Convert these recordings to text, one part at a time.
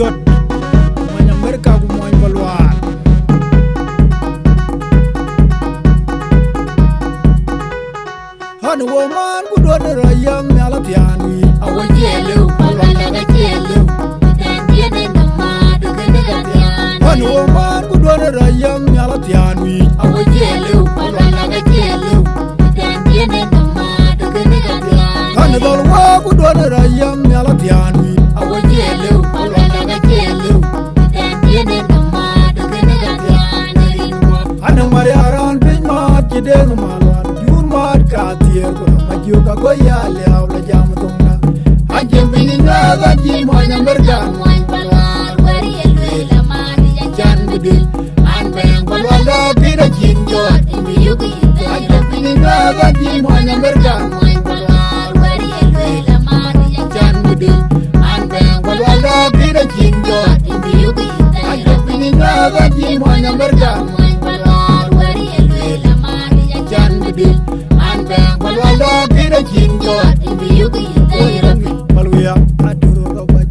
jot manya merka ku moy balwar han woman ku don rayam yala piani awo jelu wala ga jelu den diene no ma du gene ga pian han woman ku don rayam yala piani awo jelu wala ga jelu den diene no ma du gene ga pian han dol wa ku don rayam yala piani awo jelu wala ga jelu den diene no ma du gene ga pian han mari aran bin ma kideng malwan yun mat ka tier ko ma juga ko ya le awla jam tungna ajem bininga ga ji mo na merga mo balwar wari elwe la ma di jan gudu an beng balwar da pira jinjo imi yugi ajem bininga ga ji mo na merga mo balwar wari elwe la ma di jan gudu an beng balwar da pira jinjo imi yugi ajem bininga ga ji mo na merga mo balwar wari elwe la ma di jan gudu an beng balwar da pira jinjo imi yugi Palwiya aduro ga waj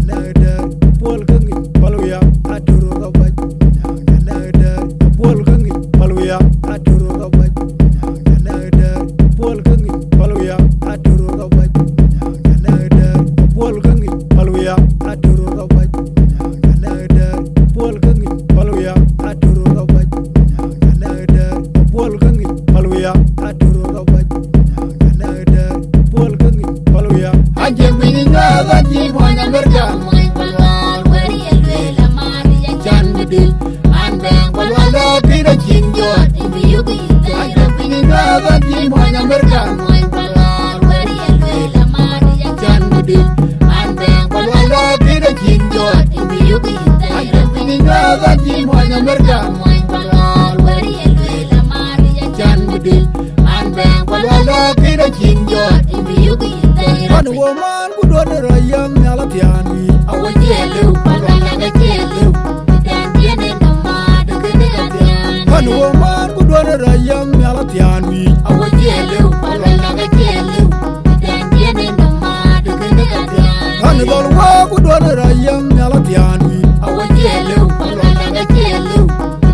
nada pol gangi palwiya aduro ga waj nada pol gangi palwiya aduro ga waj nada pol gangi palwiya aduro ga waj nada pol gangi palwiya aduro ga waj nada pol gangi palwiya aduro ga waj nada pol gangi palwiya aduro ga waj nada pol gangi palwiya ajem bininga ga ji mo na merga mo balwar wari elwe la ma di jan gudu an beng balwar da pira jinjo imi yugi ajem bininga ga ji mo na merga mo balwar wari elwe la ma di jan gudu an beng balwar da pira jinjo imi yugi ajem bininga ga ji mo na merga mo balwar wari elwe la ma di jan gudu an beng balwar da pira jinjo imi yugi han woman ku don rayam yala piani awo jelu wala ga jelu den diene no ma du gene ga pian han woman ku don rayam yala piani awo jelu wala ga jelu den diene no ma du gene ga pian han dol wa ku don rayam yala piani awo jelu wala ga jelu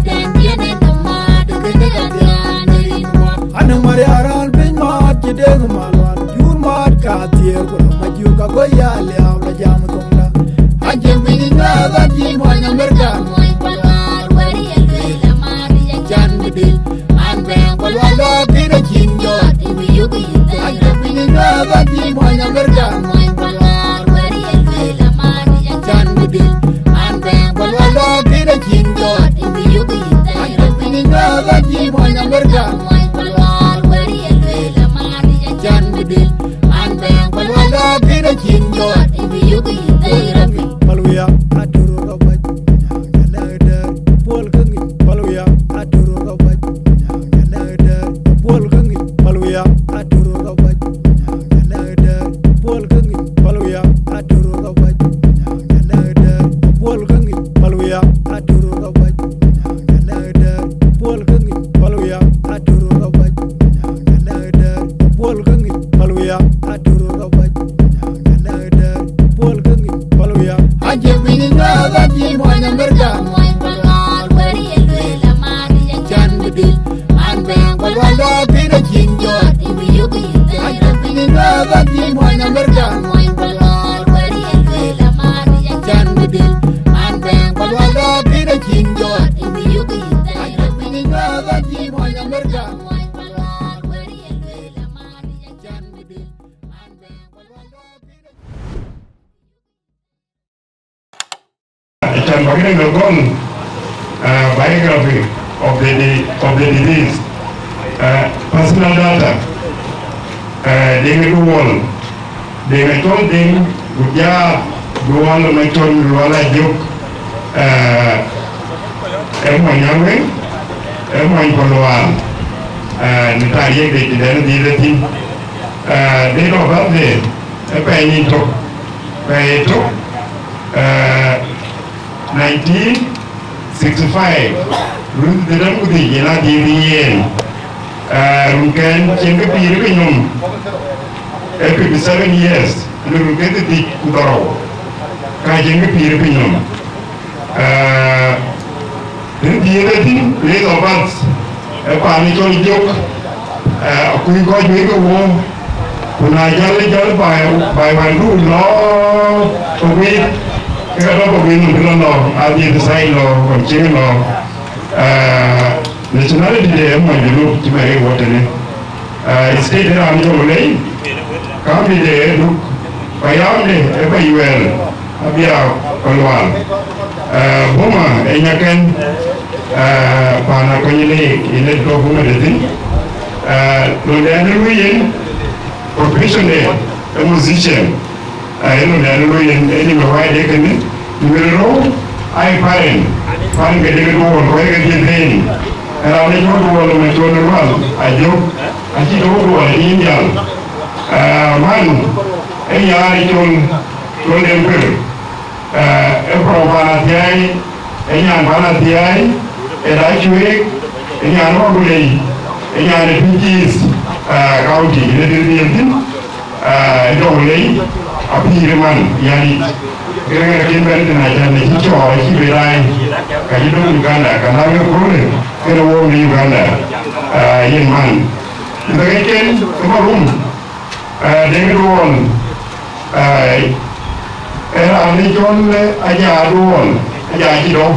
den diene no ma du gene ga pian han mari aran bin ma kideng malwan yun mat ka tier ko ma juga ko ya le awla jam tungna ajem bininga ga ji mo na merga mo balwar wari elwe la ma di jan gudu an beng balwar da pira jinjo imi yugi ajem bininga ga ji mo na merga mo balwar wari elwe la ma di jan gudu an beng balwar da pira jinjo imi yugi ajem bininga ga ji mo na merga mo balwar wari elwe la ma di jan gudu an beng balwar da pira jinjo imi yugi palwiya aduro ga waj nada pol gangi palwiya aduro ga waj nada pol gangi palwiya aduro ga waj nada pol gangi palwiya aduro ga waj nada pol gangi palwiya aduro ga waj nada pol gangi palwiya aduro ga waj nada pol gangi palwiya aduro ga waj nada pol gangi palwiya ajem bininga ga ji mo na merga mo balwar wari elwe la ma di jan gudu an beng balwar da pira jinjo imi yugi ajem bininga ga ji mo na merga mo balwar wari elwe la ma di jan gudu an beng balwar da pira jinjo imi yugi ajem bininga ga ji mo na merga mo balwar wari elwe la ma di jan gudu an beng balwar da pira It can biography of the disease, personal data, dengan dual, dengan tonting, gujah, dual macam dual ajuk, emang yang emang keluar, ntar ye di dalam diri dia doa deh, apa ini itu, 1965 run dalam udah jelas dirian runkan cengke piri penyum every 7 years run runkan itu di kudarau ka jeng pir pinyom dia tin le do bat pa ni chol jok ku ko jwe ko wo kuna jal bai wan du lo to wi ka do ko wi no no a di sai lo ko jeng lo nationality de mo de lu ti mai wo tene state ra ni lo le ka mi de lu bayam de e ba yuel abia kolwal boma enyaken pana konyele ile do boma de tin lo de anu yen professional a musician lo de anu yen eni ma wa de ken ni ro ai paren ke de do ko ke de den era ne do do lo me to normal ajo aji do do ni indian man enya ton dem per provana tiai enya bana tiai era chwe enya no gulei enya ne pijis county ne de din do gulei apir man yani kira kin ben na jane ki cho ki berai ka ji do Uganda ka na ne ko ne kira wo ni Uganda yin man da ken ko rum de ngon era ani jon aja duon aja ji do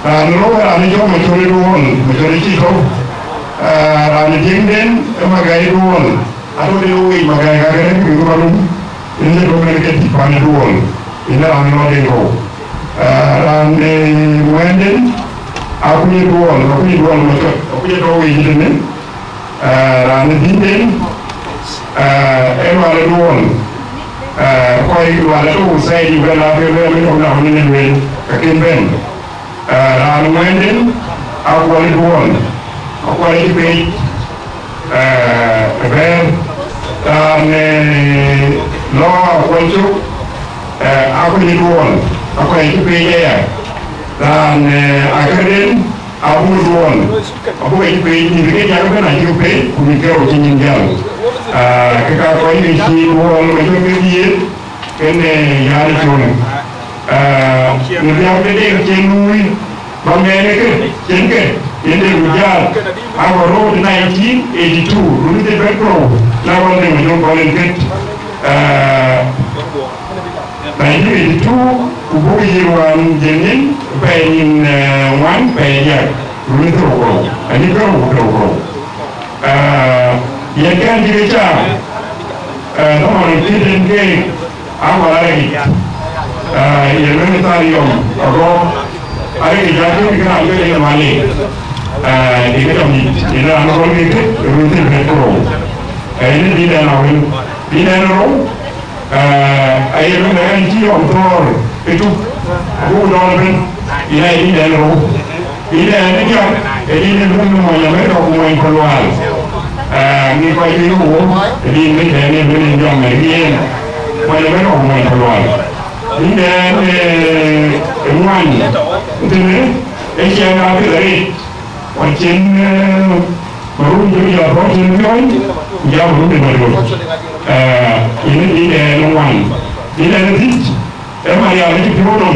no era ani jon ma chori duon ma chori ji do ani jingen ma gai duon ado de wi ma gai ga ga ni ko balum inde do ne ke ti pa ne duon ina ani no de go ande wenden akuni duon ma ko akuni do wi ji ne ani jingen era duon koi wala tu sai di bela bela mi no na honen wen kakin ben ran wenden akwali duon akwali pe ber ne lo akwali akwali duon akwali pe ya ran akaden abu duon akwali pe ni ke ya ko na ju pe ku ke o tin jal kita koi isi duon itu dia kene yari chone ni dia de chenui bangene ke chenke inde rujar our road 1982 dulu de petro lawan de mo kolen ke 1982 ubu yirwan jenin penin wan peya dulu to ko ani ko ya kan dibaca nomor tidak ke awal lagi ya memang tariom kalau ada kejadian kita ambil dengan malik di dalam ini anak orang itu rutin metro ini di dalam air dengan cium telur itu budol ben ini di dalam ini aja ini pun semuanya mereka main keluar ni quay đi uống đi mấy thế nên mới lên dòng này đi quay mấy nó ngoài thổi đi đến ngoài từ đấy cái xe nào cái đấy còn trên rung bây giờ có trên nói giao rung thì mà được đi đến ngoài đi đến thích em mà giờ cái chỗ đó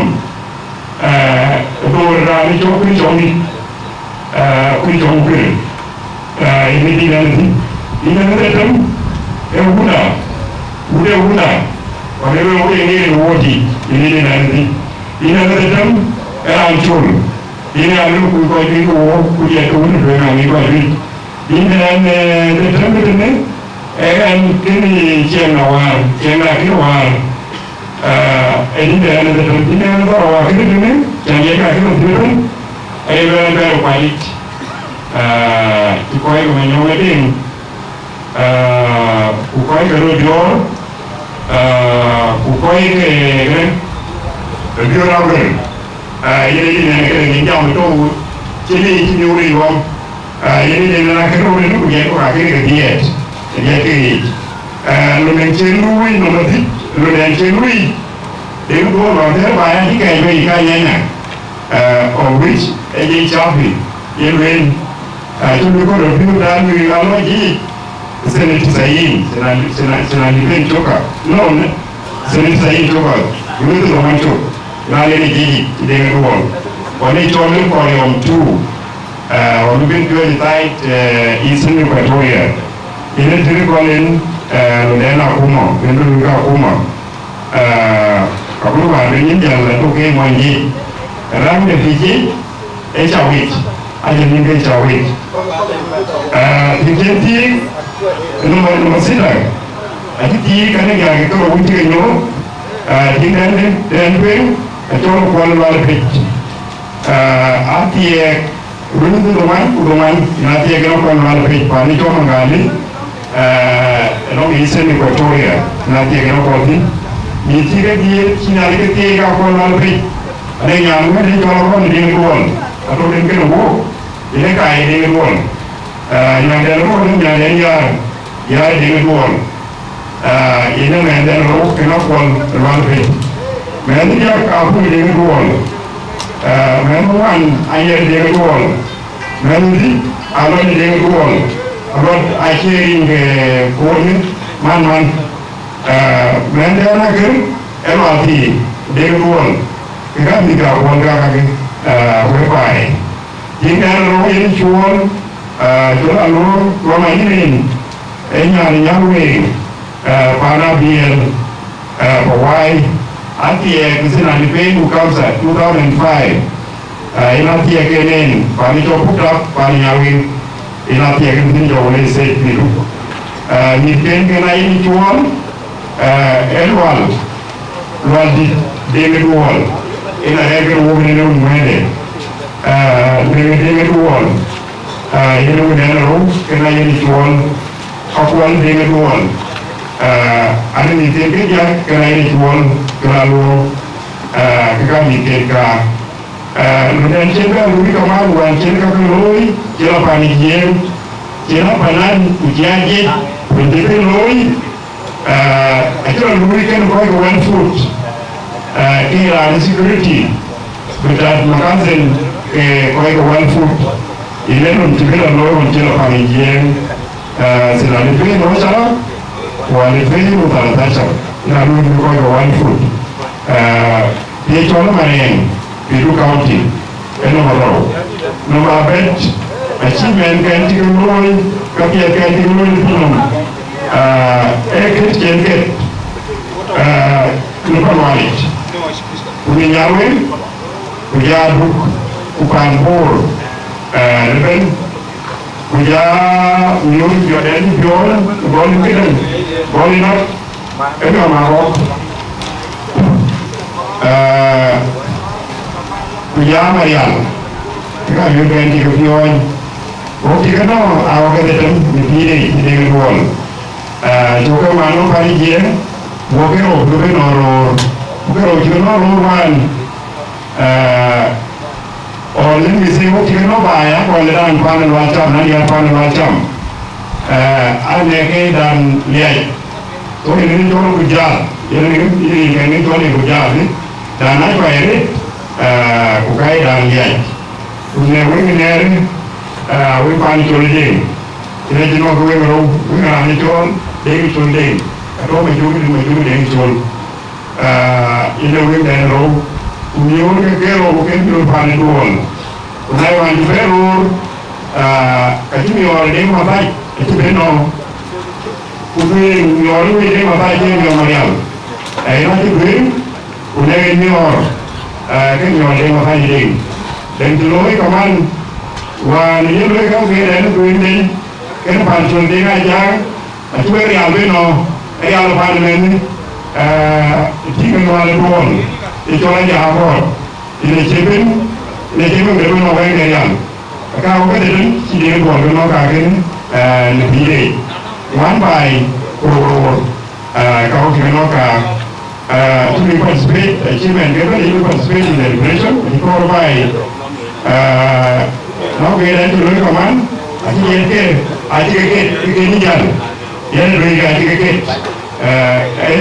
tôi ra cái chỗ cái chỗ đi cái chỗ cái ini tidak ada udah kalau ini wodi ini tidak ada hancur ini alu kau ini kuliah kau ini dengan ini ada kini jenawar ini ada bawa ini jangan baru balik koi ko menyo wedding koi ko jor koi ke jor awre yele ne ke ni jaw to chini chini uri won yele ne na ke ro ne ko ye ko ka ke diet ye ke lo men chenu wi no no thi lo men chenu wi de ko lo de ba ya ki ke be ka ya na on which e chafi yele Tuli ko review dan ni alaji seneti sayin senani ben choka non seneti sayin choka Youth Romancho, Nalini Gigi, David Wall. When he told him for him too, on the big good night, Eastern Equatoria. He didn't call in Lena Kuma, Venduka Kuma. Kapuba, the Indian, the two came one year. Around the Fiji, H.A.W.I.T. I didn't get H.A.W.I.T. The Genti, no Silla. I think he can get a winter, you know. He then win a total qualified pitch. At the Roman, not the Grand pitch, Panito Mangali, along Eastern Equatoria, not the Grand you see that the Chinese take up on pitch. Then young men in Tolomon didn't go on. I told him to walk. In a guy didn't go on. Young Delmon, young didn't go on. In a man then rope cannot go on pitch. Man, the young couple didn't go on. Man, one, I didn't go on. Man, I don't didn't go on. About I hearing man. Man, they are not good. MRT, didn't go on. We got the guy one guy whereby you can in Chuan, Alone, Romanin, and young way, Panabian, Hawaii, Atia, the pain who comes at 2005. In Atia again, Panito put up Panawi, in Atia again, said, you can in Chuan, Elwal, David Wall. In a regular woman in a way, David Wall. You know, in a room, can I use one of one David Wall? I didn't take it yet, can I use one Gralo, Kami Keka. Then Chilka, we come out when Chilka Loi, Chilapani Jim, Chilapanan, Ujaji, when David Loi, I told we can go 1 foot. Here security, but that Makansen quite 1 foot. 11 to get a low until a Panisian, Silani no Sala, while the Fay was a Tasha. Now we will go 1 foot. The Choloman, Piru County, and overall. No bet, achievement can take a loan, copy a canting loan, a Christian get, local knowledge. Unyawin, Ujaduk, Upanbor, Ribbon, Uja, New Jordan, Bjorn, Golden Kitten, Golden Up, Egamaro, Uja Marian, you can take a few on. What you know, I'll get them, the PD, the wall. Jokamano Parigian, walking over, Pero you know one or let me say what you know by or the down panel watcham, not your panel watcham. I make than Liai. So you need to do a good job. You can need to do a good job. Then I find it, Kukai than Liai. We never in there, we find it already. You know, we are on it all, David today. I told me to in a way that row, we only get over came to find it all. When I went to Peru, I think you are a name of light, it's been on. We already name of light in your Mariam. I want to bring, who never knew or can you name of light. Then to know command, when you look up here and doing it, can punch on the Niger, a 20 albino, a yellow parliament. Keeping on the ball, it's all in the harbor. In the shipping, they don't know where they are. I can't get it, she didn't want to knock again, and the day. One by Kaukinaka to be participate, achievement, never participate in the liberation, he called by now we had to look command. I think again, I think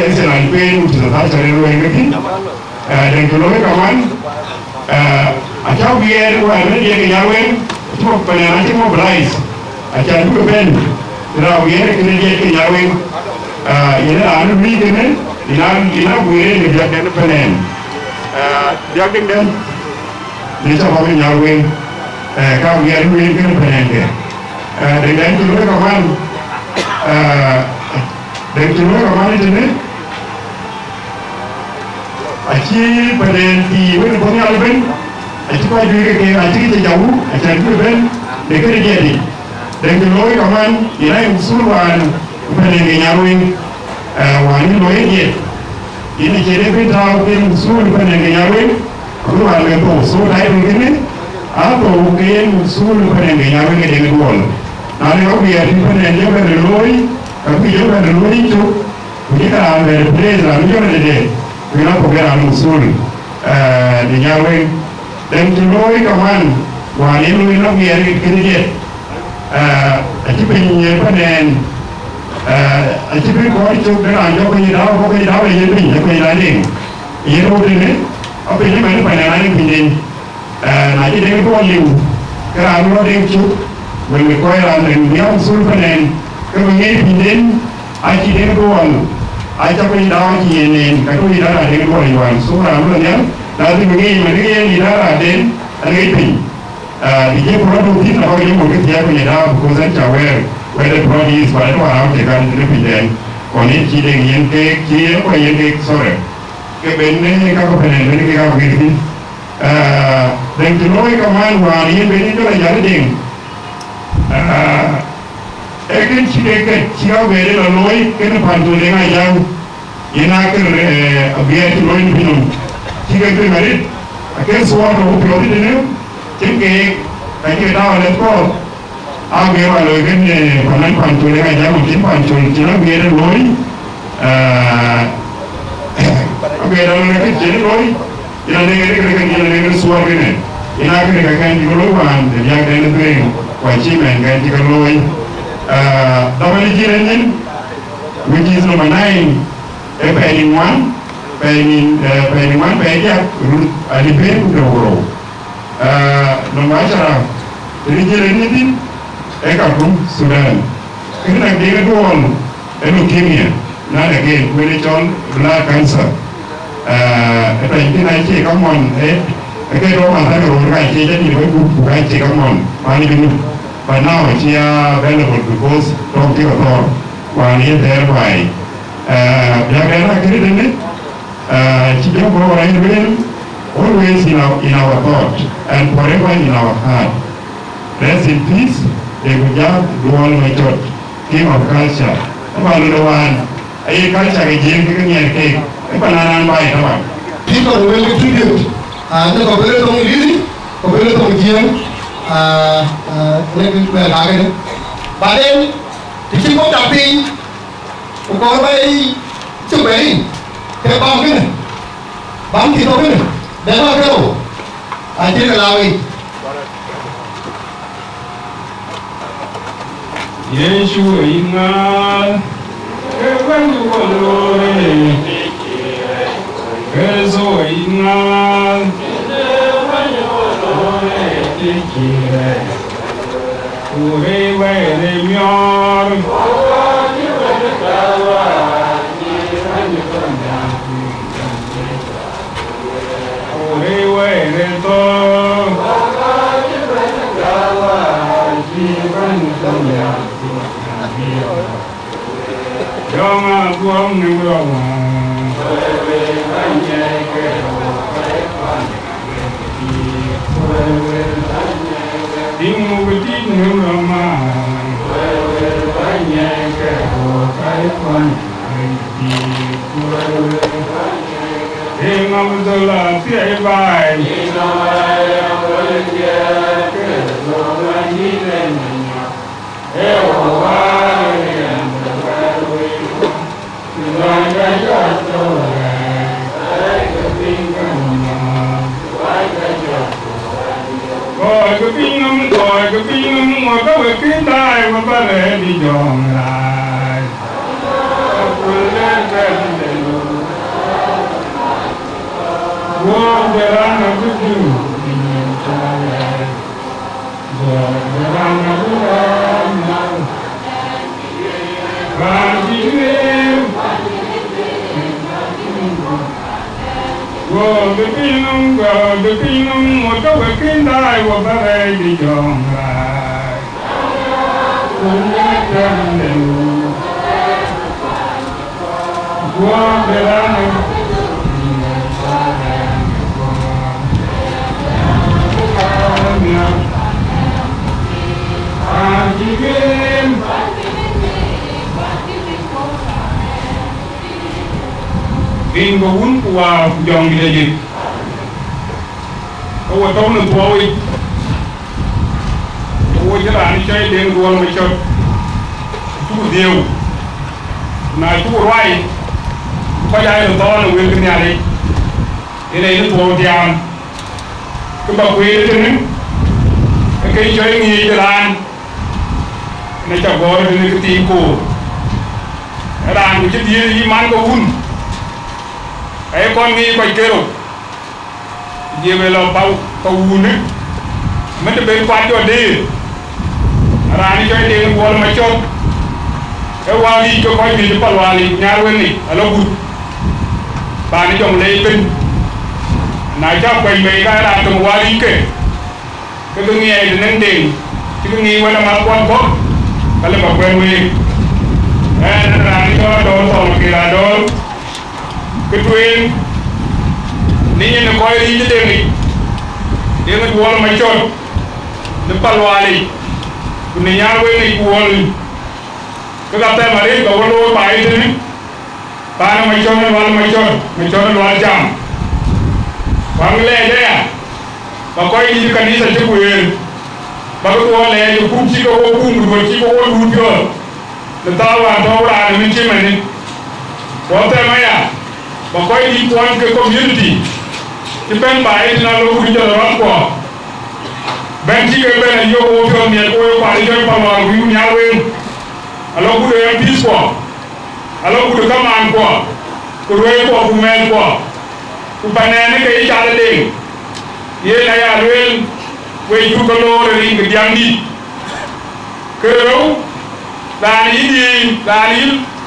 it's an unpaid, which is a natural way making. Then to know command, I can't be here, I may get a Yahweh, to open and I mobilize. I can't do a bend. You know, we had a Canadian Yahweh, I'm reading it. ina buire ni dia den penen dia ding den ni sa ba nya wen ka wi ru ni ken penen de den tu ka man den tu ka man ni aci penen di wen ko ni alben aci ko ju ke aci ke jauh aci ku ben de ke jadi den tu ka man ina usulwan penen ni nyarwin wani lo ye ini kere bita ken usul penen ni nyarwin ko wala ko usul dai ngene ato ken usul penen ni nyarwin de ngol nani ko ya ti penen yo ben loi ka bi yo ben loi tu ni ka ame presa ni yo de Kita program usul di Nyaweng dan tuloi kawan wani lu ino biar kerja aci penyiar panen aci pen kau itu dengan jauh penyiar ini pun penyiar ini ini roda ini apa ini mana panen ini pinjam nanti dengan kau liu kerana lu dengan cu bagi kau yang dia usul panen kemudian pinjam aci dengan kau aja ko ida ki yenen ka ko ida ra de ko yiwan so ra mo nya da di ngi me ngi yen ida ra de ngi pin di je product din na ko mo ke ya ko ida ko zan cha where the product is ba to around the kan de pin den ko ni ki de yen ke ki ko yen ke sore ke ben ne ka ko pen ne ke ka ko ki den to noi ka man wa yen ben ni to la ya de Ekin cike cia beri loi kena pantu dengan yang ina ker biar tu loi ni binum cike tu merit akhir suara tu priori ni cike kaki dah oleh ko agar walau kan panen pantu dengan yang mungkin pantu cina biar loi biar loi kan jadi loi ina dengan suara ni ina ker kan di loi wan yang dengan tu wajib kan di loi WG which is number 9 penning one pejak alipen udoro number acara WG din Khartoum Sudan kena dia dual leukemia na again spiritual blood cancer eta ini naik kamon ke do mata ro ga che jadi bukan che kamon mani binu. But now it's available because don't take a thought while you're thereby. Yagana Kirin, always in our thought and forever in our heart. Rest in peace, the Gujarat dual method, king of culture. About the one, a culture again, giving a cake, a banana by one. People will contribute. The Copilot on Lizzie, Copilot on Jim. Nên về lại cái và đêm thì khi có đặc biệt có bay chuẩn bị cái bao cái này bắn thì tôi biết này để bao cái đồ trên là làm gì Yesu ingat kewan jualoi keso ingat Kire, ure wele mior, ure wele to, Joma buông ni buông, Ding mu tin nu rama, banyak kehokai pun di Ding Abdullah tiai bai, yang berjaya kesolan hidupnya, Ewa yang berbarui, sebagai jatuh, kepingkannya, sebagai jatuh. Coi cái phim mà có việc kiến tai mà ba lệ đi dọn lại quên lên trên đèn quên về ăn là cứ như đi nhìn cha lại rồi về ăn là cứ làm và chỉ em the pinum, what the working die was a very young right. In the wound who are young lady. Oh, I don't know why. Oh, you're not shy, then go on my shop. Too deal. Now, too right. But I don't know where to get it. It ain't all down. Come up with it. Okay, showing me the land. And I just bought it in the team cool. And I'm just here, you man go wound. Ai con mi quay kêu về về là bao nè mấy cái bên quan cho đi ra đi chơi đi qua mà chốt cái qua đi cho coi gì cho bao qua đi nhà quên đi ở lâu bụt bà đi trồng lấy tinh này chắc quay về cái là trồng qua đi kể cái tôi nghe thì nên tiền chứ tôi nghe qua là mặt quan tốt cái là bảo quen về ra đi cho đồ xong kia là đồ cái chuyện này nó coi đi chứ đêm này đêm nó buồn mà chọn nó palwa đi cái này nhà quên này buồn cái gặp tay mà đi có lôi bài thế này ta nó mày chọn nó loạn chạm vắng lẽ thế à và coi đi cái này sẽ chịu quyền và cái buồn lẽ chịu cũng chỉ có buồn rồi chỉ có buồn chưa người ta làm đâu là mình chỉ mình có tay mày à và coi đi quan cái community thì bên bài là lúc bây giờ nó qua bên chỉ cái bên này vô cho nhiều cô phải cho bao nhiêu người nhà bên alo cô để em peace qua alo cô để cảm ơn qua cô để qua cô men qua cô bạn này cái trả lời liền ye này à luôn quay chú cái lô rồi cái điang đi cái đâu là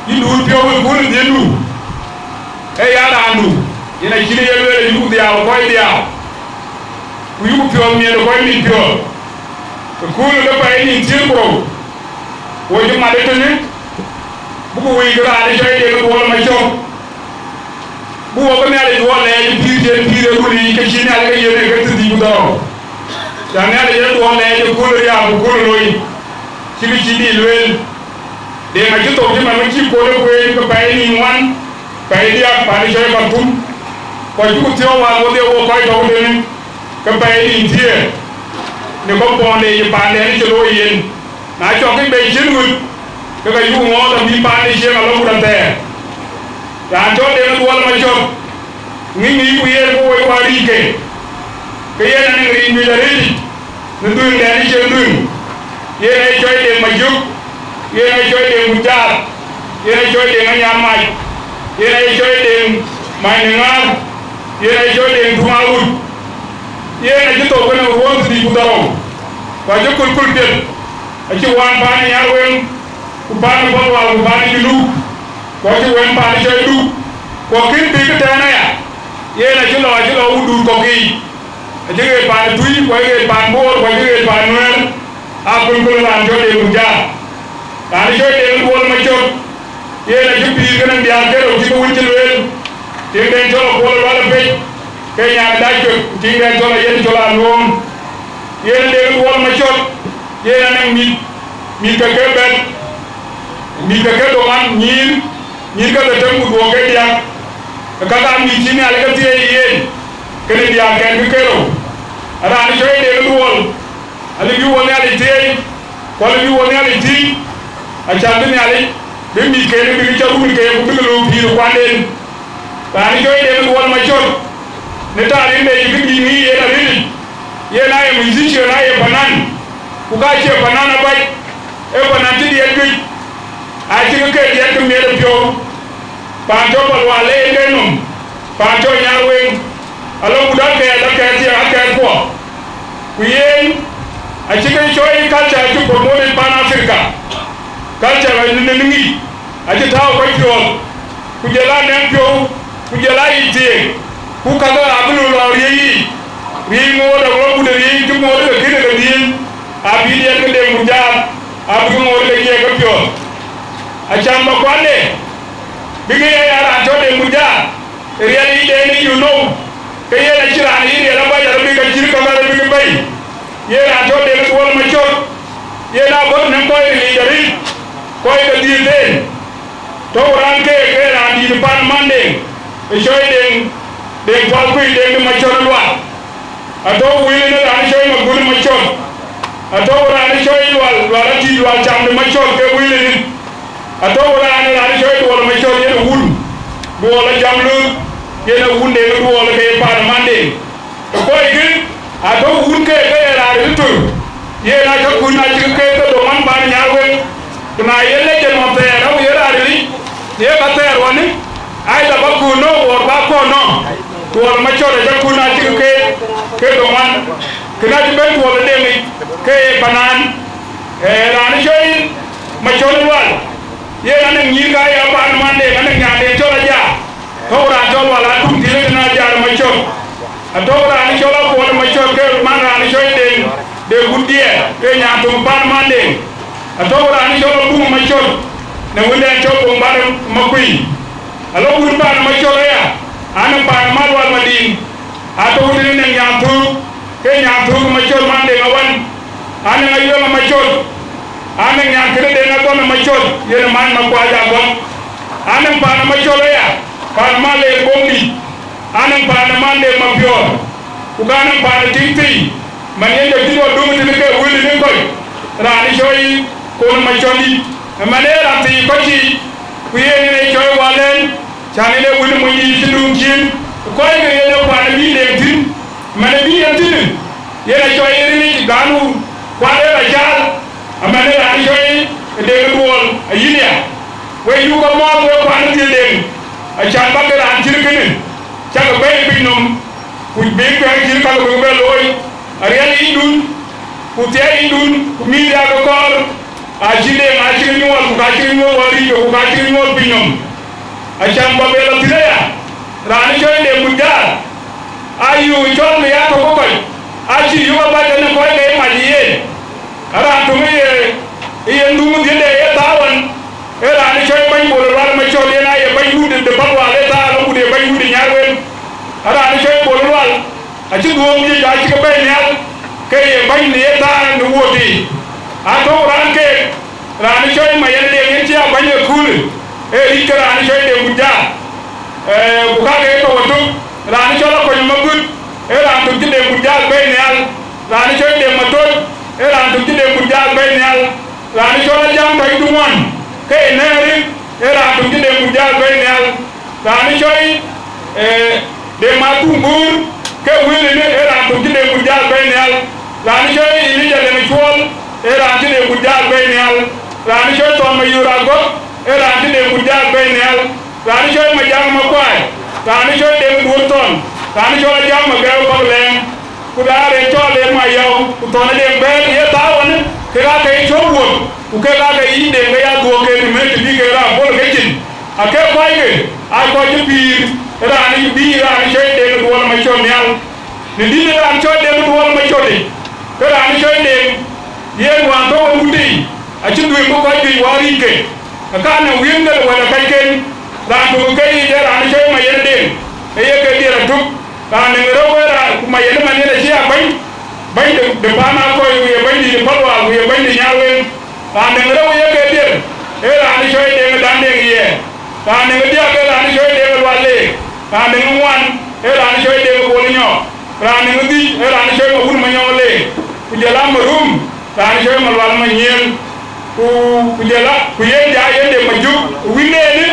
đi đuổi phiêu với cô để đi đuổi ấy ya là đủ, cái này chỉ là về những cái điều coi điều, quý một phiếu miền coi miền phiếu, cái khu nó phải nhìn chiếu pro, ôi chúng mà đấy thôi nhé, bố quý cái này chơi để nó buồn mà chơi, bố cái này để buồn này phi để đuổi cái gì này cái gì này cái thứ gì cũng đâu, chẳng hạn để buồn này cái khu nó ya khu nó lôi, chỉ đi luôn, để mà chúng tôi chứ mà nó chỉ có nó quên cái bài nhìn ngoan cái đi ăn phải chơi bằng cung, coi chú thiếu vào một điều coi đâu đến cái bài đi thiệt, nếu có bọn này thì bạn này cho đôi yên, nãy cho cái bài chiến ngược, cái chú ngó tầm đi bạn đi chơi mà lâu đằng tè, làm cho đến nó buồn mà cho, nghĩ của yên cô ấy qua đi kể, cái yên này người bây giờ đi, nó đừng để đi chơi đừng, yên này chơi đến mà giúp, yên này chơi đến một cha, yên này chơi đến nhà mày. Ye này chơi đến mai ngang, ye này chơi đến thua out, ye này chúng tôi cái nào uống thì cũng đâu, và cho cùn tiền, chỉ quan bán nhà quen, cũng bán bao vào cũng bán đi lu, có chỉ quen bán đi chơi lu, có kiếm tiền cái thế này à, ye này chúng nó đủ có gì, chỉ cái bán túi, cái bán bột, cái bán nuôi, cùn làm cho tiền cũng ra, bán chơi tiền buôn mà chốt. Ye na jupi kana biya kero ti ko wunti wel ti den jolo ko wala be ke nya da jot ti den jolo yen jola lom ye na de wol ma jot ye na nang mi ka ke bet mi ka ke do man ni ka da tam ko ke dia ka ka mi ti ni ala ka ti yen ke ne dia ke kero ara ni joy de wol ali bi wol ni ali ti ko ali bi wol ni ali ti a cha ni ali bên mi kê nó bị cho mình kê cũng biết luôn thì quan đến và đi chơi đến quan mà chốt nếu ta đến đây cái gì nghĩ là đi ye này mình di chuyển này banan cũng cái chuyện banan là vậy em banan chỉ đi ăn cái ai chỉ cái đi ăn cái miếng là phiêu bạn cho bạn hòa lên cái nồng bạn cho nhà quên alo cũng đã kê thì ăn kê qua quý em ai chỉ cái chơi cái chơi chụp một môn ban Africa culture là nên nghĩ, anh chỉ thao cái chuyện, bây giờ là nem phiêu, bây giờ là gì, ku kaga abulu lo yi ri ngo da lo ku de yi ju mo de ki de din abi de ke de murja abu ngo de ye ko pyo a chamba kwale bigi ya ra to de murja reali de ni you know ke ye na chira ni re la ba ya bi ka jir ka ma bi bay ye ra to de ko wala ma chot ye na bo na ko ni dari ko de di de to ran ke ra di pan mande e shoy de fal kuy de ma chot lwa ato wile ne ran shoy ma gulu ma chot ato ran shoy wal ti wal cham de ma chot ke wile ni ato ran shoy wal ma chot ye wul do wala jamlu ye na wunde do wala ke pan mande ko igi ato wun ke ra tu ye na ka kun na ci ke to man ban nyawe na ye le je mo te ra ye ra ri ye ka te ro ni ai da ba ku no or ba ko no wala ma chore ja kun na ci ke to man kina ci ben wala de mi ke banan ra ni joy ma chore wal ye na ngi ga ya ban man de na nya de chore ja to ra jol wala tum ti le na ja ma chore ato ra ni chore ko ma chore ke man ra ni joy de gudie ke nya to ban mande atowra ni jolo bu ma chol ne wonde to ko mbar makui alo bu ban ma chol ya ana ban mal wal madin ato wonde ne nya to ke nya to ma chol mande ngawan ana ngayo ma chol ana nya kede de na ko ma chol yene man ma ko aja gon ana ban ma chol ya ban male bombi ana ban mande ma pio ku kana ban tinti man yende diwo dum ni ke wuli ni koy rani joy ko ma choli man era ti ko ci ku yene ne joy walen chani le wuli mo yi ci dum ci ko ye yene ko na bi le tin man bi ye tin yene joy ni ganu ko le la jal man rani joy de wol yinia we yu ko mo ko na ti de a chan ba ke ran ci kene cha ko be bi num ku be ko ci ka ko be loy ariel indun kutia indun kumida ko kor ajide ngachiri ni wal kachiri ni wali ko kachiri ni wal binom acham babela tilaya rani joinde mudar ayu chon ya ko ko achi yuba bata ne ko ke majiye ara tumiye iye ndumu dinde e tawan e rani joy ban bolo wal ma chole na ye ban yude de babwa le ta lo bude ban yude nyarwen ara rani joy bolo wal aci duom ji ja ci ko bay nyal ke ye bañ ni ta no wodi ato ran ke ran choy ma yende ngi ci bañ e kul e ri ran choy de mudja bu ka ke to wotu ran choy ko ma gut e ran tu ci de mudja bay nyal ran choy de matol e ran tu ci de mudja bay nyal ran choy jam tay du mon ke neri e ran tu ci de mudja bay nyal ran choy de matumbur ke wili ne era to jide mudjal baynal rani joy ni jale mi chwol era jide mudjal baynal rani joy to ma yura go era jide mudjal baynal rani joy ma jang ma kwai rani joy de wurton rani joy jang ma gaw ko len ku dare to le ma yaw ku to ne be ye tawon ke ga kay chobwo ku ke ga kay inde ga ya do ke ni me bi ke ra bol ke tin ake kwai ke ai ko ji pir rani bi rani joy de do wala ma chon yal ni dine ran choy de do wala ma chodi ke rani joy de ye wan to wuti a ci duy ko koy duy wari ke ka na wingal wala kay ken ran to kay de rani joy ma yende e ye ke dira tuk ran ni ro wala ma yende ma ne ci a bay de bana ko ye bay di palwa ye bay di nyawe ran ni ro ye ke dir e rani joy de dan de ye ran ni dia ke rani joy de wale ran ni wan e rani joy de ko nyo rani ngudi e rani joy ma wun ma nyole ku jela ma rum rani joy ma wala ma nyel ku jela ku yende a yende ma juk winene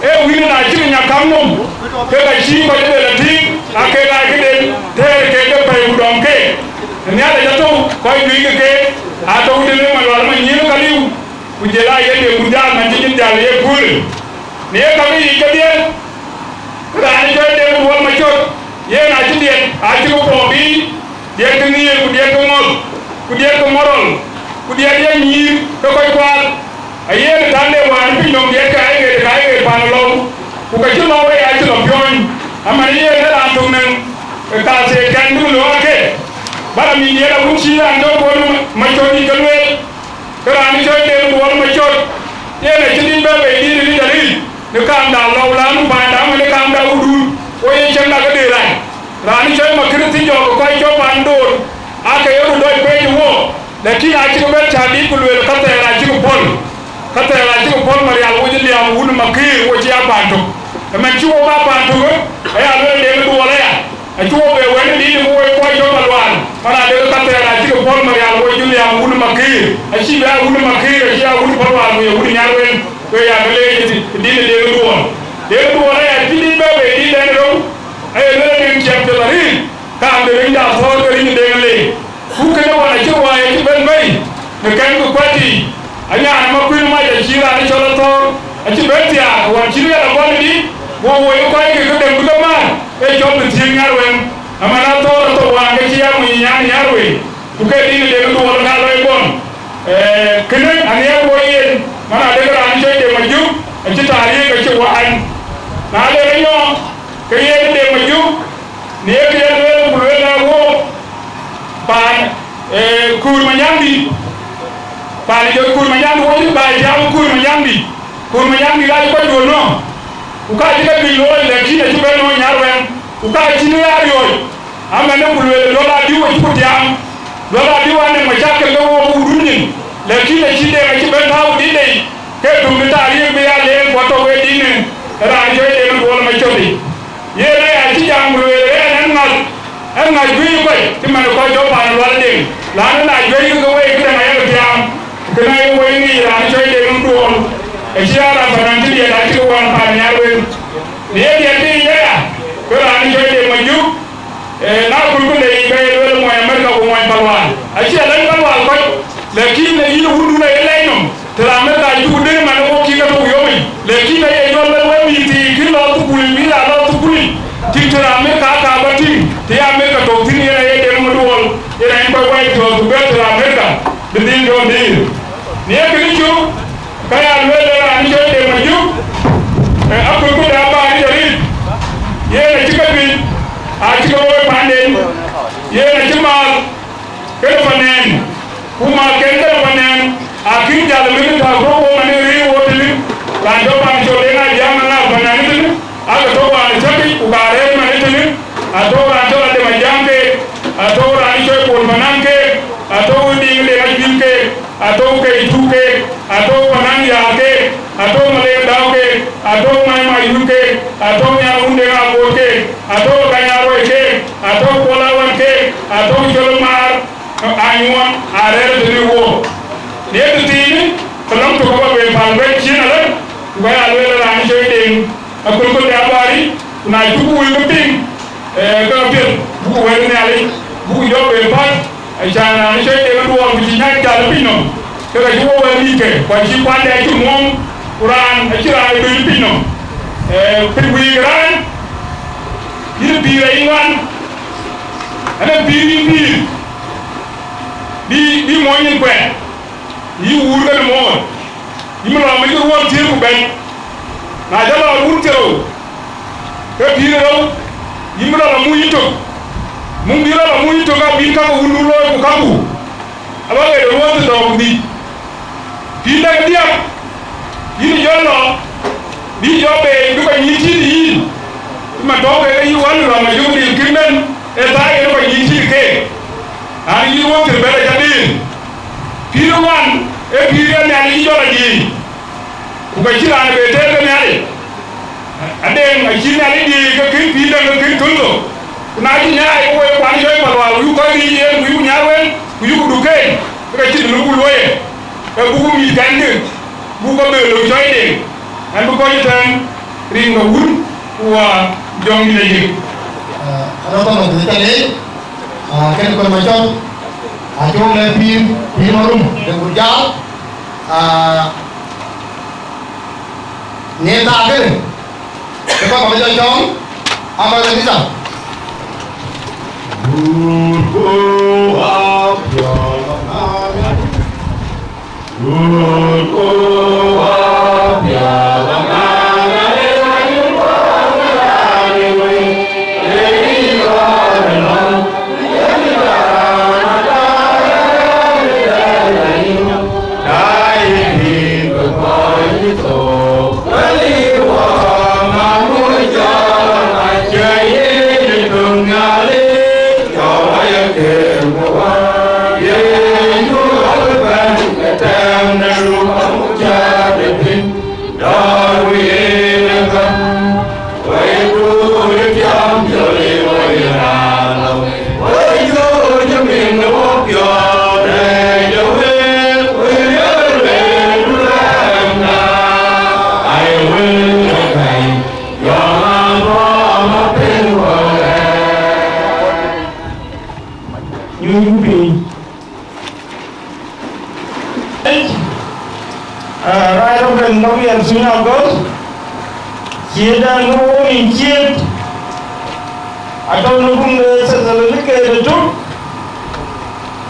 e winne na ci nya kamum ke ga shi ko de la ti ake ga ke de tere ke de bay bu dom ke ni ala jato ko du ke a to de ma wala ma nyel kaliu ku jela yende ku dal ma ci dal ye pul ni e ka bi ke de rani joy de wol ma chot ye na ci de a ci ko bi de ke ni ku de ko mol ku de ko morol ku de ye ni ko koy kwal aye tande wa ni no de ka ay ge pa lo ku ka ci lo ya ci lo pion amani ye na to ka se kan du lo ke bara mi ne la wuci an do ko ma choni kalwe kara ni choy de wol ma choy ye na chidin ba be ni dari ne kam da law la nu pa da ne kam da udu o ye chen da ga de rai rani choy ma kriti jo ko cho pandor aka yoru do pe wo lakini a cikin bai tabi kulwe kata ya ci ko pol mari al wajin ya wun makir waji ya banto amma ci wo ba banto ay al le do wala ya a ci wo be wani di mo ko jo balwan mana de kata ya ci ko pol mari al wajin ya wun makir a ci ba wun makir a ci ya wun balwan mo wun nyar wen ko ya le di de do wala ya ci di be be di le do ay le de ci am de bari ka am de nda fo de ni de le ku kana wala ci waye ci ben bay ne kan ko kwati anya na makwini ma da jira ni chola to a ci betia wa ci ya la wala di wo wo ko ke ko dem ko ma e job ti ngar wen amana to wa ga ci ya mu nyaan yar we ku ke di de ko wala na loy bon kene ani ya wo yen mana de ra ni de maju a ci tari ga ci wa an na le yo ke yen de maju ne ke le mu le na wo pan kur manyambi pan jo kur manyambi wo ba jam kur manyambi la ko do no u ka diga bi lo le ki ne be no nyarwen u ka ti ne ya yo amma ne bulu lo la di wo ko tiam lo la di wa ne ma jakka ga wo bu dunni le ki ne ci de ma ci be taw di de ke dum ta ri be ya le ko to we di ne ra jo de no wol ma chodi ye le ya ci jam lu le nan ngal en na gui ko ti man ko jo pa no wal ding la na gui ko we ko na ya tiam ko na yo we ni ra jo de no do e ci ara fa nan ti ya ti ko wan pa nya we ni ya ti ya ko ra ni jo de ma ju na ko ko le be le mo ya mer ko mo pa wa a ci la ko wa ko lakin yi hundu na ele no tra mer da ju de ma no ki ka to yo mi lakin ye yo le we mi ti ki lo tu bul mi la lo tu bul ti tra mer ka ka ba ti ti ya mer ka to ti ni ye de mo do wol ye na ko wa to tu be tra mer ka de din do ni ni e ki ju ka ya le la ni je de ma ju a ko ko da ba ni ri ye na ti ka bi a ti ko we pa ne ye na ti ma ke fa ne kuma kende panen akin jal mi ta ko ko mani ri wotili kan do pan jo de na jama na panen ni aga to ba ni tabi u ba re mani tini ato ra to de ma jambe ato ra ni jo ko mananke ato di le na jinke ato ke ituke ato panan ya ke ato male daw ke ato mai mai yuke ato nya unde ga ko ke ato kanya ro ke ato kola wan ke ato jol mar anyuan arere de wo ne de tini kalam to ko be pan be china la ba ya le la ni joy den akol ko da bari na jubu wi ko ping ka pe bu we ne ale bu yo be pan jana ni joy den do wa bi na ta le pino ka ga jubu we ni ke kwa ji kwa da ju mom quran a jira be pino pe wi gran ni bi re wan ana bi di mo nyin kwe yi wur ga mo yi mo la ma jur won tiru ben na jala wur tero ke bi ro yi mo la mu yito mu bi la mu yito ga bi ka ko wulu lo ko kabu aba ga ro won do bi bi na dia yi ni jolo bi jo be du ko yi ti yi ma do ga yi wal la ma jur di kimen e ta e ko yi ti ke ani yi won te bele jadin piro wan e piro ne ani yi jola di ku ga jira ne be te ne ali ade ma jina ali di ga kin piro ga kin tundo na ji nya ai ko ko ani joy malwa yu ko ri ye yu nya wen ku yu du ke ga ji no bu loye e bu mi gande bu ko be lo joy de an bu ko ni tan ri nga wun wa jom ni le ji ano to no de tele ken ko ma chon jo le pin marum de burjal ne ta ke ko ma jo chon ama le bisa Go Reverend Gabriel Sunyago, Chieda no in Chied, I don't know whom the certificate took.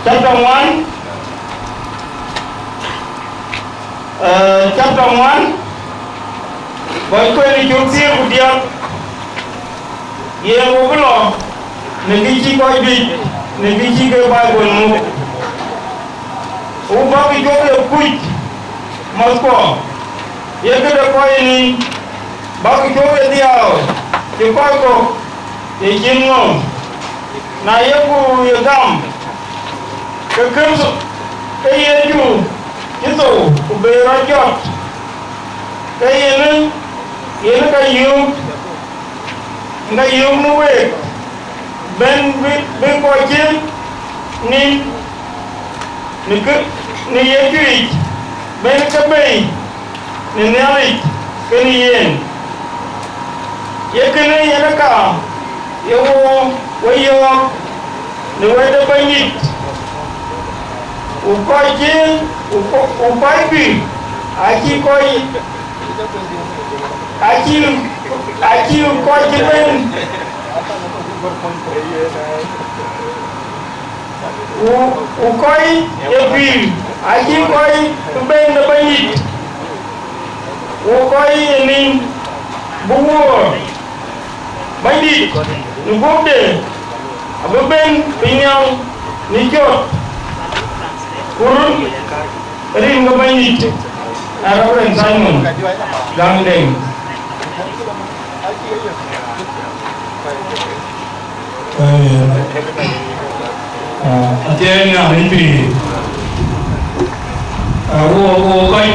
Chapter 1, chapter 1, bởi quên chú xưa của điệp, yên vô cái lọ, nên cái chi coi bị, nên cái chi cái bài quần mục. Ủa bác cái chỗ được quýt, Moscow, yên cái được coi này, bác cái chỗ được điệu, chứ coi cổ, để chiên ngon, này yên của yên găm, cái cơm sụp, cái yên chủ, cái tổ của bề ra chọt, cái yên cái yêu nó về bên coi chiến nên cứ nên yên truy bên cái bì nên nè đi cái này yên cái này nó cả yêu quay yêu nếu ai đã bay nhịp coi chiến coi bì ai chỉ coi ai chỉ coi chiến bên coi bì ai chỉ coi bên là bay nhịp coi nên bùa bay nhịp nó bốc để ở bên nhau ní chốt kurun ring cái bay nhịp Reverend Simon Gangdeng. Anh nào đến vì vô coi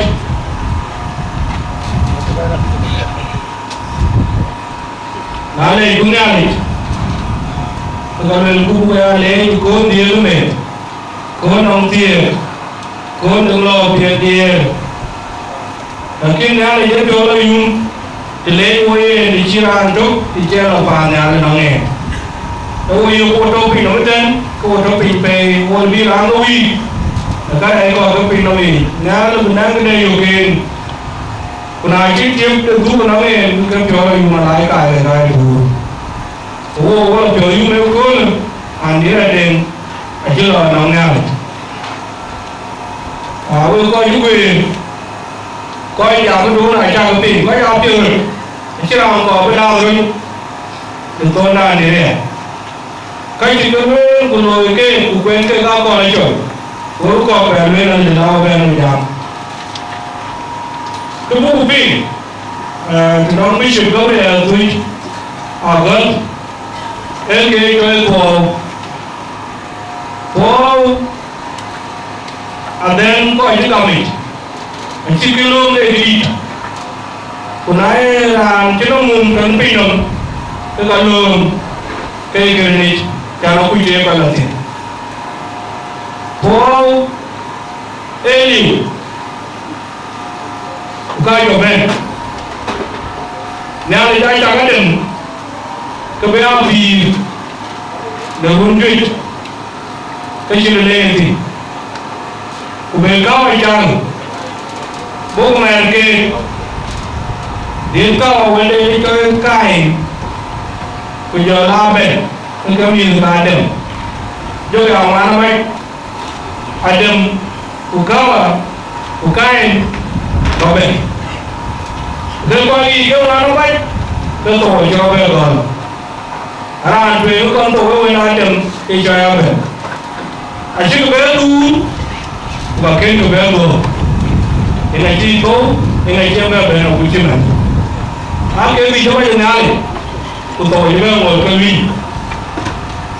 nào lên cũng nào đi còn lên cũng lên con đi luôn mẹ con ông tiền con đừng lo việc tiền Lakin yang ia jual yung delay way di ciran tu di ciran apa ni ada nange. Tahu yung foto pinong ten, foto pin pe, wal bi lang ui. Nakan ay ko agak pin ui. Nala benang kena yung ken. Kuna cip cip tu nange, bukan jual yung malai kaya kaya tu. Oh, kalau jual yung lekol, andi ada aja nange. Aku kau juga coi nhà cái đứa này trang tiền có giao tiền chứ nào có bên nào rồi đừng tôn là này cái gì cái bên của rồi cái của bên cái cao còn là chuẩn của còn bèn lên là để nào bèn làm giảm cái bố của mình thì nó mới chịu có bây giờ tôi gần cái của then coi những cái mình chỉ cái lương để đi, còn nãy làm cái nó mùng cần pin rồi, cái cả lương, cái này cả nó quy chế phải là gì? Paul, Eli, cái chỗ bên, nhà này đang chẳng cái đừng, cái bé gì, đừng run rẩy, cái chuyện này gì, cái bé cao hay chăng? Bố mẹ kia đến cao bên đây đi chơi cài bây giờ la bền nó kéo nhìn ta đừng rồi ông ăn mấy đừng của cao à của cài có bền đừng coi gì kéo nó mấy cái tội cho bây giờ ra về nó con tội với nó đừng đi chơi em bền chứ cái bé tu và cái bé đồ ini cito, ini siapa yang benar kucing? Aku ni cuma yang nyali, untuk ini orang kali.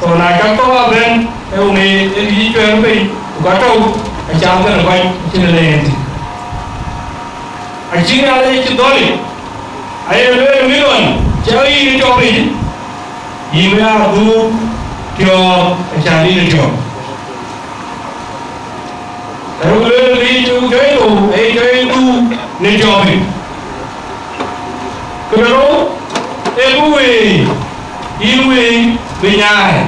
So nak kata ben, ini itu yang pergi, kata macam mana baik macam ni. Acing ada itu doli, ayah lepas miluan, cari ini job ini, ini aku job cari ini job. Kalau lepas ini chơi tu, chơi tu nên cho mình. Cái đó, em vui, yêu về nhà,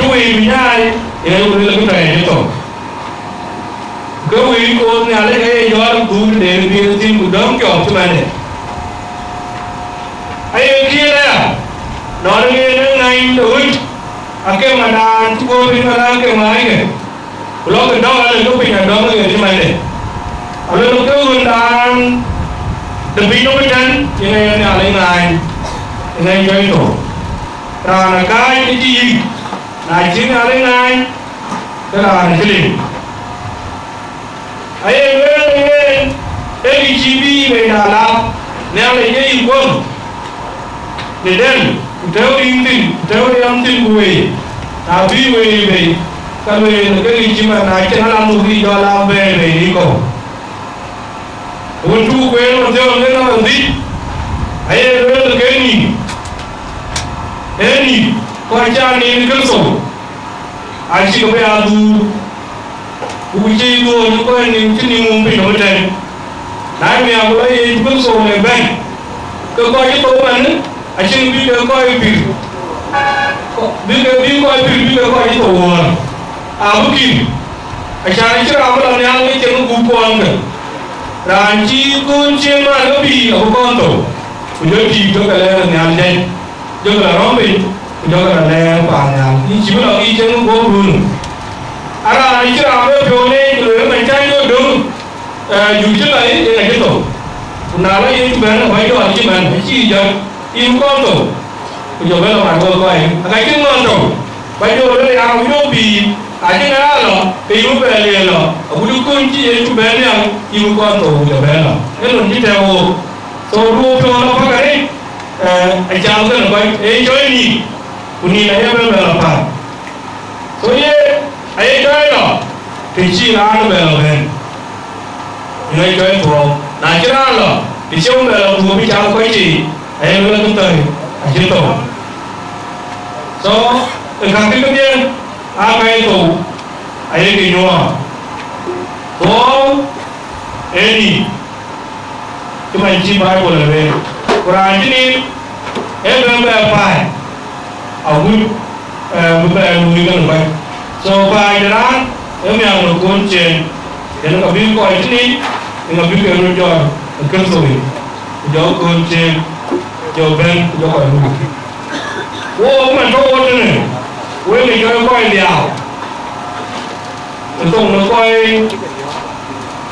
vui về nhà, em vui là cái này chứ thôi. Cái vui con nhà lấy cái gió để đi tin của đống kiểu cho mình này ai kia đây nó đang nghe nó ngay đối cái mà đàn cô đi mà đang cái máy này lo cái đó là lúc mình làm đó cái cho mình này ở lúc cái người đàn the bị nó chân như này là lấy này chơi tổ ra là cái gì này chính là lấy này cái là cái gì ấy em cái chi về Đà Lạt neo lại cái quân để đến theo in tin theo âm tin về vi về cái về cái gì mà này cho nó làm một gì đó làm về đi cổ quân chú quên mà theo cái nó làm gì ấy em cái gì coi cha nên cái số anh chỉ có phải adu uji go ni ko ni chini mum bi no ten na mi a ko e ko so le ben ko yi to man a chin bi ko yi bi ko yi to wa a bu ki a cha ni ra ba la ni a ni gu ko an ran chi kun che ma lo bi a ko to ku yo ti to ka le ni an den yo la ro bi yo ka le pa na ni chi ba yi chen go bu ara ni kira abe pione lo me chanjo do ju che lai e na keto na la yi ben wai do chi ben chi ja im ko to ku jo bela ma ko ai aga kin mo to bai do le ya yo bi a ji na lo e yu be le lo ku du kun chi e tu ben ya im ko to jo bela e lo ni te o so ru pyo na pa ka ni a ja ko na bai e jo ni ku ni na ya be la pa so ye ai chơi đó thì chi là nó bèo lên người chơi thua là chứ ra rồi thì chưa bèo thua bị cháo quay chỉ ai lên cũng tới ai chơi tổ so từ các cái tiên cái tổ ai cái nhua tổ ai đi chúng mình chỉ bài của lời về Quran chứ đi em đang bèo phải ở mũi bèo mũi cái này so by that em yang no konchen yang ka bin ko itni yang bin ko no jo kan so ni jo konchen jo ben jo ko no wo man to wo ne wo ni jo ko liao tong no ko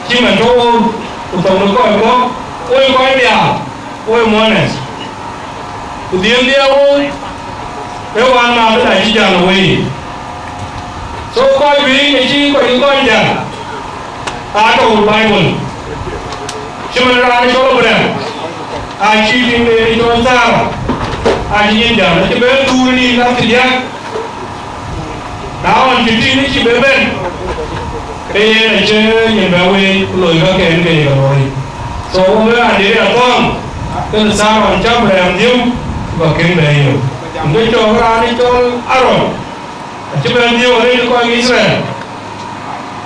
chi man to tong no ko wo liao wo mo ne ku dien liao e wan ma ba dai ji jang we so coi vì cái chi coi nhỉ đầu Bible chứ mà ra cái chỗ này ai chi thì để cho sao ai nhìn nhỉ nó chỉ biết tu đi làm gì á đó anh chỉ biết bên bây giờ này chơi nhìn vào quê lười các cái rồi số nữa anh để là con cái là sao anh chấp làm nhiêu và kiếm này để cho ra đi cho Aaron chứ bên Dieu ở đây nó coi Israel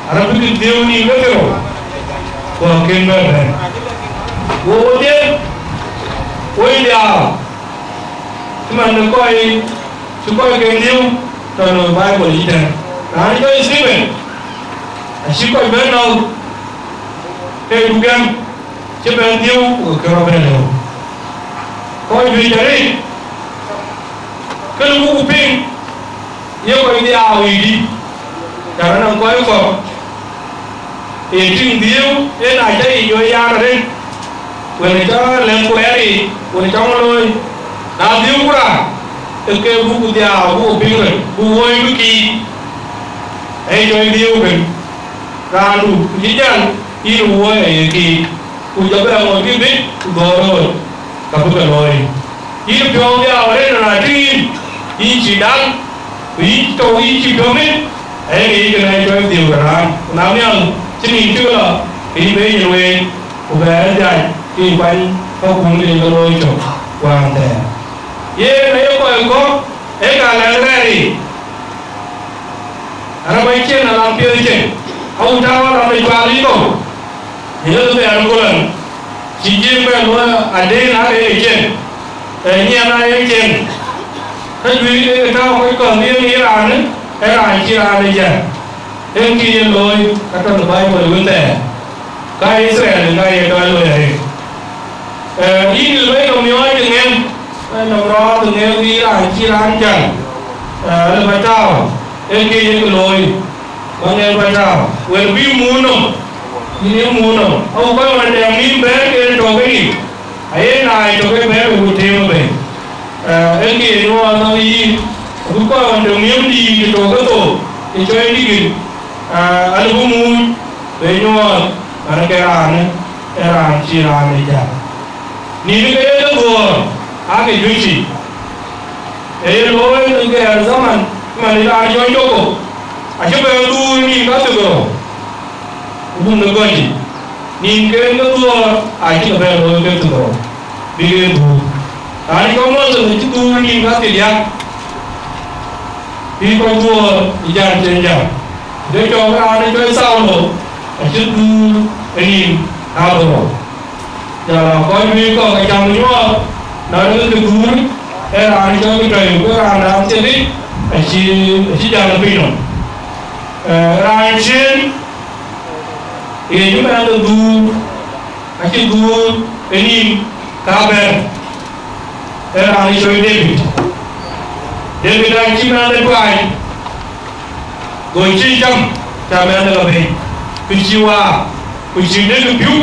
Arab cái Dieu ni cái rồi của kinh bên này vô tiên quay đào nhưng mà nó coi chúng coi cái Dieu rồi nó bài của gì này đó nó coi Stephen chỉ coi bên đâu cái đúng không chứ bên Dieu của cái bên này coi vì thế cái lúc của pin yêu coi đi ao gì cả nó coi có hiện trình điêu thế này chơi rồi ya rồi đấy vừa này cho lên quẹt đi vừa này cho nó lôi nào điêu quá từ cái vụ của điêu vụ pin rồi vụ vui cái kỳ ấy chơi điêu mình ra đủ chỉ chân đi đủ vui ấy kỳ cụ cho bây giờ ngồi cái biết rồi cả bữa rồi đi được cho điêu đấy là chuyên đi chỉ đăng ý câu ý chỉ có biết ấy nghĩ cái này cho em điều cả nào nhang chứ mình chưa là ý bây giờ về của bé dài thì quanh không cùng đi cái lối chỗ hoàng thể ye lấy coi có ấy cả là cái gì anh bây trên là làm kia trên ông cháu làm cái qua lý đâu nhớ tôi ăn một lần chỉ riêng về nó anh đây là cái trên nhà này trên cái quý cái cao cái còn riêng ý là nữa cái là chỉ là đây giờ em kia rồi các trong bài của vấn đề cái Israel cái đóเลยin với đồng nhau từng em đồng đó từng em đi là chi lan chẳng là phải trao em kia cái lối bằng em phải trao when we muốn không như muốn không ông có một đèn pin bé kia cho cái gì ấy này cho cái bé của thêm về em kia nó đi cũng có một đường miếng đi cho cái tổ thì cho em đi kịp anh cũng muốn để nhau anh cái là chỉ là này chả nhìn cái đó vừa cái duy trì ấy lối cái zaman mà đi ra cho chỗ chứ bây giờ tôi nhìn các thứ rồi cũng được coi gì nhìn cái nó vừa chỉ là bây giờ cái thứ rồi bây giờ anh có nói rằng chứ tôi nhìn các thứ gì khi con vừa đi ra trên nhà để cho cái anh cho sao rồi chứ tôi nhìn sao rồi giờ coi như có cái chồng nữa nói đến cái cú ấy là anh cho cái trời cái anh làm trên đấy chỉ ra là pin rồi anh trên thì chúng ta được cú anh chỉ cú cái gì cá bè ấy là anh chơi David anh chỉ mang lên quài rồi chỉ chăm cha mẹ nó là về cứ chiêu cứ chỉ đến cái phiếu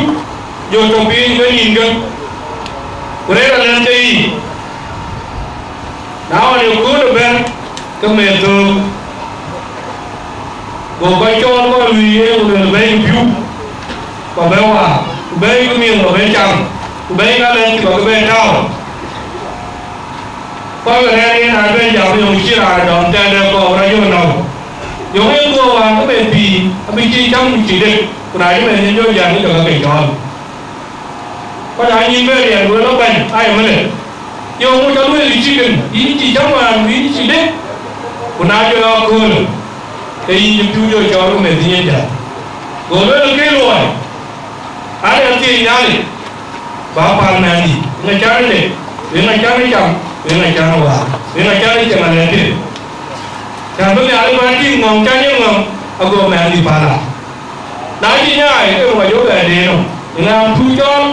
vô trong pin cái nhìn cơ cái là lên đây nào điều cứu được bên cái mẹ thường rồi cái cho nó lùi rồi bên phiếu còn bên bên cái miệng ở bên trong bên cái lên thì có cái bên cao có cái này là bên dạo dùng chỉ là đòn trên đều có ra vô nào dùng cái cô vào cái bên bì bên chi trong chỉ định cái này cái bên vô dàn cái cái tròn có ai nhìn về liền với nó bền ai mà này yêu muốn cho nuôi gì cần ý chỉ trong mà ý chỉ đấy của na cho con cái gì chú cho nó mệt gì vậy rồi nó cái rồi ai ăn gì nhá đi bảo bàn này gì người cha này người cha này chồng người cha nào người cha này chẳng là gì chẳng có ai mà đi ngòng cha nhớ ngòng ở mẹ đi bà là nói gì nhá cái mà vô về đi đâu người ta thu cho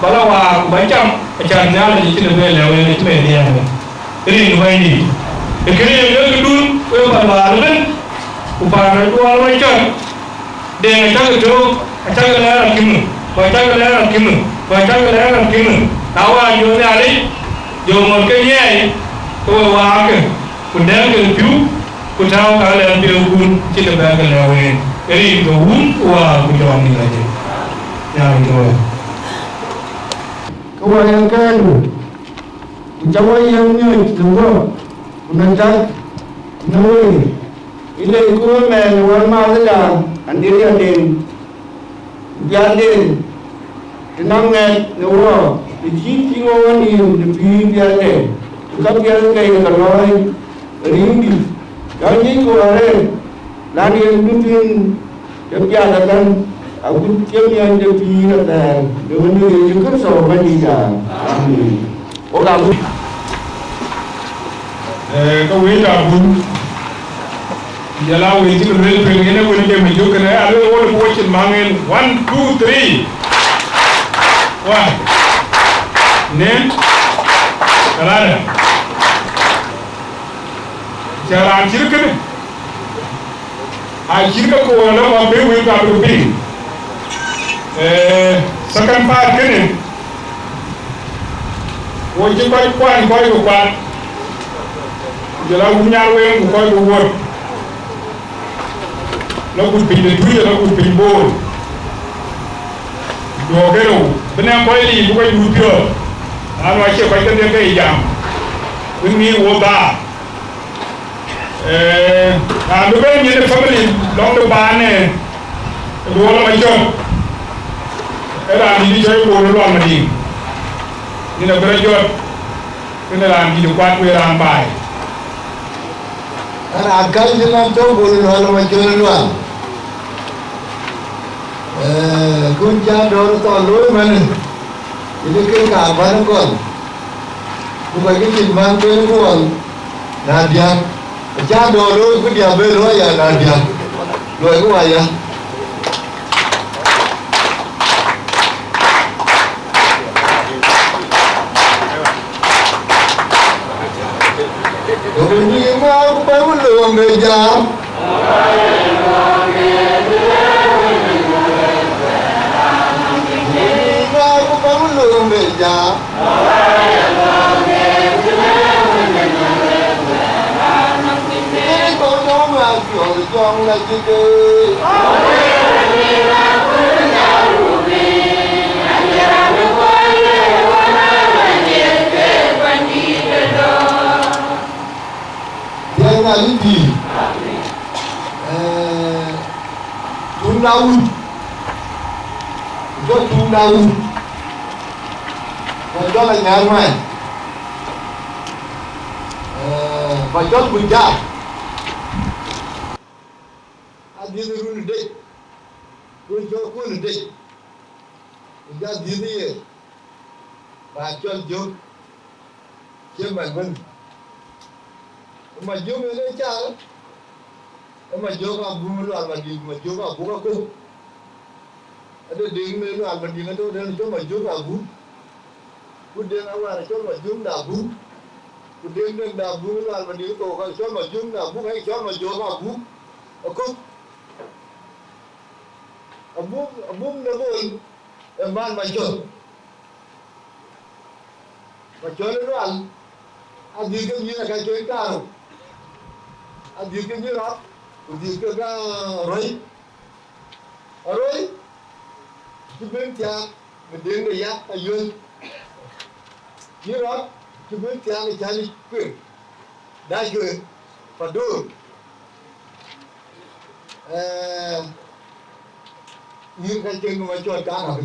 bảo là hòa của bánh trăm chẳng ra là chỉ được về lèo về về đi ăn cái gì nó hay gì cái này nó cái đun cái bà nó biết của bà nó qua bánh trăm để người ta cái chỗ người ta cái là kim người ta cái là kim người ta cái là kim tao vào vô nhà đi vô một cái nhẹ tôi hòa cái của đeo cái phiếu của tao cái là phiếu kun chỉ được về cái lèo về cái gì nó uống qua của cho mình là gì nhà rồi kebanyakan cawan yang ni semua menentang nawi ini ikut warma sedang andirin biarin tenang nawa di sini orang ni di biarin kita biarin kayak kalau ringi jadi kuare lagi mungkin kebiasaan aku yang jadi ada dengan juga sama juga. Orang kau ini aku jalan ini tu lebih pengen aku ni kami juga ni ada orang buat mangin 1, 2, 3 wah ni jalan jalan cirka ni cirka kau orang apa yang kita berupin second part cái này rồi chỉ coi của bạn giờ là uống nhau quen của coi của quân nó cũng bị để thuê nó cũng bị bồi rồi cái đầu bên em coi gì cũng coi đủ chưa anh nói chuyện coi tên cái gì giảm bên mi ô ta đối với những cái family đón được bạn này đồ là mấy chồng cái làm gì chơi bồ nó loạn mà đi nên là cái đó cái này làm gì được quan quê làm bài akal jangan tahu boleh lalu macam luar. Kunci dor tu luar mana? Jadi ke kapan kon? Bukan kita mantul kon. Nadia, jangan dor luar tu dia berluar ya Nadia. Luar tu ayah. meja. Aku kamu meja. Ini kau cuma jual lagi deh. Aliti, Tundaun, do Tundaun, do là nhà ngoài, và do Bunja, đi từ run đây, run cho quân đây, Bunja đi đi, và cho vô, chơi mạnh hơn. Mà vô người đấy cha, mà vô cả bùn loạn mà đi mà vô cả bùn cả cô, ở đây đi người loạn mà đi người đâu đây cho mà vô cả bùn, bùn đen áo là cho mà vô cả bùn, bùn đen đen cả bùn loạn mà đi tổ cái cho mà vô cả bùn hay cho mà vô cả bùn, ở cô, ở bùn nó bùn, em ban mà cho nó loạn, anh đi cái gì là cái chuyện cao. Anh đi cái gì đó, đi cái rồi, cái bên kia mình đến đây á, anh yên, gì đó, cái bên kia người cha đi quên, đại quên, và đôi, những cái chuyện mà chọn cá nào,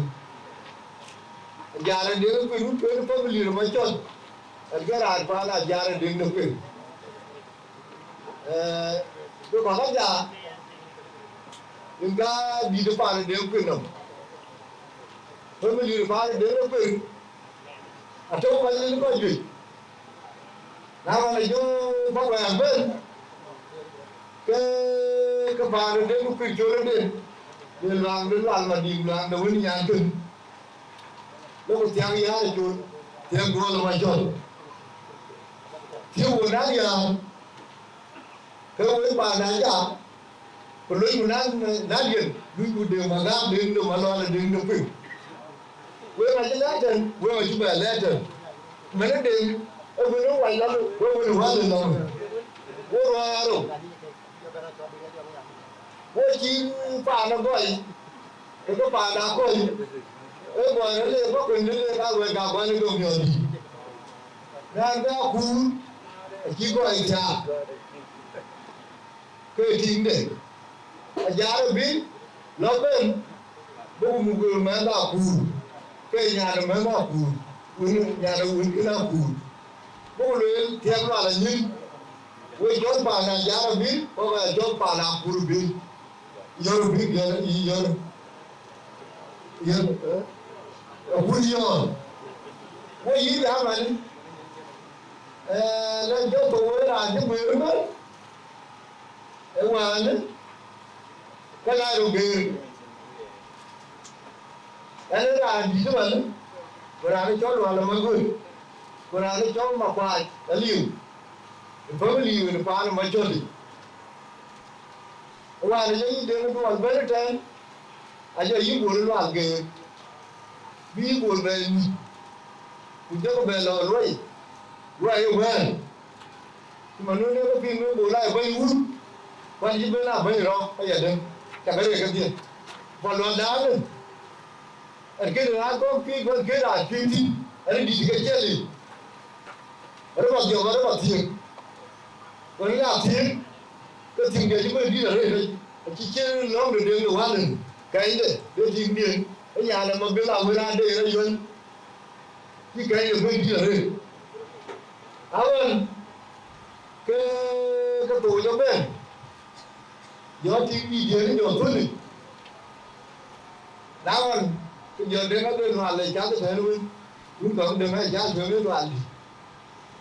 giờ này đến cái lúc quên phải bị lừa mà chọn, cái này phải là giờ này đến được quên. Tôi bảo các nhà chúng ta đi được phá đều quyền đâu, thôi mà đi được phá đều quyền, à trong cái gì có gì, nào mà lại vô bắt về hàng bên, cái phá đều quyền cho nó đến làm mà đi làm đâu có nhà cưng, lúc mà tiếng gì hết rồi, tiếng của là mà chọn, thiếu quần áo gì cái với bà này cả, còn lấy một nát điện, lấy một đường mà gam đường mà lo là đường được phim, với mà cái nát chân, với mà chúng ta lẽ chân, mà nó đường, với nó quay lắm, với nó hóa lên lòng, với nó rồi, với chim bà nó gọi, cái bà đã gọi, cái gọi nó lên có quyền lên cao về cả quan nó nhiều gì, đang ra khu, chỉ có anh cha. Cái chuyện đấy, giá nó biết, nó bên, bố một người mà đã cù, cái nhà nó mới đã cù, nhà nó uống cái nào cù, bố lên theo là như, với chọn bà nhà giá nó biết, có phải chọn bà nào cù biết, giờ nó biết giờ, cù giờ, với gì đó mà, lên cho tôi là những người đó. Ở ngoài nữa, cái này rồi kìa, cái này là gì chứ mình, vừa là cái chó loài là mọi người, vừa là cái chó mà khoai, cái liều, phải liều thì phá nó mới cho đi, ở ngoài là những cái nó còn với nó trên, anh cho những buồn nó làm kìa, bí buồn về, cũng chắc có về lò rồi yêu về, mà nó có phim nó bù lại vây hút. Quan gì bên nào bây giờ bây giờ đừng chẳng có để cái gì và loạn đá nữa ở cái đá có cái đá chuyên đi ở đây đi cái chết đi ở đó bảo nhiều ở đó bảo thiệt còn cái nào thiệt cái thiệt cái chúng mình đi ở đây chỉ chơi nó được đường đồ ăn này cái này để thiệt điện cái nhà này mà bên nào bên nào đây nó luôn cái này mình đi ở đây ơn cái tủ cho bên do tiếng đi dưới nó nhiều hơn đã còn giờ đến nó đơn hoàn lại cháu thế luôn cũng còn đừng hay cháu xuống đến đoạn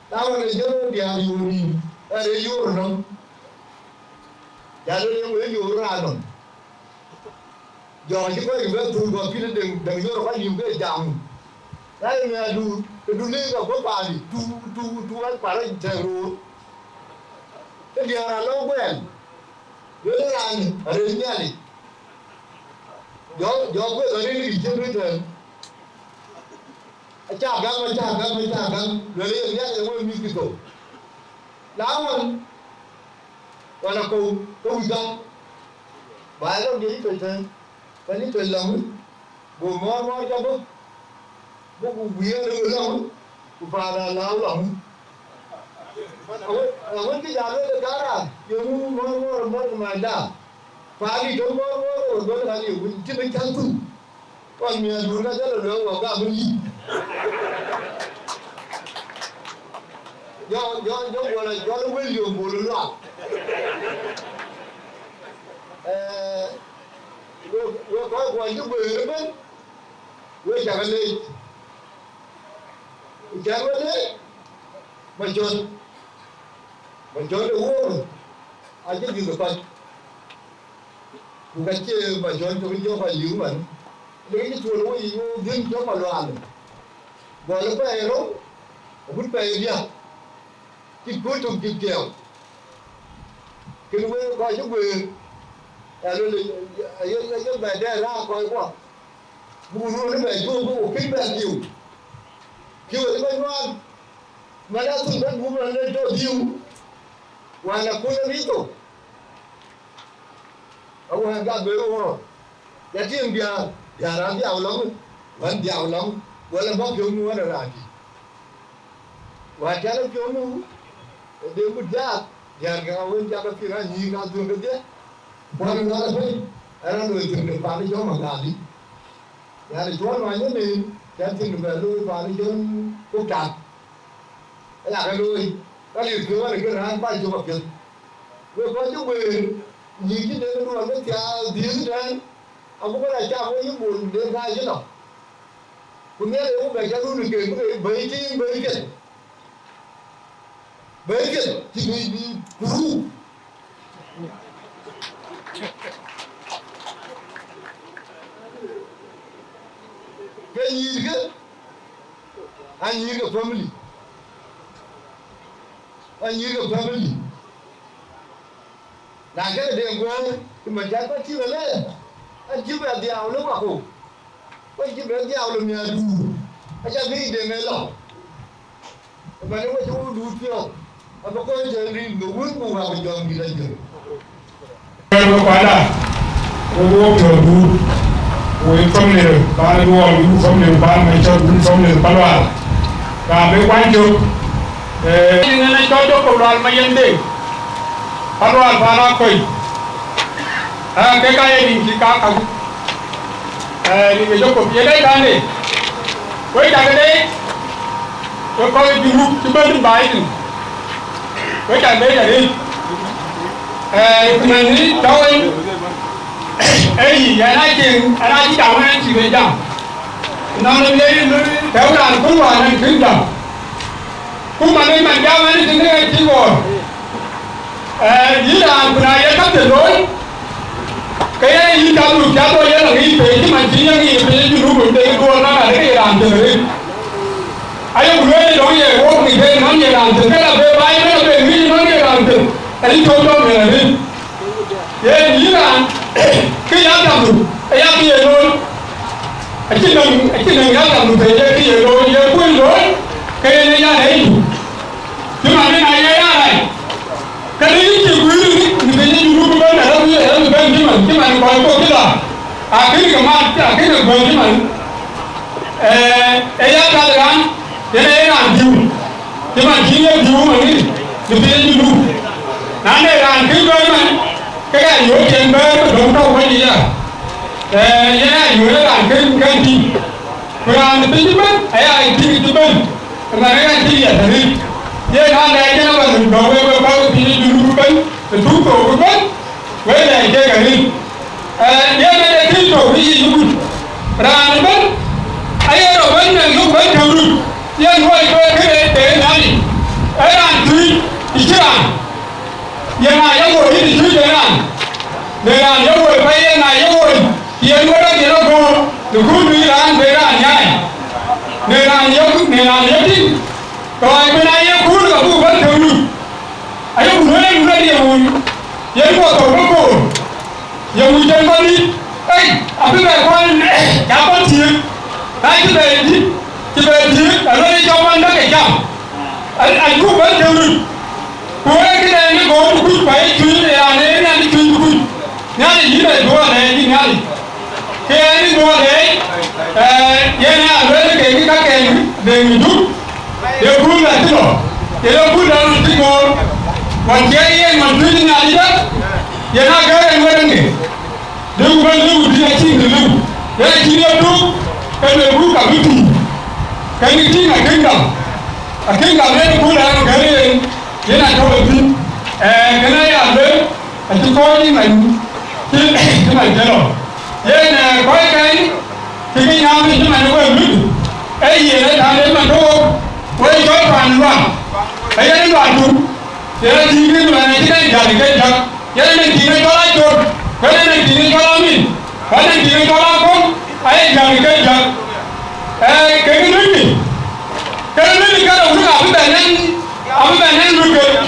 đã còn này chứ địa dù đi ở đây vô rồi không cháu đây mới vô ra rồi giờ chứ có những cái thu còn khi đừng vô nó có nhiều cái chạm đấy là đủ lên là có bà thì thu ăn bà đấy chờ rồi cái điều là nó quen đứa là ở đây nha này gió quên ở đây đi chơi với thằng cha găng rồi đây nhá rồi mình đi tổ đá mà gọi là câu găng bài nó đi từ từ cái này từ lòng buồn ngon cho bố cũng bia được lòng và là lao lòng ông cái nhà nó cả ra dùng ngon mà đã phá đi chỗ ngon là nhiều chứ mấy tháng tu còn nhà chúng ta rất là lớn vào cả mình do gọi là do nó quên nhiều một loạt tôi có quay cái bể nó bên tôi chẳng lên chẳng lên mà chôn được uống ai chứ gì được con cũng cái chơi mà chôn cho phải giữ mình lấy cái chuột nó gì dính cho mà loạn gọi là cái nó hút về đi cái cuối cùng kịp kiểu cái nó coi chút bể cái bể đè ra coi quá mùa nó bể chua có cái bể nhiều kiểu cái ngon mà đã từng bắt bùm lên cho nhiều ngoài là cô nó đi tổ ông hàng gạt với ông cái tiếng bia làm giàu lắm vẫn giàu lắm gọi là bóc phiếu mua là gì và cha nó phiếu mua để một giá nhà cái ông cha nó phiếu là nhiều cao thường cái thế mà nó là phải nó người thường được vào đi cho mà gạt đi nhà thì chúa nói nhất mình cha thường được về lui vào đi cho cô cạn cái là cái lui cái điều thứ là cái hàng bao nhiêu bậc chân vừa có chút bề nhìn cái đấy nó nó theo tiếng đấy ông có là cha có những buồn đêm hai chứ nào cũng nghe ông về cha luôn được kể cái bấy chuyện thì bị cú cái gì cái anh nhìn cái family là cái điều của thì mình chắc có chịu lên anh chịu về đèo lúc mà cụ anh chịu về đèo lúc nhà đủ anh chắc đi để này lọ mà nếu mà chú đủ chưa anh có coi giờ đi đủ vững bù vào bình thường thì lên được Kalau pada orang terdu, orang family, kalau dua orang family, kalau macam family keluar, kami wajib. Dengan cocok keluar macam ni, keluar para koi. Cái này thì cá không, thì cái chỗ cột đây cái này, với cái đấy, tôi coi cái group chúng mình bài gì, với cái đấy là đi. Mình đi thôi, gì vậy nói chuyện, anh chỉ đầu anh chỉ về chồng, nó lên đây theo đàn cũng là anh khuyên chồng, cũng mà đây mình giao anh thì cái chỉ rồi, chỉ là người này cấp tiền đối, cái này chỉ cho được cho tôi là nghĩ về chứ mà chỉ là nghĩ về chứ đúng rồi đây luôn nó là cái làm từ đi, anh em người nói về quốc thì về nói về làm từ cái là về bay nó là về nghĩ nói về làm từ anh cho mình là đi, vậy nghĩ là cái giá cầm đủ, cái giá kia luôn, anh chỉ đừng giá cầm đủ thì cái kia rồi, giờ quên rồi, cái này giá đấy, nhưng mà cái này giá này, cái đấy chỉ quý đi, cái này chỉ quý bên này đâu, bên chứ mà còn có cái là, cái này mà cái này bên chứ mà, cái giá cả là cái này là nhiều, nhưng mà chỉ là nhiều mà đi, thì cái gì đủ. Nãy đây là cái bên mà cái này giữa trên bên mà đúng đâu cái gì à? Cái này giữa là cái gì? Rồi là cái gì bên? Ai cái bên? Mà cái gì à? Thì vậy là đây cái nó là mình đổ về bao thì đi bên, mình thu cổ bên, với này cái gì? Vậy là cái chỗ cái gì cũng ra bên, ai ở bên này lúc bên đâu rồi? Vậy thôi cái này ấy là gì? Thì chứ à? Giờ này giáo hội thì chú thế nào? Để làm giáo hội bây này giáo hội tiền có đất thì nó có được khu đi làm về là nhảy. Để làm giáo chính. Rồi bên này khu là khu vẫn thường. Ấy cũng na dia mun ye ko to ko ye mun jan ko ni ai abi be ko ya ko ti ai ti be di ala ni jo man da ke jam ai ku ba de ru ko e ki de ni ko ku ba e tu ni ya ne na ni tu ku nya ni yi be do ne ni nya ni ke ni do ne ye na ala ke ki ka ke de ni du ye ku na ti no ye lo ku da ru ti ko wan je ye man tu ni na ni da ye na ga en wa ne de ku ba lu di na ti ni lu ye ti ni du ke le ku ka bi tu cái này chính là kinh đồng đấy cũng là cái na cho được tin cái này là đấy chúng tôi như mình cái này cái rồi vậy là có cái thì cái nhau thì chúng mình quên biết cái gì đấy thằng đấy mà đâu quên cho toàn luôn cái đấy toàn luôn vậy là chỉ cái này cái này giờ cái thật vậy là chỉ cái cho lại chuột cái này chỉ cái cho lại mình cái này chỉ cái cho lại con ấy giờ cái thật cái gì cái này cái đầu nó bị bệnh nên luôn kì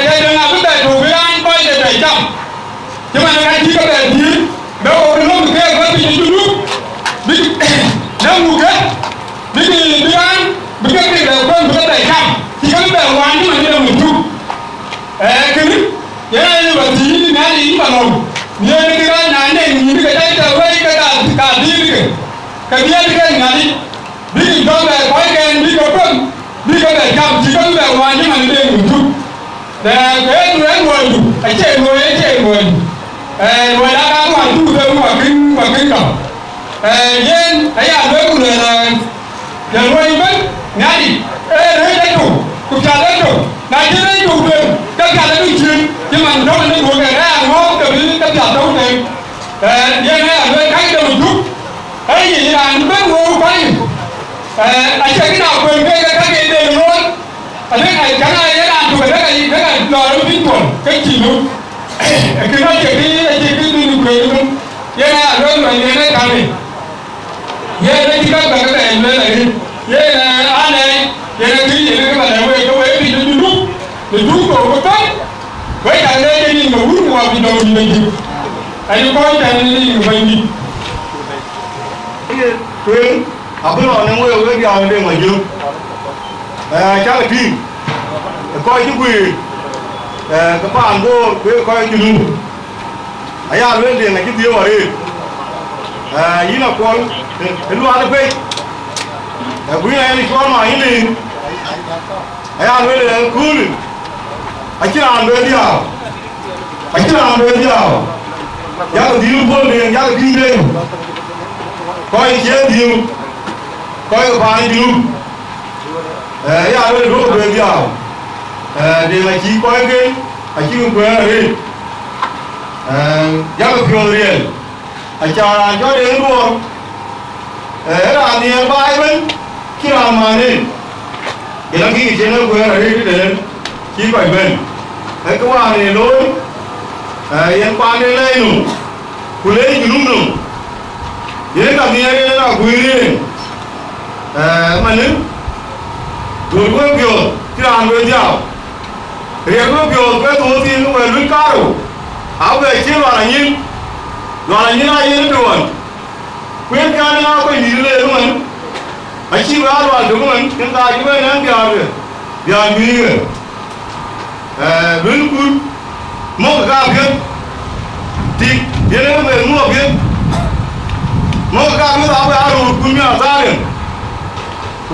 cái đường nào bị bệnh rồi cái ăn quay để đẩy chậm nhưng mà cái chỉ có bệnh gì đâu nó không cái có bị chút chút bị nó ngủ cái bị ăn bị cái gì là quên bị đẩy chậm chỉ có cái bệnh hoạn nhưng mà như là một chút cái này là bệnh gì nó đi vào lòng như cái này này nhìn cái tay trở về cái cả đi cái bia cái này đi có về quay cái đi có quân đi có để cầm chỉ có về ngoài nhưng mà đi một chút để cái người ngồi chạy ngồi ngồi đã có ngoài tu thôi mà kinh cầu nên thấy à với người là giờ quay mất ngay đi đấy đấy chủ cục trà đấy chủ này chứ đấy chủ được tất cả là đúng chuyện nhưng mà nó là một cái ra ngon từ tất cả đâu này nên là với khách đâu một chút ấy gì là nó biết ngồi quay anh chơi cái nào quyền cái đều luôn anh biết này cái này làm tụi cái này lò nó tính chuẩn cái gì luôn cái nó chỉ cái quyền luôn vậy là rồi mà vậy đấy thằng này vậy đấy chỉ có cái này lên này đi vậy là anh này vậy là cái gì cái mà lại về cái về đi lúc rồi có tốt với thằng đây đi mà hút vào thì đầu gì mình anh có cái này đi mà mình quyền bây giờ nó mua cái giờ đây mà dương chắc là phim coi chứ quỳ các bạn vô coi chứ luôn ấy à lên liền là cái tiêu ở đây ý là con cái loa nó phê quý này thì con mà ý liền ấy à lên là cool anh chỉ làm về đi nào anh chỉ làm về đi nào giá là tiêu luôn liền giá là phim đây coi chế tiêu coi cái bài tiêu ấy à lên rút về đi nào để mà chỉ coi cái anh chỉ không quên ở đây giá là phiêu liền anh chào là cho đến luôn là tiền bài bên khi làm mà đi để đăng ký trên nó quên ở đây cái đến chỉ phải bên cái qua này lối yên quan đến đây nụ cứ lấy cái núm nụ yên cả tiền đây là quý đi mà nếu rồi quên phiêu khi làm về giàu riêng quên phiêu cái số tiền nó về lưỡi cá rồi áo về chia vào là nhiên ai nhiên được quyền cái nào có gì lên đúng không anh chỉ vào là đúng không chúng ta chỉ phải nắm giờ gì bên cún mua cái biết thì giờ này về mua biết mua cái biết áo về áo cún nhà ra liền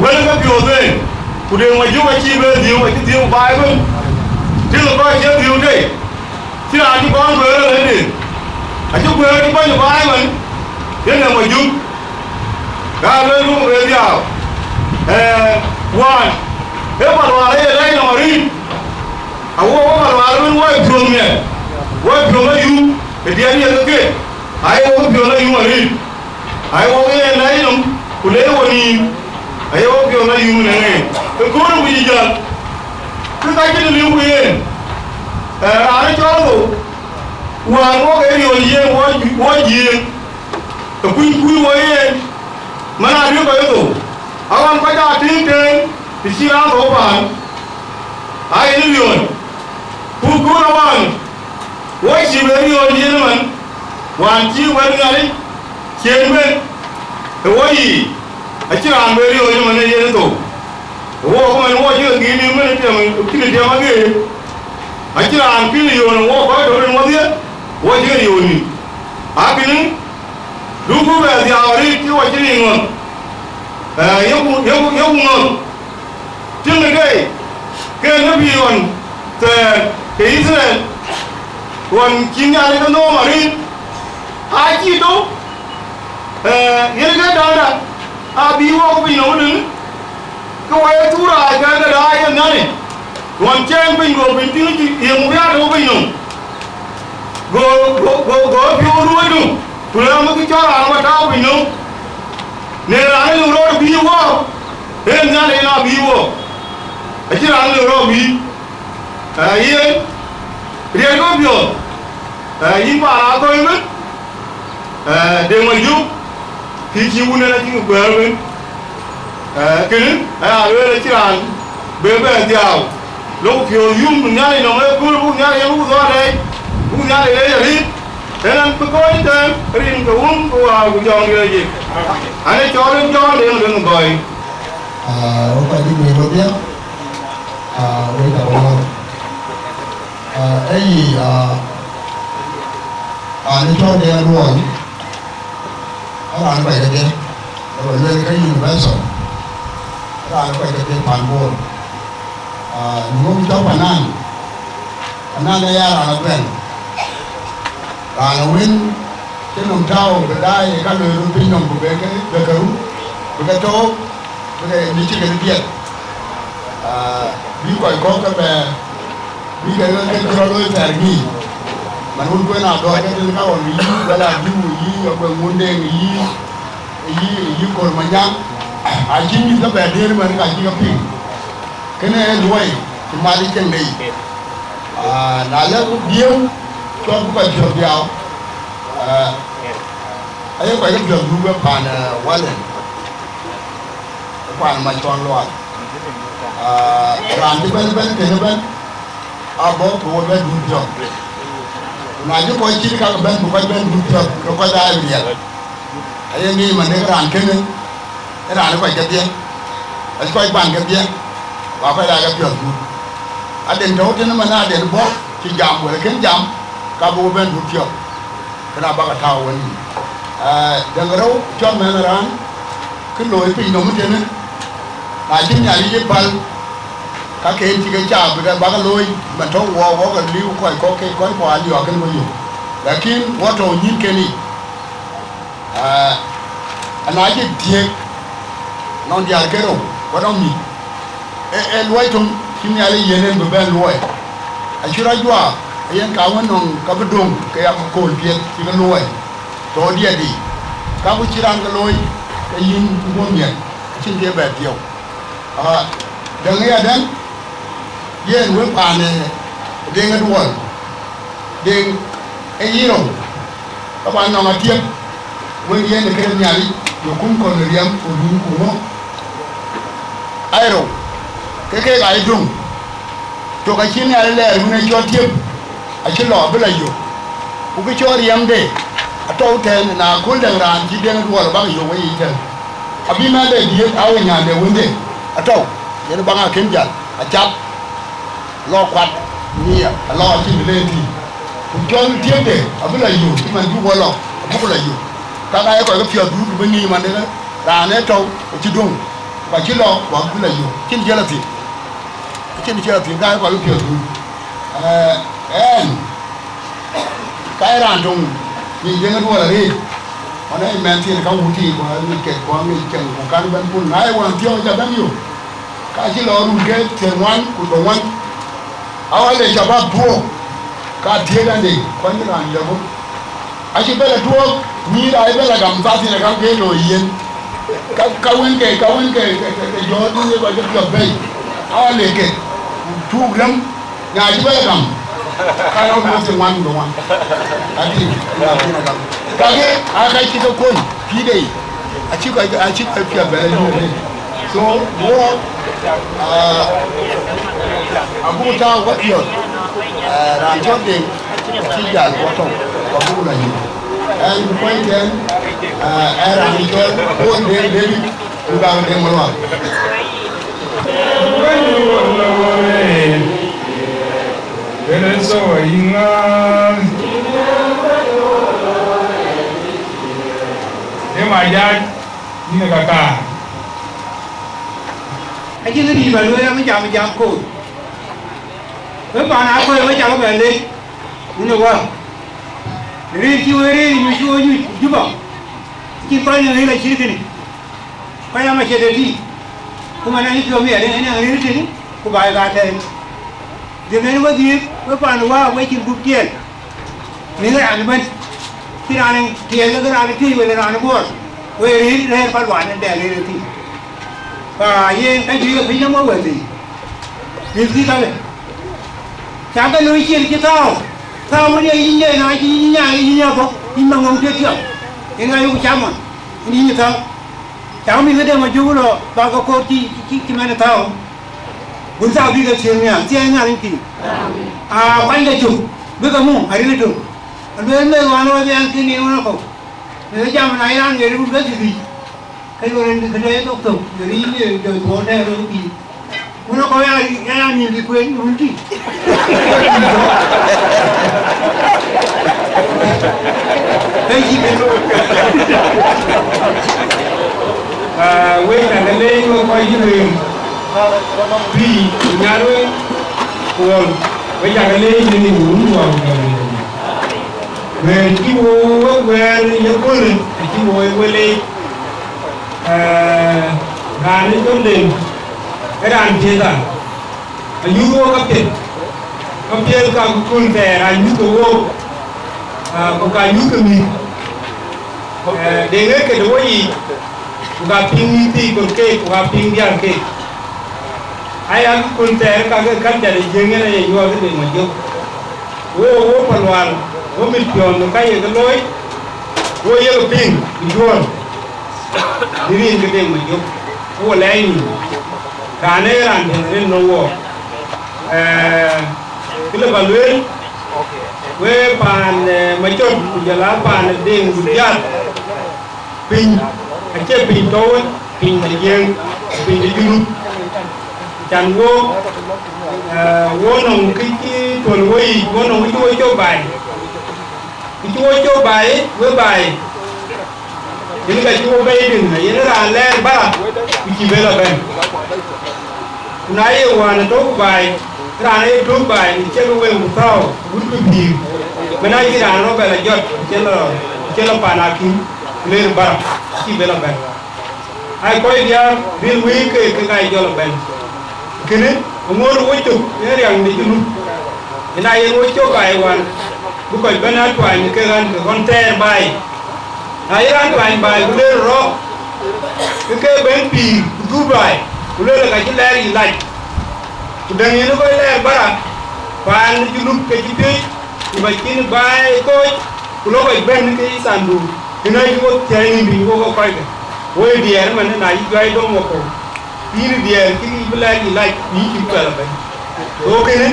quên cái biểu thế cụ đều mà giúp anh chỉ về điều cái điều bài bên chứ là coi chơi điều đây chứ là anh con về là lên đi anh chúc về đi bao nhiêu bài mình thế là mà giúp ra lên luôn về nào one thế mà vào đây là mà đi có mà vào bên ngoài phường này ngoài phường là giúp cái tiền như thế kia ai có phường là giúp mà đi ai có cái này nó cụ lấy vào đi ai có phường là giúp này cái cố nó bị giờ cứ tay cái liều quyền ai cho rồi hoàng có cái điều gì có gì cái quy với mà là đứa cái tổ ông có ra tiếng trên thì xin ăn tổ bản ai nó liền Pukura wan, why she very old gentleman, one tea wedding alley, chairman, the way I think I'm very old man a year ago. The woman watching again in a minute, kill him again. I think I'm feeling you and walk out of one year. What do you need? Happening? Look over the hour, you are getting on. Young man, till the day, can be on the Israel. One king, I don't know, Marine. I see though. You get down. I'll be walking on. Go away to I got the eye and none. One champion go into you got over you. Go, if you want to. Pulang ke cara apa tahu bino. Nera ni urut biwa. Hanya nera biwa. Aci orang urut bi. Iya. Dia kau biwa. Ini para apa ini? Dia maju. Kiki punya lagi berben. Kini, ada aci orang berben dia. Lalu kau yum nyari nama kau nyari yang kau ada. Kau nyari jadi. Dengan pekoi dan ring keung kuah kujang dia je. Ane corong dengan boy. Apa di minggu dia? Ini kalau ini corong dia luang. Orang baik aja. Kalau dia kan universal. Orang baik aja panbor. Nunggu jauh panan. Panan dia orang lain. Win cái nông trâu cái đai các người luôn tin nông của cái cấu cái chỗ cái đi chơi cái điện ví gọi có cái bè ví cái trò đôi phải nghỉ mà luôn quên nào đó cái thứ khác còn ví đó là ví dụ như ở nguồn đen ví còn mà nhang chỉ như cái bè đi mà cái gì cái này đuôi thì mà đi chân này là cũng điêu cho cũng phải trường giáo ấy phải cái trường du cái bàn wallet bàn mà tròn loạt làm cái bên cái bên bố của bên du trường mà chứ coi chỉ các bên của bên du trường nó có đại biệt ấy nghĩ mà cái làm cái này cái làm nó phải cái tiền ấy coi bàn cái tiền và phải là cái trường du đến chỗ thì nó mà ra đến bố chỉ giảm của cái giảm kabu ben butyo kana baka tawo ni dangaro cho men ran kin loy pi no mutene na jin ya li pal ka ke ti ga cha bu da baka loy man to wo ga liu ko ko ko ali wa kan yo lakin wato nyin keni ana ji tie non dia kero ko don mi loy tum kin ya li yenen bu ben loy a chura jwa yang kawan nong kabedong kaya kol piet tiga loy to dia di kamu cirang ke loy kayin umumnya cin dia betiau dengan dan yen we pane dengan dual deng yiro kapan nong atiep we yen de kere nyali yo kum kon riam ko dun ko mo aero ke ga idung to ka chin ya le mu ne cho tiep a ci lo bela yo ku ke cho riam de a to ten na kul dang ran ji den wala ba yo we ten abi ma de di a we nya de wonde a to ye ba nga ken jal a chap lo kwat ni a lo ci le ti ku cho tiep de a bela yo ti man du wala a bu la yo ka ga ko ga pio du ba ni man de ra ne to ci dong ba ci lo ba bu la yo kin je la ti ga ko ga pio du cái đàn trùng thì những cái là đi còn đây men thì không hút thì mà mình kẹt quá mình chẳng có căn bên buồn ngay hoàng tiêu cho bao nhiêu cái chỉ lo luôn cái tiền ngoan của đồng ngoan áo này cho bác thua cái tiền này đi quan cái đàn đâu anh chỉ biết là thua như là biết là cầm phát thì là cái rồi yên cái quên cái gió như vậy cái việc vậy áo này cái thua lắm nhà chỉ biết là cầm cái nó không tiền ngoan đúng không cái cái chỉ có coi phi đây, chỉ có phi về so bố Abu Tao what you Rajon de Sija Wato Abu Lahi and the point then era Rajon one day David Ubang de Malwa so mà ra như là cả anh chỉ cái gì mà nuôi mới chạm cô với bạn áo quê mới chạm cái lên đúng không ạ đi chưa như giúp bảo chỉ coi như thế là chỉ thế này coi là mà chỉ để đi cũng mà này chưa biết đấy này này thế này cũng bài cả thế giờ này nó gì với bạn qua với chuyện bút tiền mình cái ăn bênที่ร้านเทียนแล้วก็ร้านที่เวลาร้านพวกเวรีเรื่องปัจจุบันนั่นแดงเลยที่ป่าเย็นไอ้ที่ก็พิจารณาเวทีนี่ที่ทำเลยจากนั้นลุยเชียร์ที่เท่ามันยังยิ่งใหญ่นะยิ่งใหญ่พวกยิ่งมังงงเที่ยวยังไงอยู่ช้ำมันนี่ยิ่งเท่าช้ำมีก็เดินมาจูบเลยบางก็ที่มันเท่าบุญสาวที่ก็เชียร์เนี่ยเชียร์งานจริงไปก็จูบเบื่อก็มุ่งอะไรก็จูบAlhamdulillah wano yang kini mana kau? Zaman ayam jadi bukan jadi. Kalau orang kerja itu tu, jadi ini jadi orang yang rugi. Mana kau yang ni dikuat rugi. Hei sih. Wei tak ada kau ini. Bi nyaru, kau wei tak ada ini bukan. Về cái mùa về những con này cái mùa về lên đàn lên trong đền cái đàn chế ra như vô cấp tiền cả con về là như cái vô còn cả như cái mình để nghe cái đó gì cả pin thì còn kê cả pin đi ăn kê ai ăn con về cả cái căn nhà này riêng cái này vô cái đền mà vô vô phần hoàn wo mi pion no kai ga loy wo ye ga ping di jon dirin ga dem yo wo lai ni ka ne ran de no wo kila balwen we pan ma chot ku jala pan ding bu jat ping a che ping to ping de yen ping de yuru chan wo no ki ton wo yi wo no wo cho bai chúa cho bài với bài những cái chúa bay đừng này nó là lên ba chỉ về là bên nãy giờ là tốt bài ra đây tốt bài chơi với một thao bút cái gì bên này cái nó về là giọt chơi là bàn ăn lên ba chỉ về là bên ai coi dia real week cái cho là bên cái này ngồi với chụp cái rằng đi chụp cái này ngồi cho bài hoàn bukan benar tuan ke konten bay, ayat tuan bay boleh rock, ke benpi Dubai boleh lah kaji lari lagi, sudah ini boleh lari barat, pan juluk ke jipi, dibakin bay koi, pulau bay ben ke sandu, kena juga cari ni bingung kau kau, boleh dia mana naik gay dong kau, ini dia kini lari lagi, ni juga lah bay, okey ni.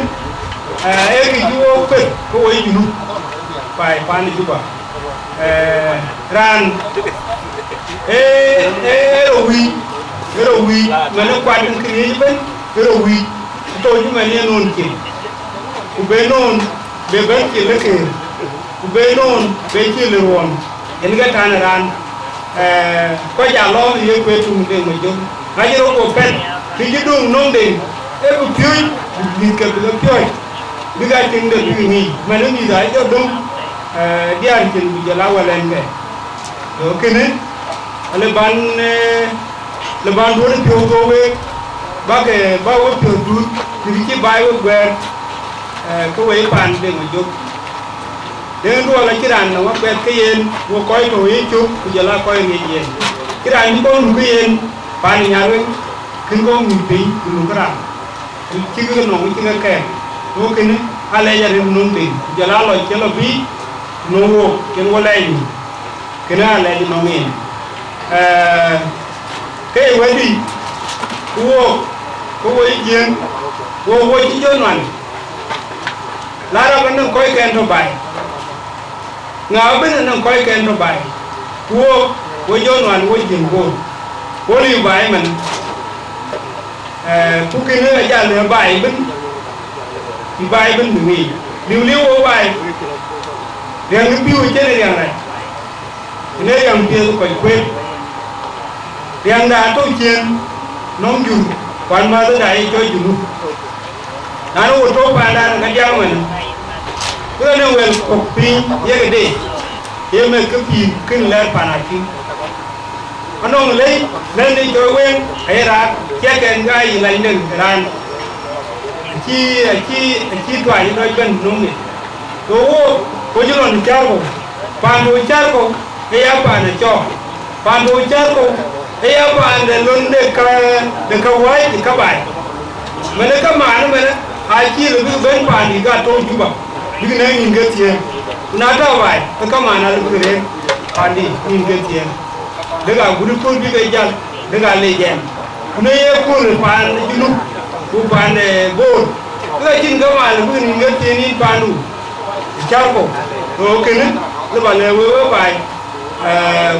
Eki juo ke ko yi junu pai pan juba ran ero wi mane kwat kri ben ero wi to ju mane non ki ku be non be ben ki le ke ku be non be ki le won en ga tan ran ko ja lo ye ko tu de ma jo ha ji ro ko pet ki ji dung non de e ku pyi ni ke be pyi biga ting de ni mane ni dai jo dum dia tin bi jala wala nge do kene le ban do de pyo go we ba ke ba wo pyo du ni ki bai wo gwe ko we pan de mo jo de do la kiran no wa ke yen wo koy to yi chu bi jala koy ni yen kiran ni ko nu yen pan ni nyarwe kin ko mi bi nu kra ki ga no ki ga ke do kene ale ya rim nun de jala lo chelo bi no wo ken wala ni kena ale ni no min ke wadi wo ko woy jien wo ci jonwan lara ban nan koy ken to bay nga ben nan koy ken to bay wo jonwan wo jin ko wo li bay man ku ke ne ja le bay ben di bay ben mi liu wo bay yang piu chene yang này ne yang piu ko kwe yang da to chen nong ju quan ma tới đây cho ju na no to pa da ga ja man ko ne wel ko pi ye ga de ye me ko pi kin le pa na ki anong le ne cho wen ai ra che ken ga yi lai ne ran chi twa ni no ben nong ni to ko ju lon char ko ke ya pa na cho pandu char ko e ya pa de lon de ka wai di ka bai mene ka ma na mene a chi lu ben pa ni ga to ju ba bi ne ni ga tie na ta bai ka ma na lu re pa ni ni ga tie de ga gudu ko bi ga jal de ga le jem ne ye ko le pa ju nu ku pa ne bo ka chin ga ma lu ni ga tie ni pandu char ko to ke ne le ba le we bai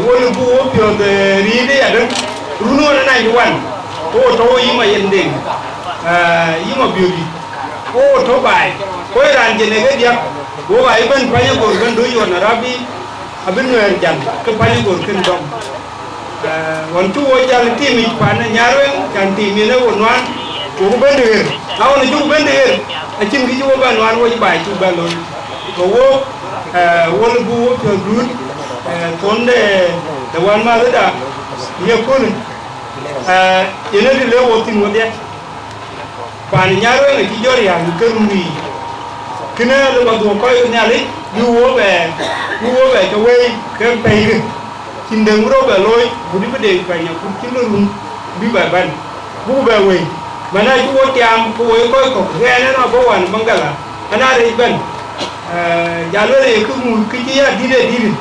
wolu bu wo pio de ride ya den runo na nai wan o to yi ma yende yi ma biodi o to bai ko ran je ne ga dia wo ai ban pa ya gor ban do yo na rabi abin no yan jan ko pa ya gor ken dom won tu wo jal ti mi pa na nyarwen kan ti mi ne won wan ko ban de aw na ju ban de a chin gi ju ban wan wo bai ju ban lo ko wo wolu bu wo pio dun tonde de wan ma da ye kun ene di le wotin wode pan nyaro ne ti jori ya kerumi kina le ba do ko ne ali du wo be to we ke pe kin de ngro be loy budi be de pa nya ku kin rum bi ba ban bu be we mana ju wo tiam ko we ko ge ne no bo wan mangala ana re ben jalo le ku mu ki ya dire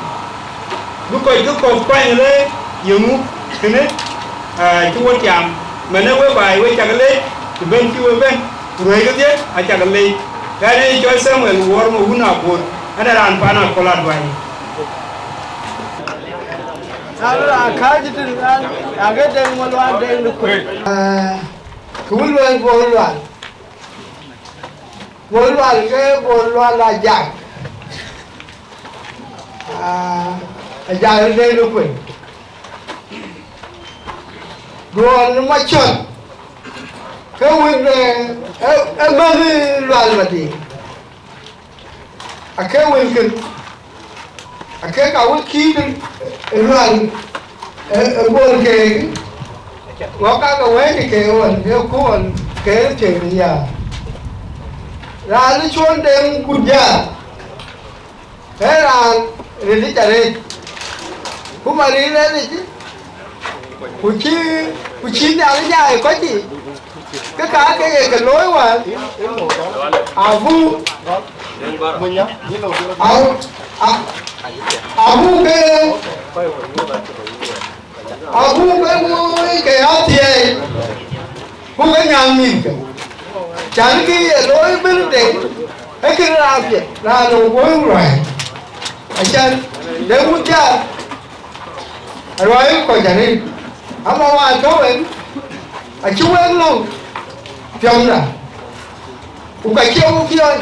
bu ko pan le yemu kene chu wo tiam mena we bai we chagale ben chi we ben roi ga je a chagale ga ne cho Samuel wor mo huna bor ana ran pana kola dwai ala ka jitin an aga den mo wan den ko kulwan ke bolwan la jak ajal den ko Duan macam, kau ini, mana luar mati. Aku ini, aku kau kiri luar, boleh ke? Wakak kau ini ke orang, dia kuan ke ceria. Lalu cuan dem kuja, heran, ini cari, kumari ni. Kuchi nào nó dài có gì cái cá cái lối mà vu cái áo thì vu cái nhà mình chẳng cái lối bên để cái làm việc là đồ bối rồi anh chân để muốn chơi rồi còn chẳng đi ama wa towen a chuwen lo fiona u ka kiyo fion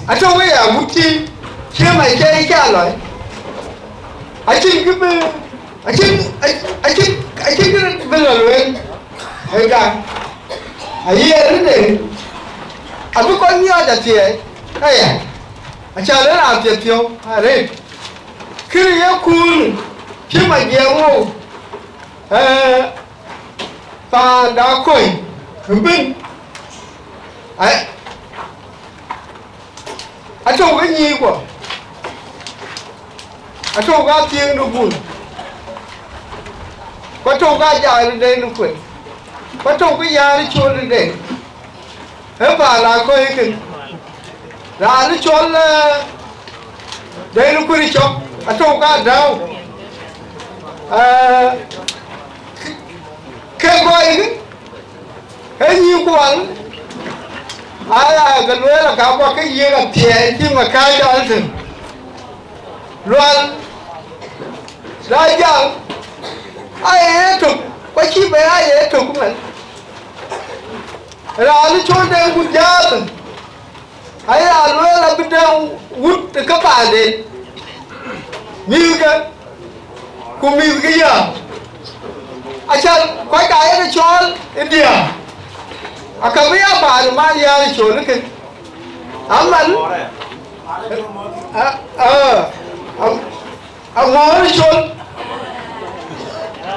a to we ya muti che mai che ka lo a chin ke be a chin ke be lo wen he ga a ye ne a bu ko ni a da tie aya a cha le a tie fio a re khi ya kun khi mà gieo ta đã coi bên ấy ở trong cái gì của ở trong cái tiếng nó buồn có trong cái dài lên đây nó quậy có trong cái dài nó trôi lên đây thế và là coi cái là nó trôi đây nó quậy chọc atau ka daw cái nhiều quan ai là cái lối là cả qua cái gì là thiệt chứ mà khai cho anh thừng loan ra chăng ai ấy chụp quay chi về ai ấy chụp của mình là nó trốn đang hút giá hay là lối là bên trong hút các bạn đi như cái cùng mình cái gì à chân quay cái nó cho India à cái mấy bạn mà giờ đi chỗ nó kì ám ảnh ngó đi chỗ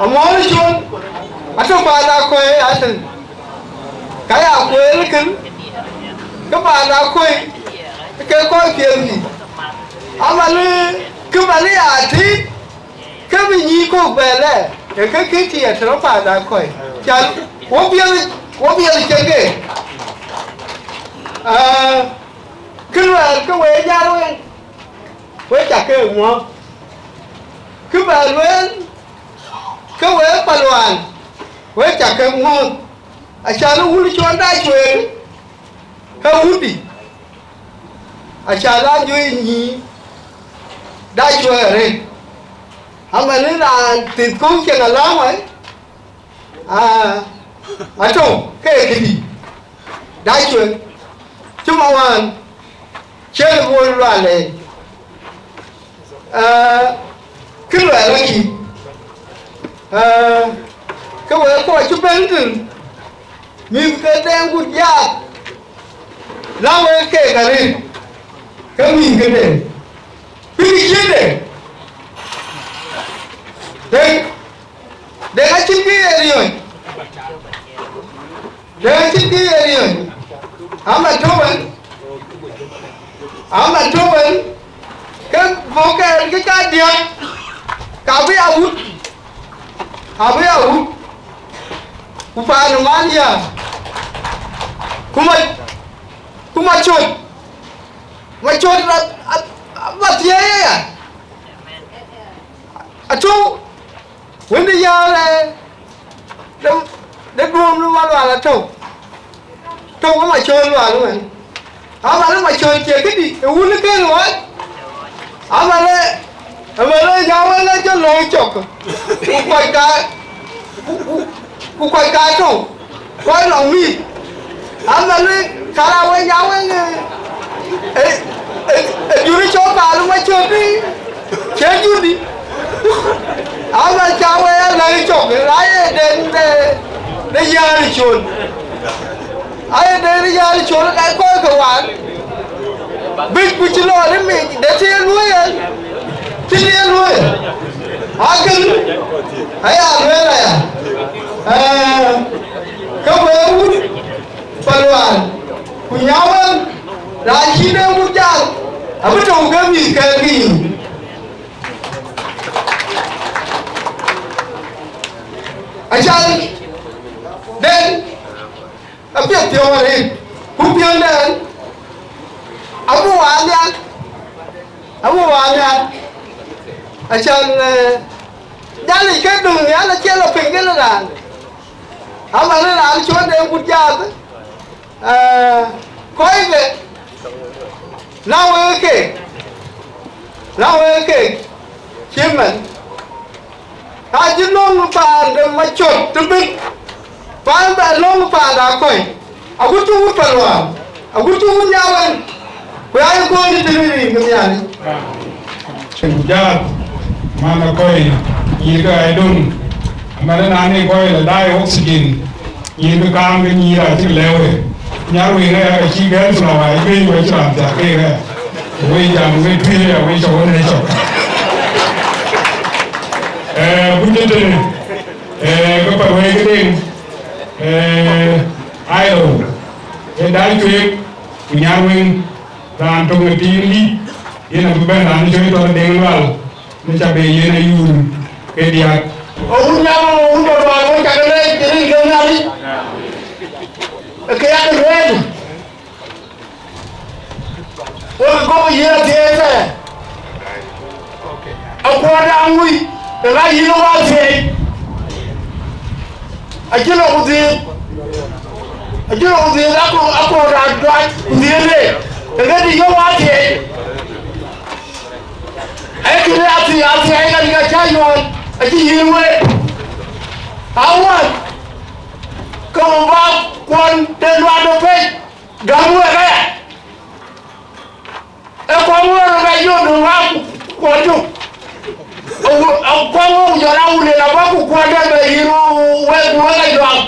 ngó đi chỗ à các bạn đã quay à thằng cái à quay nó kì các bạn đã quay cái coi tiền gì ám ảnh các bạn ấy à thì cái mình nhí cô về này cái tiền thì nó phải đã quay chân có việc chơi kì cứ là cái quê ra thôi quê chặt cái đúng không cứ về quê cái quê bà loạn quê chặt cái đúng không sao nó hút cho anh đai chuyện cái hút đi sao nó duy nhí đai chuyện ở đây mà nó là tiền cũng chẳng là lắm ấy trong cái gì đại chuyện chúng mà hoàn chơi vui loạn này cái loại là gì cái loại coi chút bên từ mình cái đang hút giá lao cái kệ cả đi cái mình cái này cái gì đấy để cái chim kia đi rồi để chim kia đi rồi ám là trốn mình cái vô cái điện cả với áo cũng phải nó mang gì à cũng mà chốt là bắt gì à chú vấn đề giờ này để buông nó mà là chú có mà chơi loạn luôn này mà nó mà chơi chơi cái gì uống nó cái rồi mà nó nhau nó cho lôi chọc cũng quay cái chú quay lòng mi mà nó khá là với nhau ấy dù nó cho bà nó mà chơi đi chơi chút đi mà cháu ấy lấy chọc lái đến để giờ đi chuồn ai đây giờ đi chỗ cái coi cầu án bích bích lo đấy mình để thiên nuôi thiên nuôi cưng thấy nuôi này các bé hút phần đoàn của nhau hơn là khi đeo hút chăng bắt đầu cái gì anh chàng đến biết điều này cũng biết đấy ông mua hàng nha anh chàng giá này cái đường giá là chia là phình cái là đàn mà nó làm cho đều một gia đấy quay về lao kì chiếm mình hai chứ nông phản để mà chột từ bên phản bè nông phản đã quay aku chú phần loạn aku chú nhau anh quay ai quay đi tìm gì cái nhà này chừng gia mà nó coi như cái ai đun mà nó nãy coi là đai oxygen như cái cam cái như là chữ leo ấy nhà mình này cái chi cái số nào ấy cái vậy chứ làm gì cái này vậy chẳng cái thuê là vậy cho này cho bây giờ cái phần về cái tiền ai rồi cái đai chuyện nhà mình làm trong cái tiền đi ini nak beban ni cuma tu dengar ni cabai ini na yun ke dia. Orang untuk orang cakap ni jadi kenal ni. Kaya tu red. Orang kau ia tiada. Aku ada angui, rai hilang hati. Aje nak uti. Ajo uzi ako radwa uziele. Ngadi yo wati. Ekile ati ayga diga chayon. Aji yinwe. Awan. Kau bab kuan telwa do pe. Gamu kaya. Kamu orang yo do aku kuatu. Kamu jora ule la baku kuada be hiru we kuada doang.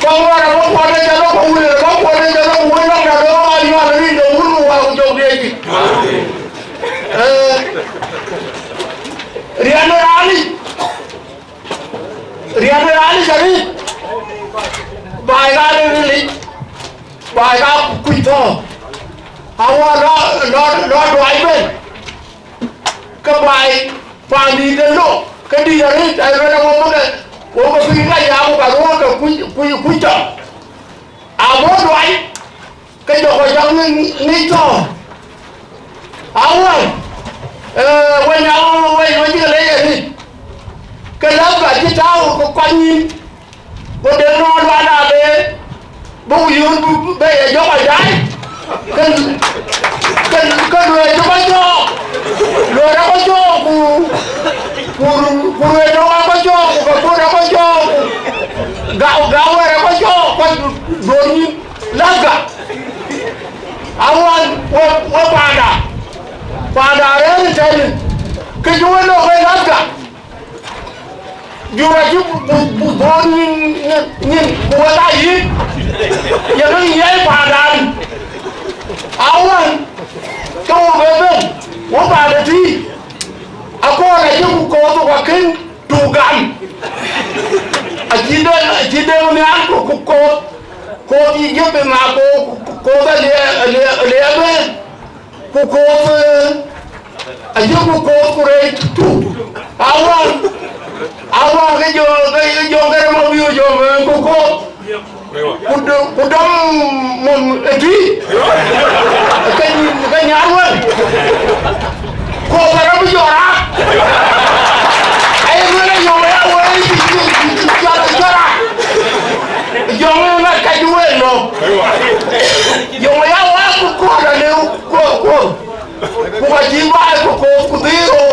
Kamu orang kuada jalo ko ule la kuada jalo we la da do ayo ari do ulu wa ko jogi. Riano Ali sari. Baiga kuito. Awa lo driver. Kebai pandi dulu. Kedi dari saya ngomong ke, oh pergi lagi aku baru ke kuito. Awa drive. Kejo jangan nito. Awa. When lagi. Kenapa kita tahu kau Cô đến nó loạn là bê bố yếu bê cho phải đấy cần người cho bao cho người đã có cho của người đó có cho của cô đã có cho gạo người đã có cho con đồ như lắc cả áo ăn qua pada đấy thì cái chú nó hơi lắc cả dù là chú bốn nhìn của ta gì giờ nó dễ phá đàn áo anh câu về bên của bà là gì cô là chú cô tôi có kinh tù gắn chỉ đơn với anh của cô chỉ giúp mà cô ta lẽ bên cô giúp cô đây tù áo anh awal cái mau view jo koko kudam mom eti cái nhà luôn ko para bu jora ai mana yo ya wei jara yo na ka duwe no yo ya wa ko da ne ko kwa jimba ko kudiro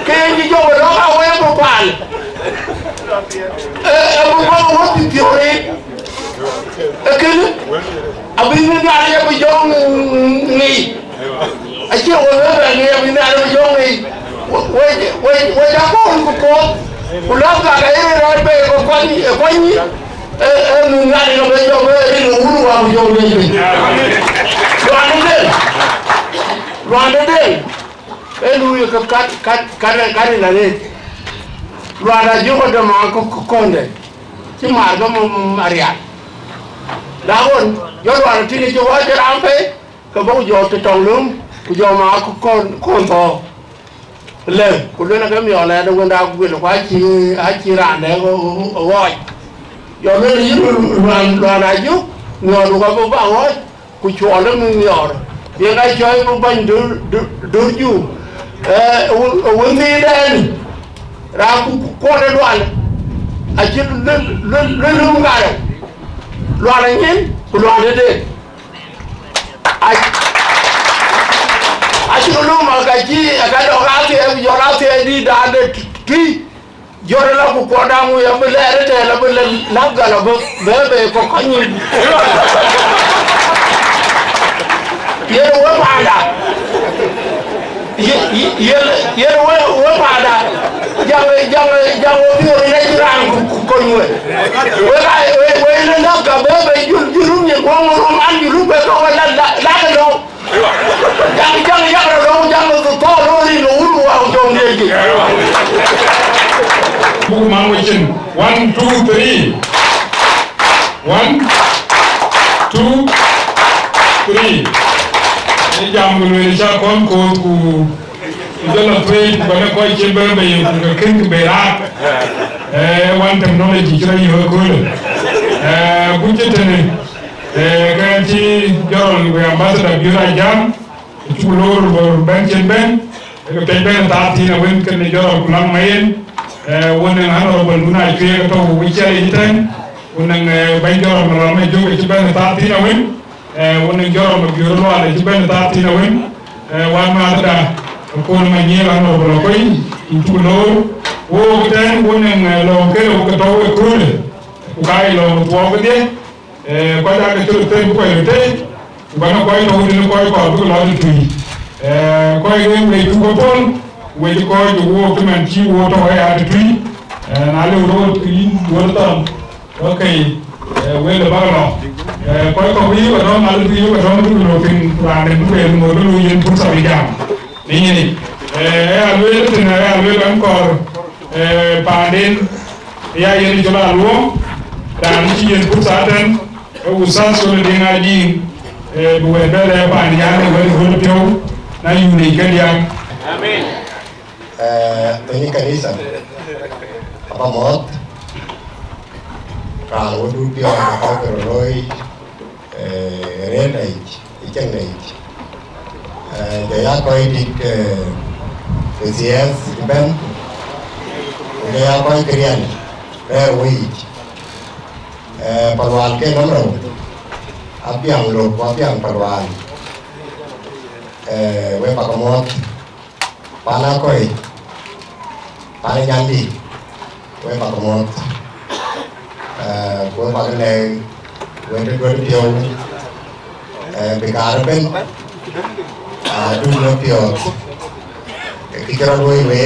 kenji jo ro ka we ko pan abu ko ti tiore akin abin ni ala ya bu jong ni achi o na ni abin ni ala bu jong ni we da ko la ka ga ro be ko ni nu ngani no be jo be ni uru wa bu jong ni Luanda deh, elu kat la deh. Luanda juga dah mangkuk konde, cuma harga marian. Lawan, jauh luanda sini coba aja rampai, kebau jauh tertolong, jauh mangkuk konto. Lem, kudu nak kami oleh ada guna aku bila aci rande awoi. Jauh ni luanda juga, nyor juga bawa awoi, kucuali nyor. Dia ngay chơi một bên đưa du uống đi đen ra qua đây đoạn à chứ lên lưng gà đâu loạn này nhé loạn đấy đi à chứ lúc mà cái đó gà thì em giờ ra thì đi đàn để thi giờ là của con đang ngồi bên lẽ đấy là bên lắp gà là về có nhìn ye we pada ye we pada jangan dia ni jirang ko nywe we le na ka be jurum ni ko ngom an jurum be ko la ka do jangan do to lo ni lo ulu wa jong ni ki bu ma wichin 1 2 3 1 2 3 jam lu cha kon ko ku dala trade bana ko chembe be ko kin be ra one technology jira yo ko bu jetene ga ci jorol be ambassador bira jam ci lor bo ben ben ko tay ben ta ti na wen kan jorol ku lam mayen wonen honorable muna ke to wi chere yitan unang bay jorom la may joge ci ben parti na wen unang jorom ak yoro wala ci ben parti na wen wa ma da ko ma ñeela no ko koy ci lo wo tan unang lo ke ko to ko le ko kay lo to ko de ko da ka ci te ko yo te ba na koy no ni koy ko ko la ni tuy koy ngem lay tu ko pon we ko wo to man ci wo to ya tuy na le ro ki wo tam okay we le bagalo koy ko wi ko don al wi ko don du lo tin ra ne bu e mo do yen pour sa bi jam ni ni al we tin al we encore panden ya yen jola lo dan ci yen pour sa tan o sa so le dinga di bu we bele pa ni ya ne we ko tew na yu ni kan ya amen ini kanisa apa mod kalau du pio ko ko roi re này chân này để ya coi đi CS ben để ya coi krian re wi parwal ke nom ro apiang lo apiang parwal we pakamot pana koi pana nyandi we pakamot we pakane we de go pio be garben du no pio kikira loi we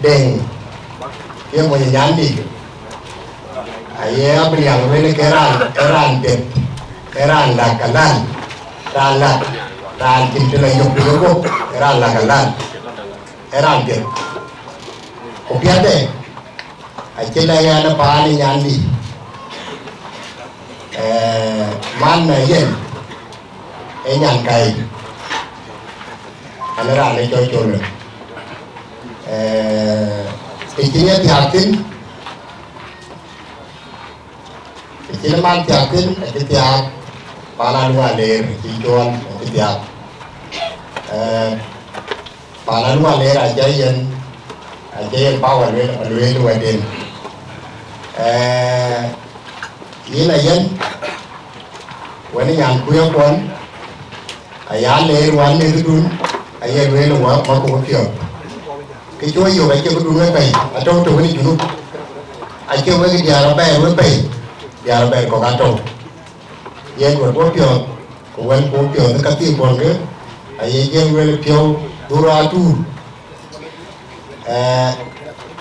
deng ye mo nyandi aye abriang we ne keran pet keran dakalan ralat ran tinta yok dulu ran lakalan ran pet ko piade acela ya na pani nyandi man na yen nyan kai anara le choi chole ikinya tiakin ikina man tiakin tiak panan wa ler kijon tiak panan wa ler ajayen power le waden yina yen wani yang kuya kon aya le wan ne dun aya le wa ma ko pio ke cho yo ba ke dun we pai a to ni junu a ke we dia ra ba we pai dia ra ba ko ka to ye ko pio ko wan ko pio ka ti kon ke aya ye we pio dura tu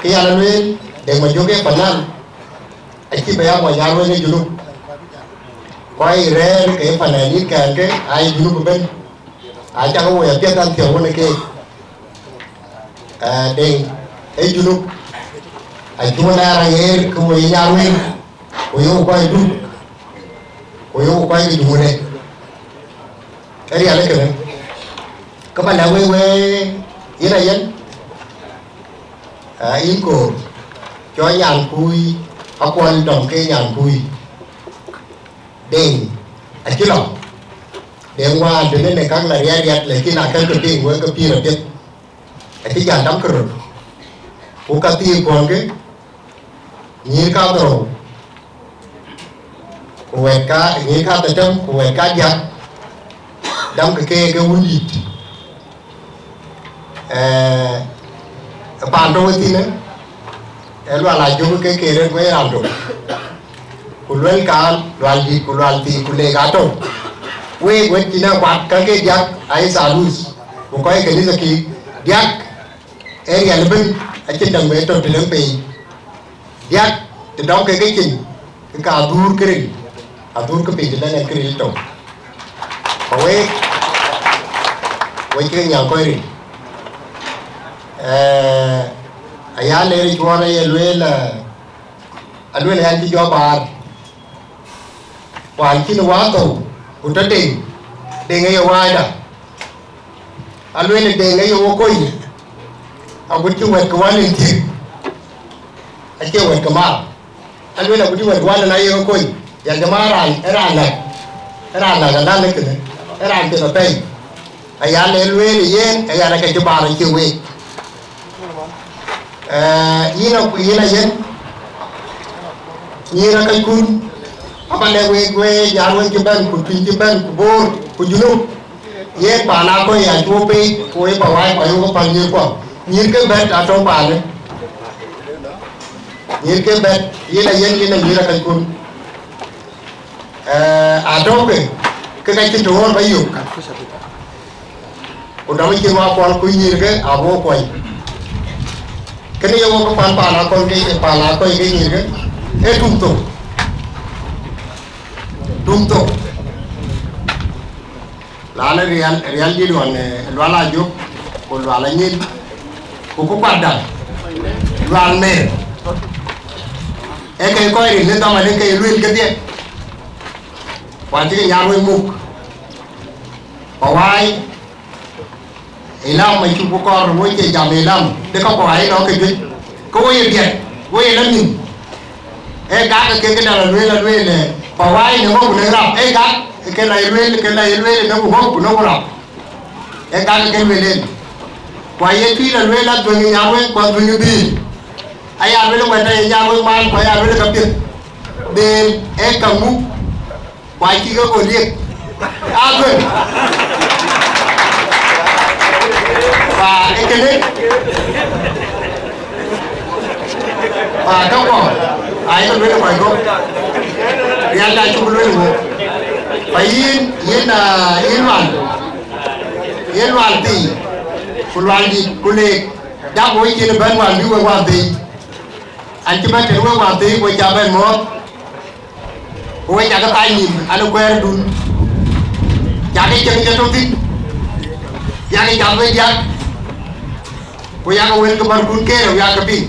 ke ya le de ma joge panan aki ba ya mo ya we ne junu quay re cái phần này đi kèm cái ai dulu bên ai chắc không phải biết ăn thiểu này kia đền ấy dulu ai cuma nara air cuma nhà luôn koyo quay đi dulu này cái gì đấy kìa các bạn nào quê ý này dân ý cổ cho nhàn cùi học quan đồng cái nhàn cùi đền anh chứ lòng đền qua từ nên này các là riêng lại khi nào các cái tiền với cái tiền là biết anh chứ giảm đóng cửa của các tiền còn cái như cao đầu của cá như cao từ trong của cá giặc đóng cái uốn gì bàn đôi thì nữa em là dùng cái đấy với làm rồi kulwel kan lwaldi kulwalti kulegato we wetina kwat kake jak ay salus ko koy ke ni ki jak area leben a ci dang me to telem pe jak te daw ke kin ka dur krin a dur ke pe de na krin to ko we ke nya ko ri aya le ri ko ye lwela alwela yan ti jo bar wan kin wato uta ding ay wada alwele ding ay wokoi agut ki wet kwalin ti ake wet kama alwele agut wet wala na yo koi ya jamaran era la ganda le kene era ke no pay aya le lwele yen aya na ke jubara ki we yina yen nyira kai kun apa le we nyarwen ke ban ku pin ke ban ku bor ku junu ye pa na ko ya chu pe ko ye pa wai pa yo pa nye ko nyir ke bet ato pa le nyir ke bet ye la yen ye na nyira kai kun ato ke kai tin to ba yo ko da mi wa ko ku nyir ke abo ko cái này ông có phán bà con cái bà lá coi cái gì đấy ê trung tổ lá này real gì đoạn loa là giúp còn loa là nhìn cũng có quan trọng loa mềm ê cái coi thì lên tao mà lên cái luyện cái gì quan cái nhà nuôi mục bảo ai làm mấy chú con rồi chơi giảm mấy năm để không có ai nó cái gì có ai biết ai làm gì cái đó là nuôi này bảo ai nó không được làm cái này nuôi nó cũng không làm cái nuôi lên quay cái là nuôi là nuôi nhà nuôi còn nuôi gì ai ăn nuôi ngoài đây nhà nuôi mang quay ăn nuôi là cái bên cầm mũ quay cái cổ liệt rồi và cái đấy và đâu có ai có biết phải không riêng đại chúng luôn phải yên hoàn thìคุณวันดีคุณเอกยักษ์ไว้กินเป็นวันดีวันดีอันที่มันถึงวันดีไว้จะเป็นหมดไว้จะก็ตายนิ่มอันนั้นแกดูอยากให้เจอจะต้องทิ้งอยากให้จับไว้ยักษ์Kau yang awal ke baru pun kau yang kepi.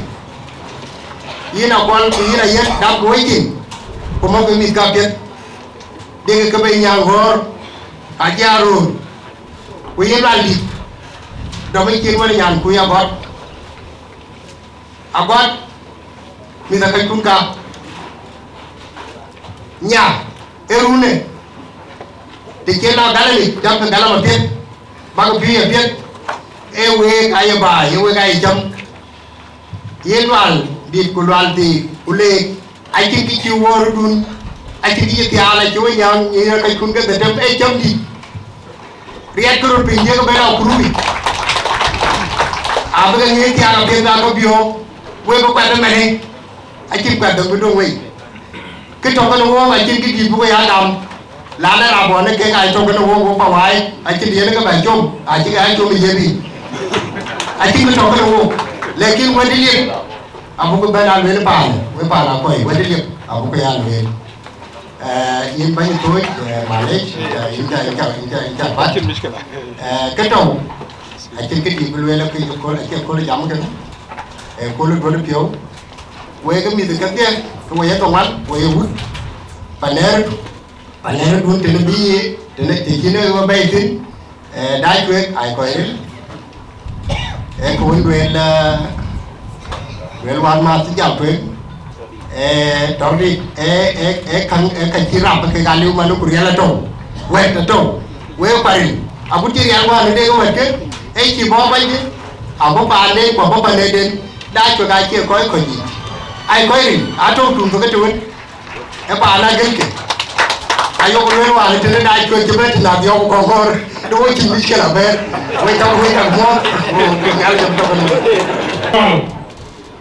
Ia nak kual, ia nak ia dah kau ikin. Kau mau kau mikap dia. Dia ke kepi yang hor, ajarun. Kau yang lali. Dah ikin mana yang kau yang buat. Abat, minta kau ikut kau. Nya, erune. Dikena dalam ni, dah ke dalam apa? Bagai biar biar. Ewe kaya ba, ewe kaya jam. Yelwal dit kulwal ti ule. Ai tin ki war dun. Ai tin ki ti ala joy yang ye kai kun ka dadam e jam di. Riat ko pin ye ka bela kurumi. Abaga ye ti ala be da ko bio. We ko pa da mane. Ai tin pa da do we. Ke to ko no ai tin ki di bu ya dam. La na ra bo ne ke ai to ko no wo pa wai. Ai tin ye ne ka ba jom. Ai tin ai jom ye bi. I think we talk about lekin when they live abu ko bana wel pa we pa la koy when they live abu ko yan wel yin bani toy malej inta bat cái đầu I think cái gì wel cái ko jam cái ko lu do pio we cái mi cái dia ko we to man we wut paner dun te bi te kine wa baitin dai we ai ko ko wel wan ma ti jam pe tawdi kan ti rap ke galiu manu kuriala to we pari abu ti yal wa de ko wete ci bo ba ni abu pa ne ko bo pa ne den da ko ga ci ko ni ai ko ri ato tun to ke to pa na gen ke ayo ko wel wa te da ko ci bet na bi ko ko do ci miskela ber we ta mo ngal jam to ko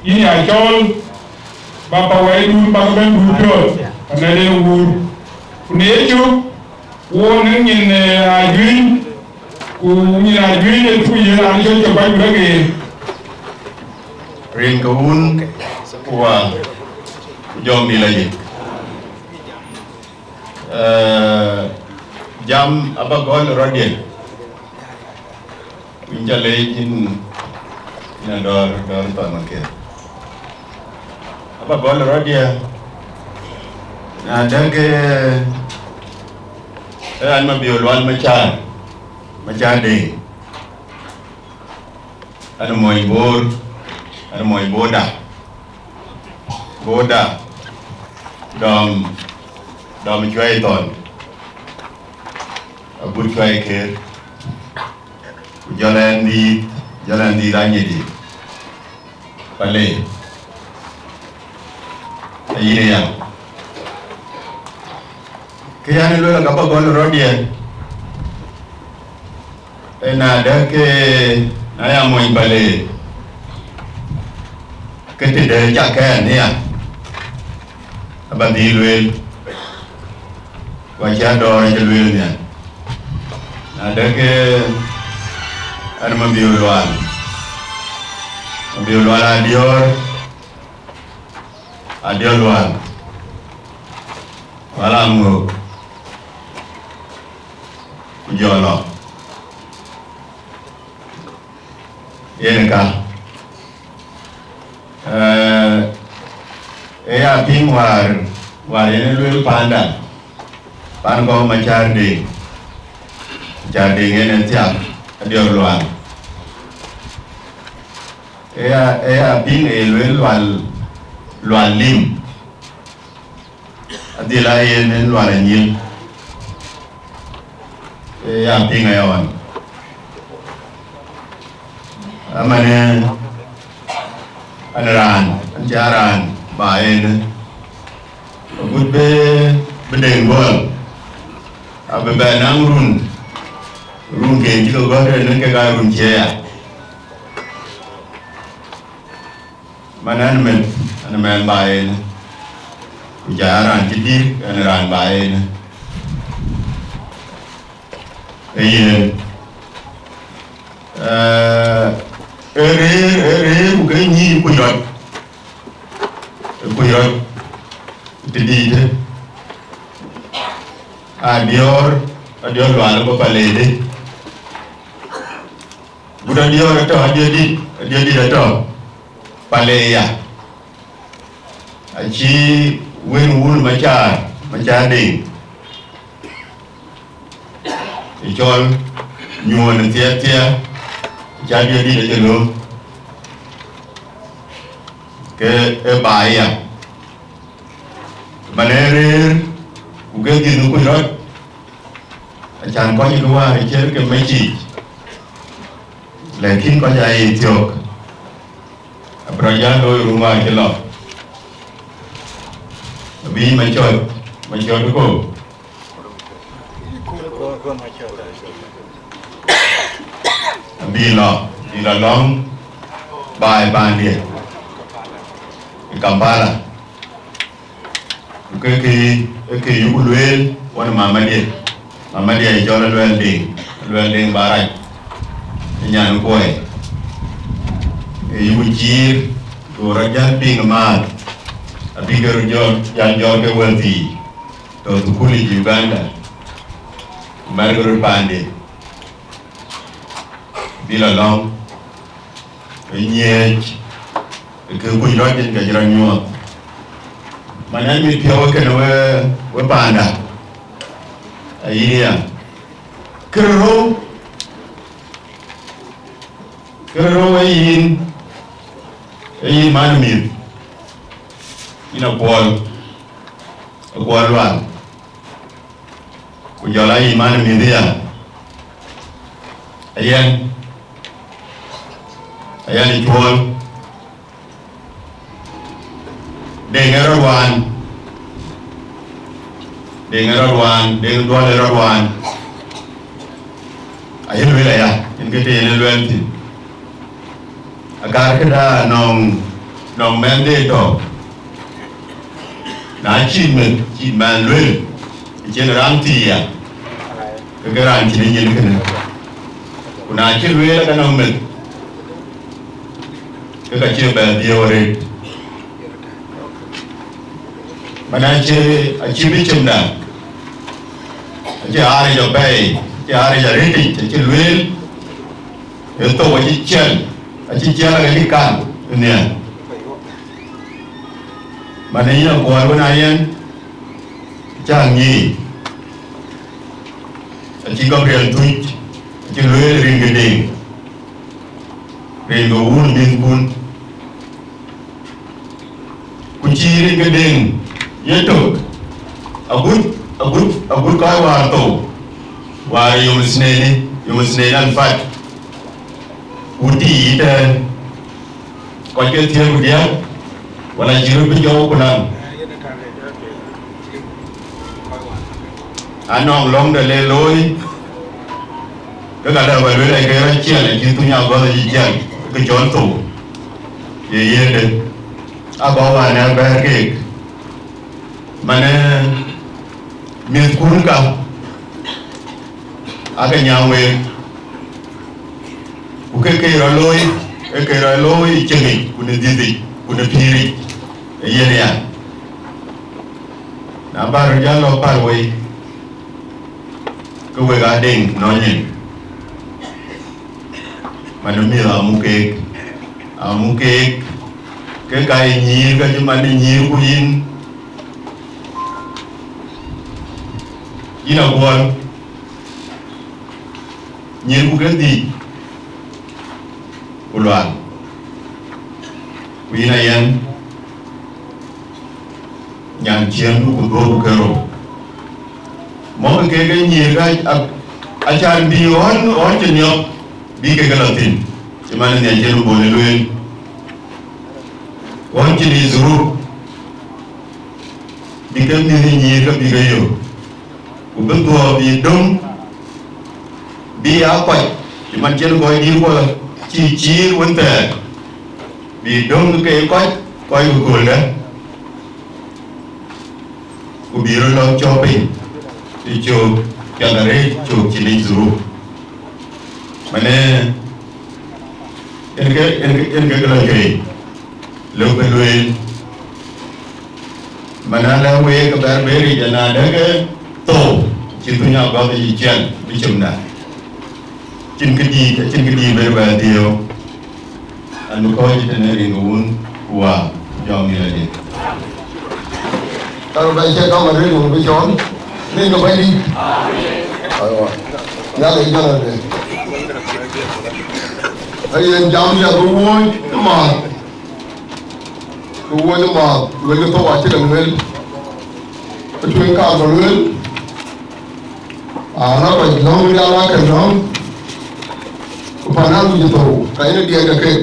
ini acol bapa waidu bapa ben bujo anade wur kuneju wonen nyin ajun ku nyin ajun e fu yin an jo ba brage ring kaun wa jom ilayi jam abagol rodien winjale in na dor to maket apa gol rodia na dange an ma biol wal ma cha de an moy boda dom chwai ton abur chwai ke jalan di ranyedi pale ini yang kaya ni lo ka pa gol rodie na da ke na ya mo ibale ke te de cha ka ne ya abadi luel wa cha do je luel ne na da ke ar ma biolwal adior wal wala mo jolo yenka ya ping war ene luel pan ko ma charde ene tiak adior wal ya ping luel wal lim adila ene wal nyil ya ping ayon amane anran anjaran baen gudbe bedeng bol abe banang run ke jiko gore ne ke ga run ya manan men baen jaran jidir anran baen ere bukan ni kuyot jadi adior luar apa palede bukan dior itu dia di itu paleya aci wul macam ding icol nyuon tia jadi di dalam ke bahaya manerir uga gitu kuyot acan ko ni luar cer ke meji lakin ko jai tiok abraja do rumah kelo bi macot ko bila long bai bandia Kampala ke yugulwel wana mama dia jola luel ding barai nyan koy yugu jir to rajan ping ma abigaru jol ke wanti to tukuli Uganda margaru pande bila long nyech ke kuyot din ga jiran nyuo manan mi piawa ke we panda ayiya kero ayin manmir ina bol wan ku jola ayin manmir dia ayan bol dengar wan ayen wilaya en gete en luelti agar kada nong mende to na chidman luel general tia kegeran chinin kene kuna chilwel kana men ka chebe biore manache achibi chimda ache ari jo bay ache ari ja reti ache luel eto wachi chel ache chela ga likan ne mananya ko wana yen changi ache Gabriel Twitch ache luel ringeding ringo un bingun kuchiri gedeng yeto agut kai warto war yumusneni alfat uti ite ko ke tiru dia wala jiru bi jaw kunan anong long de le loy cái là vậy với lại cái chia lại chỉ tu nhau có gì chia cái chốn tủ ye de a bảoว่านะแบบcái mà nè miền cuốn cả cái nhà về cái rồi lôi chân này của nó gì của nó phi ye này à na ba rồi giờ lo ba rồi cái về gia đình nói nhỉ mà nó mi là một cái nhí cái nhưng mà nhí của in nào buồn nhí của cái gì của loạn vì này anh nhàn chiến của tôi cái rồi mỗi cái nhí cái acan bi on ci ñop bi ke galatin ci man ne jëlu bolé luyen on ci ni zuru bi ke ni ñi ka bi ga yo ku be to bi dom bi ya koy ci man jël koy di ko ci wonte bi dom ke koy ko la ku bi ro lo chopi ci cho yang dari cukup cili zuru, mana ini kalau kiri, lupa luin, mana lah we kabar beri jana ada ke to, cintunya apa di cian di cemna, cin kedi berbadiau, anu kau jadi neringun kuah jauh ni lagi. Kalau baca kau mari nunggu bicon, ni kau bayi. Nhớ lại cho là để anh dám nhà tôi vui nhưng mà với cái câu hỏi chỉ cần lên cái chuyên cao của lên nó phải nó mới ra là cái nó phần ăn gì tàu cái nó đi cái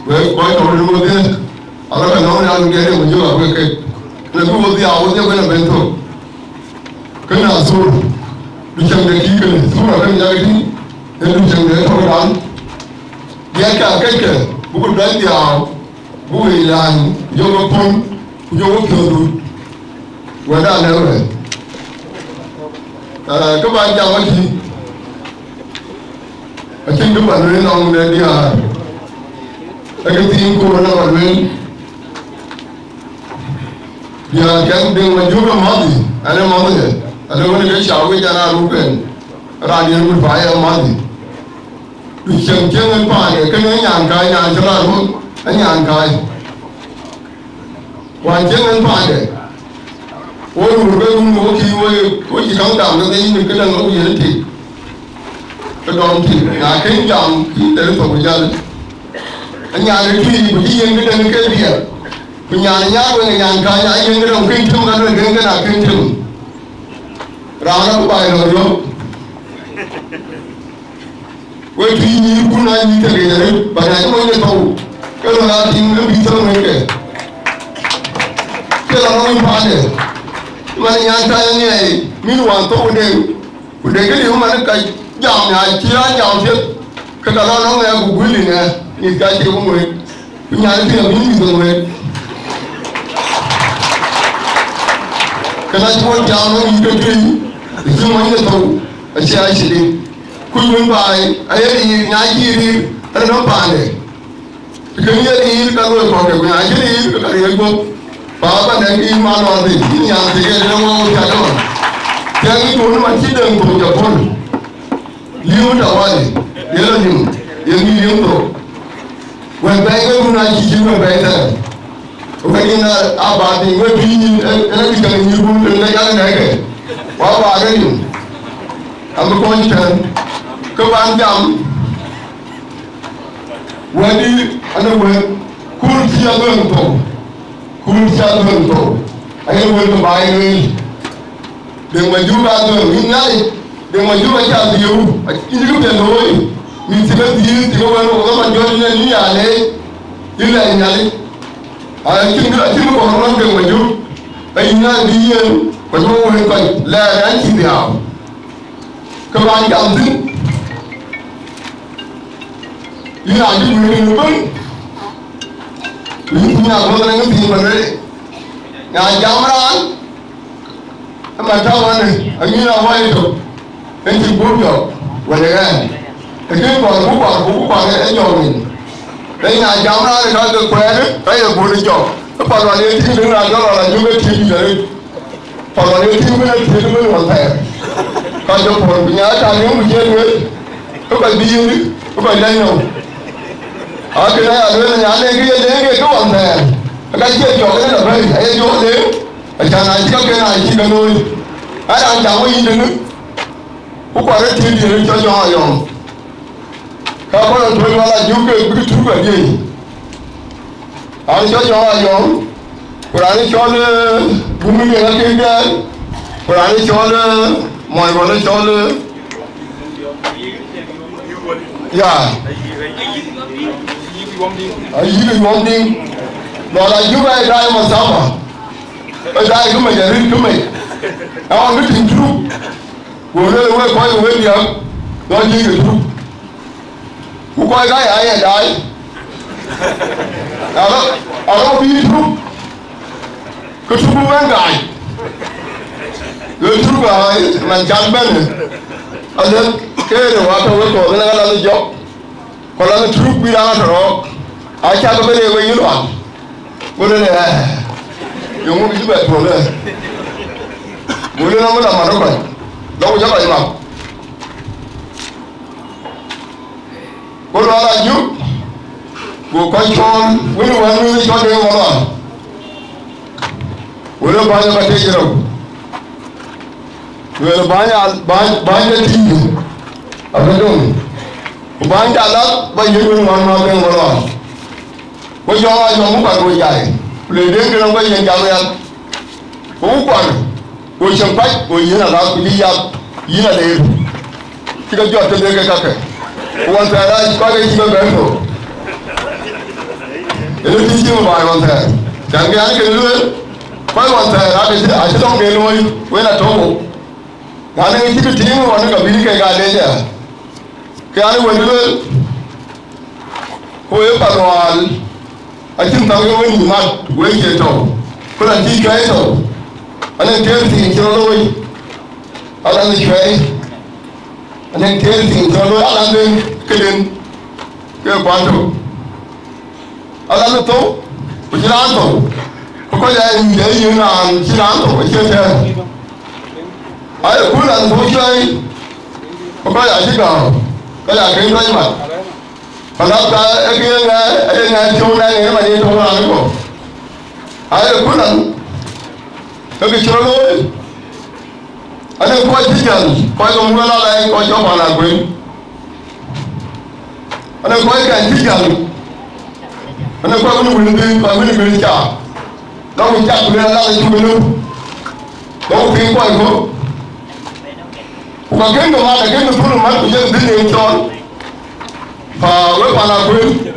với cầu đường đầu tiên nó phải nó ra đường đi mình chưa ở cái là cứ vô tiêu cái là bên thôi cái nào xuống đi chân để khí cái này xuống là cái nhà cái đi đi chân để thôi đón giá cả cái bố đánh tiêu bố về làm vô nó phong vô nó thừa đủ ngoài ra nữa rồi các bạn chào anh chị ở trên các bạn lên ông để đi cái tiếng của nó bạn lên giờ cái đường mà vô nó mất gì anh em mất gì ada orang yang cakap jangan lupakan radio berbahaya mati. Jangan pakai, kena nyangkai jalan pun nyangkai. Jangan pakai. Orang berbeza mungkin kau dah nak ini kena ngau ini ti. Kedua ti, nak kenjam kita itu berjalan. Nyangkai tu begini kita nak kerja. Nyangkai nyangkai yang kita mungkin cuma kan nak kerja. Rana bay rồi quay phim như cũng ai như thế này bà này có mấy tàu cái là tìm nó bị thương này kìa cái là nó bị phá này mà nhà trai như này mình hoàn tàu đều để cái điều mà nó cái giảm nhà chia giảm chứ cái đó nó nghe của quý liền nè như cái chuyện của mình nhà nó thì là mình bị thương này cái này chúng ta nó như cái gì itu mana tahu asyik asyik kunyun bay ayat ini ngaji ini ada nampak ni kerja ini kalau pakai ngaji ini kerja itu bapa dan iman orang ini yang tiga dia mau jalan yang itu macam dah pun jauh liu dah wali dia liu yang ini liu tu wabah itu ngaji juga betul wabahnya abad ini wabah ini jangan nyuruh dengan yang lain quá bà cái gì ông có coi trên các bạn chậm quên đi anh em quên khuôn chia đơn tổ anh em quên cái bài này đừng mà giúp ba đơn như ngay đừng mà giúp anh cha thiếu cái gì cũng tiền thôi mình chỉ có thiếu thì có quen một cái bạn cho nên như nhà đấy như này nhà đấy chứ còn nó đừng mà giúp anh ngay đi ko mo woni ko la ran ci biaw ko ba ni am tin ina ji ni ni ban ni nya ko na ngi tin ba re na jamran ma ta wani ani na wai to en ci bo yo wala ga ke ko ne en yo ni dai na jamran ka ko ko ne ai bo ni jo pa lo ni ti ni na jo la ju ke ti ni re pa lo ni ti ni ti ni wa ta ka jo po bi nya ta ni mu je ni ko ba bi ni ko ba la no a ke na ya le nya ne ke ye ne ke ko wa ta ka je jo ke na ba ai jo le a cha na ji ka ke na ji ka no ni a da ja wo yi ni ko ko re ti ni re jo jo a yo ka ko na to wa la ju ke bi tu ba ni a jo jo a yo Kurani chole bumi ni ngake nge Kurani chole moi wala chole ya ayi wonding no la juba dai masama dai kuma jarin kuma awon mutin tru wole we ko we dia no ji ke tru ku ko ga ya dai alo bi tru ko tubu mangai lo tubu ai man jalban ala kere wa to ko na la lo job ko la tubu bi la to a cha ko be we yilo ko le yo mo bi ba to le mo le na mo la ma ro ba lo ko ja ba ma ko la ju ko ko chon we no wa no so de mo la wala banya ba te jiro wala banya tindu abadon banya la ba yego ma ma ben wala ko yo ma yo mu ba ko yae le de ke no ba yen jalu ya ko ko ko chen pai ko yina la ku ya yina de ti ga jo te de ke ka ke ko wan ta la ko ga ji ba ba ko ele ti ji ma ba wan ta dan ke an ke lu Why was that? I don't get away when I told you. I think it's a team of one of the big guys. Can I win? Whoever one, I think I'm going to not wait at all. Put a tea tray on. And then tell things your way. I'll on the tray. And then tell things your way. I'll on the kitchen. Get a bottle. I'll on the toe. Put your arm. Ko ya ni ye na chi na to che che ai ku na to chai ko ya chi ga ko ya ke ro ma ko la ka e ke na chu na ni ma ni to na ko ai ku na ko ke chro lo ai ko chi jan ko ko mu la la ko jo ma na gwe ai ko ka chi jan ai ko ni wi ni ko ni wi cha Don't jack me allow you to know. Don't think quite good. Again, the man again, the full man who just didn't enjoy. We're on a group.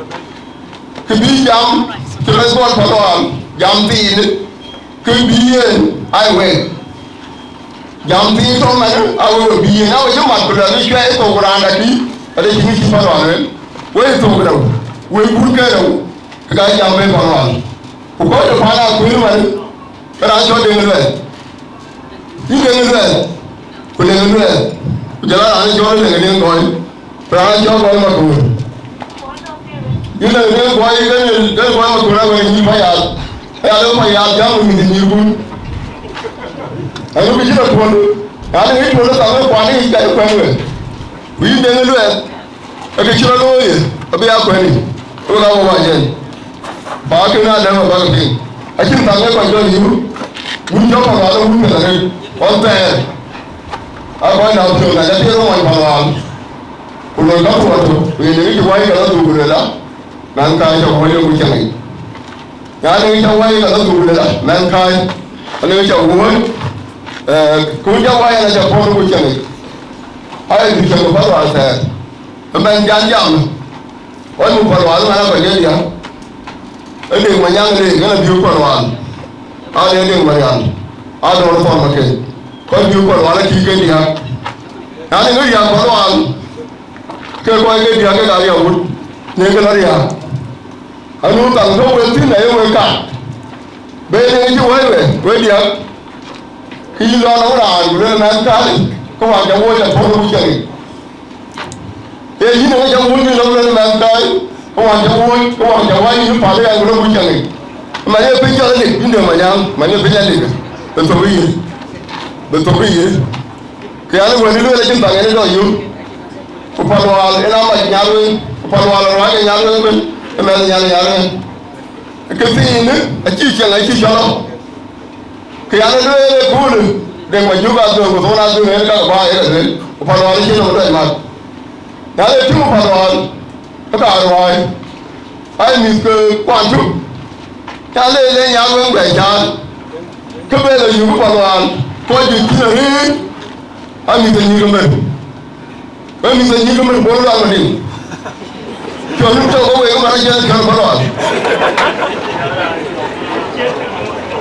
Could be young, to let's go for one. Young being, could be in, I win. Young being from man, I will be in. Now you might put a little bit over on the key, and then you keep on. Wait over them. We will get them. The guy young man for one. Ko de fana ku man kara so de ngwe ni de ngwe ku de ngwe ku jala ani jo de ngwe ko pra jo ko ma ku ni de ngwe ko yi de ko ma ku na ni ma ya lo ma ya ja mu ni ni ku ayo bi jira ko ndo ani ni ko ta ko ani ga ko ngwe ku yi de ngwe e ke chiro lo ye obi ya ko ni ko ga wo wa je ba ke na da ba ke a kin ta ne ko jo ni mun jo ko ga lo mun da ne on ta a ko na to na da te ro wa ba wa ko lo ga ko to we ne ki wai ga do gure la nan ka jo ko yo mu ke mai ya ne ta wai ga do gure la nan ka ne ja wo ko ja wai na ja ko mu ke mai ai bi ke ko ba wa ta ban jan jam wai mu ba wa na ba ke ya ede manyang le ngana biu ko wan ale de marian ado no ton ma ke ko ju ko wala ki ke dia na ne ngi ya ko wal ke ko ke dia ke ga ya wut ne ke la ya anu tang do we tin na ye we ka be ne ji we dia ki lo no ra ju le na ka ko wa ja wo ja ko ru ja ni e yi ne ja wo ni lo le na ka ko wa ja wa ni pa le ya ru ja ni ma ye pe ja le ni ndo ma nyam ma ne pe ja le be to bi ke ale wo ni lo le jin ba ne do yu ko pa lo al ina ma nyaaru ko pa lo al wa ke nyaaru be e ma nyaaru ke fi ni a chi chen a chi shalo ke ale lo le ku de ma ju ga do ko na do ne ka ba e le ko pa lo al chi no do ma ya le tu pa lo al ka ro ai mi ke kwa ju ya le nyaaru ngwe ja ke be le yu pa lo al ko ju ti ne ami te ñi gëmel ami te ñi gëmel bo la ma din ko ñu to ko we ko ma jël kan ko la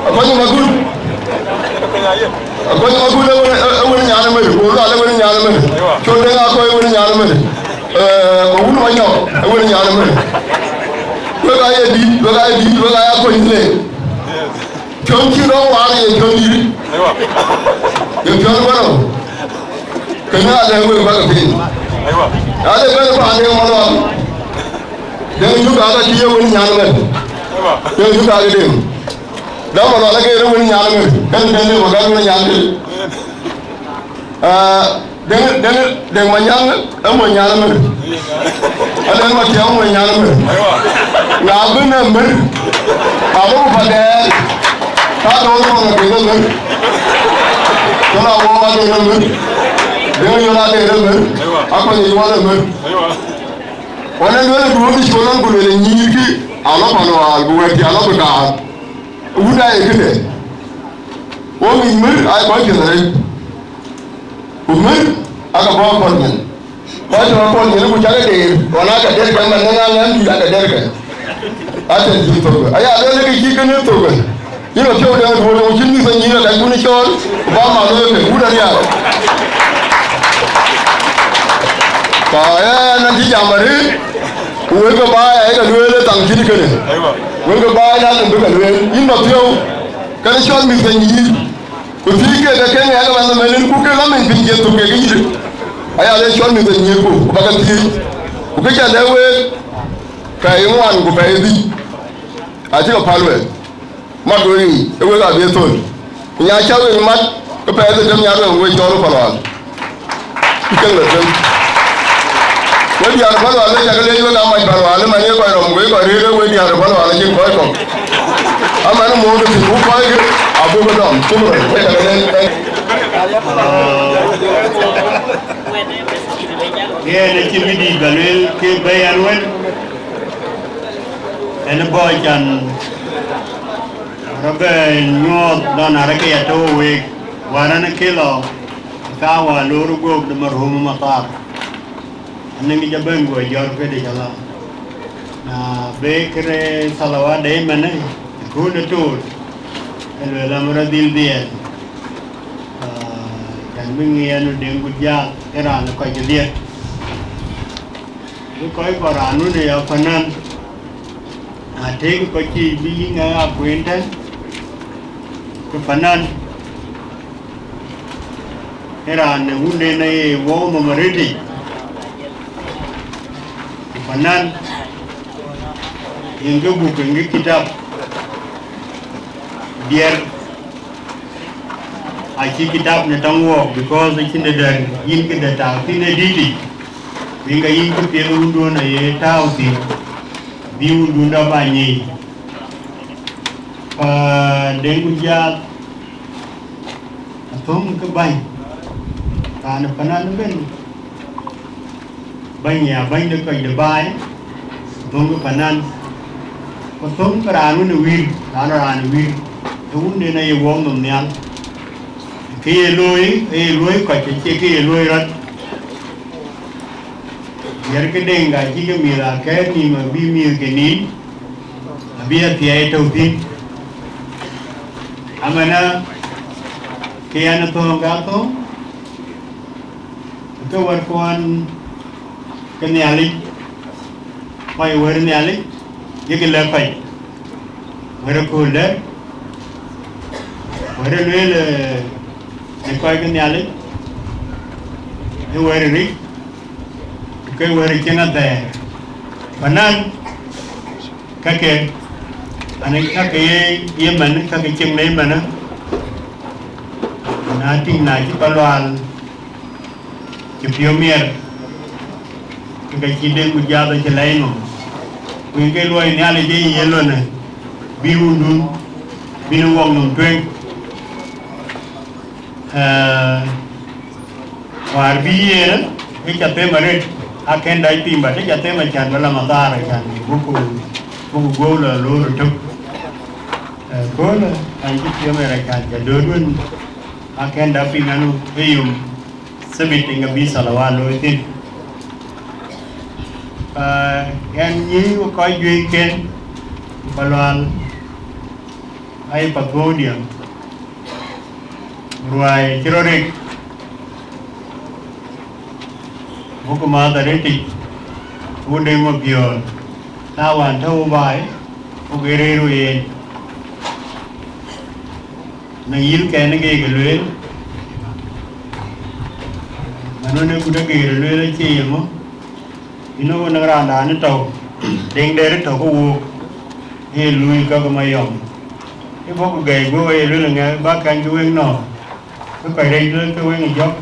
ko ñu magul woni ñaana ma ko la woni ñaana ma to de nga ko woni ñaana ma ko wonu ma ñoo woni ñaana ma ko ga ye di ko ga ya ko ni le ko ci do wa ye ko ni yo ko waro kena ada yang berbagai film, ada yang berbagai malam, yang juga ada dia pun nyanyi, yang juga ada dia, dah malam lagi dia pun nyanyi, kan dia makan pun nyanyi, dengan manyang, amun nyanyi, ada yang macam amun nyanyi, ngabu number, abu pakai, tak orang orang kita, kalau orang ada number. Dia yang ada elemen, apa yang jual elemen? Orang dua le dua ni sekolah guru le nyiki, Allah panual, buat dia Allah berkat. Udah itu. Orang imir, ayah baca lagi. Umir, agak bawa korban. Baca korban ni lu cakap dia, orang ada derga mana orang dia ada derga. Ada di situ. Ayah ada lagi chicken itu kan. Ini macam orang dua orang sini sendiri ada guna short, bawa malu ke, udah dia. Kaya nanti jamari, we go buy a little tang kiri kene. We go buy that and look at it. In the field, can you show me the need? If you get a king, I have a man who can come and get to get it. I have shown me the new book, but I see. We can that way. Kaya one go baby. I think a palway. Maguri, it will have your tone. In your child, you might prepare the young way all over all. You can let them. When you are following, I can let you know my parallel, my neighbor, and we got here when you are following the Koiko. I'm a more than who find it. I'll move it on. Yeah, the Chimney Galil, Kay Bay and Win, and the boy can Robert North Don Arakato week, 1 kilo, Kawa, Lurugo, the Marhum Matar. Neng kita bangga jauh ke di jalan. Nah, bekre salawat deh mana? Guna tu, kalau lama radil dia, kan mengianu dengan gujak, era nak kau jadi. Kau koranu ni apa nan? Ada kau cibi ngah akuintan, kepanan. Era nak unde ni wow memeriti. Panan yang buku yang kitab biar aci kitab na tangwo because aci ada yin kita tahu ni diti hingga yin kita undu na ye tahu si di undu na banyi dengu jat atom ke banyi karena panan ben banyak banyak kerja baik, tunggu panan, kosong kerana nuwir, kerana nuwir, tuh ni na iwang nomnian, kaya loi kerja kaya loi rat, biar kedeng gaji kemila, kaya ni mabi mil kenin, biar tiada tahu tin, amana kia nó thong cá thong cái vật quan cái nhà lịch mai vật nhà lịch cái lợp phải vật cool đấy vật lưới là để coi cái nhà lịch cái vật rít cái vật trên nó đè và nên các cái anh ấy các cái yếm mình các cái chân lấy mình á na ting na ci balwal ci piomier cái ci den bu jaada ci lay no ku nge loy ni ala de yelo na bi wundun bi no wong non twen war bi yera e ca te mare aken dai timba te ca te ma chan bala madara chan buku gola lo tuk gola ai ci piomier chan ja dodun akan dapat nganu hiyum sebit dengan bisa lawan lo itu. Yang ni kau juikan balwal ai pagodia ruai cirorik buku mata reti udah mau biar lawan tahu baik buku reruin nang yil kay na gay galwin ano na kuda gay galwin ay siya mo ino ko nagranda na tao ding dere tao ko wuk e lui ka kamayong e boko gay go e lui nga ba kan juweng no ko kay rey lui ka weng jok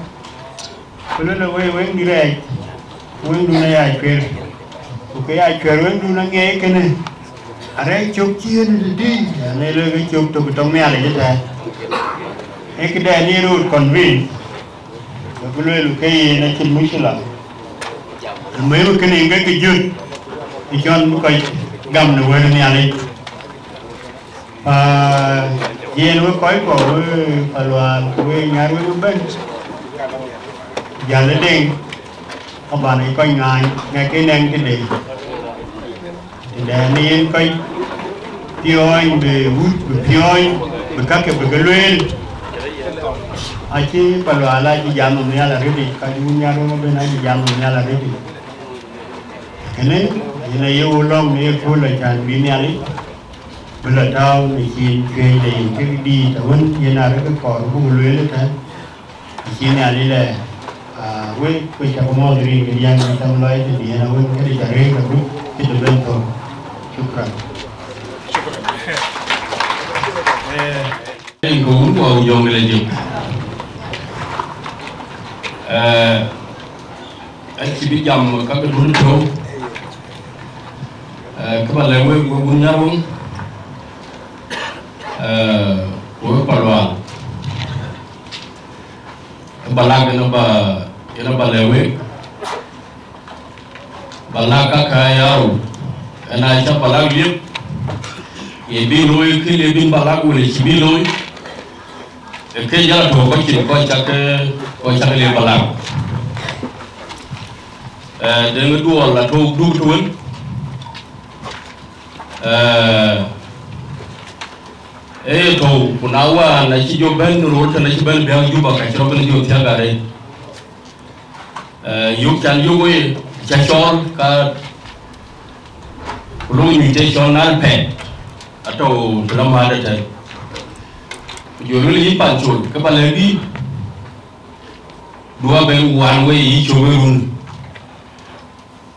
ko lui na weng direct weng du na ay per ko kay ay per weng du na ngay ka na are chok chien di ne lui ka chok to tong me ala jeta cái đại ni rồi còn vì cái lối cái nó chỉ mới là mấy cái này cái dư thì cho nó coi gầm được cái này về nó coi của phải là cái nhà nó bên giờ lên đèn các bạn ấy coi ngay cái nền cái này để nên coi tiêu anh về hút tiêu anh về các cái lối aci kalau ala ci jamu ni ala ready kajunya romo ben aci jamu ni ala ready kene ina yo long ni ko la chan bi ni ali bela tao ni ci ke de ke di tawon ina re ko ko lue le ta ci ni ali le we ko ta mo ri ni yang ni tam lai de ni na won ke de re ka bu ke de ben to shukran cũng vào dùng là dùng anh chỉ biết dòng các cái đối tượng các bạn lấy quên của quân nhau của bà loạn bà la cái nó bà lấy quên bà la các cái áo anh ai cho bà la biết cái bi lôi khi lấy bin bà la của lấy chỉ bi lôi cái giờ đồ có chuyện coi chắc cái liền bà la để người đua là thu đu thuấn thầu của nó là chỉ cho bên rồi thì là chỉ bên béo giúp vào cảnh cho bên giúp theo cả đây giúp chăn giúp cái chăn chó cả lúc mình chơi chó nát phèn ở đâu làm mà đây thôi rồi nó lấy bàn chuột các bạn lấy đi đua bên hoàn quay ý chùa bên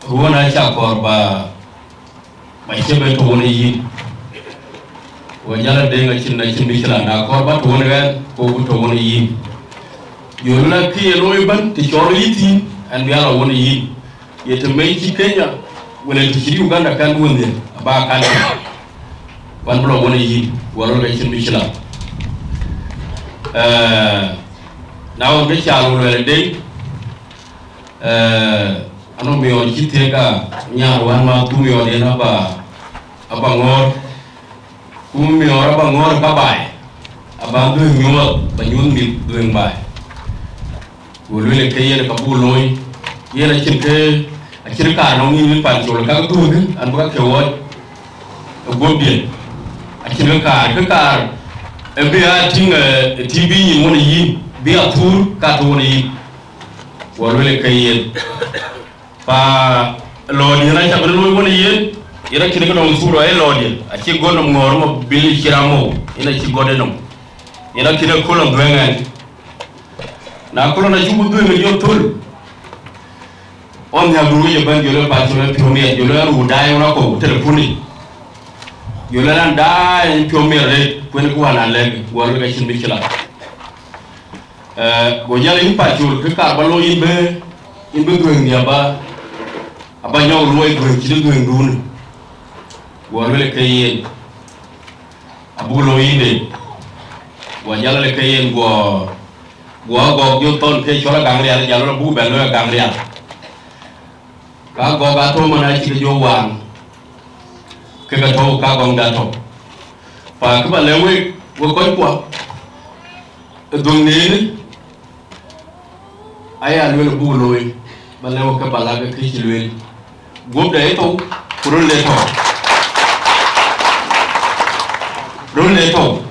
huwa na cha ko ba mai ce bai to wani yi wajala de ga cin na cin bi kila na ko ba to wani gan ko bu to wani yi yo na ki loy ban ti choro yiti an bi ala wani yi ye to mai ki Kenya wala ti ci Uganda kan wonde ba kan ban blo wani yi wala ga cin bi kila na wo ga cha lo le de ano mio kitega nya wan tu mio de na ba ngor ku mio ba ngor ba bai aba du mio ba nyun mi du bai wo le ke ye ka bu loy ye la chin ke a chin ka no ni pan chol ka tu ni an ba ke wo go bien a chin ka bia ting TV ni mo ni bia tur ka to ni walole kayen pa lodi na ta bulu mo ni ira kini ko don suro e lodi a ci gono ngor mo bili kiramo ina ci godenum ina kini ko lo dwengen na ko na jubu dwengen yo tul on ya buru ye ban jolo pa jolo premier jolo ru dai ora ko telefoni jolo lan dai premier le ko ne ko wana le wala ga cin bikila go jale ni pa jolo ke ka balo imbe dwen ya ba aba nyaw loy dwen ci dwen dun wala le kayen abu lo inde wa jala le kayen go yo ton ke chola gangria jalo bu be lo gangria ka go ga to mana ci jo wan ke ga to ka go ga to pa ka ba lewe wo ko ko dong ni aya lo bu lo ba lewe ka ba la ga ke ci lo go da to pro le to role to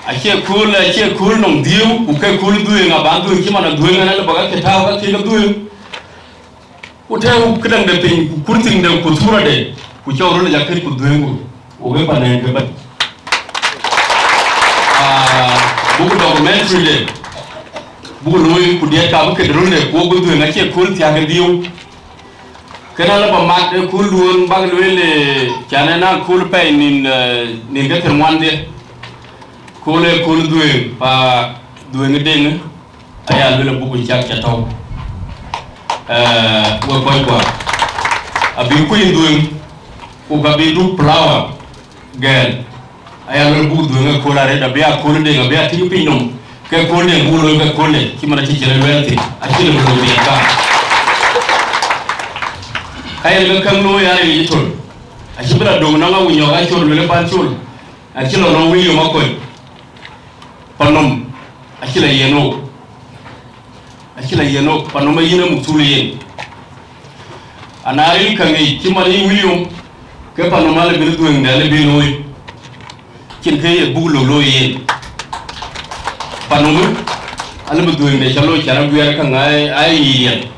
ake cool nong diu ku ke cool duwe nga bandu ki mana duwe nga na baga ke taw ka ke duwe ku taw kedang de pin ku kurting de ku tura de ku chaw role jakri ku duwe ngo o be pa ne ke ba buku documentary de buku loy ku de ka bu ke role ko go duwe nga ke cool ti aga diu kena la ba mat cool duon bag le chana na cool pay nin ga termande cool duwe pa duwe ngedeng aya le buku chak cha taw wo ko abi ku duwe ko ga bi du flower gel aya le buku duwe nga cool are da biya cool de nga biya ti pinom ke cool de bulo ga cool de ki mana ci jere welti akile mo do ya kay le kan lo ya ni tol a cibra do na nga wunyo ga tol le pan tol a cilo no wiyo makoy panom a cila yeno panom yina mutuli yen anari kan yi kimani wiyo ke panom ale bi do ngale bi noy kin kay buglo lo yen panom ale bi do ngale chalo chara buya kan ay yen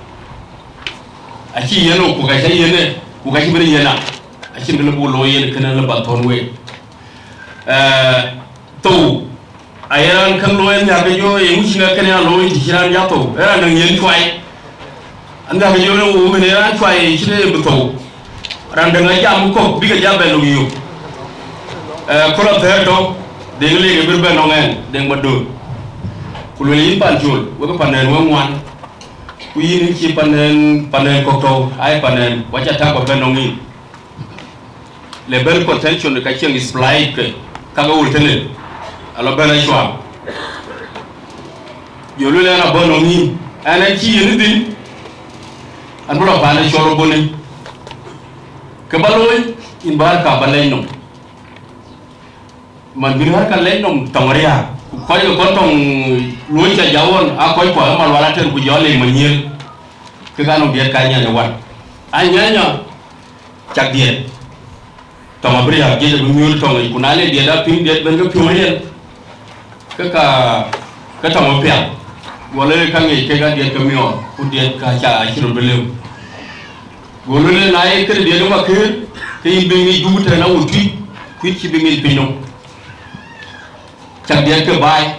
aci yeno ku ga yene ku ga bari yana aci ngala bu lo yen kana la baton we to ayaran kan lo yen ya ga yo e mushi ga kana lo yen tiran ya to era nan yen twai anda ga yo no me ne ran twai shi ne bu to ran da ga jam ko bi ga jabe lo yo ko la ter to de le ga bir be no ngen de ngado ku lo yin pan jul wo ga panen wo ngwan ku yini ci panen ko to ay panen wacha ta ko benongi le bel potential de kacheng is like kaga ultene alo bela shwa yolu le na bonongi ana ci yini din an bula bana shoro boni ke baloy in bar ka balay no man bir har ka lay no tamaria ko yo kontong luy cha jawon a koy ko mal wala ten ku jole ma nyel ke gano biet ka nya wan anya chak diet to ma bri ha je bu nyul to ngi kunale dia da pin diet ben ga pyo yen ka to ma pya wala ka ngi ke ga diet ka mio ku diet ka cha a chiro belew golole na e ke diet ma ke bi ngi du te na uti ku ci bi ngi pino chak diet ke bai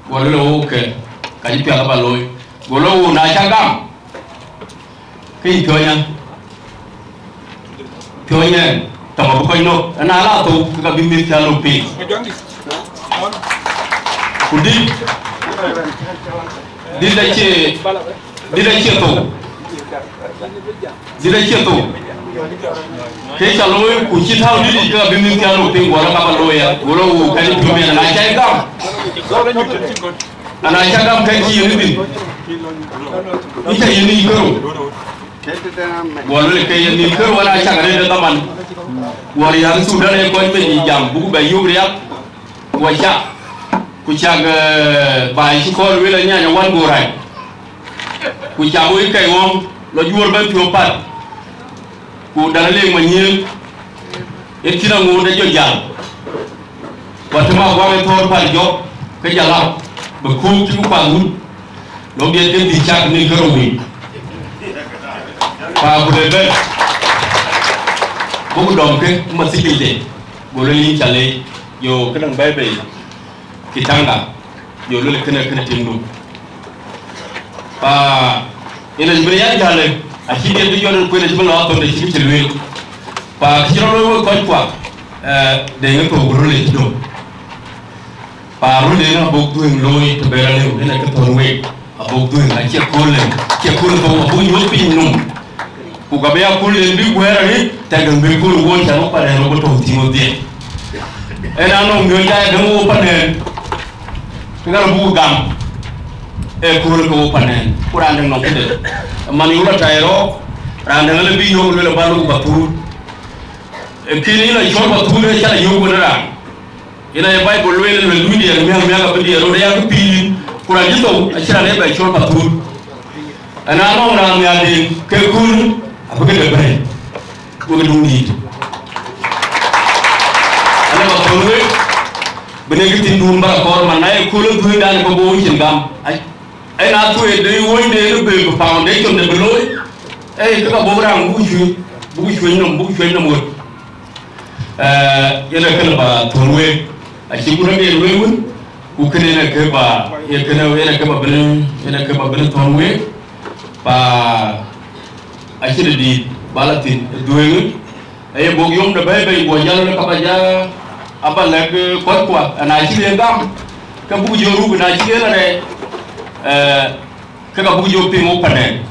wala lo ke ka ji pya ba loy golo na cha gam cái pyo nya tama ko no na la to ka bi mi ta lo pi kudi di da che to ke cha lo ku chi thao di ka bi mi ta lo pi wala ka ba lo ya golo ka ni pyo nya na cha gam ana cha gam ka chi ni bi ita yini ko wala ke ni ko wala chagare da taman wala yang sudah ne ko be ni jam bu ba yugriya wa cha ku chaga ba shi ko wala nya nya wan gorai ku cha wo kai won lo juor ban pio pat ku dana le ma nyel e tina ngo da jo jam và thưa mà qua cái thôn phải gió cái nhà lao bậc khu chứ cũng qua luôn nó biết cái tình trạng nên cái rồi và một lần bên bố đồng cái mà xin đi để bố lên trả lời yo cái thằng bé về cái thằng nào yo lên cái này tìm đúng và ini sebenarnya jalan akhirnya itu jual kue nasi malam atau nasi kecil luil và khi nó nói coi quả để cái cổ rồi lên đó và rồi đến nó buộc tuồng lôi từ bề ra liu nên là cái thằng quê buộc tuồng là chiếc côn lên không buộc nhốt pin nung buộc cái bè côn lên đi quay ra đi tại gần bè côn quay chẳng có phải nó có thầu thì một tiền em ăn nông người ta đừng mua phần nền cái đó là buộc gam kul ko panen kurang nong kede mani ura tayro randa le bi yo le balu batu kini la chor batu le chala yo gonara ina ya bible le lui dia me ga bi ro ya ko pi kurang jito achira le ba chor batu ana no na me ade ke kul abuke de bai ko ga dungi ana ba tolwe benegi tin dum ba ko man nay kul du dan ko bo chin gam ai na tu để woi để nó về foundation để lối ai cái bộ răng bùi chuối nó một vậy là cái là thôn quê chỉ muốn nói về quê cũng cái này là cái bà cái này là cái bà bên thôn quê và ai chỉ đi bà là tiền đuôi người ai bộ yom đã bay bộ giờ nó các giờ apa là cái quạt quạt này chỉ liên đam cái bùi dừa rùi này chỉ là này kaka buku jo pimo panen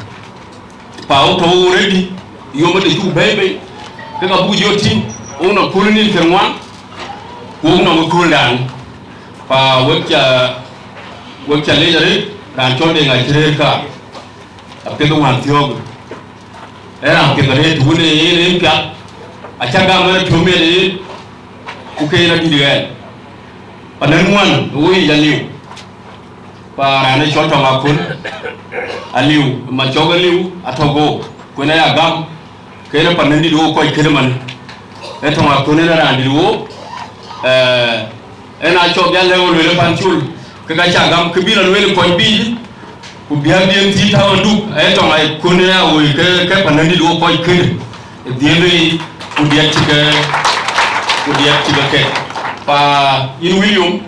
pao to already yo ma de tu bebe kaka buku jo tin ona kulni ferwan ona mo kuldan pa wekcha lejare dan chonde nga tireka apego wan tiogo era ke bare tu ne ne pya achaga ma thume ne ukena didigan panen wan oi yaliu và anh ấy chọn trồng cuốn liu mà cho cái liu thogo cuốn này gam cái nó phần đi đuôi coi cái mình cái trồng cuốn này là đi đuôi anh ấy cho cái leo lưỡi pan chul cái chả gam cái bi là lưỡi coi bi của biar dia ti thao đu anh trồng này cuốn này là ôi cái phần đi đuôi coi cái dia đi của dia cái và in William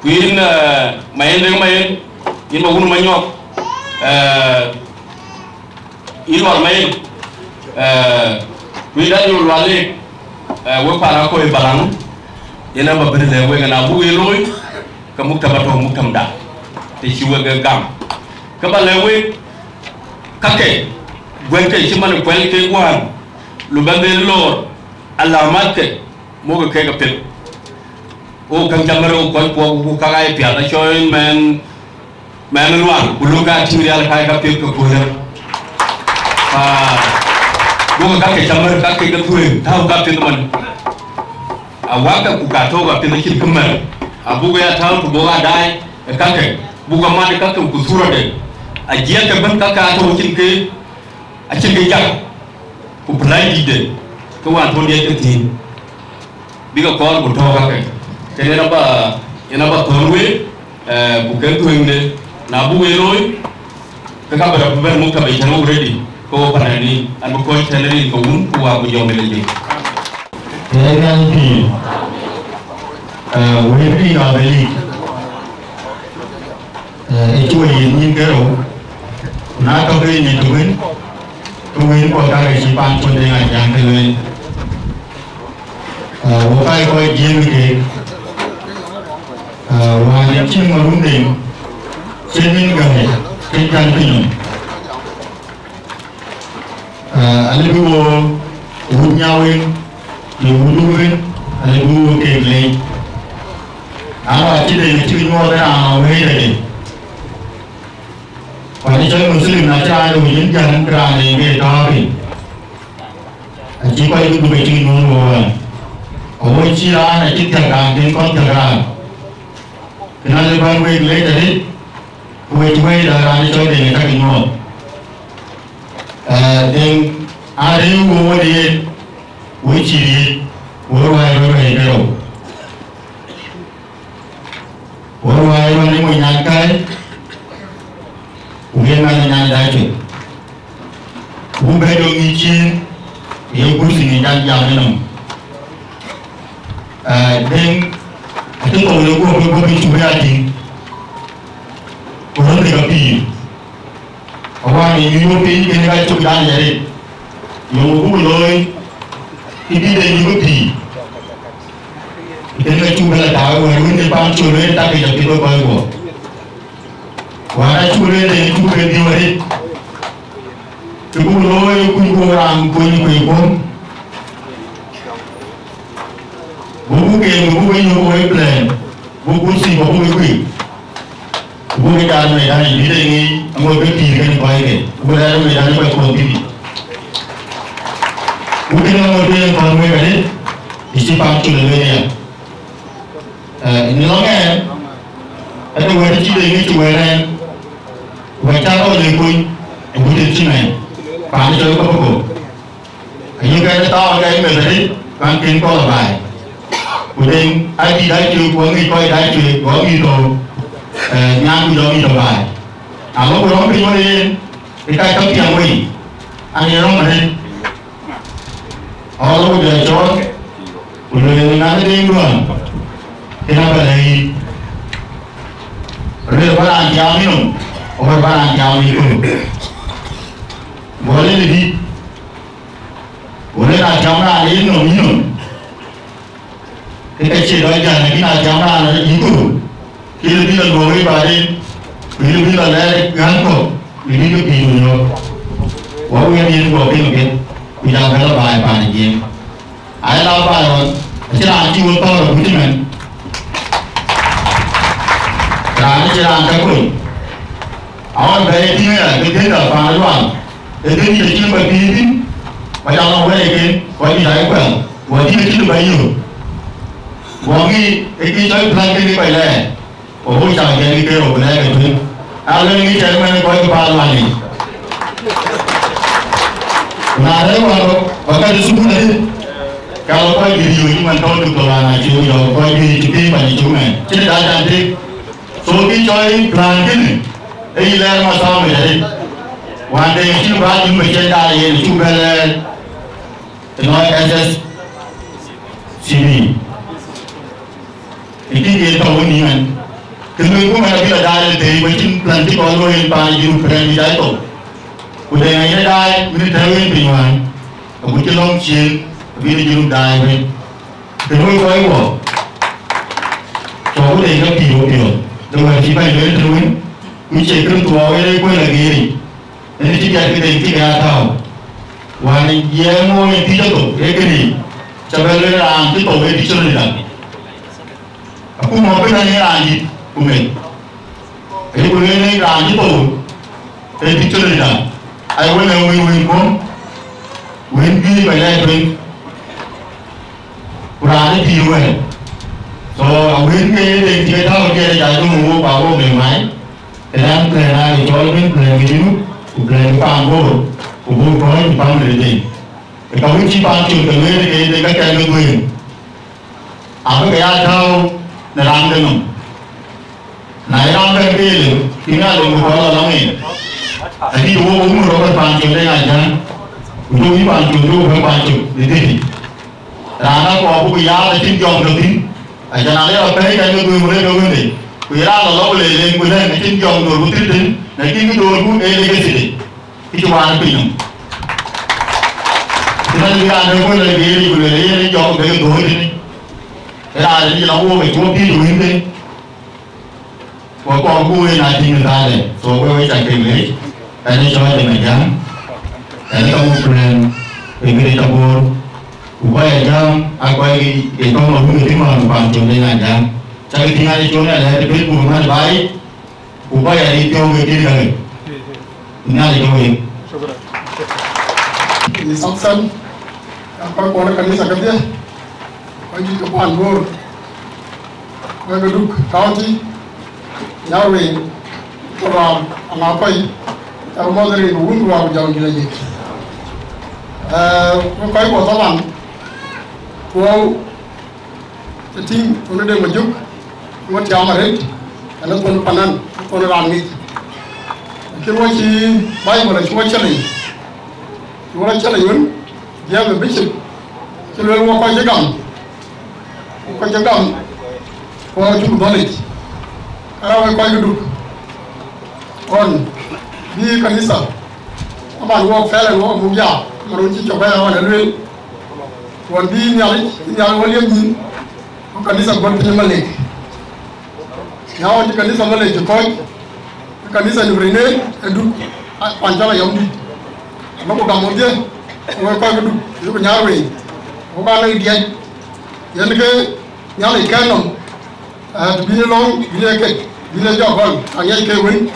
Queen main dengan main, in bangun manyok, in luar main, Queen dah jual balik, we para koi balang, ina berbeda we dengan abu eloi, kamu tabatong mukam dah, tisiwa gegam, kebal we kakek, gwen ke cuma nak gwen ke gwan, lubang belor, alamat ke, mau ke kapit. O kang jammer o kon po ka kai pia da join men luang bulu ka chirial kai ka pia ko ya go ka ke jammer ka ke ka tuin thau ka pia man awa ka ku ka to ka pia kin kumar abu ga thau to bo ga dai ka ke bu ga ma ka ku sura de a jia ka ban ka to kin ke a chin ke jak ku plai di de ko wan to de ke tin bi ka ko ku to ka ke cái này nó bà thôn quê bukan tu yang ni nabu eloi các bạn đọc bên mục các bạn channel ready cô phần này đi anh một coi channel đi cũng muốn qua bây giờ mình làm gì thế nên thì quê đi nào về đi chui nhìn cái rồi nó có cái nhìn tụi mình còn đang chỉ ban cho nên là dạng cái người vô tay coi riêng cái và những chiếc mà đúng định trên những người trên căn tình anh bu hút nhau lên nhiều hút lên anh bu kề lên là chỉ để chơi mua cái nào hay đấy và đi chơi Muslim là trai rồi những dân ra này về đó thì chỉ quay cái về chơi mua rồi ở bên chia ra này chỉ thằng càng đến con thằng càng cái này là quan về lấy đấy về chơi là ra đi chơi để người ta kinh mua nên ai đi mua đi với chỉ Worldwide Rero. Worldwide running with Yankai. We are not that. Who better each in the pushing in that young. Then I think all the work will go into reality. We're only a pea. I want you to be in the to die. You will he did a new pea. Then the two will die when the pound to read that is a people by war. Why I should read and two will do it. The good lawyer could go around going to home. Who came who in your way plan? Who could see what we will? Who we got me and eating I'm going to be and buy it. Whatever we done by quantity. Who can have a day on way with it? Is it back to the area? In the long end, I don't want to see the image where I can't all the good and put it in. Financial Coco. And you get a dog game with it, one can qualify. Within I did I do one week quite actually, one week old, now we don't need to buy. I look around people in, the guy comes your way, and you're on it. All over the job, we will not be one. They have a lady. Real one young, or one young. What is it? What is that camera? You know. Cái chuyện đó là cái nào cháu là ý của khi bây giờ ngồi vào đây bây giờ là gắn cổ vì đi cái gì rồi có nguyên nhân của cái bây giờ phải là bài này gì ai lao bài rồi sẽ làm chi vô to rồi cũng mình là nó sẽ làm cái quỷ ở đây thì là cái thế là bài loạn để đến như chưa bài đi mà trong nó về cái có gì đấy quẩn của đi chưa bao nhiêu Wangi, ini saya pelan ini pilih. Oh, saya jadi kero benar itu. Kalau ini saya mana kau kepala lagi. Nada walau, bahkan di suku tadi. Kalau kau di sini mantau tu kalau anak cuci, kalau kau di cuci banyak cuma. Jadi dah cantik. So ini saya pelan ini. Ini ler masalah jadi. Wanda ini baru macam dah ini cuba ler. Tenoi SS sini. Ini dia tahu ni kan. Kenapa aku mana bila dah ada macam plantik kalau yang paling jauh pergi dah tu. Udah yang ini dah, ini tahu yang pinjam. Aku celong cil, bila jauh dah ni. Kenapa kau ini? So aku dah ingat dia. Dengan siapa yang terus, mesti kerana tua orang kau lagi ni. Ini kita kita tahu. Wah ni dia mau yang tidak tu, ni. Sebelum orang tu tahu dia cakap ni. Aku mau pergi lagi, kumai. Jadi kumai lagi tu, jadi cerita dah. I will know we come. When we by that way, kurang di luar. So when we kita tahu dia jadi mulu bawa memang. Dalam kerana itu orang pelanggan pelanggan panggur, kubur kau panggur ini. Kalau kita panggur dengan kita kan kita apa kaya tahu. Nerang dengan, nerang dengan dia, tinggal dengan orang lain. Jadi umur orang panjang dengan jangan, umur panjang tu orang panjang, jadi. Rana kau aku biar macam jom nanti, aja nanti apa yang kau mulai dulu ni, biar Allah boleh leh boleh macam jom dulu nanti, nanti tu dulu lagi sini, itu mana pinjam. Kita biar ada boleh lagi jom lagi dulu ni. Ra thì nó mua phải mua cái gì đi, còn mua này thì người ta này, số cái chạy kinh đấy, cái này cho thì mình dám, cái này không cần, thì người ta mua, cũng quay dám, ai quay thì không là người tiếng mà bằng trường đây là dám, chạy cái này chỗ này là biết mua mà bái, cũng quay đi tiêu người kia rồi, nhà thì không hiểu. Di Samson, apa korang kali sakit dia? Bagi kepan bor, bagi duduk county, Yahweh, orang anak tahu modern itu orang jauh gila je. Bukan kau tahu Wow, the team on the day with you, what Yamaret, and not on Panan, on around me. I can watch the Bible as watching. You want to tell you, you have a bishop, you will walk on your gun. Walk on your gun for you knowledge. I will call you do. On the Kanisa. About walk fell and walk Mugia, Maruchi Chopera and Real. One being William Kanisa got to Malay. Now the Kanisa Malay to coin, the Kanisa in Rene and do Panjala Yamdi. No Gamodia, or Kagadu, Yukanari, Obana Get, Yanke, Yali Canon, to be along, Village of Hall, and Yanke win.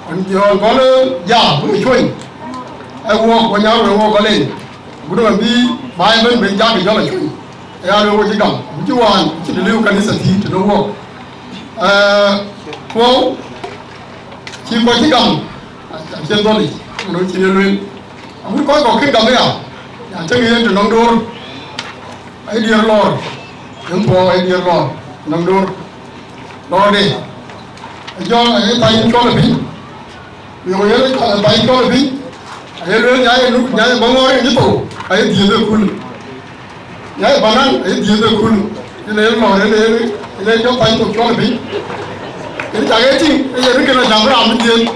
And you're going to, who's showing? I walk when you're walk alone. Would be Bible when Jack is on a tree. I know what you come. Would you want to the little Kanisa team to the walk? Well, she was to come. I said, Dolly, no children. I would call King Gamea. I take you into Nongdor. I dear Lord. Young I dear Lord. Nongdor. Lordy. John, I ain't call of him. We were by call of him. I look Bangor in the boat. I did the cool. Yay, Banan, I did the cool. You let your pint of coffee. It's a getting a regular number of the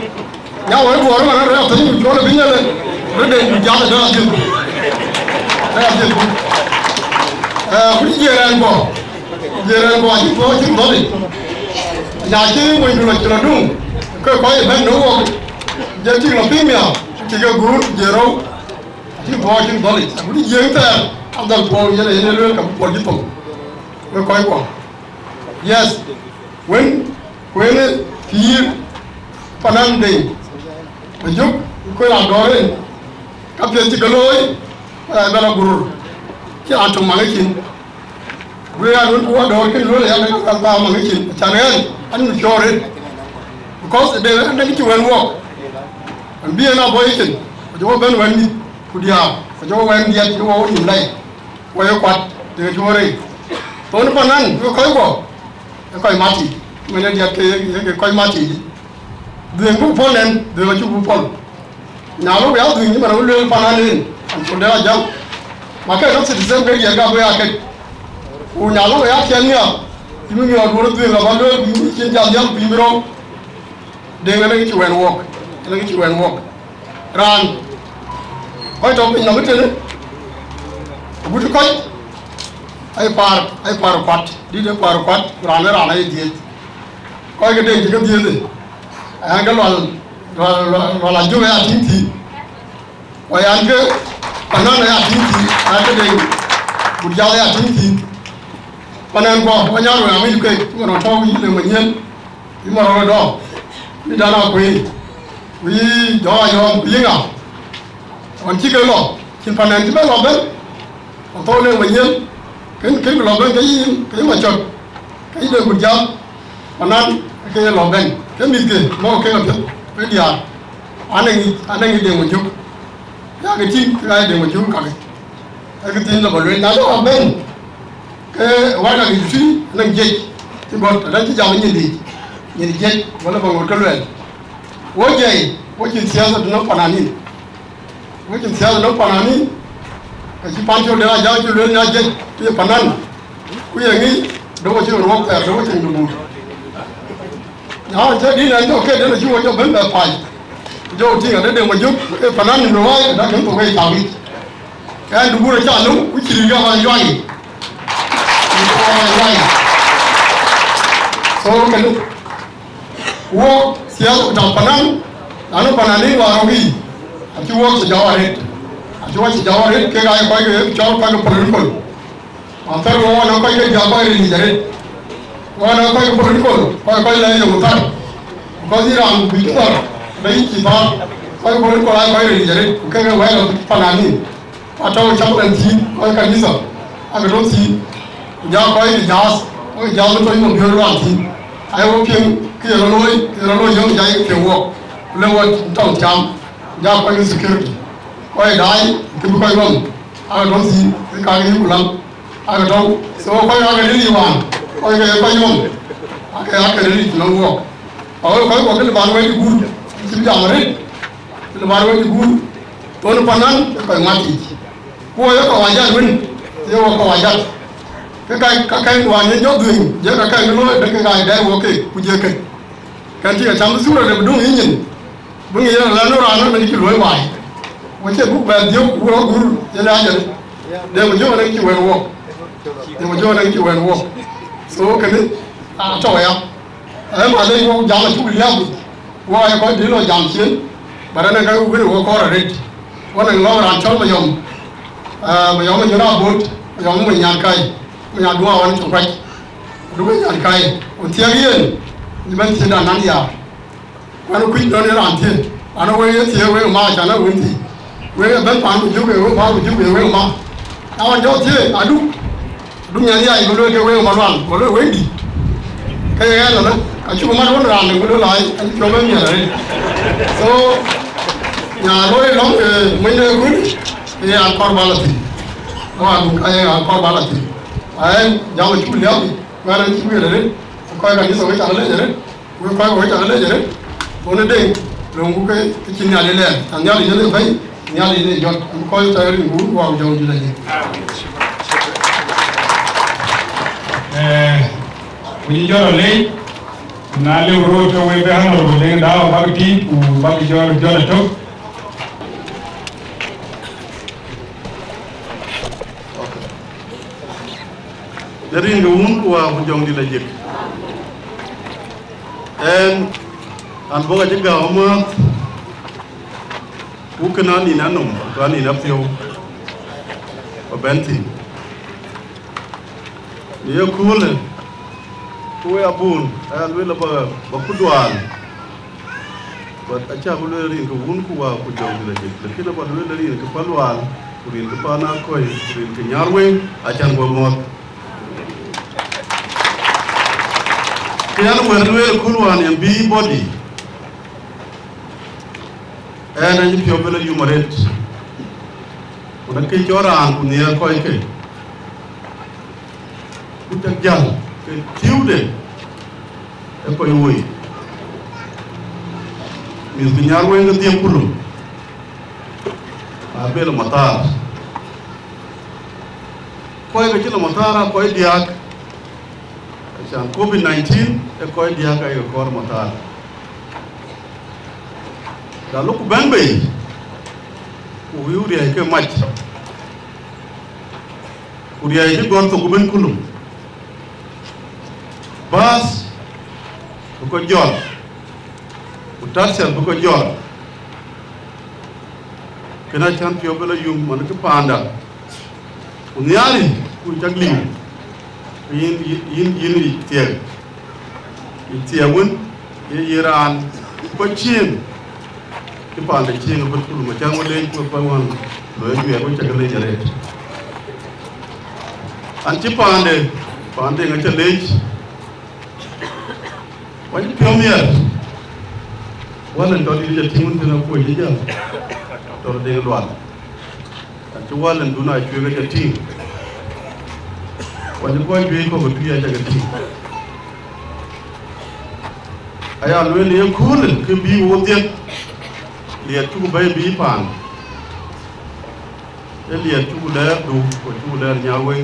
now I go around after you call a vineyard. Ready to gather down. Year and go. Year and go, I go to body. I came when you like to do. Because I had no one. Getting a female. Take a good zero. Keep watching knowledge. I would hear that. I'm not going to get a little for people. We're quite well. Yes, when here, Panan Day, the joke, you could have gone in. Captain Tigaloi, Belaguru, Kianto Manikin. We are going to really have a Manikin, Chanel, and sure it. Because they are ready to walk. And be an avoidant, but you won't when me could you have, but you won't yet you won't like. Where you got the jury. Don't Panan, you call go. You call Mati. When you get quite Mati. The good opponent, the two people. Now we are doing him a little Panan and for their job. My cousin said the same way you got where who now we are telling you, you are going to do about you change your young people. They will let you and walk. Let you and walk. Run. Quite up in the middle. Would you quite? I par quat. Did a par quat, run around I did. Quite a day to get the I got while I do a tinty. Why I go another tinty after they would yell at tinty. When I'm going, when you're going to talk with them again, you are a dog. We don't know we. We don't being up on chicken law. In financial lobby, on toilet when you can lobby, can you job? Can you do a good job? Or not? I can't lobby. Can be good. No, can you? Where you are? I think you with you. I can think I with you. Everything of a rain. I don't have why not you see? Then get to go to the job in the jet, whatever will go. What day? What you tell them no Panani? What you tell no Panani? As you punch your dad, you learn not get to the Panan. We are me, do what you walk there, do what you do. Now I tell you, I don't care that you want your member pie. Joe Ting, I didn't want you, Panan in the way, that don't wait on it. And the word channel, which you got on your so can walk Seattle Panan, I know Panani or we. As you watch the Java head, as you watch the Java head, can I quite a job kind of political? After one, I'm quite a Java in the head. One, I'm quite political, quite like a hotel. Because here I'm before, the Ichi bar, quite political, I'm quite in the head, can I wear a Panani? I told Chaplain team, or Kanisa. I don't see Java in the jazz, or Java to him of your team. I hope you young guy can walk. Lower town jam, Japanese security. Quite die, keep quite wrong. I don't see the Kagi Ulam, aga taw so ko aga ni wan ko ga ko yom aga ni no wo ko ke ban wa di gur ci jamare le ban wa di gur to no panan ko ngati ko yo ko wajan win yo ko wajan ka kai wa ne jo du je ka kai no de ka ga wo ke ku je ke kan ti cham su ra de du yin bu ngi la no ra no ni ki loi wai wo che bu ba dio wo gur je la je de mo jo na ki wo de mo jo na ki wo so ke ni a cho ya ma le wo ja ma chu li ya wo ai ko di lo jam chen ba na ka wo wo ko ra re wo na lo ra cho ma yom ma jo na bot yom mo nya kai mo nya duwa wan chu kwai du mo nya kai o ti yen ni ban ti da nan ya ano kuin do ne ran ti ano we ye ti we ma cha na won ti we ban pa ju ke we pa ju ke we ma awan jo ti adu du nya ya i go ke we ma ran ko le we di ke ya la na a chu ma ron ran ne go lai an chu ma mi la so nhà lối lắm mấy nơi cũng thì ăn con ba là thịt nó ăn cái ăn con ba là thịt ấy giờ mà chú léo thì qua đây chú biết đấy coi cái số cái trả lời đấy coi cái trả lời đấy bữa nay đây rồi cái chuyện nhà này nè thằng nhà này nó phải nhà này để cho coi trả lời ngủ vào trong như này Puji joro lei na le ro to we be hano ro le da ba ti ku ba joro to dari ngum wa bu jong di la jek en an boga jiga oma ku kana ni nanom to ni na pio o benti ni yo kule ku ya bun an we la ba ku dual ko acha ku le rin ku bun ku wa ku jong di la jek ki la ba le rin ku palwal ku rin ku pa na koy ku rin ku nyarwe acha go mo Kian werwel kulwan en bi body en ni pio bela yumaret kuna ke choran kunia koy ke utak jal ke tiude e koy woy mis binyar we ngati kulum a bela matar koy ke chila matara koy diak chan COVID-19 e koy dia ka yo kor matar da loku banbe u yuri ay ke mach u dia ay gor to guben kulum bas ko jor u tarsel ko jor kena chan pio bela yum man ke panda u nyari ku jagli yin tiya wun yiran ko chin ki pa de chin ko tu ma chang le ko pa wan lo yu ko cha le jare an ti pa de nga cha le wan premier wan to di ja timun na ko ji ja to de lo an ti walan duna chu ga tin wani boy be ko tuya daga ti aya lo le kul ke bi wote le tu bay bi pan le tu le du ko tu le nyawe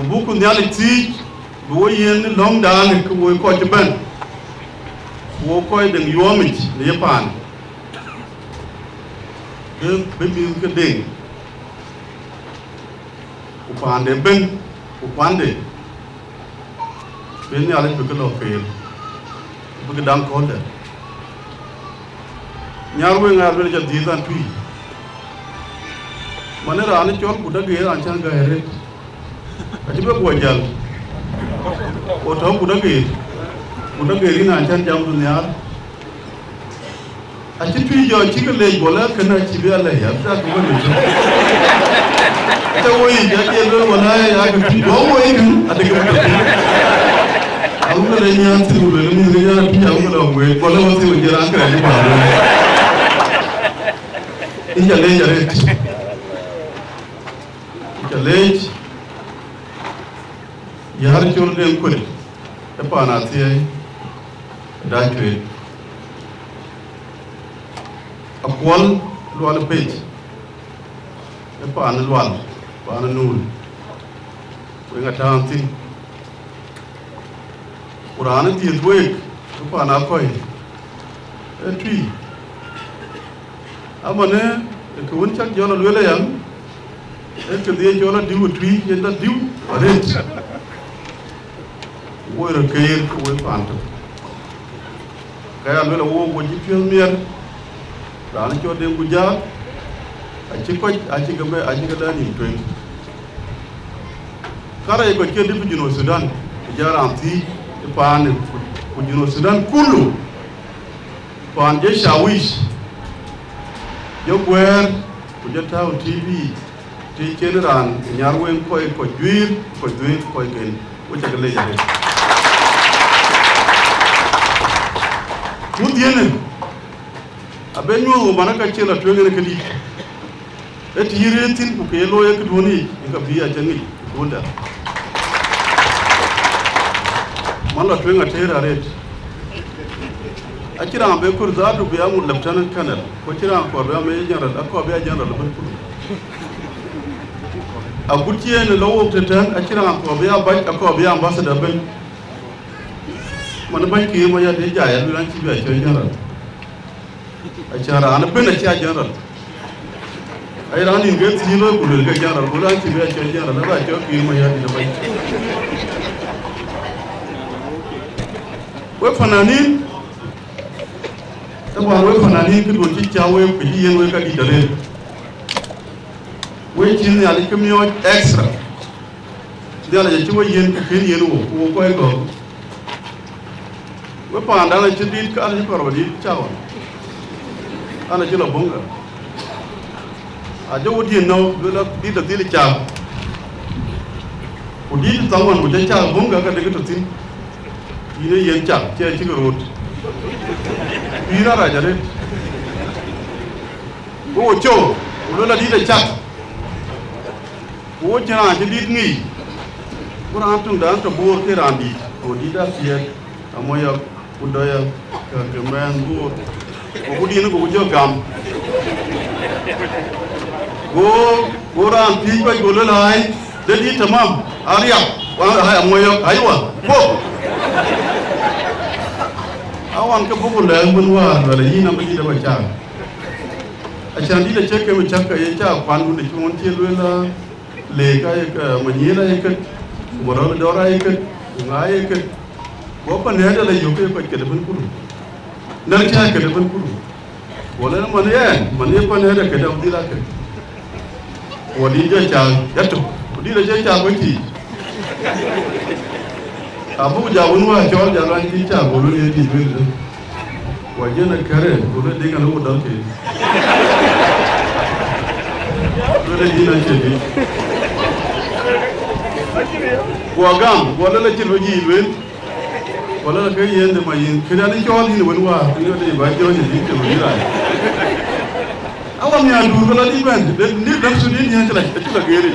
bu ku nyali ti bo yen long dan ko wo ko ban wo ko de yomit le pan be bi ke ding upande ben upande ben ya le be lo fe be dang ko de nyar we ngal be ja di tan tui manera ani chol buda ge an chan ga here ati be bo jal o to buda ge ri na chan jam dunya ati tui jo chi ke le bola kana chi be ala ya ta ko ne ta woyi da ke lo wala ya ga ti do woyi kan adaga ta awu le nya ti lo le mi ya ti awu le we ko le wo ti le jara an kra ni ba in ja le jare lej yar chul den kul e pana tie da chwe akwal lual page e pana lual pana nul we ngatanti Quran ti dwek e pana koi e tui amane e kun chak jola lwele yang e ke die jola diu tui yenda diu aret wo ra keir wo panto kaya lwele wo wo ji fiel mier ran cho dem buja a ci ko a ci gambe a ci gada ni tuen kara e ko ke di juno Sudan jara anti e pan ko juno Sudan kullu pan je shawish yo gwer ko jata TV ti keneran nyarwen ko juir ko gen ko jagale jare mudiene abenyo manaka chela twengene kedi et yiretin ko kelo ek doni inga biya jangi gonda mala twenga tera ret akira be kur zadu be amul lieutenant colonel ko kira ko be me general ko be general ban kudu agutiye ne lawo tetan akira ko be ba ko be ambassador ban man ban ki ma ya de jaya ran ci be general achara ana ben a general ai ran in get ni lo ko le general ko ran ci be general ba ko ki ma ya de ban we fananin tawa we fananin ki do ci chawe ko yi yen we ka di dare we ci ni ali kamiyo extra dala ya ci we yen ko ken yen wo ko we pa ndala ci dit ka ali ko di chawa ana ci la bonga a jo di no la di da di cha ko di tawan ko cha bonga ka de to tin yine yen cha ci ci ko ira ra jare ko cho ko la di da cha ko jara ci di ngi ko ran tung dan to bor ke randi ko di da fiye amoya kudaya ka kemen bor ko di ko jo gam go ran ti ko lo lai de di tamam ariya wa hay amoya aywa ko awan ka bugu la mun wa wala yina ba di da ba cha a chan di da che ke mu chaka ye cha kwan du de chon ti lo la le ka ye ka manyela ye ka moro dora ye ka nga ye ka ko pa ne da la yo ke ke da ban kulu nan cha ke da ban kulu wala man ye pa ne da ke da di la ke wali ja cha yato di da je cha ko ti abu ja wonwa chol ja ran ti cha ko lo ye ti be wa je na kare ko le de ga lo dal ke lo le di na che di wa gam wala la ci lo ji wen wala la kay yende ma yin kida ni chol ni wonwa ni de ba jo ni di ke lo ra awam ya du ko la di ben ni dam su ni ni la ci la gere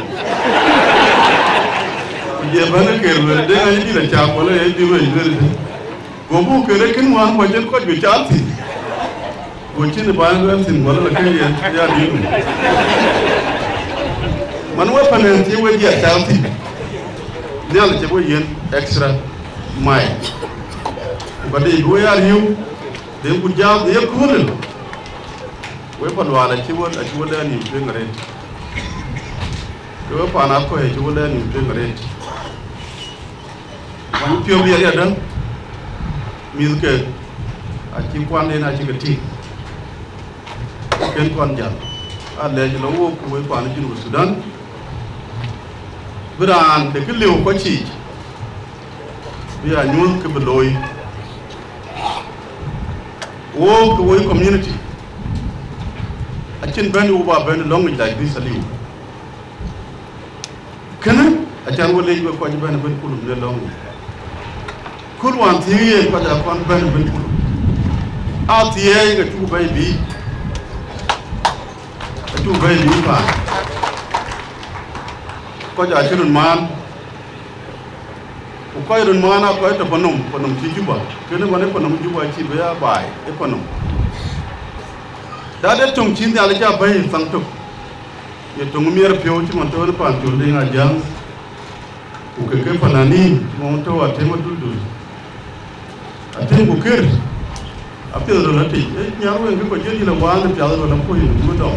ye bana ker le de ay di la cha wala ye di we de go bu ke re kin wa ma jen ko bi cha ti go chi ne ba ran tin wala la kay ye ya di man wa panen ti we ya cha ti ne la che bo yen extra mai ba de go ya riu de bu ja ye ko le we pa wala chi wo a chi wo da ni pe ngare we pa na ko ye chi wo da ni pe ngare wan pio bi ya dan mi ke a chi kwan de na chi ke ti ken kwan ja a le ji lo wo ko we pa na ji Sudan bran de ke liu ko chi bi a nyul ke beloy wo ko we community a chin ben u ba ben long like this aliu kana a chan wo le ko ji ben kulum le long kulwan tiye ko ja kon ben kulum a tiye ga tu bai bi tu bai bi pa ko ja chirun man ko run mana ko to panom ci juba kene mané panom juba ci be ya bay e panom da de tum ci dal ja bay sang tuk ye tung mier pio ci mon to pan to de nga jam ko ke panani mon to ate ma duldu ate ko ker ape do na ti e nyaru en ko jeli la wa na pya do na ko yi mu do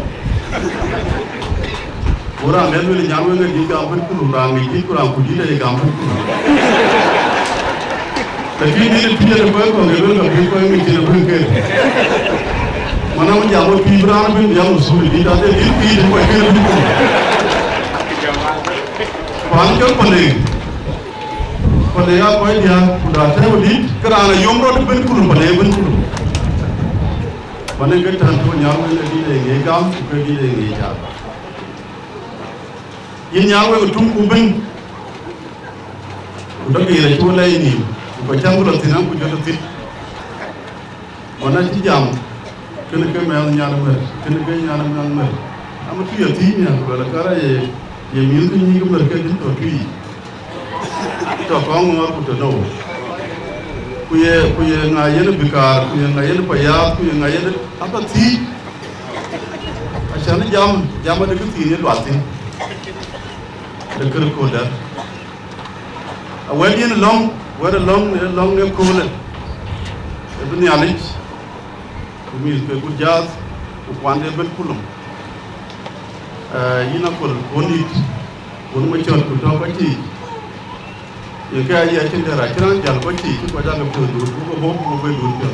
ora men wele nyaru en di ga ban ku ra ngi di ku ra ku di de ga ban ku tapi ni ti de ba ko ngi do ko ngi ti de ban ke mana mo jamo pi bra na bin jamo su di da de di pi de ko ke du ko pan ko pale ya ko dia da ta di kra na yom ro de ben ku pale ben ku mana ke tan to nyaru en di de ngi ga ko di de ngi ja yin nyaru ko tum ku ben ku da ke ra chu lai ni ko changu la tinan ku jota tit mana ci jam kene ke mel ñaan mer kene ke ñaan mel mer am tu ya ti ñaan ko la kara ye mi ko ñi ko mer ke din to tu to ko ngor ku to no ku ye nga yene bikar ku ye nga yene pa ya ku ye nga yene apa ti acha jam de ku ti ne lo atin de kër ko da awel yen long where long ne ko le ibn ali kumis ke gujaz ko kwande ben kulum yina ko bonit won ma ciot ko to ko ci ye ka ya ci dara kiran jal ko ci ko jaga ko do ko bo be do ko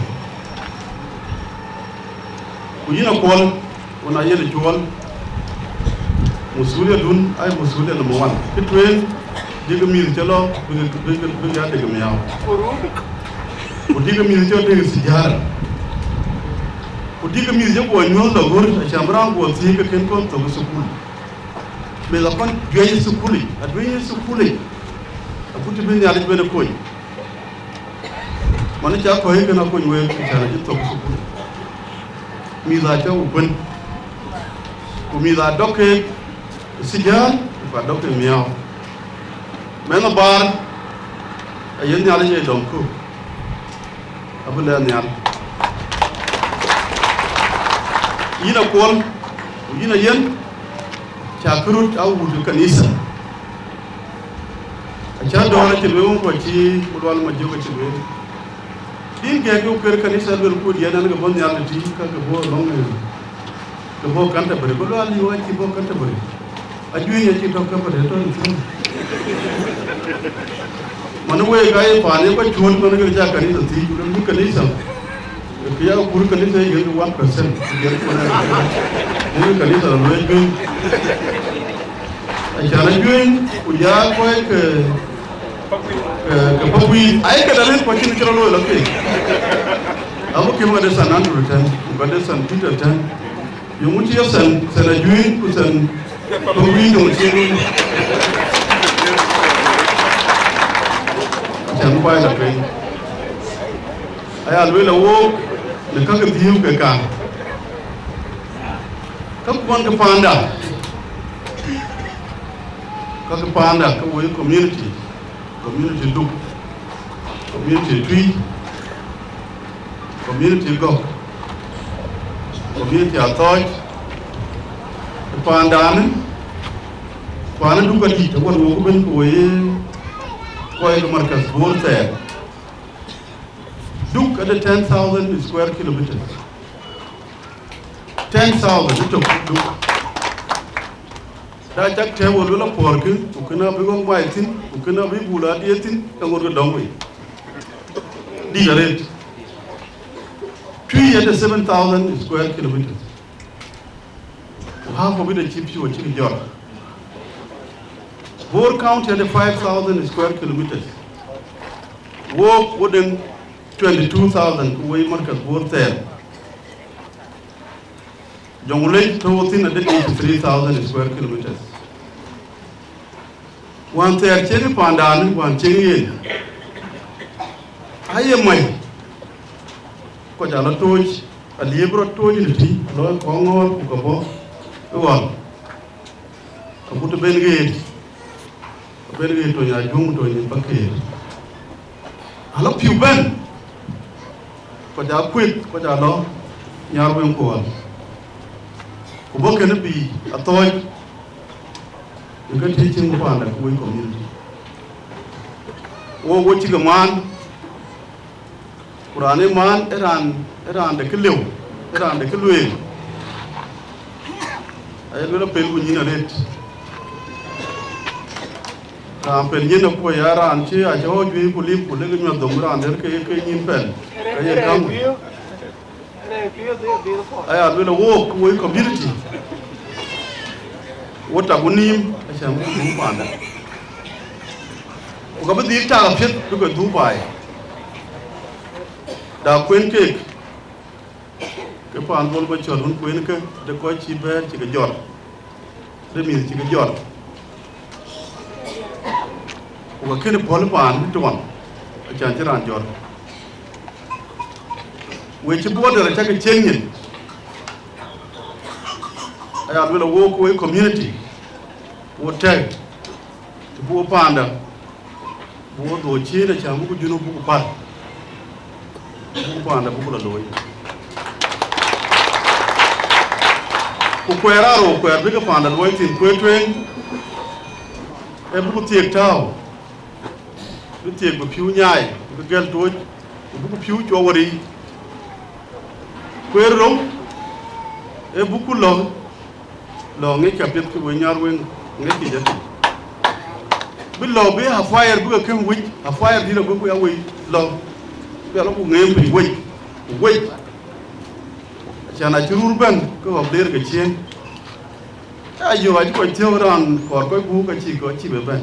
ku yina ko wona yele ciwol musulia dun ay musulia no wan kitwen diga mil celo bi ga diga mi yaw ko diga mil celo diga si jara ko diga mil je ko ñol da gor chambran ko si ke ken ko to sukul mais la kon joye sukuli adwe sukuli akuti ben ya ben ko man ca ko he kana ko ñoy ko ca ji to sukul mi za ca ubun ko mi za dokke sijar ko dokke mi yaw men bar ayen ya le dom ko abula nyal yina kol yina yen chakrut au wudu kanisa acha do na tilwe ko ci wal ma jogo ci do din ge ko ker kanisa do ko yana ga bon yalla ti ka ga bo long ko bo kanta bare ko ali wa ci bo kanta bare aju ya ci to ka bare to manu we gaye paane ko chon ko ga ja kanisa ti du kanisa ya pur kanisa ye 1% ye ko na ni kanisa lo ye ajana juen ku ya ko ke papui ay ka dalen ko ci ci lo la ke amu ke mo de san andrew tan ko de san peter tan yo mu ci yo san sana juen ku san papui no ci ni chan pa la ke ay alwe la wo le ka ke diu ke ka kon ke panda ka wo community do community tree community go community atoy panda du ka di to wo ko ben ko ye ko ye markas bolta duk at 10,000 square kilometers 10,000 to duk da jak te wo la pork ko kana bi go maitin ko kana bi bula dietin da ngor go dongwe di garet tree at 7,000 square kilometers half of it the chips you chicken jor Boer County at 5,000 square kilometers wo wooden 22,000 way market worth there Jongule to within a 83,000 square kilometers. One third cherry pandan, one cherry. I am my Kojala Toj, a libro Tojity, Lord Congo, Ukabo, one. I put a Bengate, bên cái tôi nhà chung tôi nhìn bắc kỳ nó phiêu bên có giá quyết có giá nó nhà bên của bác cái nó bị tôi những cái thế chính của bạn là cuối cùng như ô chỉ có man của anh em man để cái liều để cái luyện ấy nóเป็นผู้หญิงอะไรเป็นยินเอาไปยาร้านเชี่ยจะเอาจุยกุลีกุลีก็มีดงร้านเด็กก็ยินเป็นก็ยังกำไอ้อาดูแล้วโว้คุยคอมมิวนิตี้วัดตะกุนิมไอ้เชี่ยมันดูป่านนะก็ไม่ดีจ้ากับเช็ดดูกันดูไปดาวควีนเค้กก็ผ่านบอลไปชนหุ่นควีนก็เด็กก็ชีเบนชีกระยอดได้มีชีกระยอดว่าขึ้นพอลปานทุกวันอาจารย์จะรานยอดเวชิบวัดอะไรชักเชียงยินไอ้อาดูแล้วโว้คุยคอมมูนิตี้วัดแท้ที่บัวปานเด้อบัวตัวเชี่ยนะช่างบุกจุนบุกปานบุกปานเด้อบุกละลอยบุกแควร์โร่แควร์บิกปานเด้อลอยทิ้งแควร์เทรนไอ้บุกเทียกเท้าcái tiền của phiếu nhai cái gel tôi bút phiếu cho vào đi quên rồi em bút cút lò nghe cặp tiền cái với nhau quên nghe gì vậy biết lò biết hạt fire biết cái quýt hạt fire thì là biết cái quýt lò cái nó cũng nghe bị quýt cho nên chú bên cái hộp đĩa cái chiên ai giờ anh coi theo rằng còn cái bút cái chỉ về bên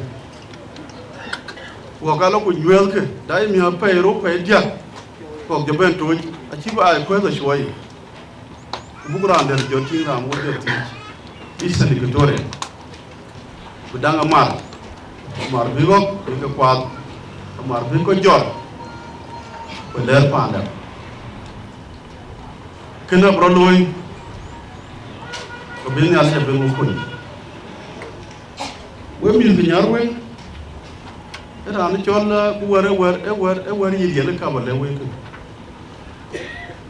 ว่าการเราคุยเวลคือได้มีไปรู้ไปเดียก็จะเป็นตัวอาชีพอะไรก็จะช่วยบุกร้านเดินจอดทิ้งร้านวัดเดินทิ้งอิสระกิจวัตรบุดังอามาร์บิโก้บิโก้ควาดอามาร์บิโก้จอดเป็นเดินผ่านเดินขึ้นมาบรอลอยก็เป็นอะไรจะเป็นมุขนี่เว้ยมีปัญญาเว้ยร้านนี้จอดละกูว่ายี่เดียร์เลยข้าวบดเลยเว้ยคือ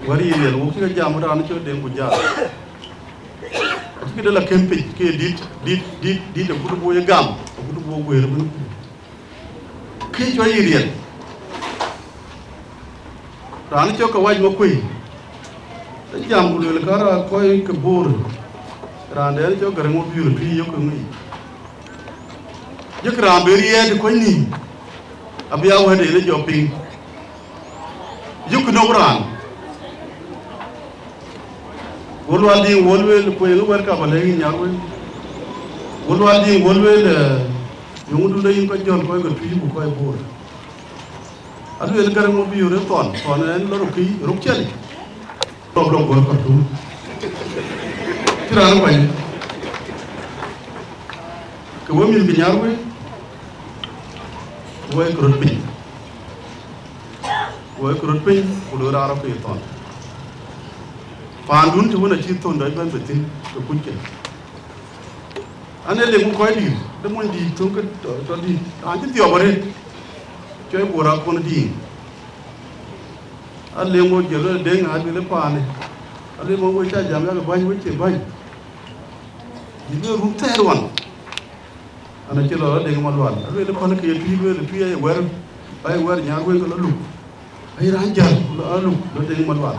ว่ายี่เดียร์โอเคก็จำร้านนี้จอดเดิมกูจ่าที่เดินละเข้มปิดที่ดิดเดี๋ยวกูต้องบัวยกามกูต้องบัวเวรมันคือจอดยี่เดียร์ร้านนี้จอดก็ว่าอยู่คุยแต่จำกูเลยละก็ร้านคอยกระโบร์ร้านเดินจอดกระไรงบอยู่หรือพี่ยกขึ้นมายักษ์ร้านเบรีเอเด็กคนนี้อาบิยาวเฮเดเลยจอปิงยุคนอกร้านวอลวันดีวอลเวลคุยกับเวรกับอะไรอย่างเงี้ยวอลวันดีวอลเวลยงดูเลยยังก็จอนคอยกับพี่บุกคอยบัวอันนี้เรื่องการงบอยู่เรื่องตอนนั้นเราลุกเชลี่ตบลงบนกระตุ้นที่ร้านไปก็ว่ามีปัญญาเว้ยเว้ยกรุดปิงกูดูราเราไปตอนปานดุนที่วันอาทิตย์ตอนได้บ้านไปทิ้งกับคุณเจ้าอันนี้เรื่องมันค่อยดีแต่มันดีตรงกันตอนดีอันที่เดียวมาเลยช่วยบัวรักคนดีอันเรื่องมันเจริญเด้งหาดูเลยปานเนี่ยอันเรื่องมันไว้ใช้ยามแล้วบ้านไว้เจ็บบ้านยิ่งเรื่องรุ่งแท้วันอันนั้นเจริญเด้งมันวันอันนี้คนที่พี่ไอ้เวรยาเวรก็แล้วลุกไอ้ร้านจันแล้วลุกแล้วเด้งมันวัน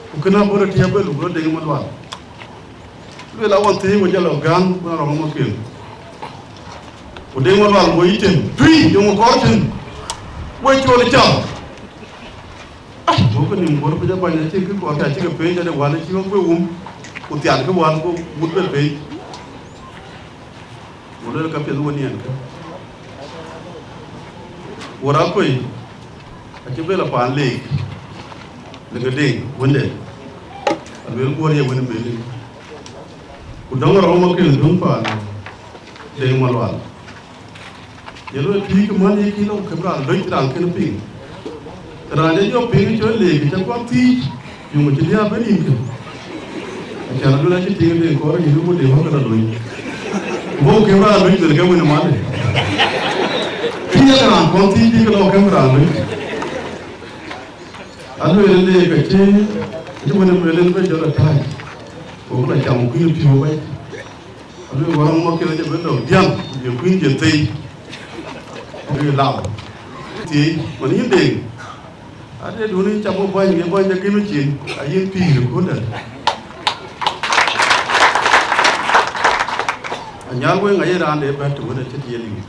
กูขึ้นมาบนรถเทียบแล้วลุกแล้วเด้งมันวันเวลาวันที่มันจะหลอกกันมันเราไม่เกี่ยวกูเด้งมันวันกูยิ่งเต็มพี่ยังมาขอถึงไว้โจรจับกูก็หนึ่งคนไปจะไปเนี่ยที่คือกูแค่ที่กับเพื่อนจะได้วันนี้ที่ว่ากูกูเตียนก็วันกูมุดเป็นเพื่อนกูเลยกับเพื่อนวันนี้นะครับกูรักกูอาจจะเป็นละปานเล็กแล้วก็เด้งวันเดียวอันเวลกูเรียกวันนี้เป็นกูดังเรามาเกี่ยวกับปานเด้งมาวันเดี๋ยวเราพี่ก็มันยังกินเราเข็มร้านเลยที่ร้านแค่นั้นปิงร้านนี้ยอมปิงช่วยเล็กจังกว่าที่อยู่มันจะเลี้ยงไปนี่กันอาจารย์ดูแลที่ทิ้งเด็กก็ยังรู้ว่าเด็กเขากระโดดโบเข็มร้านเลยจะเลี้ยงมันมาเลย Kia kan konti di kalau kamera ni. Anu ele kecil, itu mana ele tu jual thai. Orang macam mungkin piu baik. Anu orang makan aja betul. Diam, dia mungkin dia teh. Dia lau. Ti, mana ini deng. Ada dulu ni campur banyak, dia banyak kemicin. Ayen piu pun dah. Anyar gue ngai ran deh betul betul cerita ni.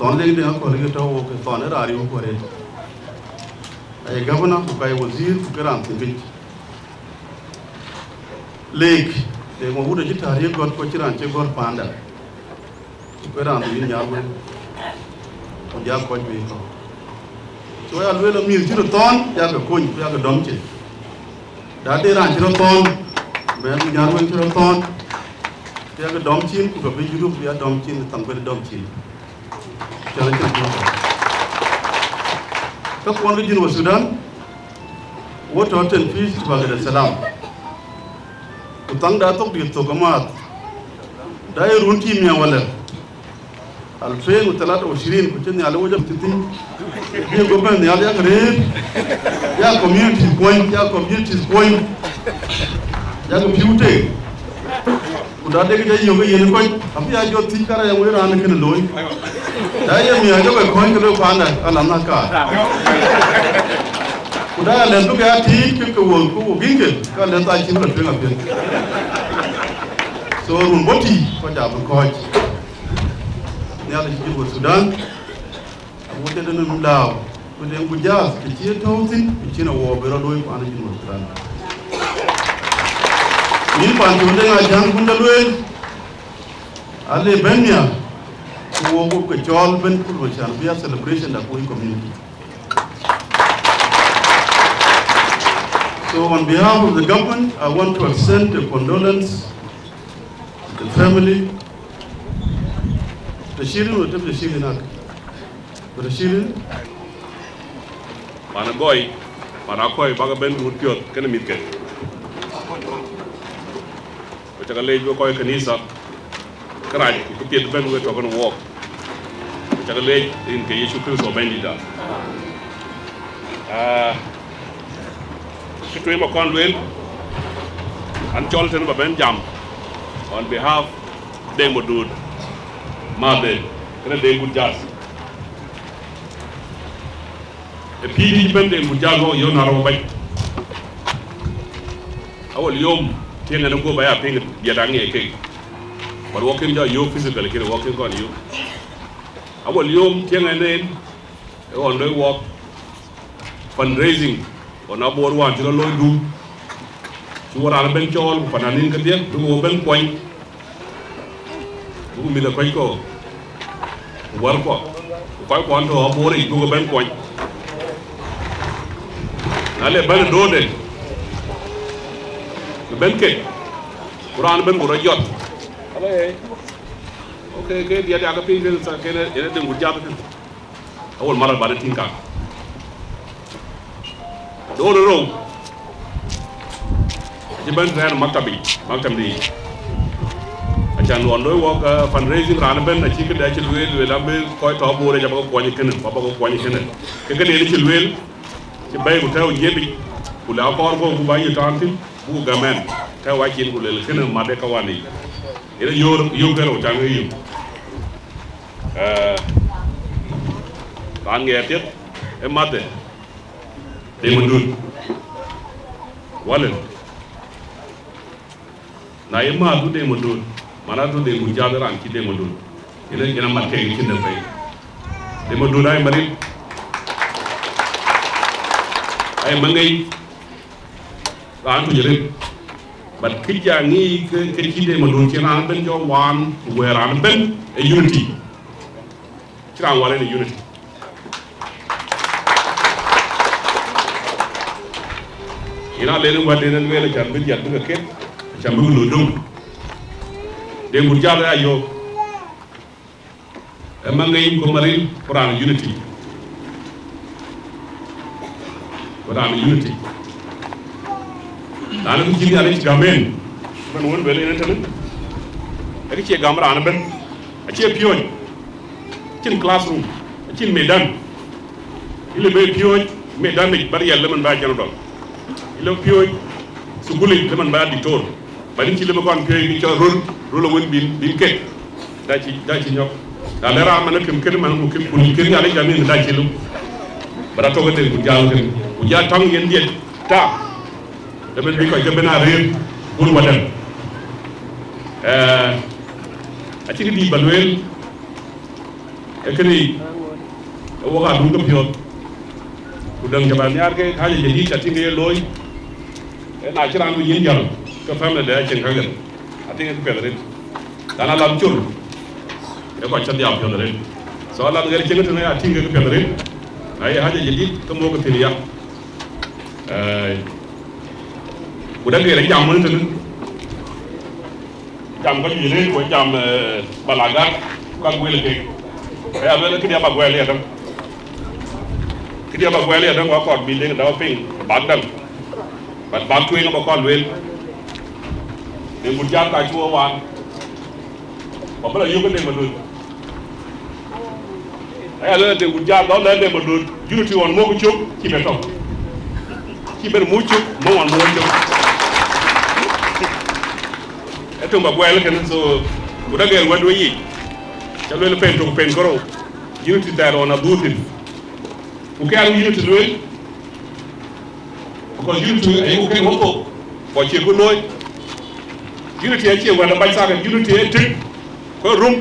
Tahun lagi dia aku lagi tahu ke tahun era hari aku ada. Ayah governor bukai wazir bukan tinggi. Lake, dia mahu dah cerita hari aku keciran cekor panda. Bukan tinggi nyar gue. Dia kau juga itu. So ya lu mil cerita tahun, ya ke kun, ya ke dom cerita. Dah dia ran cerita tahun, memang nyar gue cerita tahun. Dia ke dom chin, bukan baju dia dom chin, tanggal dom chin. Jalan cerita. Kau puan ke Jenua Sudan, what hotel fees sebagai salam. Utang datuk di Tokamat, daya runti mian wala. Alfen utalat Oshirin, kucing ni alu jam titi. Dia government ni alu yang keren, ya community point, ya computer. Udah ada kerja yoga ini koi, tapi aja tikar yang boleh rana kena loy. Saya ni aja koi kalau pandai, alam nak. Udah lentu kaya tik ke work, bingkel, kalau lentu aja cuma tengah pun. So rumboti, pada apa koi? Ni ada Jenua Sudan, aku jadi nulau, aku yang bujas, kecil tahu sin, kecil awak beraloy pada Jenua Sudan. Ini pantai dengan jangan pun daluin. Ale benya, aku kecil ben pun macam biar celebration dah koi community. So on behalf of the government, I want to extend a condolence to the family. Tashirin atau tashirin nak? Tashirin? Mana boy, mana koi baga ben urkiot kena mitke. Macam lej koi kanisa, keraj, kutiat ben gue tokan walk. Macam lej in ke Yesus Kristus ben dida. Kita mau konwen, ancol ten ben jam. On behalf Demodud, Mother, kena Demod jas. Pidi ben Demod jas lo yo naro baik. Awal yom tiang anu go bayar ping dia dangi ke. Baru walking jauh yo physical kira walking kon yo. Awal yom tiang anu on the walk fundraising on abor wan jilo loy du. Suara ben col pananin ke dia tu ben point. Bu mi da koi ko. War ko. Koi ko anto abor i tu ben point. Nale ben do de. Ben ke. Quran ben urayot. Abe. Okay, ke dia ada ping ke sa ke ene deng hujab ke. Awal maral bade tingka. Do ro. Jiban saya maktab di. Acan luar loy walk fundraising rana ben aci ke dah cilwel lambe koi tahu boleh japa ko kuani kenen, papa ko kuani kenen. Ke dia cilwel, cibai ko tahu yebi, kula kor ko bubai tanti, bu gamen, tahu wajin kula kenen made kawani. Ini yo kero jangan yo. Kan ngerti? Made. Demodud. Walen. Na ima tu Demodud, mana tu Demod jalan kita Demodud. Ini kita mat kayak kita baik. Demodud ay mari, ay mangai, ran tu jadi. But kita ni kita Demodud kita ran ben jauh wan, gue ran ben unity. Kita awalnya unity. Ina leleng buat leleng leleng jangan berjat dengan ket. Jambu ludung, dia berjalan ayo. Emang ini kemarin Quran unity, Lalu kini ada gamen, menuan beli ini teman. Lagi cie gambar anak ben, cie pion. chin classroom chin medan ile be pioj medan ni bari yalla man ba jano dol ile pioj su guli le man ba di tor bari ci le ba kon pioj ni ci rol won bin ket da ci ñok da lera man kim ken man kim ko ni ken yalla jami da ci lu bara to gatel bu jaaw ken bu ja tang ngeen di ta da ben bi ko jabena reer pour wadal a ci di balwel e kene woga dum ko piot ku dang jabal ñaar ke xaaje je di tati ngey loy e na ci randu yin jall ko famle da ci ngagal ati ngeen ko pedre dana lam ciul e ko ci diam piot rek so la ngeen ci ngeen ati ngeen ko pedre ay xaaje je di ko mo ko tini ya ku dang rek jam mo tan jam ko yire ko jam balaga ko gwele ke ya be ke dia ba gwele ya tam ke dia ba gwele ya tam ko bi le da ping bagdam bat bag tu ngo ko wel ne bu jam ka chuo wan ko bala yu ko ne ma dul ay le de bu jam do le de ma dul juruti won moko ciop ci be tok ci ber mu ciop mo won mo ciop eto ba gwele ken so bu dagel wadu yi ca lo pen to pen goro unity dar on abutin ku ke alu unity lo ko unity ay ko ken wonko ko ci ko loy unity ay ci wala bay saga unity ay tek ko rum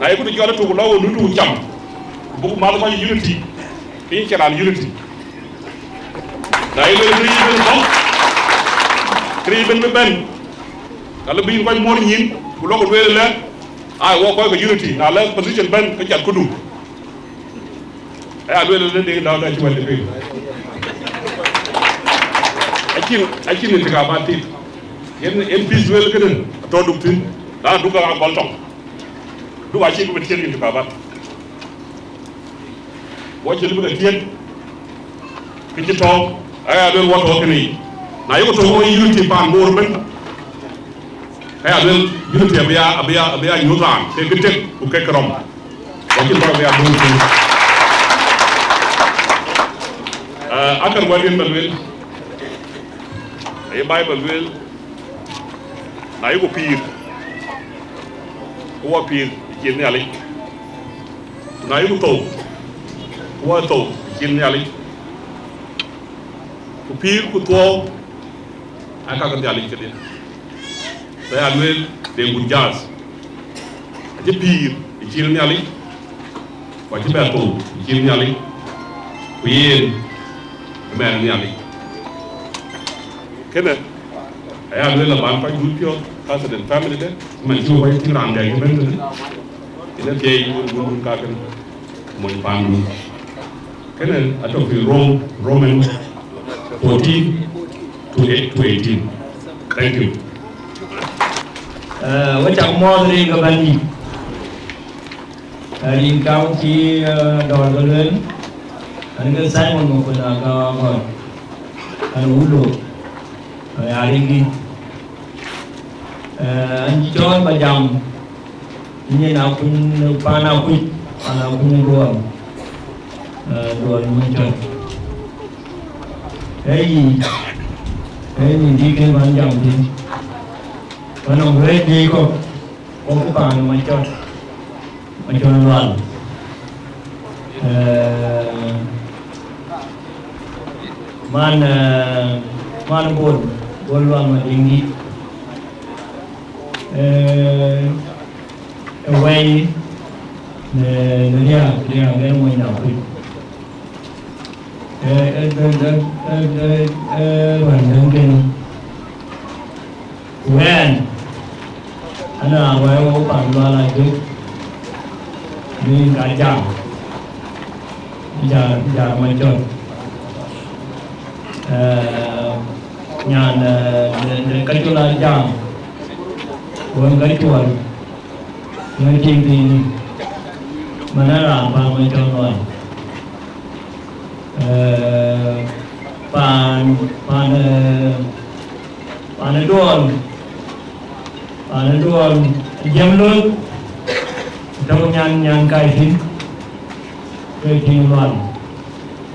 ay ko do jora to lawo nu tu cham bu ma ma unity fi ci ran unity day lo ri ben ko kri ben kala bi ko mo ñin bu loko wele la ay wo ko unity na la position ban ko jat ko dum ay alwele le de daw da ci wal be akin ni ka ba ti en bis wel ke den to dum tin da du ga bol tok du wa ci ko be ci ni ka ba wo ci lu be tien ki ci to ay alwele wo to ke ni na yugo to mo unity ban mo ben ay abel unity abia nyutan te gete ku ke krom ko ki ba ya dum ci akar wadin balwel ay bay balwel na yugo pir ko pir ci ni ali na yugo to ci ni ali ku pir ku to aka ko ali ci dia saya alwel de bunjas je pir ci ni ali ko ci beto ci ni ali ku yeen men ni ali kena ay alwel la ban pa dul pio khasa den family de man ci way ci ranga yi ben ina te gun ka kan moy bandu kena ato fi Roman 14 to 18 thank you wacak modri ke bani dari kau ci dor gelen anga Simon mo ko na ka ko an ulo ari gi an jon ba jam ni na kun pana kun ruam ni jon ni di ke ban jam di Wanong ready ko pa no manchon loan man bol loan ma dingi away ne dia ngai mo na ku when ana wayo pa la ju ni ka ja ma chon nhàn cái chỗ là giang còn cái chuột người chim thì mà nó làm vào mình cho rồi bạn đuôn dâm luôn trong nhan cài tin loạn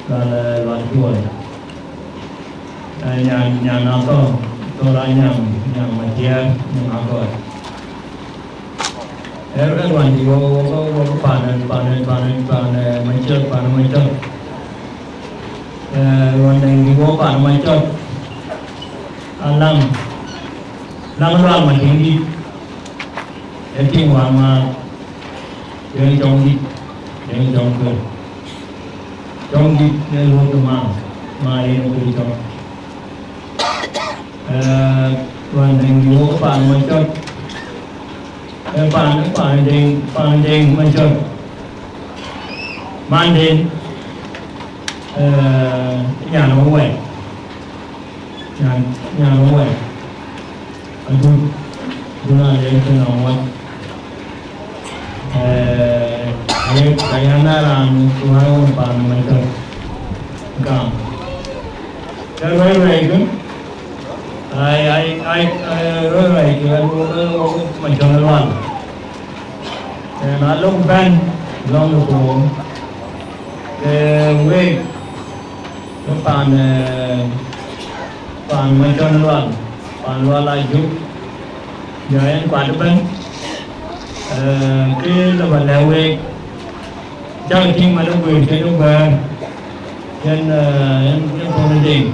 là loạn tuổi nhan nào to là nhan mà chia nhan nào rồi em loạn thì có phản mấy chân loạn này thì có phản mấy chân năm loạn mà chính đi em tin hoàng mà em trong đi em trong cơ trong đi nên luôn từ mà em từ trong hoàn thành vô bạn mình cho bạn đền mình cho mang đến nhà nó quậy nhà nó quậy anh tôi là để tôi nào quậy cái anh đã làm tôi hay ôn bạn mình cho cảm cái vậy cứ ai rồi vậy thì mình cho nó loạn nó lúc bên long được của cái quê cái bàn mình cho nó loạn là giúp giờ em quản được bên cái là bạn leo quê cho khi mà nó quyền cái lúc về nên em không gì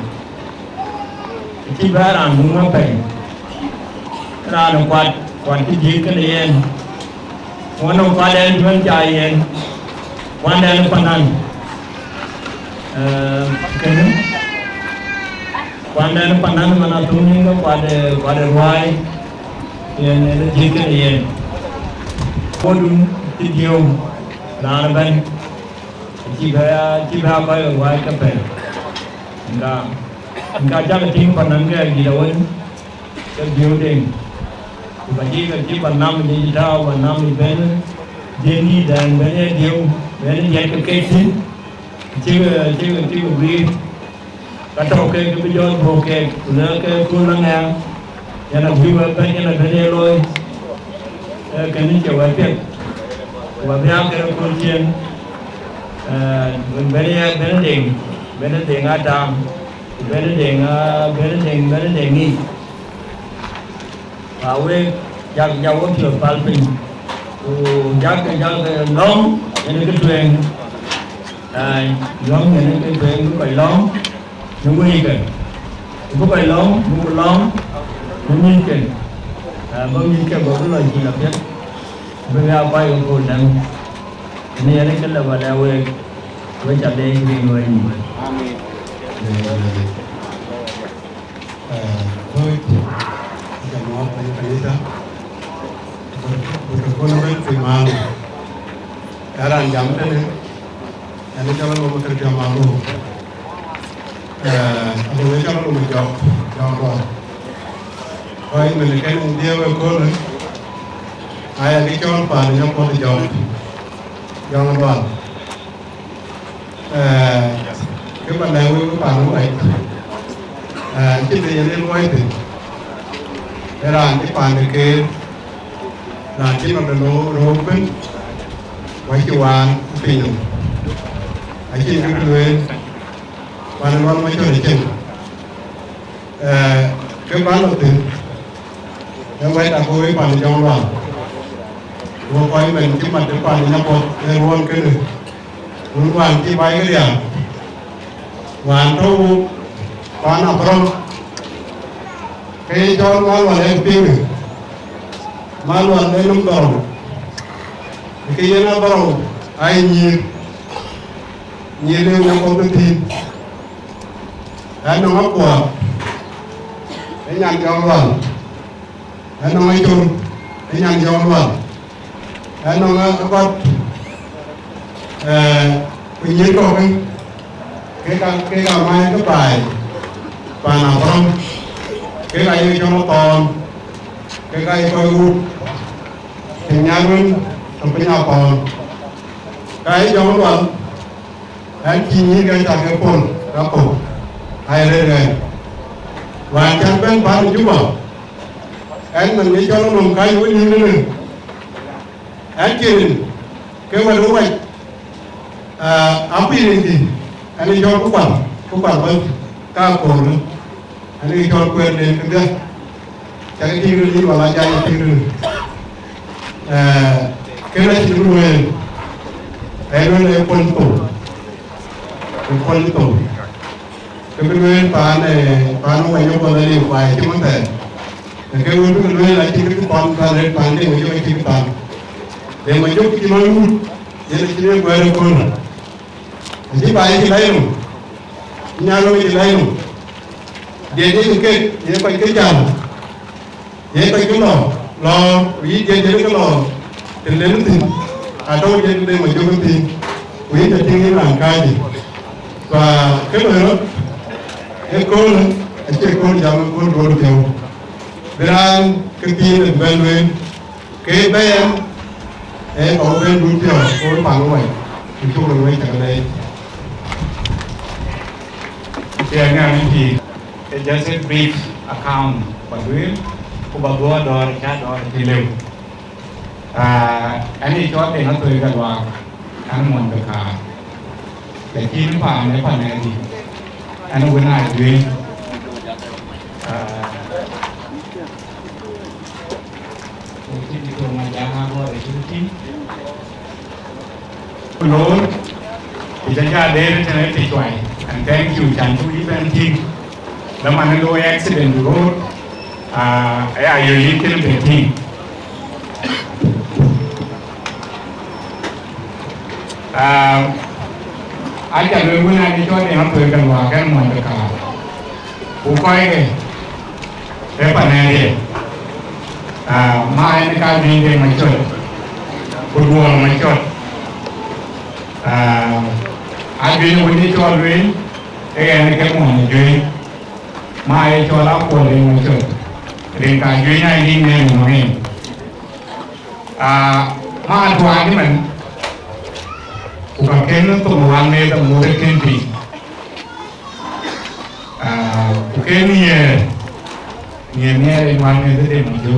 chỉ phải làm đúng nó phải ra nó quạt cái gì cái này em quan nó quạt em vẫn chạy em quan em nó phần ăn cái nữa quan em nó phần ăn mà nó tung những cái quạt hoài thì nó chỉ cái này em có đúng cái điều là nó bên chỉ phải coi ở ngoài cái bể enggak jaga tim panangga gidawan ke building bagi ke panam di daw panam di ben deni dan ben dia ke kesin chiga bi kato ke bijon boke na ke kunanga yana biwa ben yana ben loy ke ni jawa pet wa bia ke kunchen ben ding adam bên đề nghị và quê giang giàu có trường phan bình giang lóng nên cái thuyền lóng nên cái thuyền cũng phải lóng nó nguy kìa cũng phải lóng nó nguy kìa bao nhiêu cái bộ cái lời gì là biết bây giờ quay con cồn đang nên cái là vào đeo quê với chặt đen vì người thôi jangan mau penisa berkonon firman karan jam tadi ini kalau mau bekerja malu ada mereka kalau mau jawab kau ini mereka dia berkonon ayah ni kalau pan yang mau jawab jangan buat cái vấn đề của bạn cũng vậy chứ thì nên quay thì cái là cái bàn này kia là chỉ bằng đồ bên quay chiều an thì nhung ở trên cái người và nó mới cho để chừng cái bán đầu tiên nó quay là cô ấy bàn trong đoàn cô quay mình cái mặt cái bàn nhập một cái luôn cái này luôn bàn chỉ bay cái điểm hoàn thu hoàn học rong cái cho nó là em pin mà luôn lên lúc đầu cái gì nó bảo ai nhìn lên nó có cái thịt nó hấp quả cái nhăn cho luôn nó nói chung cái nhăn cho luôn nó có cái gì có cái gạo mai cái bài và nào không cái này cho nó toàn cái coi u thì nhà mình trong cái nhà còn cái cho nó toàn anh chỉ nghĩ cái chặt cái phun đó phun hay lên rồi và chân bên bán chút vào anh mình nghĩ cho nó làm cái mũi như thế này anh kia cái mà đúng vậy áo pin gì anh ấy cho cũng quản vâng cao cổ nữa anh ấy cho quyền đến cái đây chẳng cái gì đi vào lại chạy thì cái này chỉ đúng rồi đấy là quân tủ cái bên phán nó phải cho con đi vài chứ vấn đề cái bên là chỉ cái con lên phán để cho anh chỉ phán để mà giúp cái nói luôn để chỉ để quay được con chỉ bài thì lấy luôn nhà nó thì lấy luôn để phải cái chàng để phải cái lò vì để cái lò thì lên thì đâu để mà cho cái thì vì là tiếng làm cái gì và cái này đó cái con anh chị con dòng con rồi kiểu bên cái tin là bên cái bên em ở bên đúng chưa con bằng vậy thì chung là mấy thằng đây thì anh em thì just a brief account của đuôi của bà bố đó cha đó thì lưu anh ấy cho tiền nó tôi gần vào anh muốn được cả để khi nó vào cái phần này thì anh quên ai duyên Lord, thì chúng ta đến cho nên thì chuẩn and thank you chẳng chú ý bên team làm anh đôi accident road ai yêu lý cái bên team anh chẳng được bữa nay đi cho nên nó cười gần vào cái mình được cả cũng quay cái phần này đi mai cái gì để mình chơi buồn mình chơi anh Duyên muốn đi cho Duyên cái món Duyên mai cho lão quần để mình chơi đến cả Duyên này đi nghe mình nghe mai thua cái mình bukan kena untuk mewarnai dan memudahkan diri. Bukan ni yang warnai itu dia maju.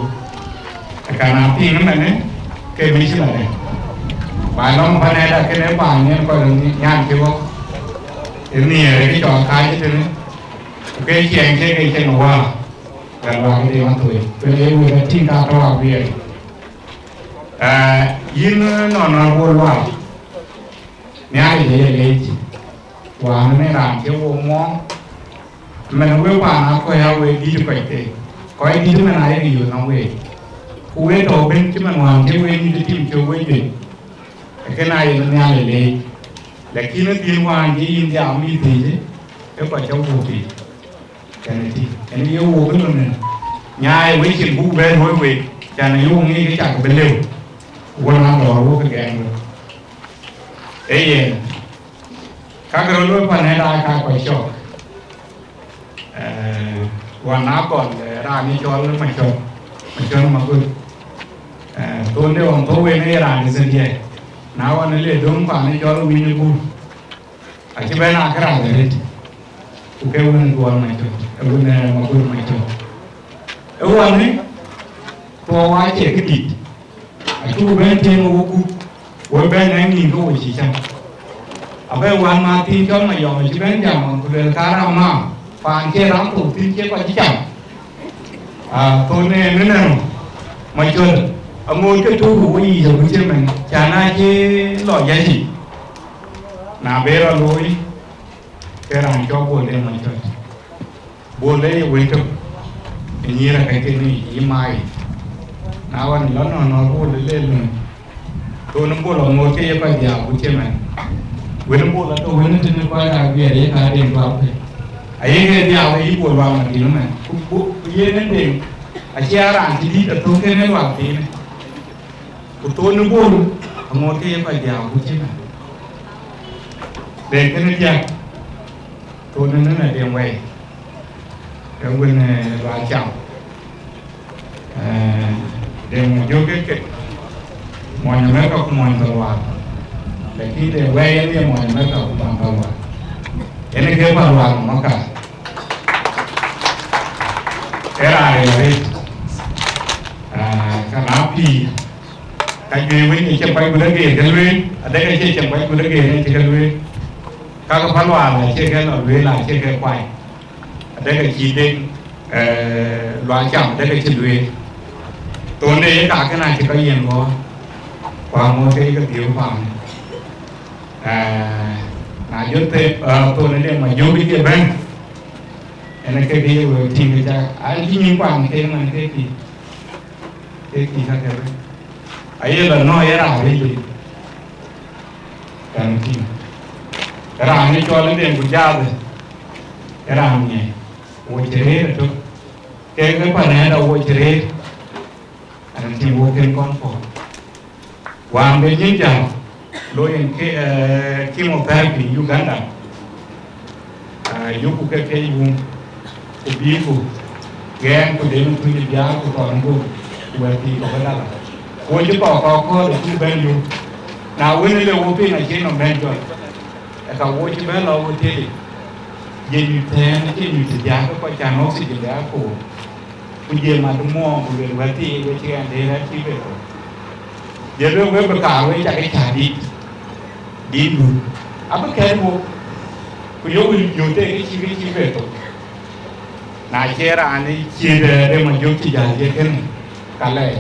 Karena api ni mana ke misi mana. Balong panai dah kena banyak kalau nyam kebo. Ini cái trò khai itu ni. Bukan cái nawa. Kalau kita orang tu, kalau kita tinggal tahu dia. Ini nona boleh. Nhai thì lấy quả nó mới làm cái vô món mình không biết quả nó coi how về đi được vậy thì có ai đi chứ mình ai đi rồi nó về khu ấy đồ bên chứ mình hoàn cái về đi tìm chỗ về gì cái này nó nhai để khi nó tiến hoàn cái in giảm đi thì chứ cái quả cháu vô thì cái này yêu vô cái luôn này nhai với chuyện vụ bên hối về cái này vô nghĩ cái chả bên liều quên ăn đồ vô cái gàng rồi các cái lối phần này là các quầy shop, quần áo còn ra đi cho nó mình cho nó mặc good, tôi nếu ông tôi về này ra thì gì vậy, nào anh lấy đúng khoản này cho nó bị như cũ, chỉ bên nào cái nào đấy, cái quần quần này cho, quần này mặc good này cho, quần này, tôi nói chỉ cái gì, chú bên trên nó cũ. Với bên anh nhìn có gì chăng? Ở bên quan mà tin cho mà dòm chỉ bên chẳng mà được cá rau mà phàn chia rắm tủ tin chia qua chỉ chẳng. Tôi nên nữa nè mà chưa ở ngôi cái chú của gì rồi cũng chia mình chả ai chia loại giá gì. Nào bé ra lối cái làm cho buồn lên mà chơi buồn lấy quên cực như là cái này ý mai nào anh nó buồn lên rồi tôi nó mua là một cái bài giảng của chị mình, với nó mua là tôi với nó trên nó quay lại về đấy là đền vào thôi, ấy cái giảng ấy buồn vào là gì nó này, cũng buồn cái nó đền, chia ra thì đi được tôi cái nó vào thì này, của tôi nó buồn, một cái bài giảng của chị mình, để cái nó giảng, tôi nó là đền về, cái bên này là chồng, đền vô cái mọi người mới có mọi người vào để khi để quay thì mọi người mới có bằng vào cái này cái vào nó cả cái này là cái áo pì cái gì với những chuyện quay của đất kia cái lưới ở đây cái chuyện quay của đất kia này cái lưới các cái phán đoán là trên cái lưới là trên cái quay ở đây cái chỉ định loạn chậm đây cái trên lưới tối nay cả cái này chỉ có yên có qua một cái tiểu phẩm là dưới thế tôi nói đây mà vô cái kia bên anh cái đi rồi thì người ta anh chỉ nhìn qua cái mà cái gì khác đấy ấy là nói ra cái gì cái gì cái nào này cho lên đèn của cha rồi cái nào nhỉ ôi chế rồi chú cái phần này đâu ôi chế anh chỉ vô cái con phổ Hoàng bên những chẳng lôi cái chemotherapy Uganda yuku cái yung của bí của gan của đến thu nhập giá của toàn bộ của thì có cái nào của chứ có được thu bên luôn nào với nơi vô pin này trên nó bên rồi cả vô chứ bên lo vô thế gì như thế nó chỉ như thế giá có coi chàng nó sẽ được giá của gì mà đúng mua của người với thì với chị em thế là chỉ về rồi giờ đương với bậc cả với cái trả đi luôn à bất kể một cái yếu nhiều thế cái chi về rồi này chế ra anh chia để mà giúp chị giải quyết cái cả lệ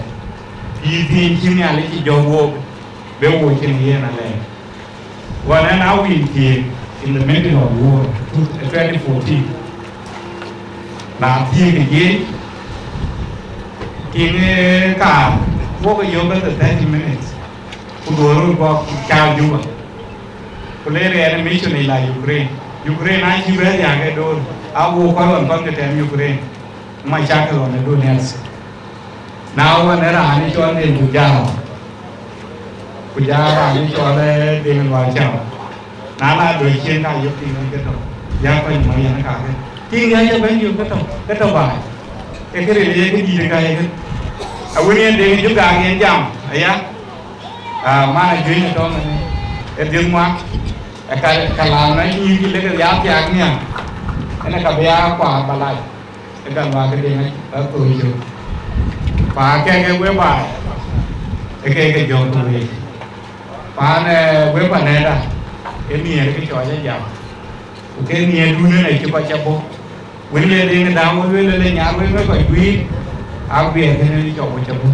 thì chi nhà lấy chị cho vô béo vô trên này là lệ và nên áo in thì in the middle of war 2014 là thi cái gì thì cả vô cái yoga từ 30 minutes cũng đủ qua cao juga Kuliah animation ni lah Ukraine ai chỉ biết rằng cái đôi áo qua còn con cái tem Ukraine mà chắc là nó đôi này nào anh ra anh cho anh đến puja anh cho anh đến ngoài chào nala đôi chân này giúp tiền cái đó giá phải mấy anh cả cái tiền cái cho bao nhiêu cái đó bài cái này là cái gì cái Awin yang juga angin jam, ayah, mana jual itu mana, dia muak, kalau nak ini kita kerja tiangnya, ini kerja apa balai, kita muak kerja tu itu, pakai cái web bài, cái job tu ini, pakai web này dah, ini cái trò chơi jam, cái này dulu này cuba capo, Win yang dengan daun win yang nyar win apa duit आप भी ऐसे नहीं चौबो चौबो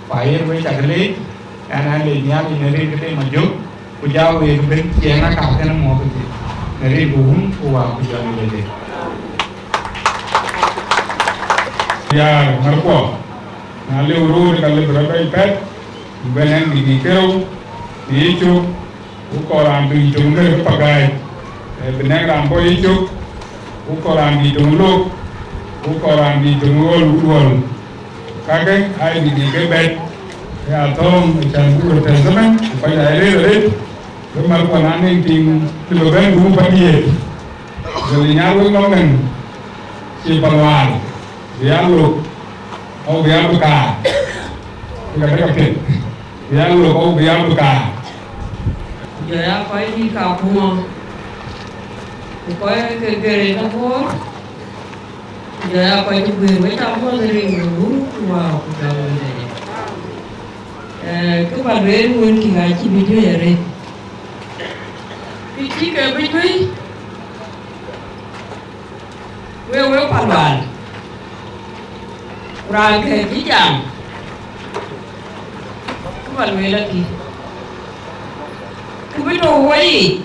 फायर में चकले ऐना ले निया ले नरे कटे मजो पुजाओ एक दिन चेना काटे ना मौके से नरे घूम हुआ पुजाओ ले ले यार मरको नाले उरूर कल बराबर इधर बेलन दिखियो नीचो उकोरान भी जंगल पकाए बेलन रामपो नीचो उकोरान भी जंगलों ukoran di jengol kakek ai di kebet ya tom macam tu teman supaya air air memang konan yang ting kilogram rumah dia jadi nyawa ngomong si palwan dia lu oh dia buka kita berkata dia lu oh dia buka jadi apa ini kampung supaya kerja kampung giờ quay chụp về với trong có gia đình đúng vào đầu này các bạn về nguyên thì ngày chỉ bị chơi ở đây thì chỉ cần bị chơi với phản bản ra cái chỉ chẳng các bạn về là gì cứ biết đâu quay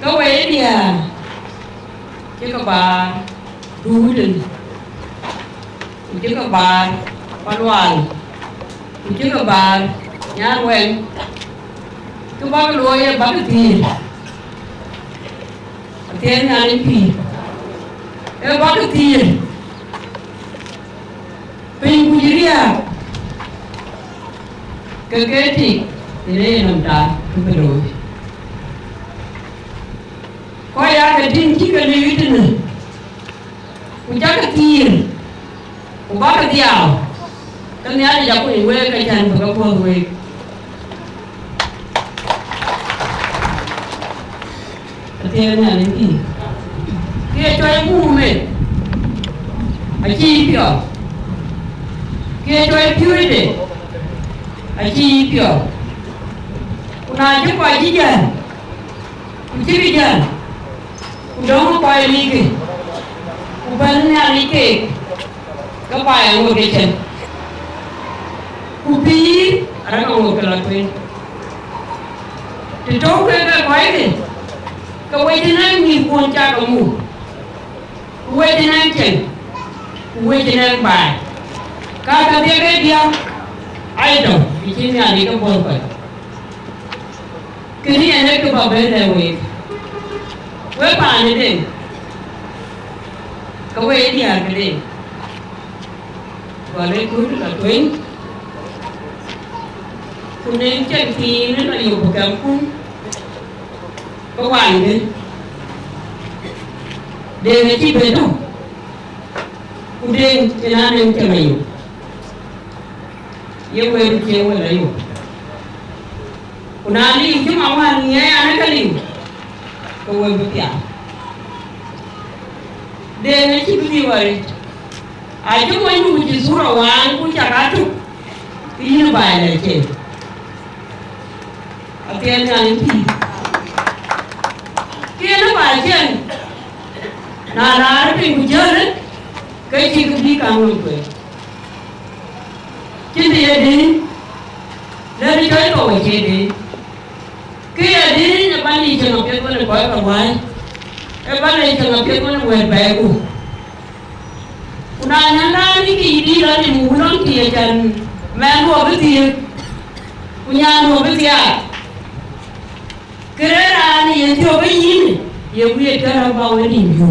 cái quay đi à chứ các bạn đủ định chứ các bạn phán hoàn chứ các bạn nhá quen các bác lôi bác tiền tiền nhà đến thì bác tiền pin của gì à cái thì đây làm ta không phải rồi coi ra cái tin chỉ cần đi cái này Ujar ketir, ubah ketiau. Kan ya dia aku iwe kajian berapa iwe. Ketiarnya ni. Dia cuai mume. Aji dia. Dia cuai piu ini. chi pio kuna chứ coi chi giờ chi bây giờ đó coi đi kì bên nhà đi kì các bài ngồi cái chân kupi ada ngồi cái lối quên thì trốn cái quái gì cái quay trên anh nhìn buồn cha cả mù quay trên anh chân quay trên anh bài cái dia cái dia ai đâu di sini ada cái buồn vậy cái này anh cái bảo vệ này vậy với bạn này đi cái quay đi à cái đi gọi lên cuối là tuyến cho nên chân thì nó là nhiều một cảm cũng có bạn đi để nó chỉ về đâu cũng đi cho nên em cho mày yêu quên được chiều là yêu còn anh đi chứ mà anh nghe anh cái gì tôi quên được tiền để nó chỉ biết vậy ai chứ mấy người chỉ số rồi anh cũng chả cá chút cái như bài này chứ ở tiền nhà những gì kia nó bài chứ là cái người chơi đấy cái gì cũng đi càng luôn rồi chứ thì đi lên đi chơi rồi chơi đi kia đi là ban đi chơi nó biết có là coi cả ngoài cái ban này chơi nó biết có là quẹt bè của una nyanda ni ki di la ni mulon ki jan man ho bi ti kunya no bi ya kerera ni ye to bi yin ye wi ka ra ba we ni yo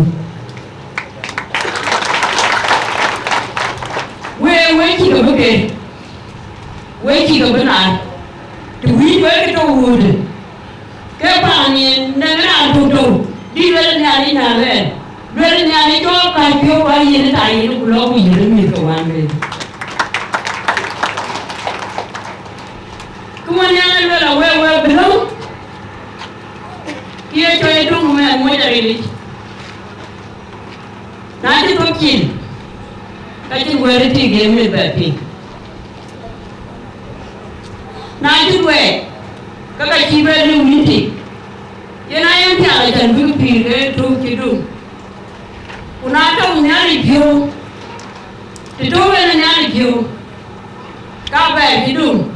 we ki ga be we ki ga na tu wi we ka to wud ke ba ni na na do di le ni na le Beri ni ani jo kai pio ba yin ta yin ku lo ku yin mi ko wan me. Kuma ni ana lo la we belo. Kia cho e dum me mo ja ri. Na ti to kin. Ka ti we ri ti ge me ba pi. Na ti we ka chi be lu ni ti. Ye na yam ta la jan bu pi ge tu ki du. Unata unyali pio titowe na nyali pio kaba kidu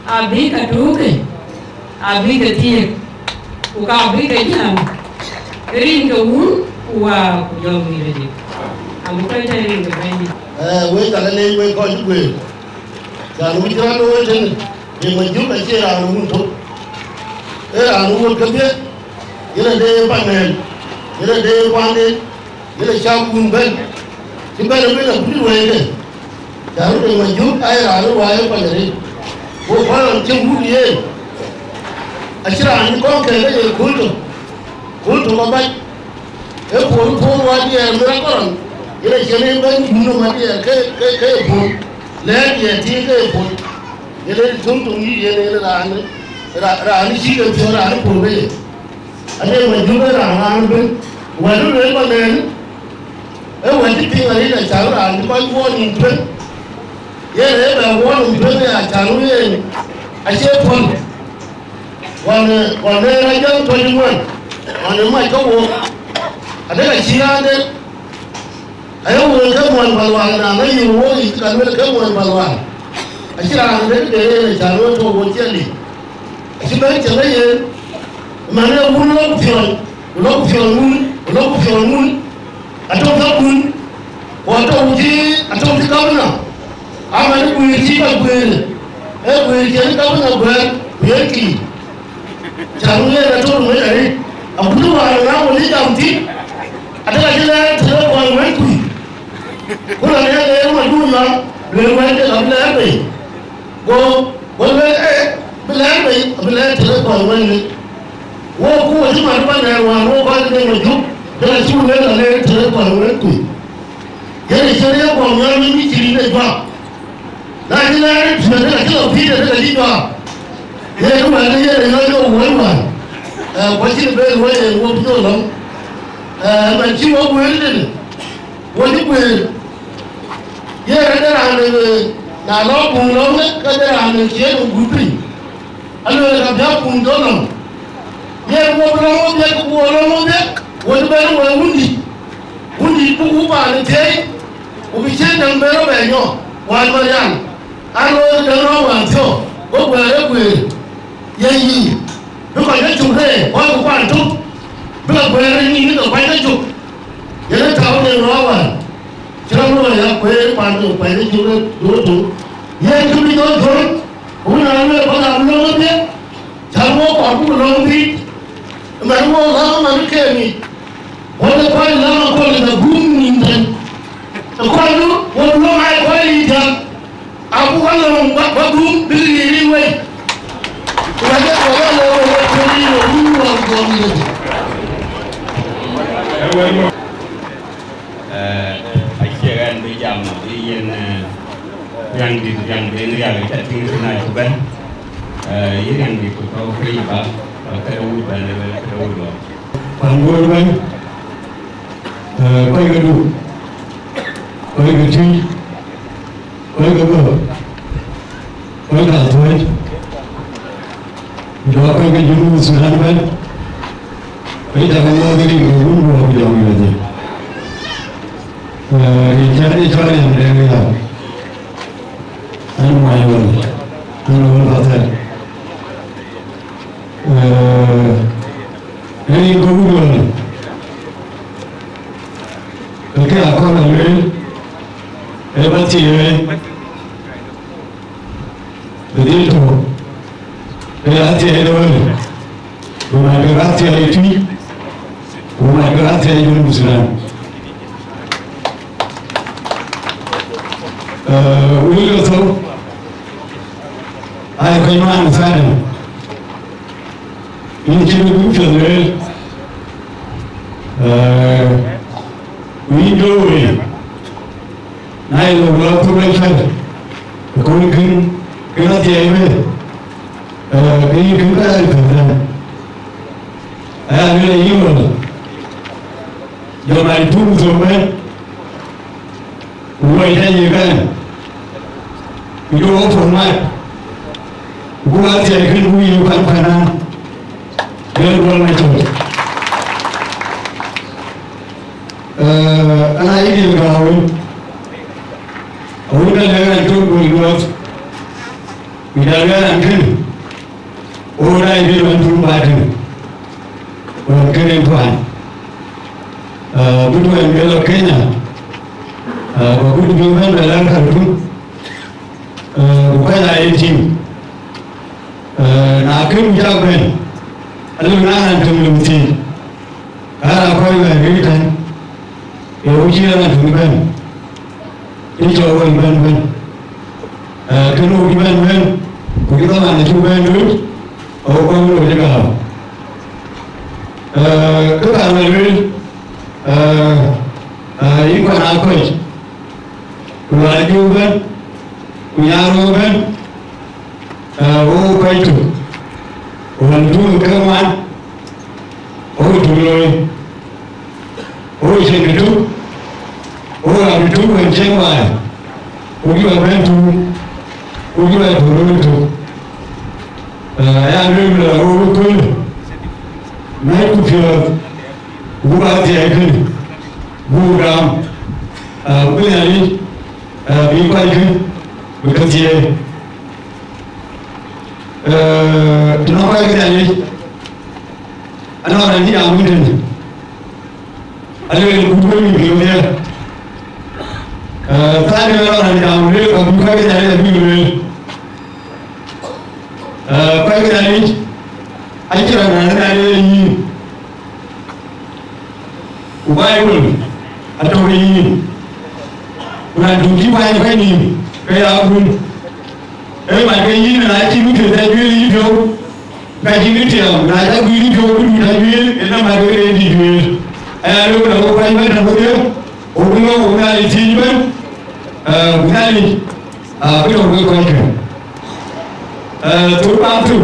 abika tuke abika tie ukabika jam ringa wa kujomi reji amuka ringa bendi we kala le we ko we ga nu jira do we ten de ma juba ci ra nu to era nu won kambe ila de panel ila de wande ila chambun ben timbere bela bulu wende daru de manju ay ralu waye panere wo falan chimbu ye ashira an ko ke le kulto babay e ko wadi e mera koron ila jene ben dunu madi ke ko le ye ti ke ko ila tum yi ye la an shi ke jora an ko be ade manju ra an ben wadu le banen wadi pinga ni na chara ni ko woni pe ye le ba woni pe ya charu ye a che pon wana ra jang to ni won wana mai ko wo adala chira de ayo wo ka mon balwa na mai yo wo ni ka le ka mon balwa a chira de de charu to wo cheli a chi ba chele ye mana wo lo fion mun atauka kun atauti kabna ama ni kuiti ba kwele kuiti kabna gwa yeki charuye na to mo ari abudu wa na mo ni damti ataka jela tele kwa wetu kuna ne mo duna le wende kabla be go bele tele kwa wende wo ku ji ma ba na wa ro ba ne mo ju dala su le la le tele kwa wetu yele sere ko nya mi ti ni ba na ni la ti na la ti de la ti ba ye ko ma ne ye no yo wo wa ko ti be wo ye wo to lo ma ti wo wo le wo ni ko ye ra da ne na lo kun lo ne ka de an ke no gupi alo ka da kun do no ye wo lo mo be ko lo mo be wo be wo wundi bu ba ne te o bi che dan be ro be yo wa ma yan alo de ro wa to o gbe re gbe ye yi bi ko ye tu re wa ko kwa tu bi ko gbe re ni ni ko kwa ne tu ye ne ta o ne ro wa Jangan lupa ya, kue pandu, kue ini juga dulu. Yang tu di dalam, orang orang pada belum ada. Jangan lupa aku belum di. Mereka orang mereka ni, orang kau lama kau ni dah gum ni dan. Kau tu, orang belum ada kau ni dah. Aku kan orang buat gum beli ni wei. Kerana orang kau ni orang kau ni. Jangan berjam, yang di negara kita tinggal naik ban, yang di kota Kripa, keraup ban, keraup. Panggul ban, kau ikut, kau ikut sih, kau ikut apa? Kau ikut apa? Jawab kau ikut juru sunan ban, kau tak mahu diri kau pun mahu jawab lagi. Jadi cara yang berbeza. Anu mayor, anu pasal. Ini Google. Oke, aku ambil. Hebat sih. Jadi itu. Hebat sih itu. Rumah hebat sih itu. Rumah hebat sih itu Muslim. William so I came on Saturday. In Chile, we do it. I love to make it. The Korean cannot hear me. You can buy it. I am really evil. You're my tools, man. Why then you can? You go for my who are the who you can find? You're one my choice. And I didn't go. I wouldn't have told you what we have done. All I did was to battle. Well, getting fine. Good one, Yellow Kenya. Good women, the land country. When I ate him, I couldn't jump in. I don't know how to move it. I call my return. You hear that to Ben. It's all well, Ben. Can you Ben? We don't want to Ben root or go to the car. Good, I will. You can have quit. We are you, Ben. We are open. Oh, quite true. One, two, come on. Oh, to glory. Oh, is it two? Oh, I'm two and ten why. Oh, you are meant to. Oh, you are to roll to. I am really a good. Night to feel. Who are the icon? Who down? Where are you? Be quite good. Because here, to know why I know I need a wooden. I live in good way here. Time around down, live on quite a bit. Quite a bit. I can't why will I don't need when I do keep my penny. Everybody in and I think that really go back in the town. I don't really go to the wheel and I'm not going to do it. And I don't know why I'm not here. Or we know without a team, without it, we don't go country. To about two.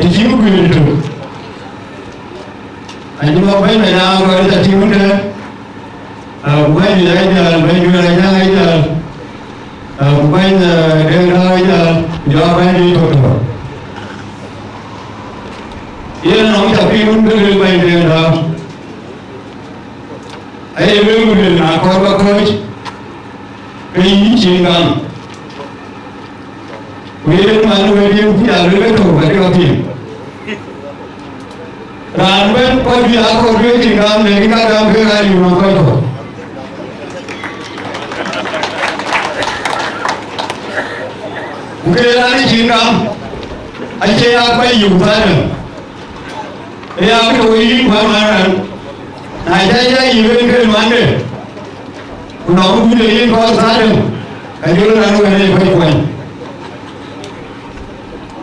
Did you agree to? And you know when I now go to the team there? Bukan aja, baju aja aja. Bukan dengan aja jawaban itu. Ia nak tapi untuk lebih dengan. Ayah belum nak korban coach. Ini cinggang. Wewe manu wewe dia lebih tu bagi kami. Ramai kau dia kau wewe cinggang lagi kan berani orang kau. Bukan lagi cinggang. Aje apa yang mana? Yang tu ini mana? Aja event ke mana? Nak buat event kau sana. Aje orang orang ni berkuat.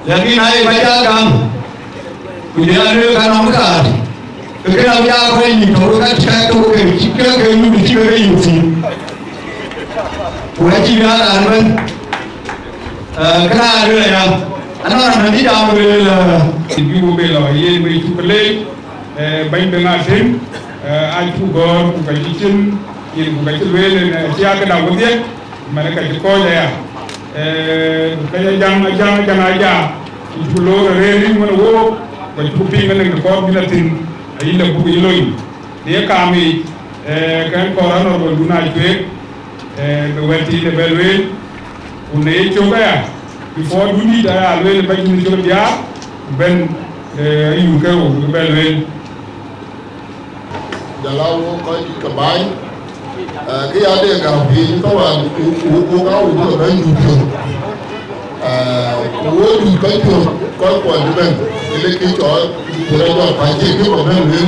Lagi naik baca kam, dia ada kan angkat. Kerana dia apa ini? Kalau kan cakap tu kan, jika kamu bicara ini, wajib ada kan? Kerana ada ya, anak nanti dah boleh. Ibu bela, ia beri cukup baik dengan tim, aku gor, bukan kitchen, ia bukan celwel, siapa nak buat dia, mereka cukup ya. Kaya jangan aja pulau reli mana wo baju pingan yang dekor binatin ayi la buku iloi dia kami kan koran orang guna cuek berarti le belwel unai coba ya before dunia dah alwel baju ni coba dia ben iu kau belwel jalau kau di kebai cái ở đây gặp thì có là cô gái cũng là cái nhiều trường cô đi cái trường có quần của mình thì lấy cái chỗ của đây là phải chỉ cái của mình luyện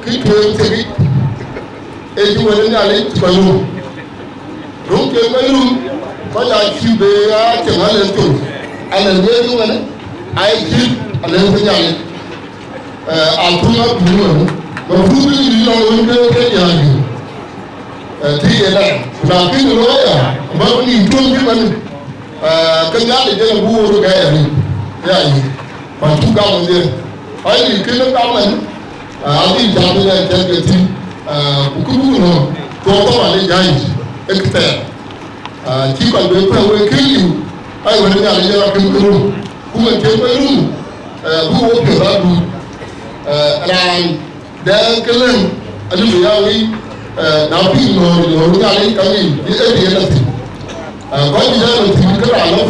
cái trường thì cái chúng mình đến nhà lấy phải luôn đúng chưa cái luôn có là chịu về trường anh lên trường anh lên với chúng mình ai chịu anh lên với nhà này anh cũng có đúng rồi. Mà phụ nữ đi đâu cũng kêu cái nhà gì thì vậy là cái người nói à mà có nhìn chung chứ mình cân nhắc để cho là vua được cái này cái gì mà chúng cao hơn gì ấy thì cái nước cao mình anh đi chạm như này trên cái thì cũng cứ vua nó có mà lên dài expert chỉ còn với cái gì ai mà nhà đi ra cái luôn cũng là chơi với luôn vua kiểu đó luôn là dan kelen adu biawi napi no ngale kami di edi elati ko di da ti ka ra lo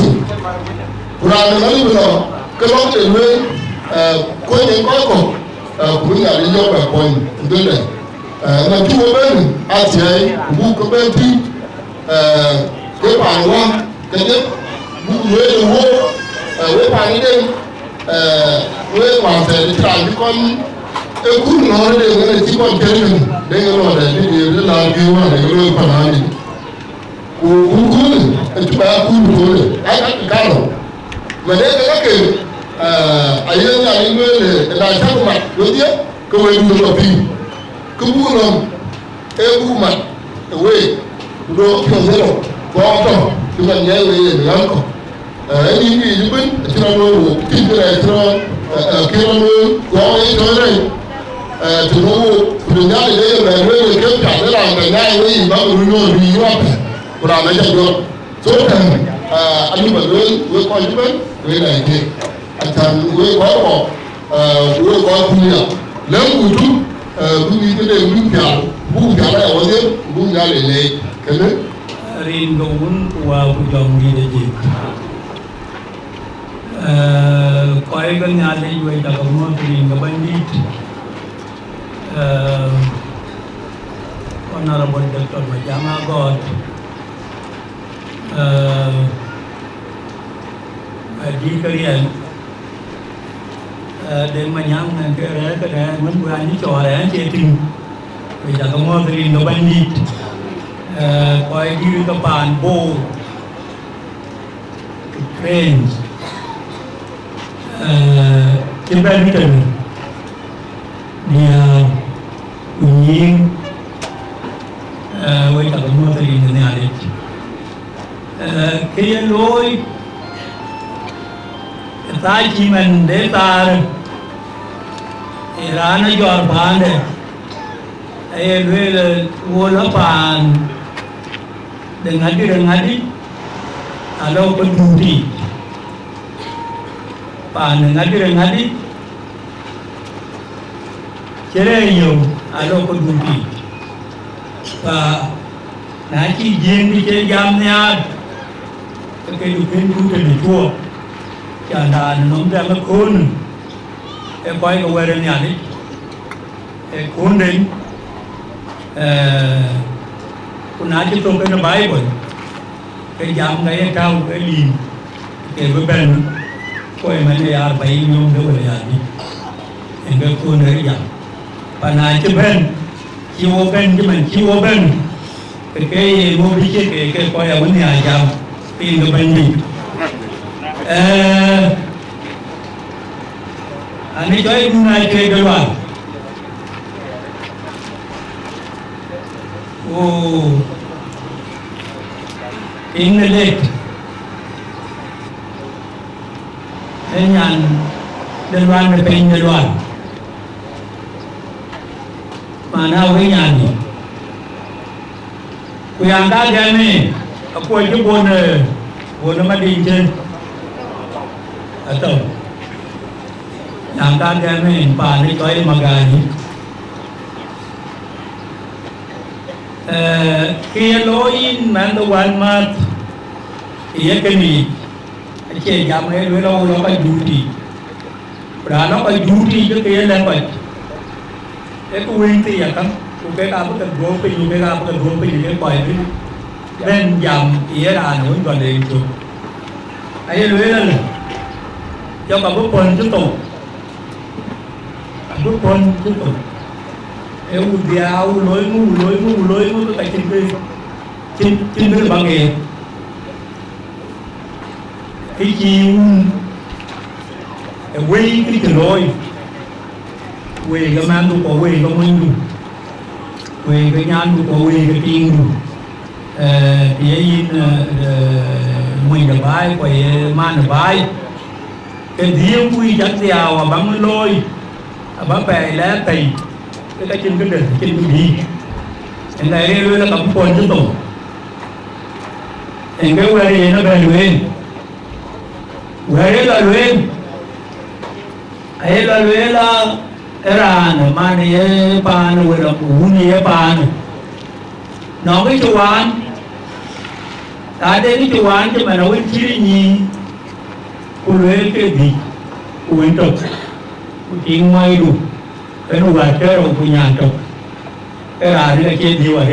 Quran no ni no ko lo de we ko ni ko ku ngale yo ba ko ni de na tu wo ben ati ai bu ko ben ti ko pa wa ke de bu we wo we pa ni de we wa se tra di kon ekuru na ọrụ na-enwe na tikọ nke nri na-enwe ọda ndị ere na-abịa iwe na ere ịkwa na anyị ukwu etupa ya kuru kore aka kano mana ebe ya ke anyị onye anyị nwere na achapụ ma rodie ka wee bụ ụlọ bi kubu ụlọ egwu ma ewe ruo pịọzero ka ọtọ tupu nye ewe ya na nkọ ẹni ibi ìdígbé ìtura n'oru tí ìdíra ìtura kiri n'oru ka ọ yẹ ìtura rẹ tunubu kudunya ile ye bɛ n'o ye k'e ta ne la mɛ n'a ye yi ba olu n'o yi yi wa pɛ o la a bɛ jɛ jɔ so tɛ ali bɛ o ye kɔ yi bɛ o ye na yi ke a ta o ye kɔ kɔ o ye kɔ kuli ya lɛ kutu bu yi te de bu bia la ya o ye bu nya le le kɛmɛ. Rin gawun wa kujang di deje. Kau yang nyale juga tak kamu rin gabandit. Honorable Dr. Majama God, di kalian, dan Majam kerana mana bukan ni cakap chatting, kita kamu teri no bandit, kau di depan bo, friends, kita ni dia unying với cả cái môi trường như này cái lối ta chỉ mình để ta ra nó giọt bàn đấy ai le wo la pan dengan di alo pendudi pan dengan di cereyo alo pendudi và nãy chỉ riêng đi chơi giam nha cái điều kiện của cái chùa chẳng hạn nó ra cái khôn em quay cái quay đến nhà đi cái khôn đến con nãy chúng tôi cái nó bái rồi cái giam cái cao cái lì cái với bên coi mà này à bảy nhung đâu rồi à đi em cái khôn đấy giam và nãy chúng bên chiêu bên chứ mình chiêu bên cái mua bí cái coi là vấn đề giàu tiền của mình đi anh ấy nói hôm nay chơi cái đoàn in lệ thế nhàn đơn đoàn là bên đơn đoàn mà nào cái nhàn gì yang dah ni aku aja bon nama dinjen atau yang dah ni pa ni toy magani kia loin man the one month ia kini che jam ni lo pa duty pra nó pa duty cho kia lên vậy cái quyền thì kan cái apa kan gua pergi cái apa kan gua pergi cái bài itu dan jam ia dah nổi còn để itu ai lối lên cho cả bút pon chút tụ bút pon chút tụ em udiau lối ngu cái trên cái bằng nghề cái chiêu quay cái từ rồi quay cái mang tụ quay cái mình về cái nhàn của về cái tiền thì in mình được bài quay man được bài cái riêng quy chắc giàu bắn lôi bắn bè lá tì cái chân cái đỉnh chân cái gì cái này luôn là cầm quần chứ tổ cái quay nó về luyện ấy là era no mani e pan we lo uni e pan no cái chuan ta để cái chuan chứ mà nói chỉ nhì cô lấy cái gì cô yên tâm cô tiếng mai đủ cái nó gạt cái rồi cô nhàn tâm cái là cái kia đi vào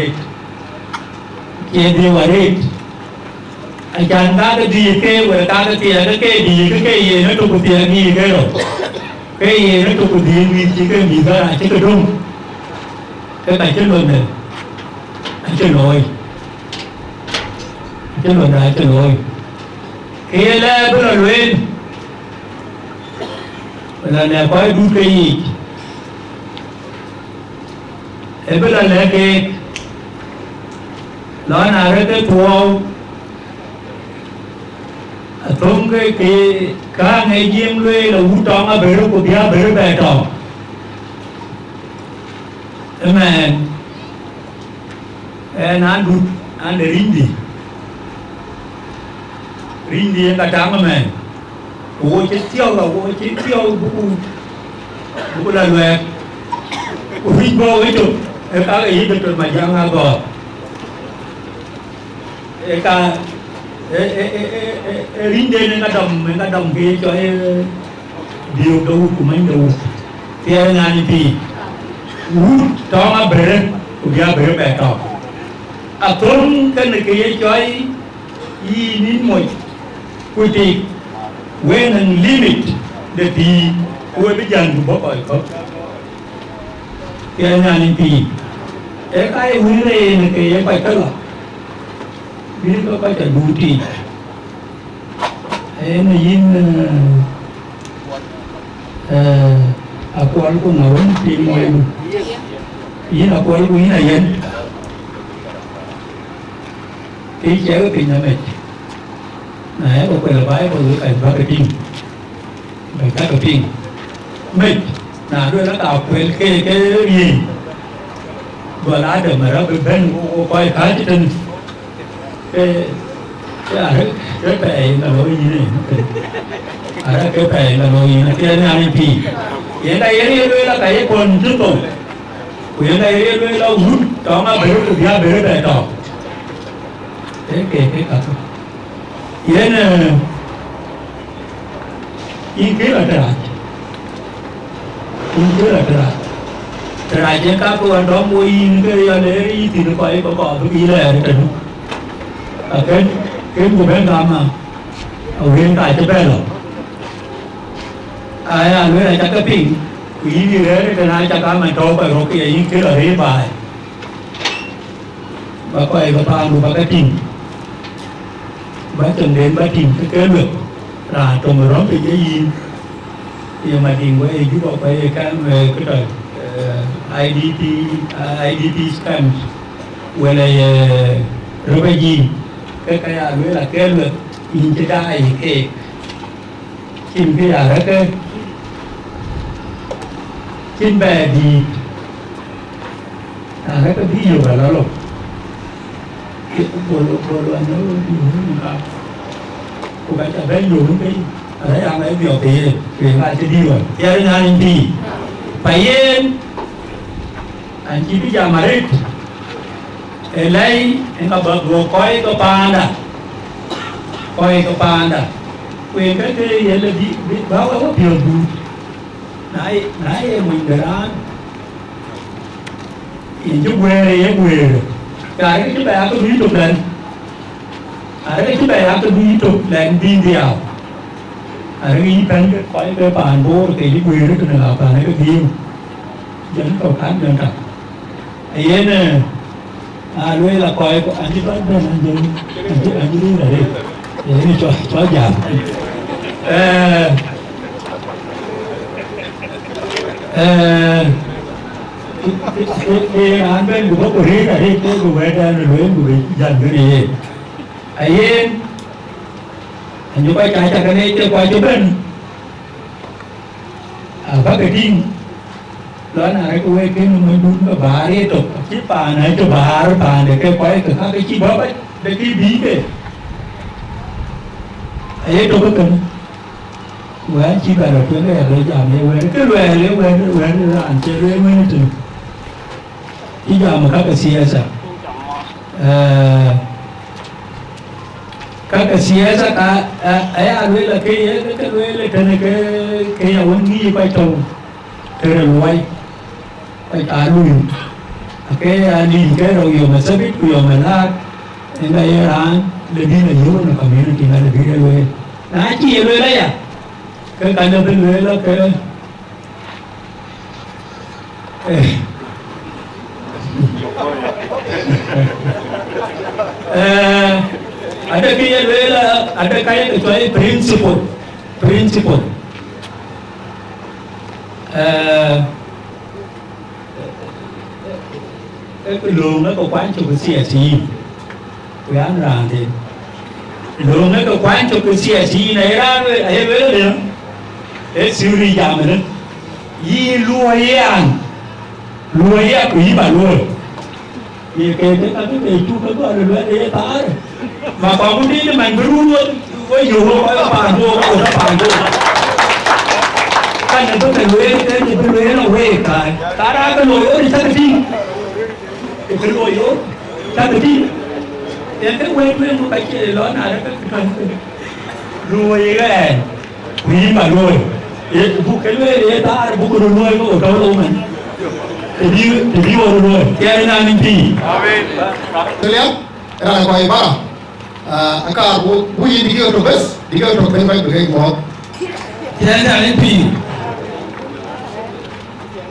hết anh chàng ta cái gì cái vừa ta cái tiền cái gì nó tụt tiền gì cái rồi cái gì nó tụt tiền gì chỉ cái gì ra chỉ cái đúng cái này chết luôn này anh chơi rồi kia là bây giờ lên là phải đủ cái gì bây giờ là cái đó là cái thua trong cái cá ngày diêm lê là út tròn ở bể đó của bể bè tròn mà anh đút anh để rindi cả trắng mà ủa chết tiêu bụng là loẹt rindi bao cái chụp cái ý được mà giang ngang rồi cái rinde nó đầm kia cho điều đâu của mấy đầu thì ngàn thì út tròn ở bể của bể bè tròn tôm cái này kia cho y nín mồi quy tì when and limit để thì quay bây giờ cũng bỏ khỏi cái ngàn thì cái uống này cái phải cất lọc biết có phải đủ thì em là in aku aku ngawin di moy in aku aku ini aja cái chéo cái nhà mẹ này aku phải là bái vào cái ba cái pin bài cái pin mệt là đôi nó tạo cái gì Gua ada merah ben coi khá chứ trên cái bè là lỗi gì này cái bè là lỗi gì cái này anh phi hiện nay ini là cái quần trước tổ hiện nay ini là hút đó mà bể được giá bể bè đỏ cái cả hiện in cái là terai je ka ko ando mo in ke ya le I ti ko ai ko I le re kan cái của bên làm mà ở hiện tại cho bên rồi ai nói là chắc cái pin quý gì đấy cái này chắc cái mình đâu phải có cái là hết bài và quay và toàn của cái trình bác từng đến bác trình cái kế luật là trong rồi đó thì cái gì thì mà trình với giúp họ phải cái về cái đời IDP scams với lại rồi cái gì cái nói là kế luật in cái đai cái chim cái đó cái trên bè thì cái ví dụ là nó lục cái bộ luật nó cô bé ta bé dùng cái đấy ăn ấy biểu thì lại sẽ đi rồi giờ anh đi phải yên anh chỉ bây giờ mà đấy lấy anh có bậc vừa coi có panda quyền cái vậy là biết báo có biểu nãy mình để ăn in chút quê cái chú bè có ví tục lên cái chú bè có ví tục lên đi điều cái bên cái bàn bố thì cái quê đó cái nào bàn cái gì dẫn cầu khán đơn trọng ấy nè nuôi là coi anh chỉ nói bên anh đi này đi để cho giảm cái anh bên của bố đi này đi cái của bé ra rồi của dần cái gì ấy anh như quay trái cái này chơi quay cho bên các cái tin đó là cái mình muốn cái bà đi tục chiếc bà này cho bà để cái quay cái chi bóp ấy để cái bí cái ấy đâu có cần quá chỉ là được cái này là giảm này cái loè là anh chơi loè mới được chỉ giờ mà các cái siasa các cái siasa ấy anh nói là cái loè là cái ông nghĩ quay trâu cái loài quay lui cái đi cái rồi mà sẽ biết rồi mà là nên đây là lebih là nhiều là community là lebih rồi nãy chia rồi đấy à cái nào bên rồi là cái ada cái rồi là ada cái cái principle cái luồng nó có quán cho cái xe xì cái án ra thì luồng nó có quán cho cái xe xì này ra rồi ấy với nó được để xử lý giảm mình y lùi quỷ bà lùi thì cái chú cái gọi là lùi để phá mà còn cái đi mình mới luôn với dù có bàn vô của nó bàn vô cái này tôi phải lùi nó huề cả ta ra cái lùi ở thì sao cái gì cái lùi đó sao cái gì để cái quên một cái gì đó là cái lùi cái quỷ mà lùi để buộc cái lùi để ta buộc cái lùi có ở đâu đâu mình để đi vào lùi cái này mình đi Lihat, era quay ba akar bu yi diga to bes diga to ben bay be mo cái này mình đi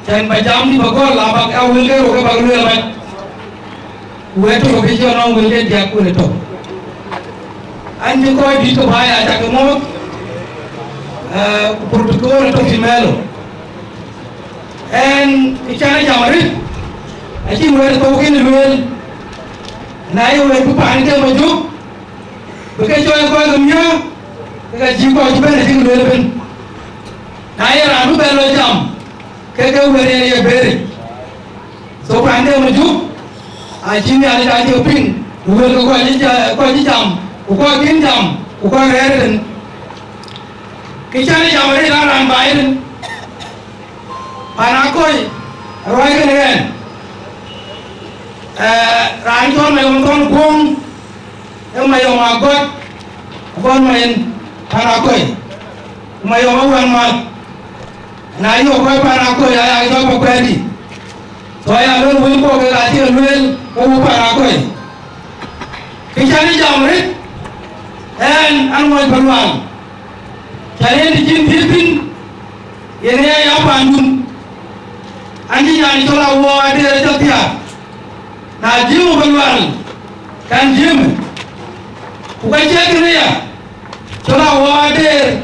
Jangan macam ni bagus lah, bak awal ke roka bak luar bak. Uat tu roka je orang wilde dia aku le tu. Anje kau di tu bahaya tak kemot. Protokol tu simelo. En icara jamari. Aji mulai tu kini luar. Naik uat tu panik dia maju. Bekerja yang kau gemnya. Bekerja jiwa jiwa nanti luar ben. Naik ramu belo jam. Cái vấn đề này beri so pande mo juk a chini ali ta ti pin wo ko ji jam ko kin jam ko reren ke chani jam re ran bairen pana koi roi ke nen ran ton mai ton kum em mai ma got bon mai pana koi mai ma wan ma na yo koi pana koi ya jo ko kwedi so ya lo wi ko ke la ti lwel ko pana koi ke chani jam re en an mo palwan chani di jin filpin yene ya pandum andi nyani tola wo ade jotia na jimu balwal kan jim ku ka chekre ya tola wo ade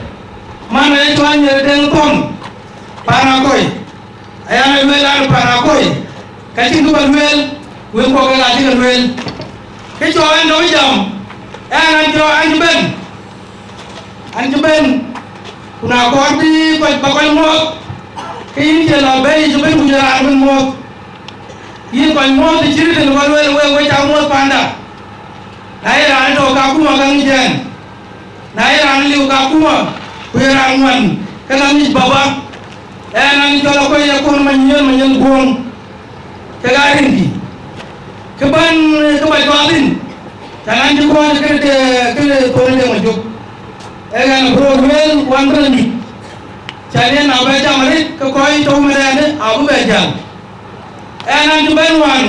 mana e to anye den ton para koy ayana melan para koy ka tingu balwel we ko ga lati balwel ke to ando jam an jo anji ben kuna ko bi ko ba ko mo kini jela bay jube kujara arben mo yi ko mo de chiri de we ta mo panda nai ran to ka kuma kan jen nai ran liu ka kuma ku ran wan kana mi baba nan to la ko ya ko manyen gong ke ga ringi ke ban to alin tanan ji ko ke to ne mo juk ga na bro wel wan ni chane na ba jamari ko koy to merane abu be jam enan to ben wan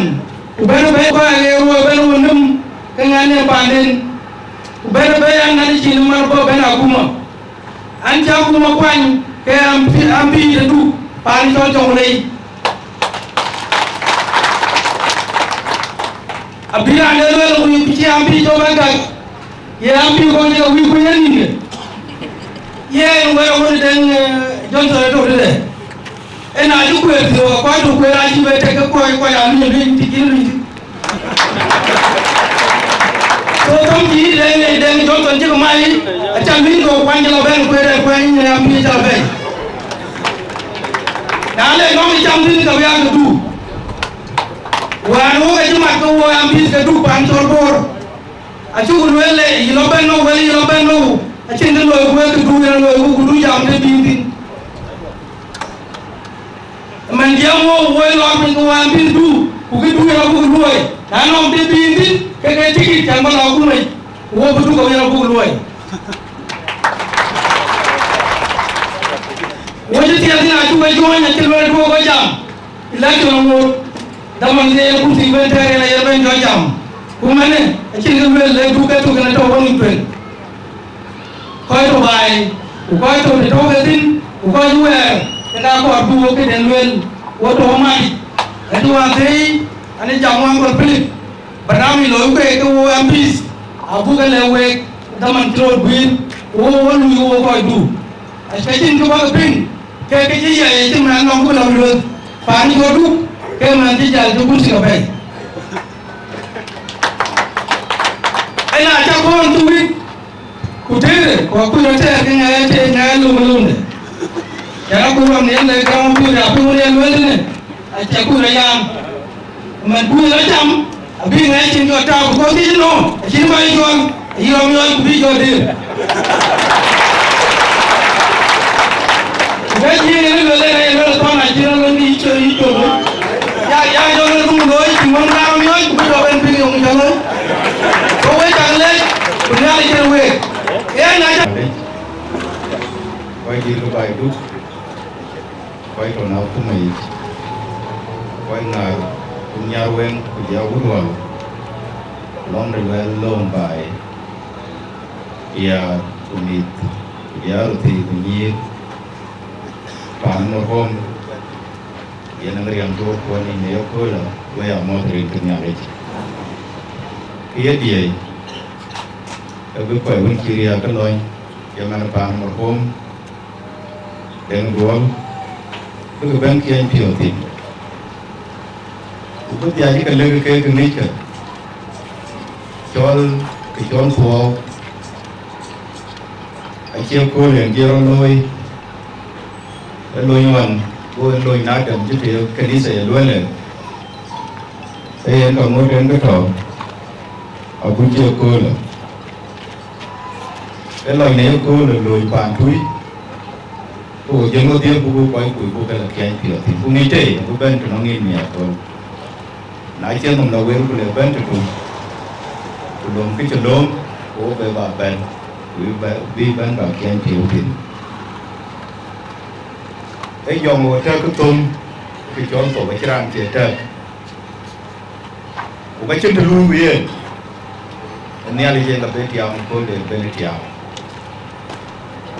ben be ko ro ben wonum kangane panden ben be an na ci mar bo ben akuma an ja kuma kwan ke am bi de du pan to to lay abira ne lo ko ci am bi to ba ga ye am bi ko ne wi ko yani ye ngoro woni den jonto to de ena ju ko e ko to ko ra ji be te ko ya ni ni ti ni so tom ji den jonto ji ko mai a cha min ko kwan jalo ben ko re ko ni ya mi ta be na le no mi jam din ka ya du wa no ga ji ma ko wa am bi ka du pan tor bor a chu ko le yi lo ben no weli lo ben no a chen de lo ko ke du ya lo ko du jam de bin din man jam wo wo lo ko wa bin du ku ke du ya ko du ai na no de bin din ke tiki tan ma la ku mai wo bu du ko ya ko du ai wo ji ti ya chu mai jo nya ke lo ko jam ila ko mo da man de ku ti ben tere na ya ben jo jam ku mane a chen de le du ke to ke na to woni pen coi to bài coi to để to cái tin coi chú em cái ta có đua cái đèn nguyên ô tô mai cái chú anh thấy anh ấy chồng anh còn philip và nam thì lối về cái ô em pis à bu cái lều về ta mình trôi pin ô lui ô coi đủ cái tin cái bao pin cái gì vậy chứ mà anh không có làm được phản có đủ cái mà chỉ giờ tôi cũng sửa về anh là cho con tôi biết kutere kwa kuyo te kenya te na lumulunde ya ko ron ne le ka mo pira pu ne lwele ne a cha ku ra yam man bu la jam abi ngai chin yo ta ko ti no chin mai yo yo bi yo de ga ji ne le le le to na ji ro ni cho ya yo le mu lo ji mo na yo ku do ben bi yo mo lo ko we ta le ku na le je we quay đi cái bài đúc quay còn nào cũng mày quay ngài cùng nhau quen cùng nhau vui vào lon rồi về lon bài ya cùng đi ya rồi thì cùng nhiên bạn nó không ya năng riêng tôi quan niệm nếu coi là quay ở mọi người cùng nhau đấy cái gì cái quay bên kia cái lối yang mana paham merhum dengan gua itu kebahagiaan piotin itu jadi kalau ke nature chol phù anh chị cô liền kia lôi ngoan cô lôi nát đầm chứ thì cái đi sẽ luôn lên en ka ngoten ka to aku je ko la elo ne ko la loi pan tui o je ngo tie bu ko ku ka la kyan pi ti ku ni te ku ben to ngi mi ko na che nom la wer ku le ben to ku lom ki che lom o be ba ben vi ben ba kyan pi ti e yo mo ta ku tum ki chon to ba chran che ta ku ba chen lu wi ni ali je la be ti am ko de ben ti am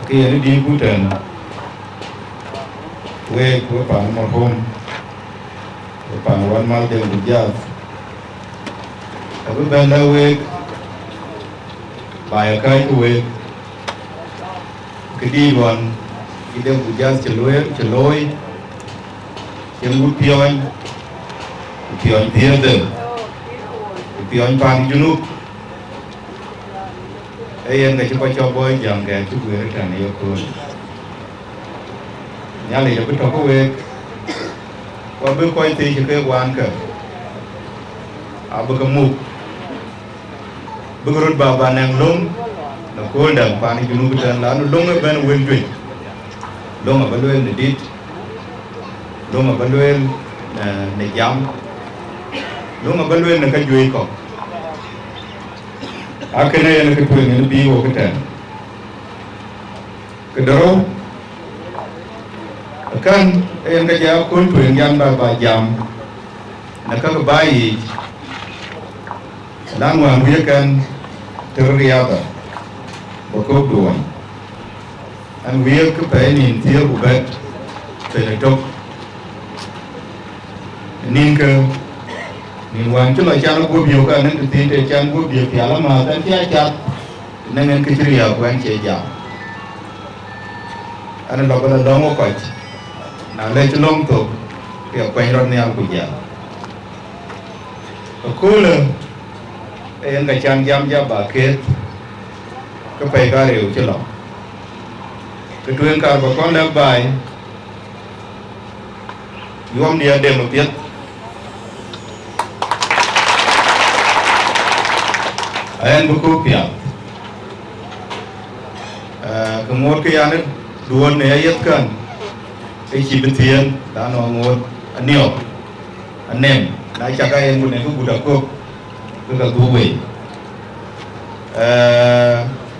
ki ni di ku ten we ku pa ma hom pa wan mal de bu ja abu ben la we ba ya kai ku we ki di wan ki de bu ja che loi yang bu pion dia de pion pan junub yang cái chúng cho boy yang cái chúng người ta này có nhà này chúng tôi có về qua bên coi thì cái quan cả abu kamu berurut baba nang long na ko ndang pan junub dan lalu long ben wen twin long abaluen ne dit long abaluen ne jam long abaluen ne ka jui ko akene yana ke tuwe ngene bi wo keten kedoro kan en ga ja ko tuwe ngyan ba jam na ka bayi lan wa mu yakan terriyada ba ko duwan an wiye ke pe nin tie bu bet te tok nin ke ni wan chula chan go bio ka nan tin te chan go bio ya la ma tan tia chat nan ngan ke chiri ya kwan che ja an lo ba lo mo ko na le chlong to ya kwan ron ne al ku ja ko le en ga chan jam ja ba ke ka pe ga reu chlo ke tuen ka ba kon le bai yom dia dem lo piet ayan buku pia kemur ke yang dua ne ayat kan isi betian dan ngot aniok anem na chaka yang gune ku budak ko ka duwe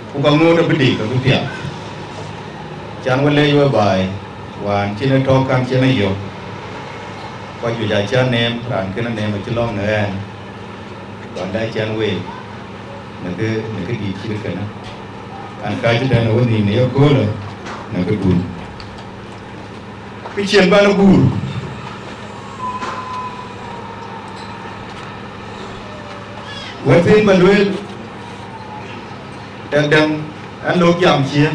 ku ka ngot bedi ka pia chan wale yo bai wan chine to kan chine yo ko ju ja chan nem ran ke nem ma chlong ne wan dai chan we nake di kiri kana an kaji da wani ne ya kola nake gun pichen ba na gur watin balwel dan an lo jam chia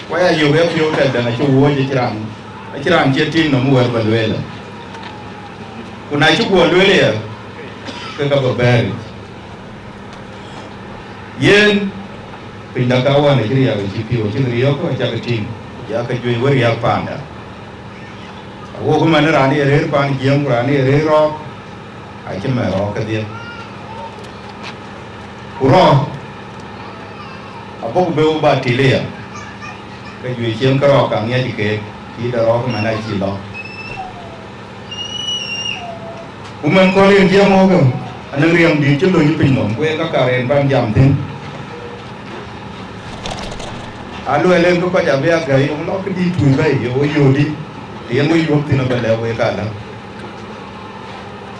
waya yo be yo dan chu wo je chiran che tin no mu balwel kuna chu wo lwel ya ka ba bari yen pindakawan ni ya GPO chiri yoko cha keting ya ka jui wer ya panda wo ko man rani rer pan giam rani rer ro ai chen ma ro ka dia uro abok be ba tilia ka jui chen ka ro ka nya ti ke ti da ro ka ma na chi lo man ko len dia mo ka anh riêng đi chứ đôi như bình ổn quê các cả rèn ban giảm thêm lui lên có trả về cái ông nó cứ đi cùi vậy yêu đi thì em mới thì nó bên leo về cả lắm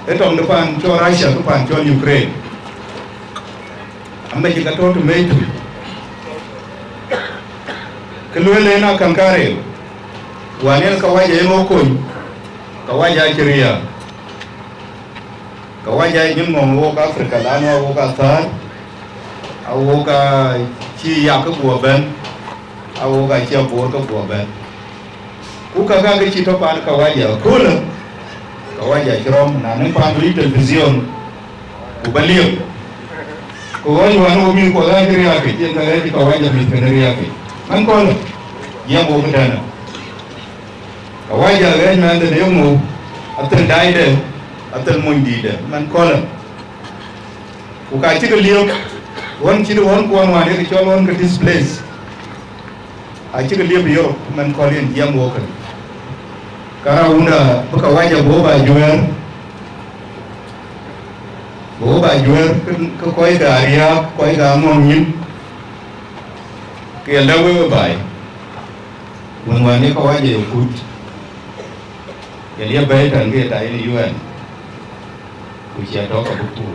cái trong nó pan cho Russia nó pan cho Ukraine anh bây giờ cái thôi mấy tuổi cái lui lên nó càng cả rèn và nên cái quay vậy ngô cùi cái quay vậy Syria kawaja nyum wo ka Afrika lano wo ka thar wo ka chi ya ka bo ben wo ka chi bo ka bo ben ku ka ga chi to pan kawaja kula kawaja chrom na nan pan ri television ku baliyo ko wani wano mi ko ga ri ya ke tin ga ri kawaja mi ka ri ya ke man ko ya bo ka dana kawaja ga nan da yemu atan dai da atal mon di de man kola ku ka ci liyo won ci won ko won wane ko won ko displace a ci liyo yo man ko len jam wo kan kara unda buka waja boba juer ko koy ga ria koy ga mom yin ke la we bai won wane ko waja kut ya liya bai tan ge ta ni UN ku ci to ka buku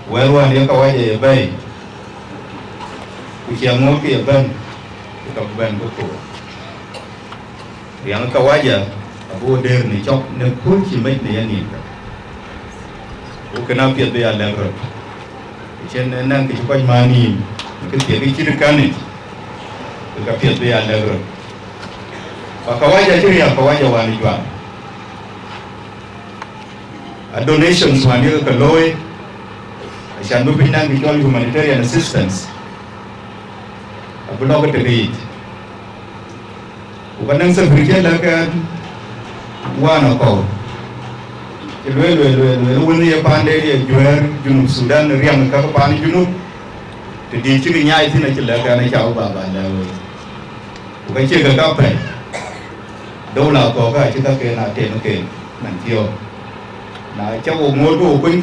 wer wane ko waja bai ku ci mo ke ban ka ban buku yang kawaja abu der ni chok ne kun chi mai ne yani ka o kana pia be ala ro chen nan ki ko mani ke ti ki chi kan ni ka pia be ala ro pa kawaja chi ya kawaja wa ni jwa a donations wa ni ka loy shan bu bin nan ki humanitarian assistance abu lo ka te Ukanang sa berikutnya kan wana kau, wani ya pandai dia jual Junub Sudan riang kau pani Junub, jadi ciri nyai sih nak celah kan jauh bapa dah. Bukan ciri kau apa, dolar kau kan ciri kau nak ten okay, nanti na jauh umur tu pun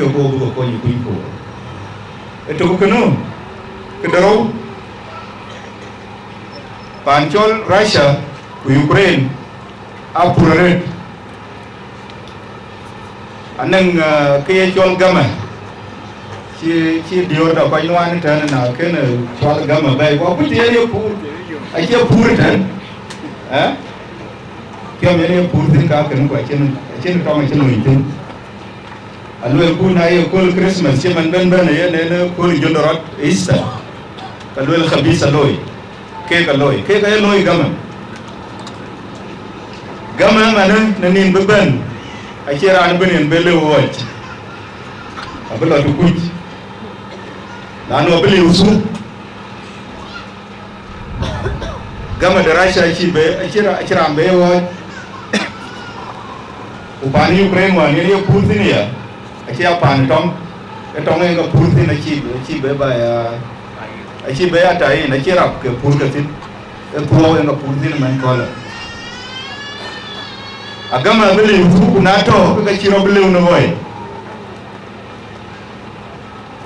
kau ni pun. Itu bukan kedarau Pancol Russia Ukraine apurare anang ke chol gama chi dior da ko inwan tan na ke na chol gama bai ko puti ye pur ai che pur tan ha kyo me ne pur din ka kan ko chen to ma chen no tin alwe ku na ye ko Christmas che man ben ye ne ko jondorot Easter kalwe khabisa loy ke ka loy gama mana nanin beban akira an benin bele watch abula to kuj lano bele usu gama da rasha shi be akira be watch upani Ukraine wa ne putin ya akira pan tom ga putin chi be ba ya achi be ya tai na kira ke putin pro ga putin man kola agama bele ufuku na to ka chiro bele unoy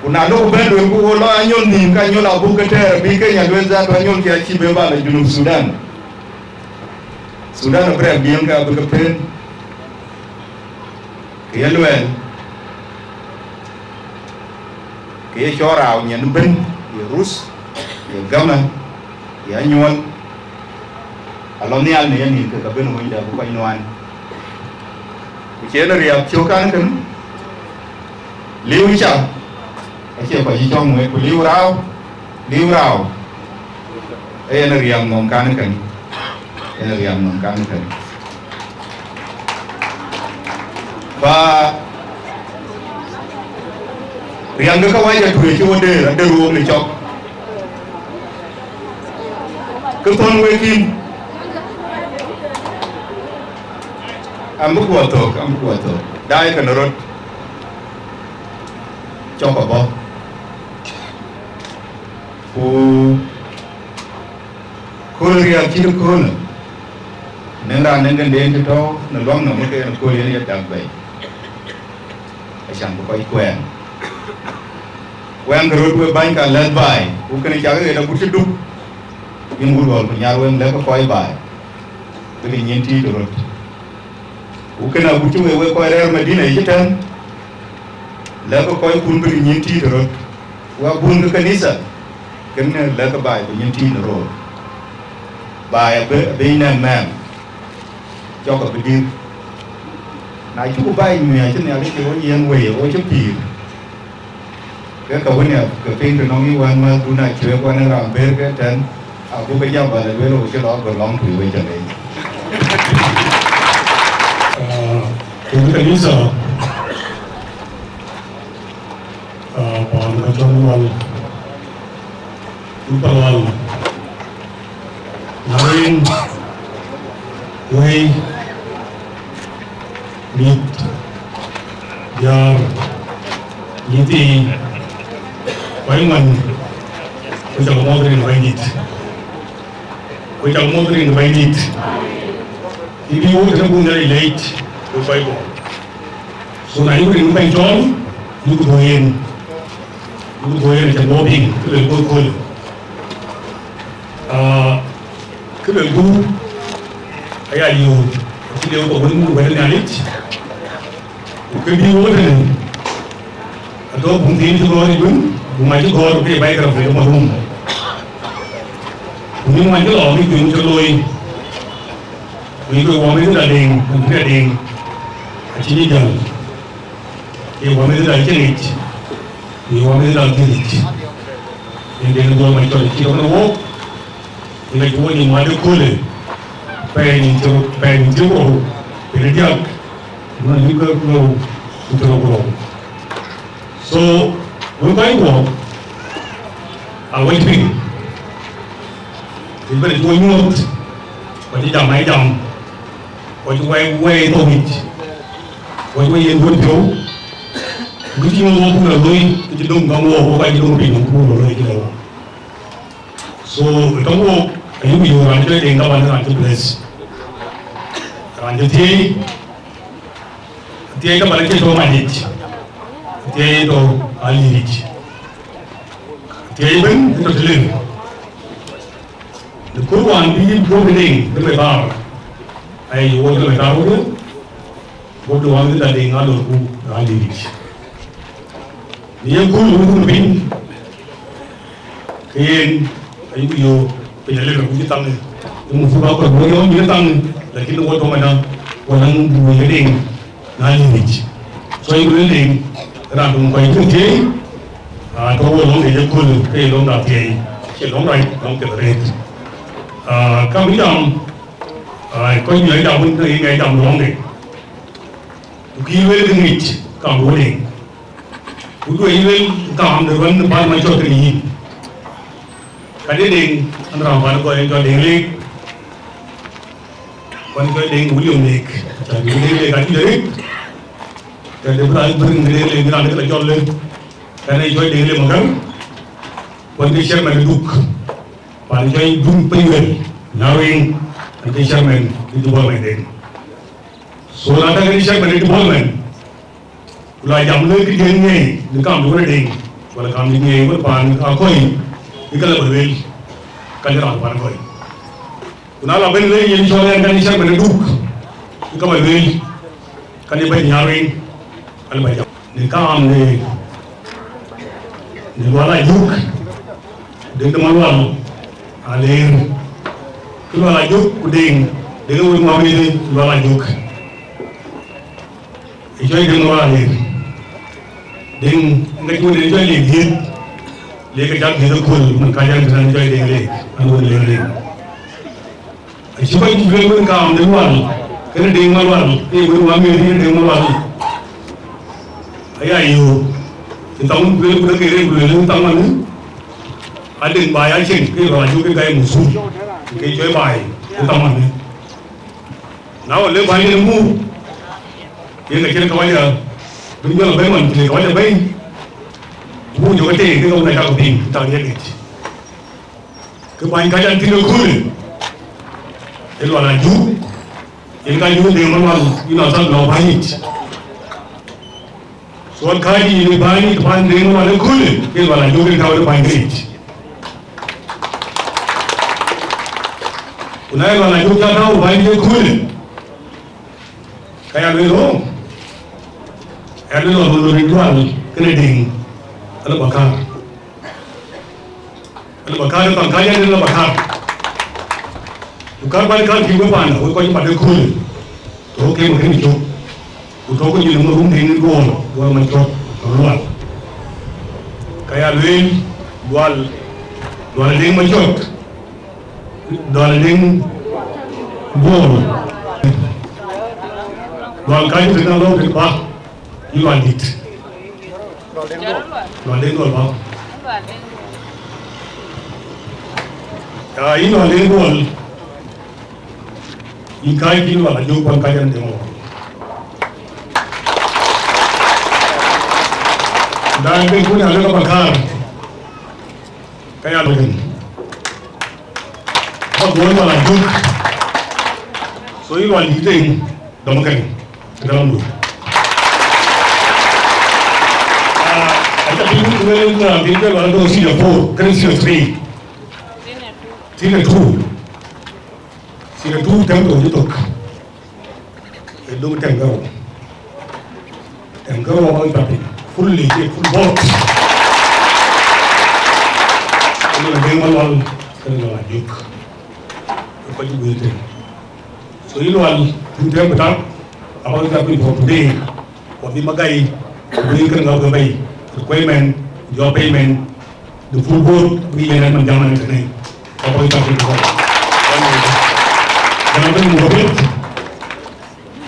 kuna lo bendo ngo lo anyon ni ka nyola buka ter bi ke nya wenza to anyon ki achi be ba la Junub Sudan bre bien ka buka pen ke yelwen ke chora nyen ben ye rus ye gama ya nyol alonial ne yani ka beno mo nda ko inwan chế nó riệp chiếu cán cứng liu chả cái chế phải cho người của liu rau ấy nó riệp ngom cán cứng và riệp nó có ai để thuê cho vấn đề là đều ôm để cho cứ thôn quê kim ambu kuatok dai kan rot choko bo ko riya kidu ko na nenga den to na long na ke ko le ya dang bai asam ko kwen rot we ban ka led bai ku kan ja ga da butu in gurwal ko nyar wen le ko koi bai bi nyenti rot ukena butu we ko reer Medina yitan la ko koy kun bi nyinti ro wa bun kanisa kenna la ko bay bi nyinti ro bay be na mam cho ko bi dir na chu bay mi chen ya ke wo yen we wo chu pi ke ka woni ka pin to no mi wan ma du na chwe ko na ra ber ke tan a bu be ya ba le we lo che lo ko long thủy we chen le Chúng ta lý do bọn nó trong lòng chúng ta lòng nói quay mít ya yiti wai man ko ta mo drin wai nit ko ta mo drin wai nit ibi wo ta bu ngari late ko fai bo so na yu rin bai jon yu ko yen ta mo bing ko le ko cái đường bu ấy là nhiều cái điều của mình về nhà lịch cái điều đó này tôi cũng tin cho tôi đúng cũng may cho tôi cái bay cái phải mà đúng nhưng mà cái lò cái chuyện cho tôi vì tôi qua mấy cái là đèn chỉ đi gần thì qua mấy cái là cái lịch thì qua mấy cái là cái lịch thì đèn tôi mà cho chỉ có nó hốt like when you want to cool it, paying to go, in a jug, when you go to the road. So, when I walk, I wait for you. It's very going out, but it's my down. What you way to it, what you in good go, which you know, you don't go over, you don't be no cool. So, don't walk. Ayuh you run to the Enga run to place. Run to the Enga run to manage. The to manage. The even to live. The good one be broken the bar. I want to bar. What do I want that Enga to manage? The good would be in you. Penyalir aku kita ni, mungkin apa boleh orang kita ni, tapi tu waktu mana orang building nani ni, so ini building, orang tu kau itu je, tu orang ni je kul, kau orang dah tiai, kau orang orang terheret, kami jam, kau ni jam pun ni jam orang ni, kau building ni, kau building, kau building kau ambil bar macam ni. Cái đỉnh anh làm bạn gọi cho đỉnh lịch, còn cái đỉnh uống liều lịch, chẳng những đỉnh lịch cái gì cái đỉnh là đỉnh lịch người ta nói là cho lên, cái này cho đỉnh lịch một cái, còn cái xe mình đục, bạn cho đun pin lên, nào in, cái xe mình đi tu bò mình đỉnh, số là cái xe mình đi tu bò mình, lại giảm lên cái đỉnh này, đừng cảm thấy cái đỉnh, hoặc là cảm thấy nghe vẫn bạn coi cái là bởi vì cái đó là bạn coi, nó là bên đây những chỗ này cái xe mình đục, cái bởi vì cái này bên nhà mình, cái này để cam để gọi là đục, để cái món ăn, lên, cái gọi là đục của đình, để cái món ăn đi gọi là đục, thì chơi cái gọi là đình, cái cuốn để chơi liền hiên. लेकर जाकर घेरो खोल मन काजल बनाने चाहिए देंगे अनुरोध ले लेंगे ऐसे कोई चीज़ में काम नहीं हुआ कहीं डेंगू हुआ ये कोई हुआ मेरी डेंगू हुआ ayah you tentang bela kiri bela tentang mana ada bayar sih ke baju ke gaya musuh ke cuy bayar tentang mana now le bayar nemu dia nak kira kawan dia dunia lebih mana kawan dia baik bu juga teh ke kau nak kau ting tak dia ni ke banyak kajian tinggal kul elu ala ju ini kajian dia mana ini asal lau banyak soal kaji ini banyak depan dia mana kul elu ala ju kita ada banyak unai elu ala ju kita tahu banyak kul kayak elu elu ritual kena ding Al bakar tang kaya ni al bakar bakar balik kan kibu pan aku kau pada kul tu ke mungkin itu tu kau ni nama rumah ini gol macam luar kaya luin dual ding macam dual ding gol dual kaya kita lalu kita iwan dit Loan đến rồi không? Ý loan đến rồi. Ý cái là vô quan cái nhân tiền rồi. dan bin punya lega bakar kayak begini kok boleh malah juk so ini wali itu damakan dalam dulu ada pintu kemudian kita pintu kalau tu sih jauh keren sih three sini two tempo itu itu tengkau orang tapi full box ini lagi malam kalau lanjut apa juga itu so ini wal pintu betul apa kita pergi today waktu magai beli kerana kau bayi requirement job payment the full board we yang menjaman ini apa kita pergi jangan pergi mobil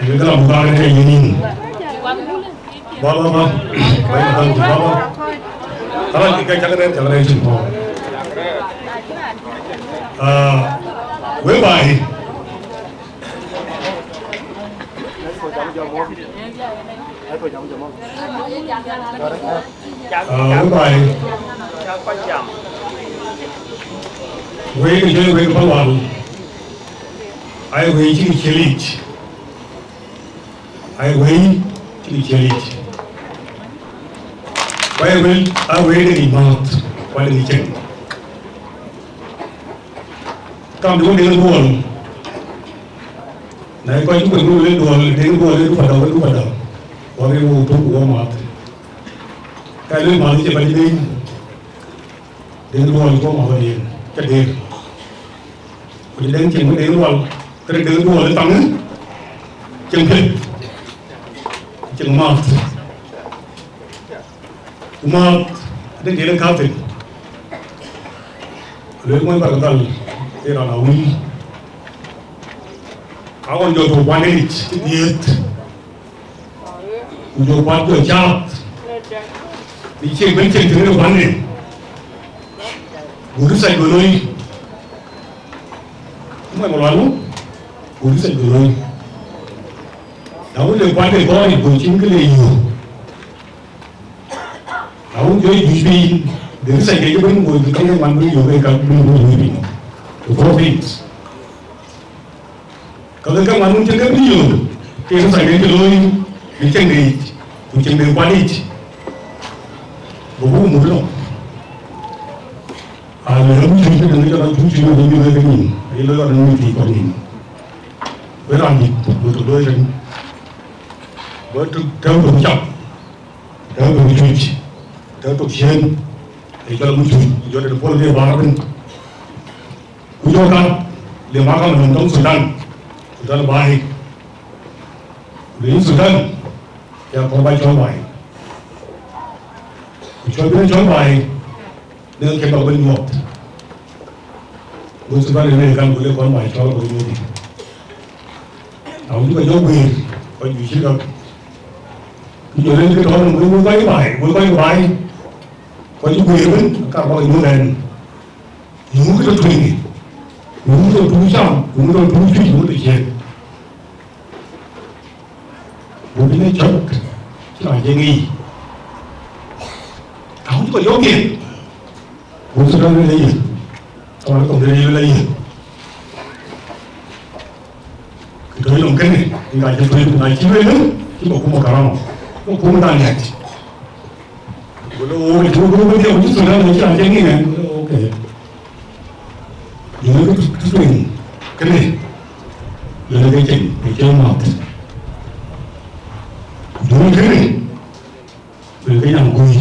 ini kalau bukan kayak gini Baba, baik Baba. Kalau kita jangan sini. Whereby we cái về cái bảo ai về chỉ challenge ai về chỉ challenge I will di mouth while di check. Kamu dengan bual. Naik kau juga dulu dengan bual itu pada. Orang yang untuk buat mouth. Kalau malu cepat ini dengan bual kau mahu dia cedera. Dengan cengkeh dengan bual, kerana dengan bual itu tangan cengkeh, mouth. Umat ada jalan kafir. Lalu mana berkata, era nawi. Awan jodoh wanita diet, jodoh patu cat. Dicek benceng dengan wanita. Guru saya goloi. Mana malu? Guru saya goloi. Namun lepas itu kau benceng keliru. Aku jadi bisnis, dari saya kerja pun boleh kita mampu juga kalau belum bisnis. Profit. Kalau kita mampu juga bisnis, kita saya kerja loh, bincang deh kualit. Baru mula. Lalu bisnis dengan kita bisnis dengan juga begini, ini ada nanti kualit. Berani, betul betul. Betul tahu berucap, tahu berucap. Untuk sian, kalau muncul, jadi depan dia bahagian. Kujokan, dia makan menentang Sudan baik. Ini Sudan, yang korban baik. Kujokan baik, dengan kebab bernyok. Sudan ini kan boleh korban baik, kalau bernyok. Aku juga jauh ber, kau bisa kan. Kujokan kita orang boleh baik. Kau juga pun kalau ibu dan ibu kita tuh ibu tu jam, ibu tu cuci, ibu tu cek. Ibu ni cek, cuma jengi. Kau juga yogi. Ibu sudah lagi, orang tu dah lagi. Kita ni mungkin ni, enggak jadi nak cium ni, cuma kumur karam, kumur tanya. Kalau guru dia uji sudah macam ni kan, okey. Jadi tu ni, kena. Lalu dia mat. Dulu kena. Lalu yang kui,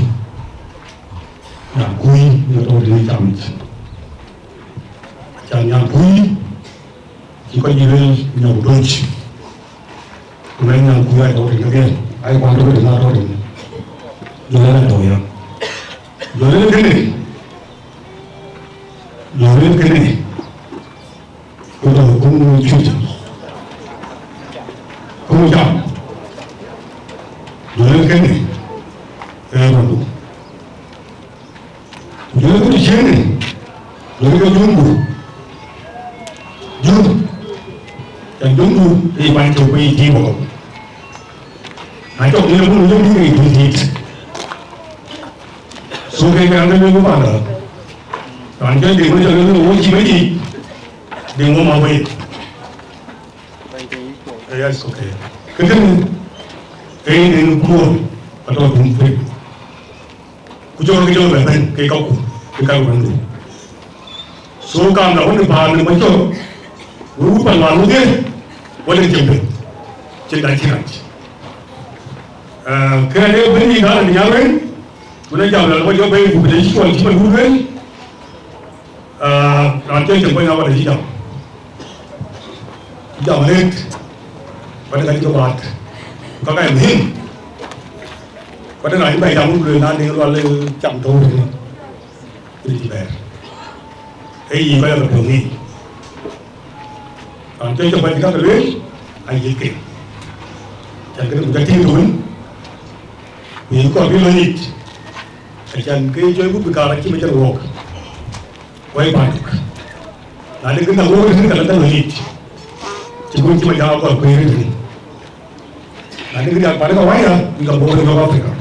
dia tahu dia macam yang kui, jika dia yang udus, kemudian yang kui ada orang lagi, ada orang tu dengar orang. Jangan tahu ya. Jangan kene. Kita hukum cuci. Kemudian, jangan kene. Baru. Jangan kene sini. Jangan jumbo. Yang jumbo di bantu pergi jiwa. Nah, itu dia pun jumbo itu. số cái ăn cái miếng của bạn đó còn cái điều nó cho nó uống chi mấy gì điều mà về yes okay cái này nó buồn và tôi cũng phải cứ cho cái là bên cái câu vấn đề số cam là vấn đề bàn được mấy chỗ rú bàn làm luôn vấn đề trên đại chiến cái này vấn đề đó là nhà bên tôi chào là bây giờ bây giờ cái gì còn chỉ mình muốn bên làm chơi chẳng bao giờ là gì đâu hết vấn đề cái bạn có cái hiếm vấn đề này bây giờ muốn luyện anh đi lo lên chậm thôi cái gì vậy cái gì bây giờ là thường nghi làm chơi chẳng bao giờ cái luyện anh gì kì chẳng cái một cái thiên tuấn vì có cái lợi ích chẳng cái chơi bút bị cào là chỉ mấy chân ruột quay bài là đến cái nào cũng cái là lợi ích chỉ cũng chỉ mà giao còn quên rồi là đến cái nào phải có máy rồi nhưng còn bộ nó có phải không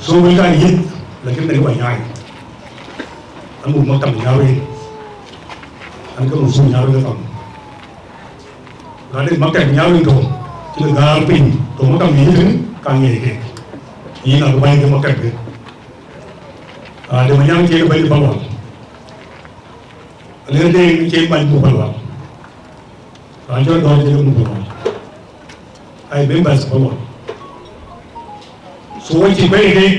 số mấy cái gì là cái này nó phải nhai anh muốn tầm nhau đi anh có một số nhau đi không là đến mắc kẹt nhau đi rồi chứ đừng gà pin tôi muốn tầm gì thứ càng nhẹ kì ý là cái bay cái mắc kẹt đấy để mà nhang chơi bay đi bao lâu lên đây chơi bay một bao lâu anh cho nó chơi một bao lâu ai biết bao lâu số anh chỉ bay đi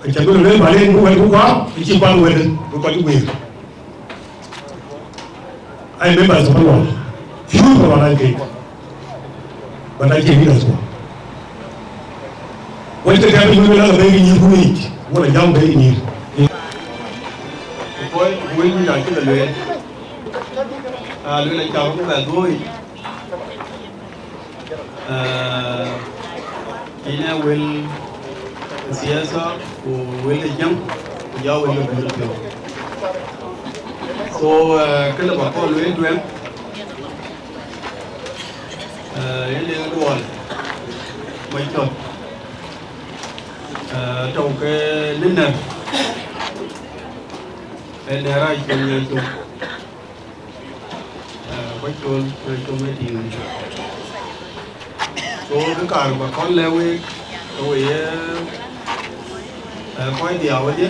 anh chẳng có được lên mà lên cũng quá anh chỉ bao người cũng có chút quyền ai biết bao lâu phiếu vào lại kì và đại chỉ là số quay tới cái mình là đây nhiều vui hoặc là nhau đây nhiều với bây giờ cái là luyện là chào các bạn vui cái này will siasa will jam giao will được so cái là bảo con luyện luyện cái liên quan mấy chọn trong cái linh này để ra chung quay chung mấy tiền số cái cả bà con leo ấy rồi quay điều ấy chứ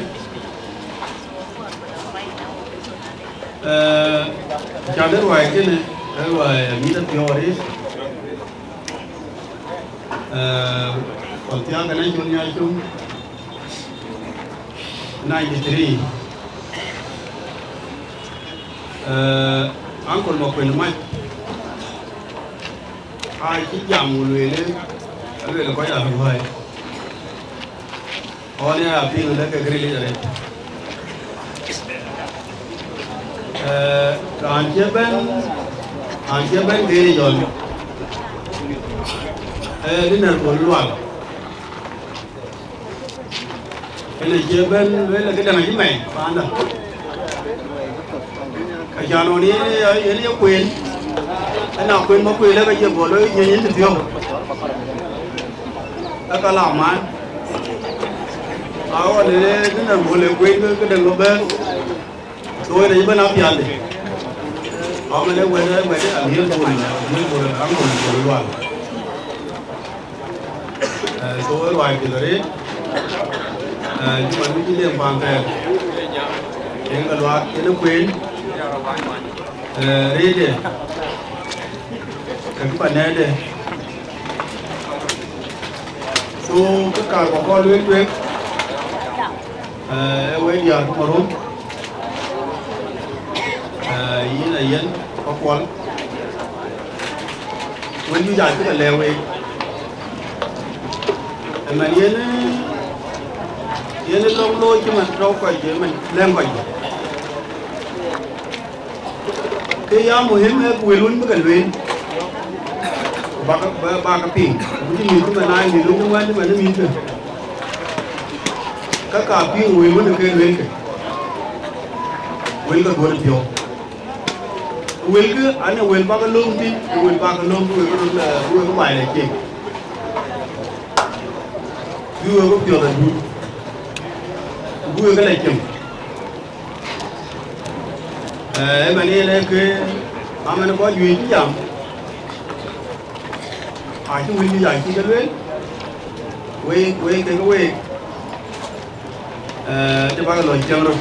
chào đến ngoài cái này ở ngoài mỹ đất vô đấy còn theo cái này chung nhau chung 93 anh còn một quyền mai ai chỉ dòng người lên người là có nhà hình hơi họ này là pin người cái grill này anh chế bên cái gì rồi đến là còn loạn cái này chế bên với là cái đằng này mày bán được cái nhà nó đi ấy quyền cái nào quyền mà quyền là cái gì bộ đấy nhìn được không cái làm mà áo này cái nào bộ lấy quyền cái đằng nó bên tôi đấy bên nào tiền đi áo này quyền đấy mấy cái miếng bùn ăn bùn loạn tôi loài thì đấy nhưng mà những cái liên quan về những cái loạt cái nước quyến đi đi cái bản này đi số tất cả của con luyện luyện bây giờ cũng có đúng ý là yên có quán quên như dài cái lèo ấy mà yên nó lông lôi chứ mà rau quẩy chứ mình lên quẩy cái áo mùa hiếm ấy quỳ luôn mới cần luyện ba cái pin cũng chỉ nhìn cái này thì luôn nhưng mà nó nhìn được các cả pin quỳ luôn được cái luyện cái quỳ cái đuôi phiêu quỳ cứ anh là quỳ ba cái lông đi quỳ ba cái lông quỳ cái bài này chị vừa có phiêu là đúng vui cái này chừng em mà đi lên cái mà nó có duy chứ chẳng ai chúng mình đi giải chi cái luyện quê cái quê cho ba cái lời chừng rồi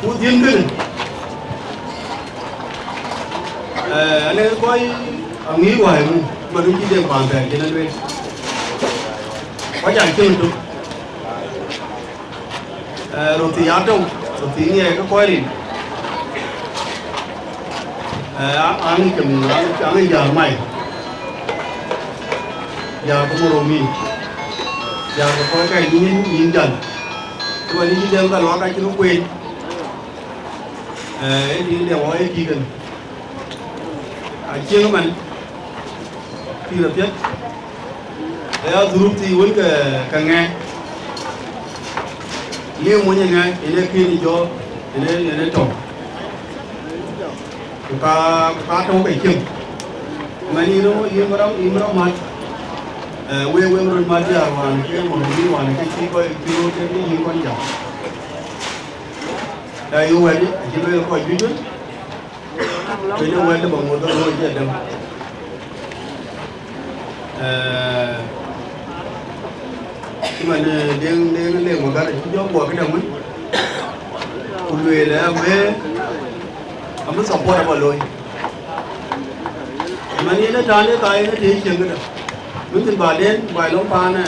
phú thiên cái anh ấy có nghĩ hoài mà đúng chỉ đem hoàn thành cho nên luyện có giải chừng được rồi thì ăn đâu rồi thì nghe cái quay đi ăn chừng ăn giờ mày giờ có mua đồ mì giờ có cái nhìn dần rồi đi đem cái lót cái nó quên đi đeo ấy chỉ cần chia cái mình khi là biết để giúp thì vẫn cái nghe liêu muốn như ngay ini kini jo ini trồng ta trồng cái chim mà đi nó im đó mà quê rồi mà giờ hoàn cái một đi hoàn cái chi coi kilo trên cái gì quan trọng đây yêu vậy chỉ bây giờ coi duy nhất bây giờ quên nó bằng một đôi thôi chứ đừng nhưng mà đang lên một cái là chúng gió của cái đồng ấy cùng người là về ông nó sập qua vào rồi mà đi nó tràn cái tay nó thì chừng cái đó lúc thì bà đến vài lông pan này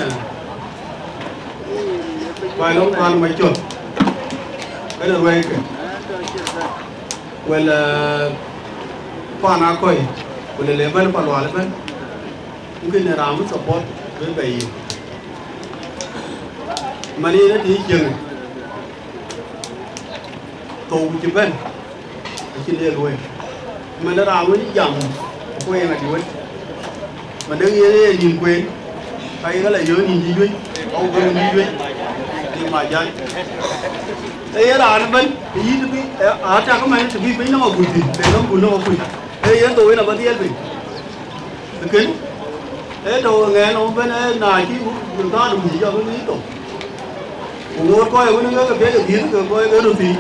vài lông pan mà chuột cái là quay kìa quay là pan áo coi quay là lấy bên pan vào lấy bên cũng cái này làm nó sập qua với cái mà đi nó thì chừng tù chỉ bên chỉ để rồi mà nó làm cái dòng quên là gì mà đương nhiên nhìn quên hay cái là nhớ nhìn gì duy ông quên gì duy nhưng mà chơi đây là anh bên gì thì ở trong cái máy thì biết nó mà quỳ thì nó quỳ đây là tôi là bao nhiêu vậy được kính thế đồ nghe nó bên này chứ người ta đừng gì cho cái lý tổ ngồi coi cái nó cái cái gì cái coi cái đồ gì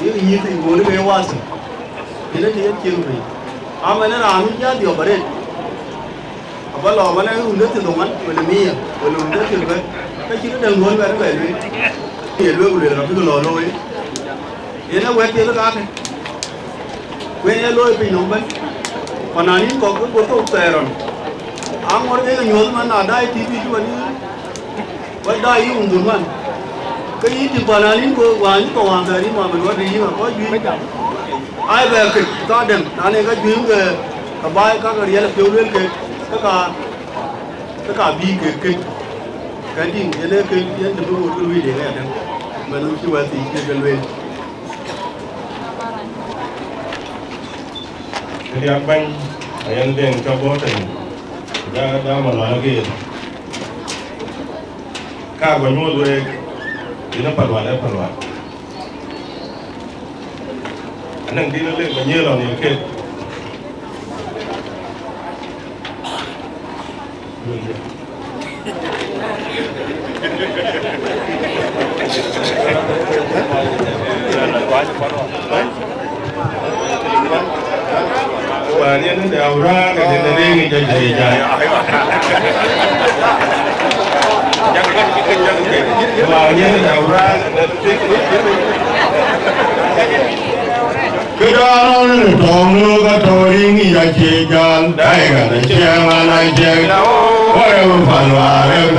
những gì thì ngồi cái hoa gì thì nó chỉ chiêu rồi mà nó làm cái điều bẩn apa lo mana undet tu doman boleh mia boleh undet tu kan cái chuyện nó đừng ngồi về nó về đi tiền luôn rồi nó cứ lo lôi vậy nó quét tiền nó cả này quét nó lôi bị nông bên còn anh có cái bố tô tè rồi ang ngồi cái nhốn mà nãy đây TV chứ vậy vậy đây cũng đúng mà cái gì thì bạn anh có vài cái hoàng thời đi mà mình nói gì mà có duy ai về kịch ta đừng anh ấy cái duyên cái bài các cái là phiêu lên cái tất cả bi cái gì cái này cái gì nó một cái gì để này đấy mà nó chưa thì cái lên cái apa yang dia coba tu dah malah lagi kau banyak tu ini perluan anh đi nó lên bao nhiêu lần nhiều kia và nó đào ra cái gì đi cái gì dài và nó đào ra cái đó nó tròn nước cái thôi đi ra chơi gan đây cái này chơi mà này chơi ôi em phản hòa em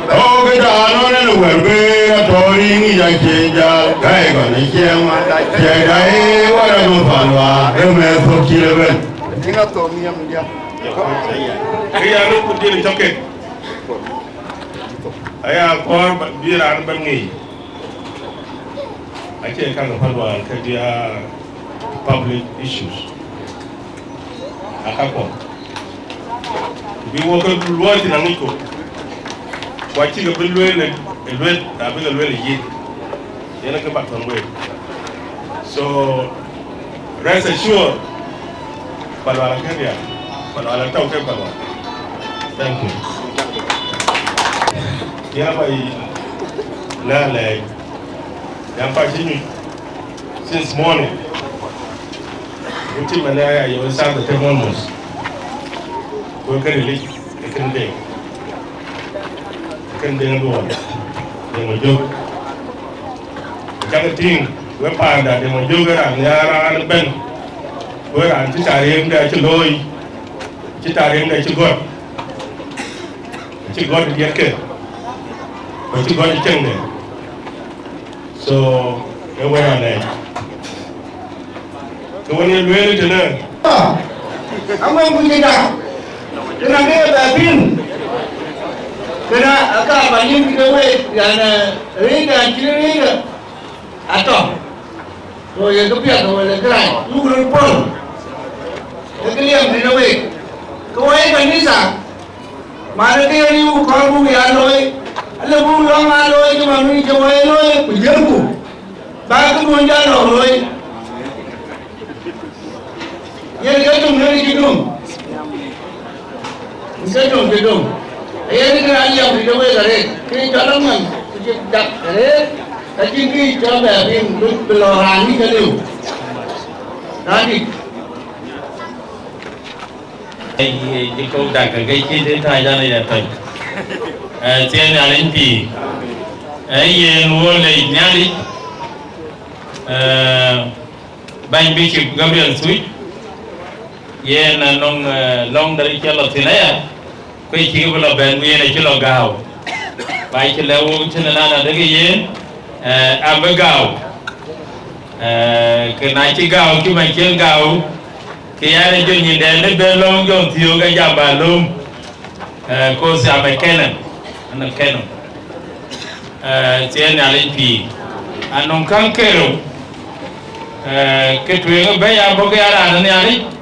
ô cái đó nó là quẹt bê cái thôi đi ra chơi gan đây cái này chơi mà chơi đấy ôi em phản hòa em em thuộc chơi bên tiếng là tổ nghiệp gì cái nhà nó cũng chơi trong cái ấy có bia ăn bên nghỉ ấy chơi khăn phản hòa cái bia public issues akako bi wo ko lo ti nang ko wa ci ga bi lo le ta bi ga lo le yi yana ka bat way so rest assured palwala kenya palwala taw ke palwala thank you ya bay na le ya pa chini since morning uti manaya yo sa the thermos ko kan li kan de ndo de mo jog ting we pa da de mo jog ra nyara an ben we ran ti tare da ci loy ci tare da ci god di ke ko ci god teng de so e we ran ne ko woni lwele te na amang bujida kena dia babin kena aka banyak kita we yana ringa kira atau so yang kepiak kau le kerai lu berpol kekeliam di we kau ai kan ni sa mana dia ni kau bu ya loi ala bu long a loi ke mami ke we loi pujaku ba ku monja loi yang gedung dari gedung ayah ni kena ayam di dalam garis kini jalan man tak garis tapi kini coba yang beloran ni kalau nanti cái câu đặt ở cái chi tiết thay ra này là thật trên là lên thì ấy luôn này nhá đi bánh bị chụp Gabriel Sweet ye na nong long dari chalo tinaya koi chi bula ben ye na chalo gao bai chalo chana na de ye amba gao ke na chi gao ki mai chen gao ke ya ne jo ni de le be long jo thio ga ya ba lum ko sa mai kenan ana kenan chen na le pi anong kan kero ke tuwe be ya bo ga ra na ni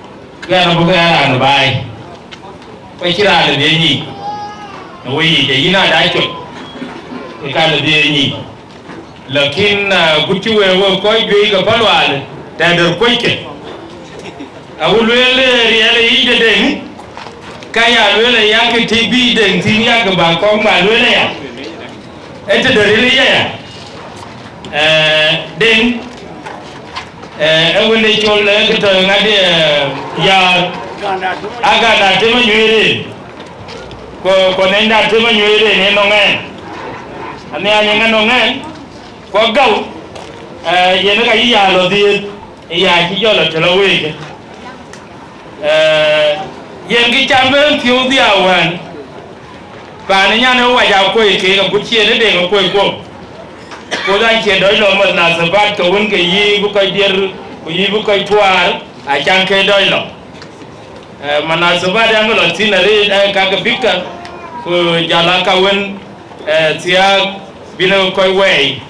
cái nó bốc ra là bài quay chỉ là để nhỉ nó quay để ý là đại chuẩn cái là để nhỉ lakin kuchu wewe koi jui ka palwa ta der koike awulwele riale ide den kaya lwele yake tibi den tin yake ba ko ma lwele ya ete der ile ya den ewele chol ke to ngade ya aga na tema nywele ko nenda tema nywele ne no ngen ane anya no ngen ko gau ye na ka ya lo di ya ki yo lo telo we ye ngi chambe tiu di awan pa ne nya no wa ja ko ke ko chie ne de ko dan che doi lo mo na sabat ko won ke yi bu koy der ko yi bu koy tuar a chan ke doi lo mana sabat yang lo tinare ka ka bikka ko jala ka won tia bino koy we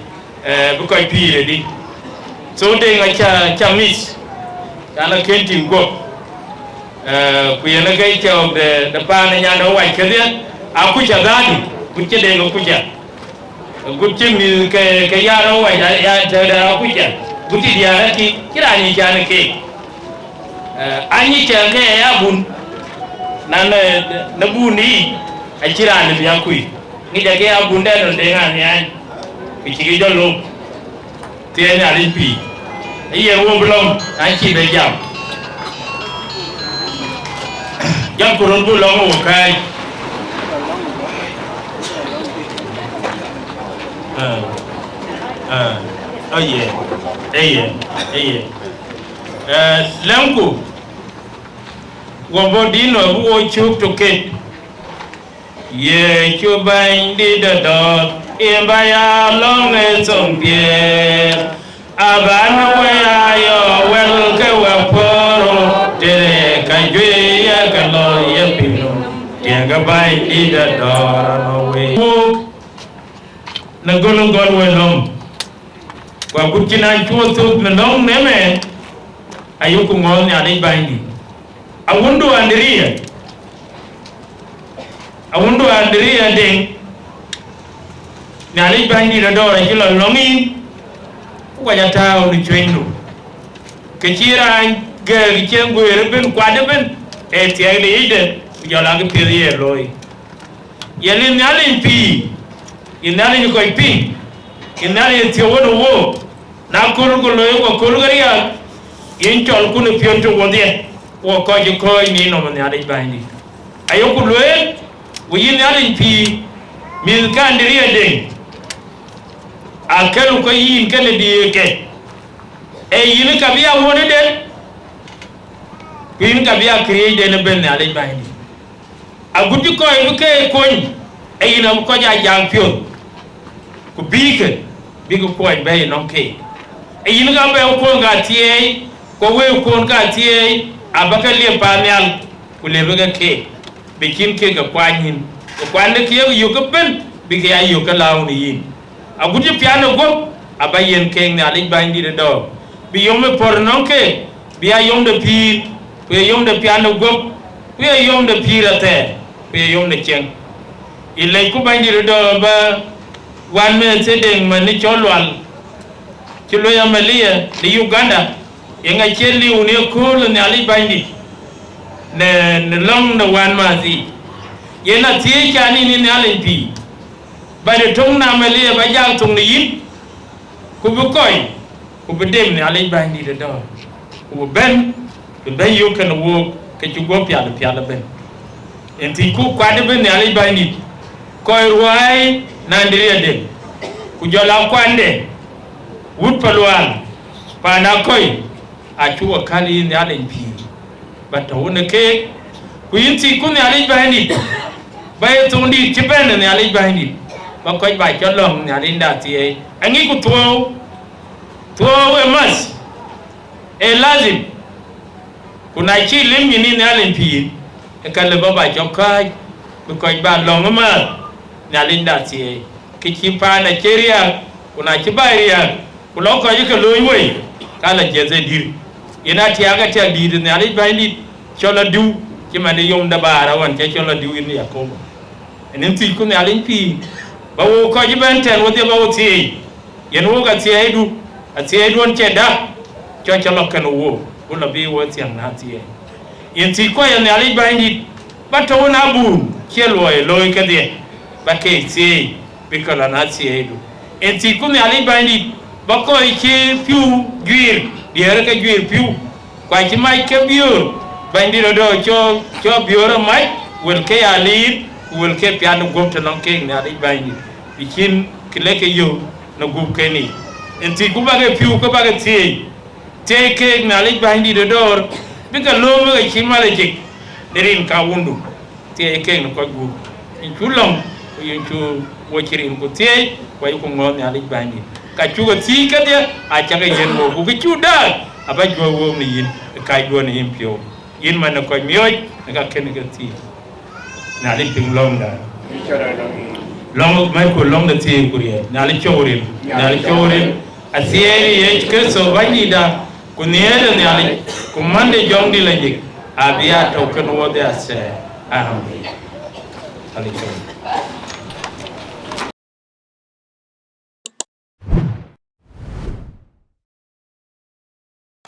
bu koy pire di so de nga cha mis kana kentin go ku yana kai cha de pa ne nya no wa ke de a ku cha gadi ku che de ngo ku cha gutti mi ke yaro wa ya da kuja gutti dia ki kira ni jana ke anyi change ya bun nan na buni a kira ni ya kui ni da ke ya bun da don de ngani an ki ki jolo te ni ali pi iye wo blom an ki be jam jam ko ron bu lo mo kai oh yeah langu wabodino wo chuk to ke ye chubain di da dot imbaya long e song pie abana we ayo wel ke wa poro tere ka jwe ya ka lo ye pino ye ga bai di da dot no we na gono gon we long kwa kuchina chuo tu na long neme ayuku ngol ni adai bandi awundu andria ding ni adai bandi na dora kilo longi kwa jata unu chwendu kechira ge chengu erben kwadeben tiagde ide jola ge piriye loy yelin nyalin pi inali ni koy pi inali ti wono wo na kul ko loy ko kul garia in chol ku ne pion to wonde wo ko ji ko ni no ne ali bandi ayo ku loy wo yin ali pi min kan diriya de akelu ko yin kele di ke e yin ka biya woni de yin ka biya create de ne ben ne ali bandi aguti ko e ke ko e yin am ko ja jang pion ku bike bigo ko e be no ke e yin ga be ko ga tie ko we ko ga tie abaka le panyal ku le be ke bikin ke ga kwanyin ko kwande ke yo ko ben bi ke ayo ka law ni yin aguti piano go abayen ke ne ali bandi de do bi yom por non ke bi ayom de pi ku yom de piano go ku yom de pirate ku yom de chen ile ku bandi de do ba wan me sedeng mani cholwal kilo ya malia di Uganda yenga cheli unie kul ne ali bandi ne long na wan mazi yena tie chani ni ne ali pi ba de tong na malia ba jang tong ni yin ku bu koy ku bu dem ne ali bandi de do ku ben yo kan wo ke chu go pya ben enti ku kwade ben ne ali bandi koy ruai nandiria de kujola kwande wut palwan pana koy achuwa kali ni ale pi bata wona ke ku yinti ku ni ale bahani bay to ndi tibene ni ale bahani ba koy ba jolong ni ale ndati e angi ku to e mas e lazim kuna chi lim ni ale pi e kale baba jokai ku koy ba long ma nalinda tie kichipa na cheria kuna chibaria kulo ko yike loywe kala jeze dir ina tiaga tia dir ne ali bandi chola du kimane yom da bara wan ke chola du ni yakobo enen ti ku ne ali pi bawo ko jibenten wodi bawo tie yen wo ga tie edu atie edu on cheda chola kan wo kula bi wo tiang na tie yen ti ko yen ali bandi bato na bu chelo e loy ke die bake tie bikola na tie edu enti ku ne ali bandi bako iki piu gwir diere ka gwir piu kwa chi mai ke biur bandi do cho biur mai wel ke ali wel ke piano gomta non ke ne ali bandi bikin kileke yo no gum ke ni enti ku bage piu ko bage tie ke ne ali bandi do dor bika lo mo chi malejik derin ka wundu tie ke no ko gu in chulong yin chu wo chirin ku tie kwa yu ko ngon ne ali bandi ka chuga ti ka dia a chaga yen mo ku chu da aba jo wo ni yin ka jo ni yin pio yin man ko myoy ka ken ka ti na li ping long da long mai ko long da ti ku ri na li chorin a sieri ye ke so bani da ku ne da ne ali ku mande jong di la jik a biya to kan wo da se ali chorin